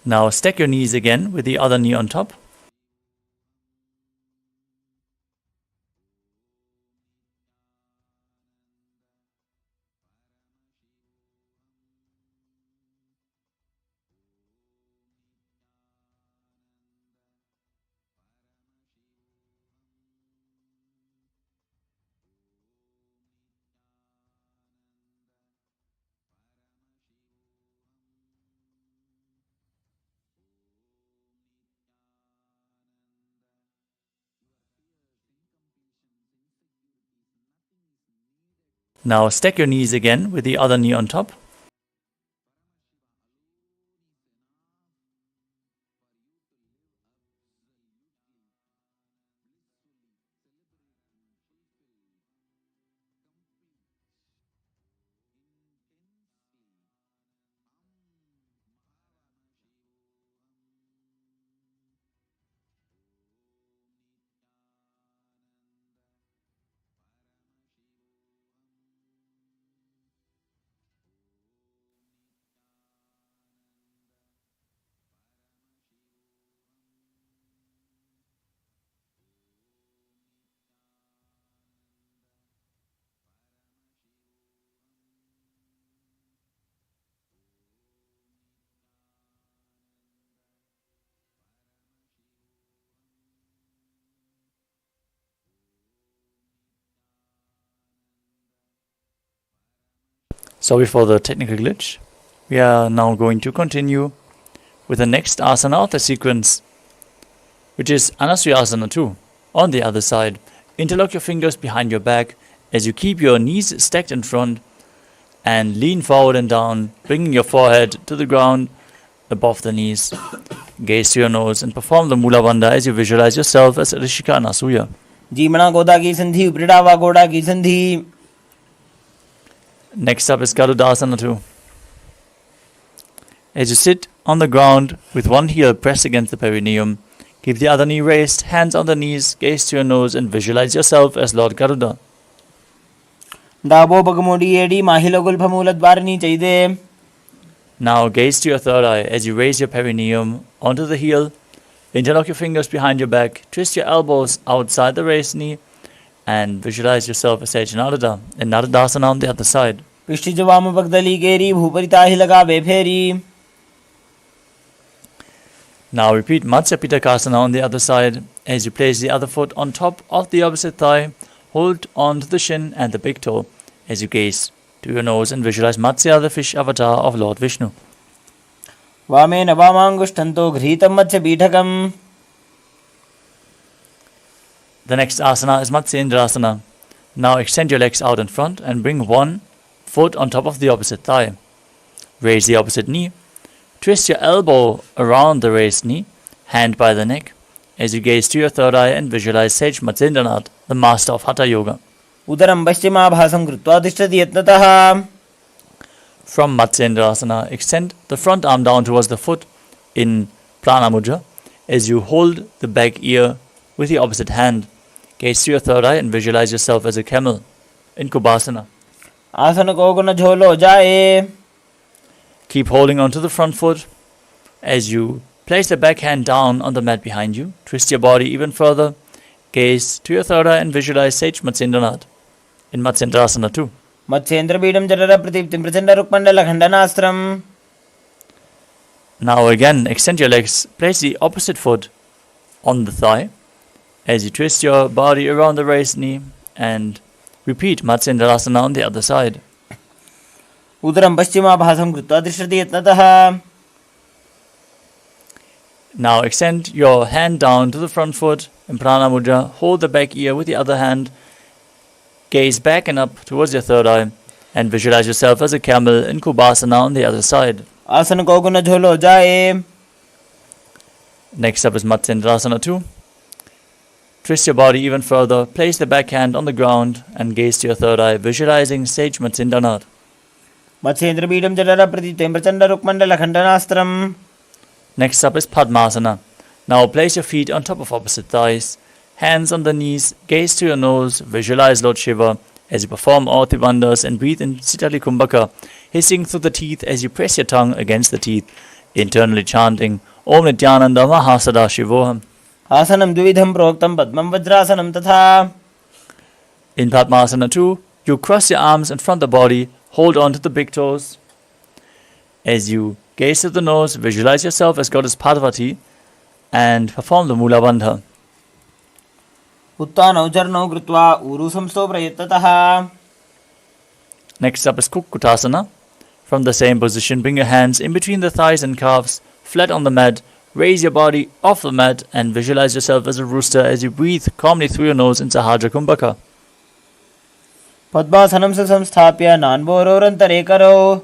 Now stack your knees again with the other knee on top. Now stack your knees again with the other knee on top. Sorry for the technical glitch. We are now going to continue with the next asana of the sequence, which is Anasuyasana 2. On the other side, interlock your fingers behind your back as you keep your knees stacked in front and lean forward and down, bringing your forehead to the ground above the knees. Gaze to your nose and perform the Mula Bandha as you visualize yourself as Rishika Anasuya. Jimana Goda ki Sandhi, Upridava Goda ki Sandhi. Next up is Garudasana 2. As you sit on the ground with one heel pressed against the perineum, keep the other knee raised, hands on the knees, gaze to your nose and visualize yourself as Lord Garuda. Dabo Bagamodi Edi Mahilogul Pamulad Barni Chaide. Now gaze to your third eye as you raise your perineum onto the heel, interlock your fingers behind your back, twist your elbows outside the raised knee, and visualize yourself as Sage Narada and Naradasana on the other side. Pishtijavama Bagdali Geri Bhuparita Hilaga Beferi. Now repeat Matsya Pitakasana on the other side as you place the other foot on top of the opposite thigh, hold on to the shin and the big toe as you gaze to your nose and visualize Matsya, the fish avatar of Lord Vishnu. Vame Navamangushtanto Ghritam Matsya Bidhakam. The next asana is Matsyendrasana. Now extend your legs out in front and bring one foot on top of the opposite thigh. Raise the opposite knee. Twist your elbow around the raised knee, hand by the neck, as you gaze to your third eye and visualize Sage Matsyendranath, the master of Hatha Yoga. Udaram Paschima Bhasam Krutva Tishtati Yatnataha. From Matsyendrasana, extend the front arm down towards the foot in Prana Mudra as you hold the back ear with the opposite hand. Gaze to your third eye and visualize yourself as a camel in Kubasana. Asana Koguna Jholo Jaye. Keep holding onto the front foot as you place the back hand down on the mat behind you. Twist your body even further. Gaze to your third eye and visualize Sage Matsyendranath in Matsyendrasana 2. Matsyendra Bidam Jarara Pratiptim Prachanda Rukmandala Khandanastram. Now again, extend your legs. Place the opposite foot on the thigh as you twist your body around the raised knee and repeat Matsyendrasana on the other side. Udaram Paschima Bhasam Krutva Tishtati Yatnataha. Now extend your hand down to the front foot in Prana Mudra. Hold the back ear with the other hand. Gaze back and up towards your third eye and visualize yourself as a camel in Kubasana on the other side. Asana Koguna Jholo Jaye. Next up is Matsyendrasana 2. Twist your body even further, place the back hand on the ground and gaze to your third eye, visualizing Sage Matsyendranath. Matsyendra Bidam Jarara Pratiptim Prachanda Rukmandala Khandanastram. Next up is Padmasana. Now place your feet on top of opposite thighs, hands on the knees, gaze to your nose, visualize Lord Shiva as you perform all the bandhas and breathe in Sitali Kumbhaka, hissing through the teeth as you press your tongue against the teeth, internally chanting Om Nithyananda Paramashivam. Asanam Dvidham Proktam Padmam Vajrasanam Tatha. In Padmasana 2, you cross your arms in front of the body, hold on to the big toes. As you gaze to the nose, visualize yourself as Goddess Parvati and perform the Mula Bandha. Uttanau Jarnau Krutva Urusam Stoprayatataha. Next up is Kukkutasana. From the same position, bring your hands in between the thighs and calves, flat on the mat. Raise your body off the mat and visualize yourself as a rooster as you breathe calmly through your nose in Sahajra Kumbhaka. पद्मासनं से संस्थाप्य नान्बोरोरन्तरे करो.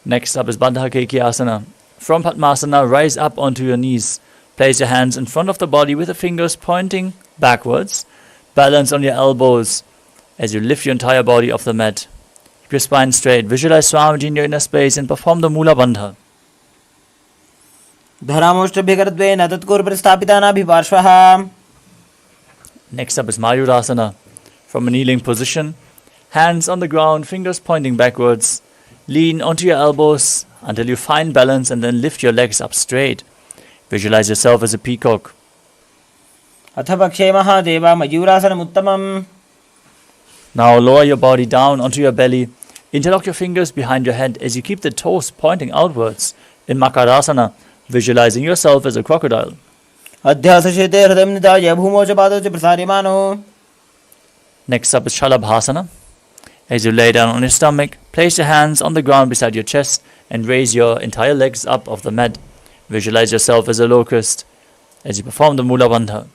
Next up is Bandha Asana. From Padmasana, rise up onto your knees. Place your hands in front of the body with the fingers pointing backwards. Balance on your elbows as you lift your entire body off the mat. Keep your spine straight. Visualize Swamiji in your inner space and perform the Mula Bandha. धरामोष्टभ्यकरद्वेन तत्कुर्प्रस्थापितानाभिपार्श्वः. Next up is Mayurasana. From a kneeling position, hands on the ground, fingers pointing backwards. Lean onto your elbows until you find balance and then lift your legs up straight. Visualize yourself as a peacock. अथ पक्षे Mahadev मयूरासनमुत्तमम्. Now lower your body down onto your belly. Interlock your fingers behind your head as you keep the toes pointing outwards. In Makarasana, visualizing yourself as a crocodile. अध्यासशेते हृदयं निधाय भूमौ च पादौ च प्रसार्यमानो. Next up is Shalabhasana. As you lay down on your stomach, place your hands on the ground beside your chest and raise your entire legs up off the mat. Visualize yourself as a locust as you perform the Mula Bandha.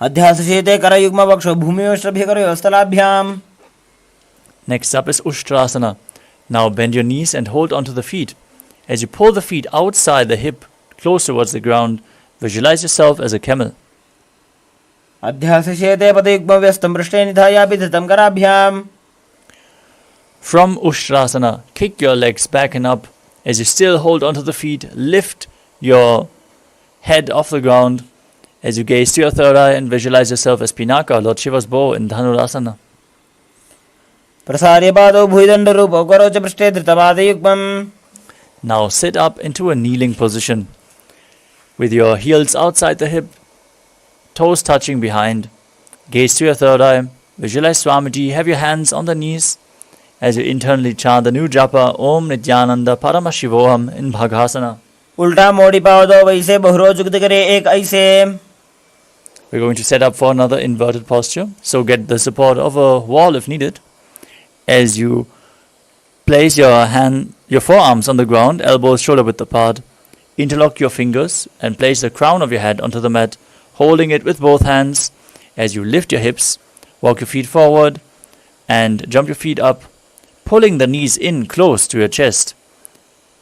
अध्यासशेते करयुग्मवक्षो भूमियोष्टभ्यकरयोस्तलाभ्याम्. Next up is Ushtrasana. Now bend your knees and hold onto the feet. As you pull the feet outside the hip, close towards the ground, visualize yourself as a camel. अध्यासशेते पदयुग्मव्यस्तं पृष्ठे निधायापि धृतं कराभ्याम्. From Ushtrasana, kick your legs back and up. As you still hold onto the feet, lift your head off the ground. As you gaze to your third eye and visualize yourself as Pinaka, Lord Shiva's bow in Dhanurasana. प्रसार्य पादौ भुजदण्डरूपौ करौ च पृष्ठे धृतपादयुग्मम्. Now sit up into a kneeling position with your heels outside the hip, toes touching behind. Gaze to your third eye. Visualize Swamiji. Have your hands on the knees as you internally chant the new japa Om Nithyananda Paramashivoham in Bhagasana. उल्टा मोड़ी पादौ वैसे बहुरो जुगत करे एक ऐसे. We're going to set up for another inverted posture. So get the support of a wall if needed. As you place your forearms on the ground, elbows shoulder width apart. Interlock your fingers and place the crown of your head onto the mat, holding it with both hands. As you lift your hips, walk your feet forward and jump your feet up, pulling the knees in close to your chest.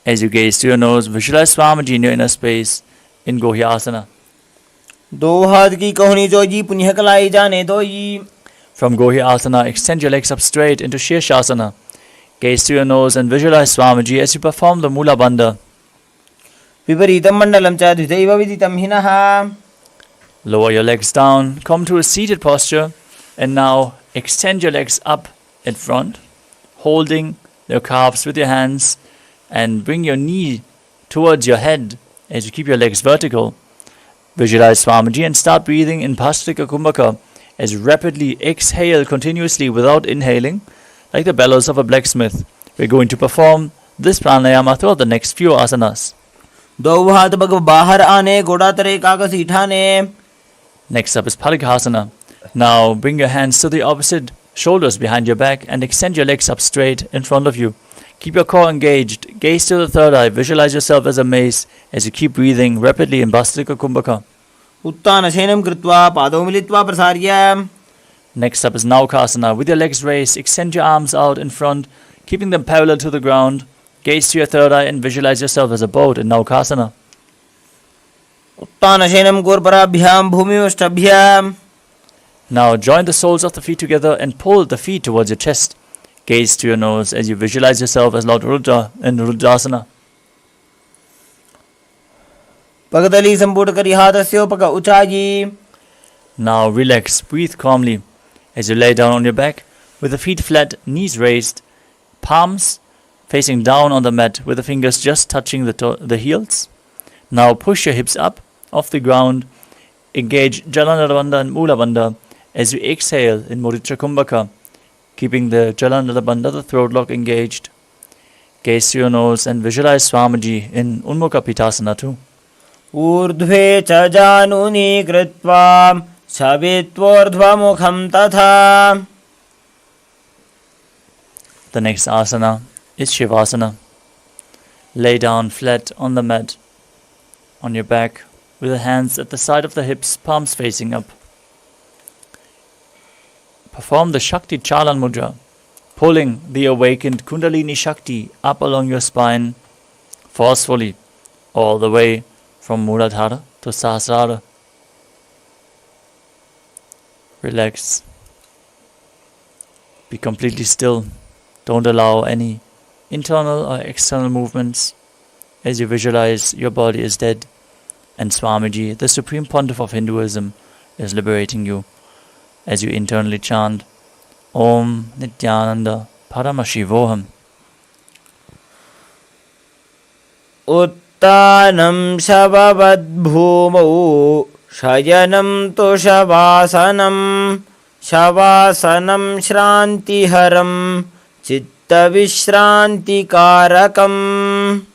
As you gaze to your nose, visualize Swamiji in your inner space in Gohyasana. दो हाथ की कोहनी जोजी पुण्य कलाई जाने दोई. From Gohyasana, extend your legs up straight into Shirshasana. Gaze to your nose and visualize Swamiji as you perform the Mula Bandha. विपरीतं मण्डलं च द्वितैव विदितं हिनः. Lower your legs down, come to a seated posture, and now extend your legs up in front, holding your calves with your hands, and bring your knee towards your head as you keep your legs vertical. Visualize Swamiji and start breathing in Bhastrika Kumbhaka as you rapidly exhale continuously without inhaling, like the bellows of a blacksmith. We're going to perform this pranayama throughout the next few asanas. दो हाथ बाहर आने घोड़ा तरे कागज उठाने. Next up is Parighasana. Now bring your hands to the opposite shoulders behind your back and extend your legs up straight in front of you. Keep your core engaged. Gaze to the third eye. Visualize yourself as a mace as you keep breathing rapidly in Bhastrika Kumbhaka. उत्तानशयनं कृत्वा पादौ मिलित्वा प्रसार्य. Next up is Naukasana. With your legs raised, extend your arms out in front, keeping them parallel to the ground. Gaze to your third eye and visualize yourself as a boat in Naukasana. उत्तानशयनं गोर्पराभ्यां भूमियोष्टभ्याम्. Now join the soles of the feet together and pull the feet towards your chest. Gaze to your nose as you visualize yourself as Lord Rudra in Rudrasana. पगदली संपूर्ण करी हाथस्यो पग उचाई. Now relax, breathe calmly as you lay down on your back with the feet flat, knees raised, palms facing down on the mat with the fingers just touching the heels. Now push your hips up off the ground. Engage Jalandhara Bandha and Mula Bandha as you exhale in Mudita Kumbhaka, keeping the Jalandhara Bandha, the throat lock, engaged. Gaze to your nose and visualize Swamiji in Unmukha Pitasana too. ऊर्ध्वे च जानुनी कृत्वा छवित्वोर्ध्वमुखं तथा. The next asana is Shivasana. Lay down flat on the mat on your back with the hands at the side of the hips, palms facing up. perform the Shakti Chalan Mudra, pulling the awakened Kundalini Shakti up along your spine forcefully, all the way from Muladhara to Sahasrara. Relax. Be completely still. Don't allow any internal or external movements as you visualize your body is dead and Swamiji, the Supreme Pontiff of Hinduism, is liberating you as you internally chant Om Nithyananda Paramashivoham. Uttanam Shabavad Bhumau Shayanam Toshavāsanam Shavasanam Shrantiharam Chitta Vishrantikarakam.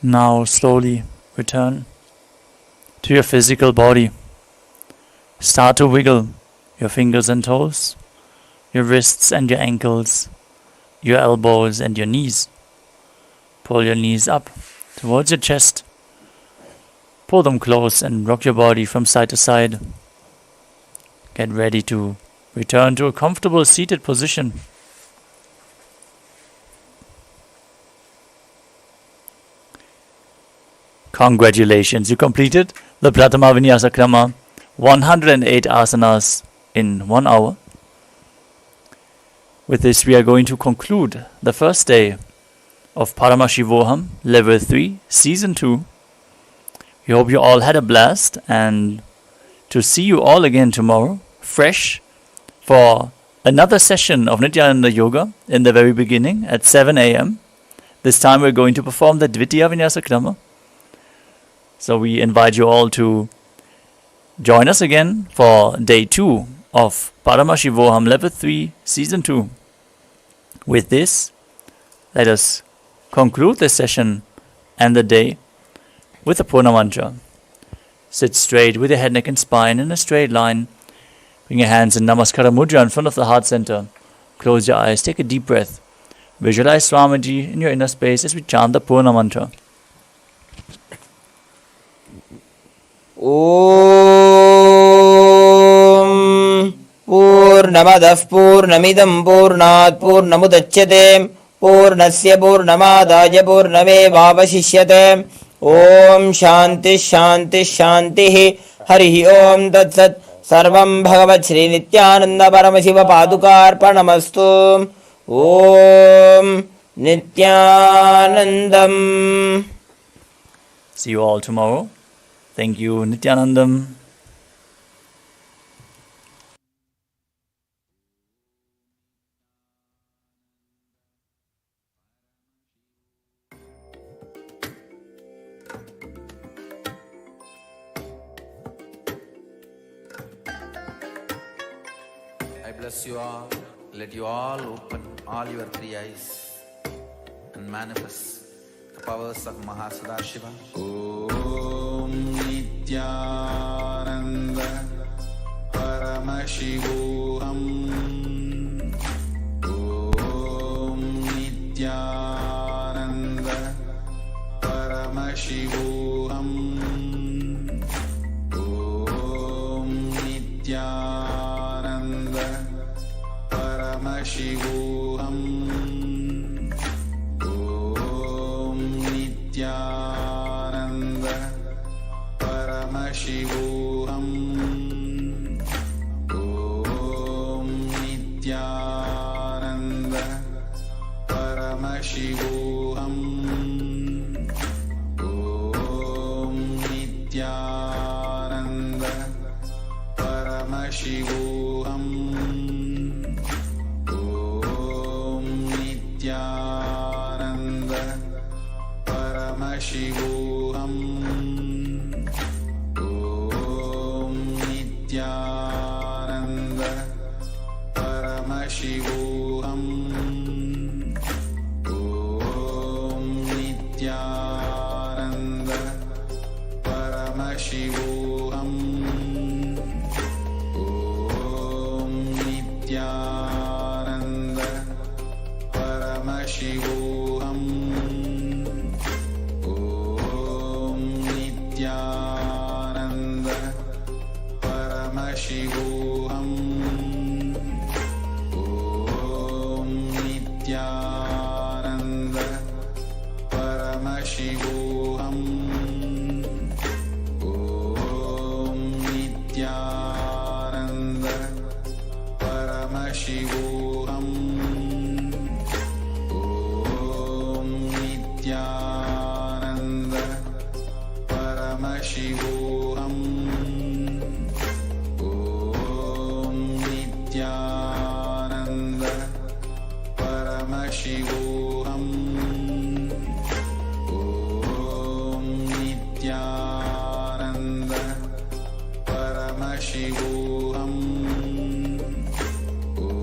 Now slowly return to your physical body. Start to wiggle your fingers and toes, your wrists and your ankles, your elbows and your knees. Pull your knees up towards your chest. Pull them close and rock your body from side to side. Get ready to return to a comfortable seated position. Congratulations, you completed the Pratama Vinyasa Krama, 108 asanas in 1 hour. With this, we are going to conclude the first day of Paramashivoham Level 3, Season 2. We hope you all had a blast, and to see you all again tomorrow, fresh, for another session of Nityananda Yoga in the very beginning at 7 a.m. This time we're going to perform the Dvitiya Vinyasa Krama. So we invite you all to join us again for day 2 of Paramashivoham Level 3, Season 2. With this, let us conclude this session and the day with a Purna Mantra. Sit straight with your head, neck and spine in a straight line. Bring your hands in Namaskara Mudra in front of the heart center. Close your eyes, take a deep breath. Visualize Swamiji in your inner space as we chant the Purna Mantra. Om Purnamadah Purnamidam Purnat Purnamudachyate Purnasya Purnamadaya Purnamevavashishyate. Om Shanti Shanti Shanti Harihi Om Tat Sat Sarvam Bhagavat Shri Nithyananda Paramashiva Padukarpanamastu. Om Nithyanandam. See you all tomorrow Thank you, Nithyanandam. I bless you all. Let you all open all your three eyes and manifest the powers of Mahasudashiva. Om Nithyananda Paramashivoham. Om Nithyananda Paramashivoham. Om Nithyananda Paramashivoham. Om Nithyananda Paramashivoham. Om Nithyananda Paramashivoham. Om Nithyananda Paramashivoham. Om Nithyananda Paramashivoham. Om Nithyananda Paramashivoham. Om Nithyananda Paramashivoham. Om Nithyananda Paramashivoham. Om Nithyananda Paramashivoham. Om Nithyananda Paramashivoham. Om Nithyananda Paramashivoham. Om Nithyananda Paramashivoham. Om Nithyananda Paramashivoham. Om Nithyananda Paramashivoham.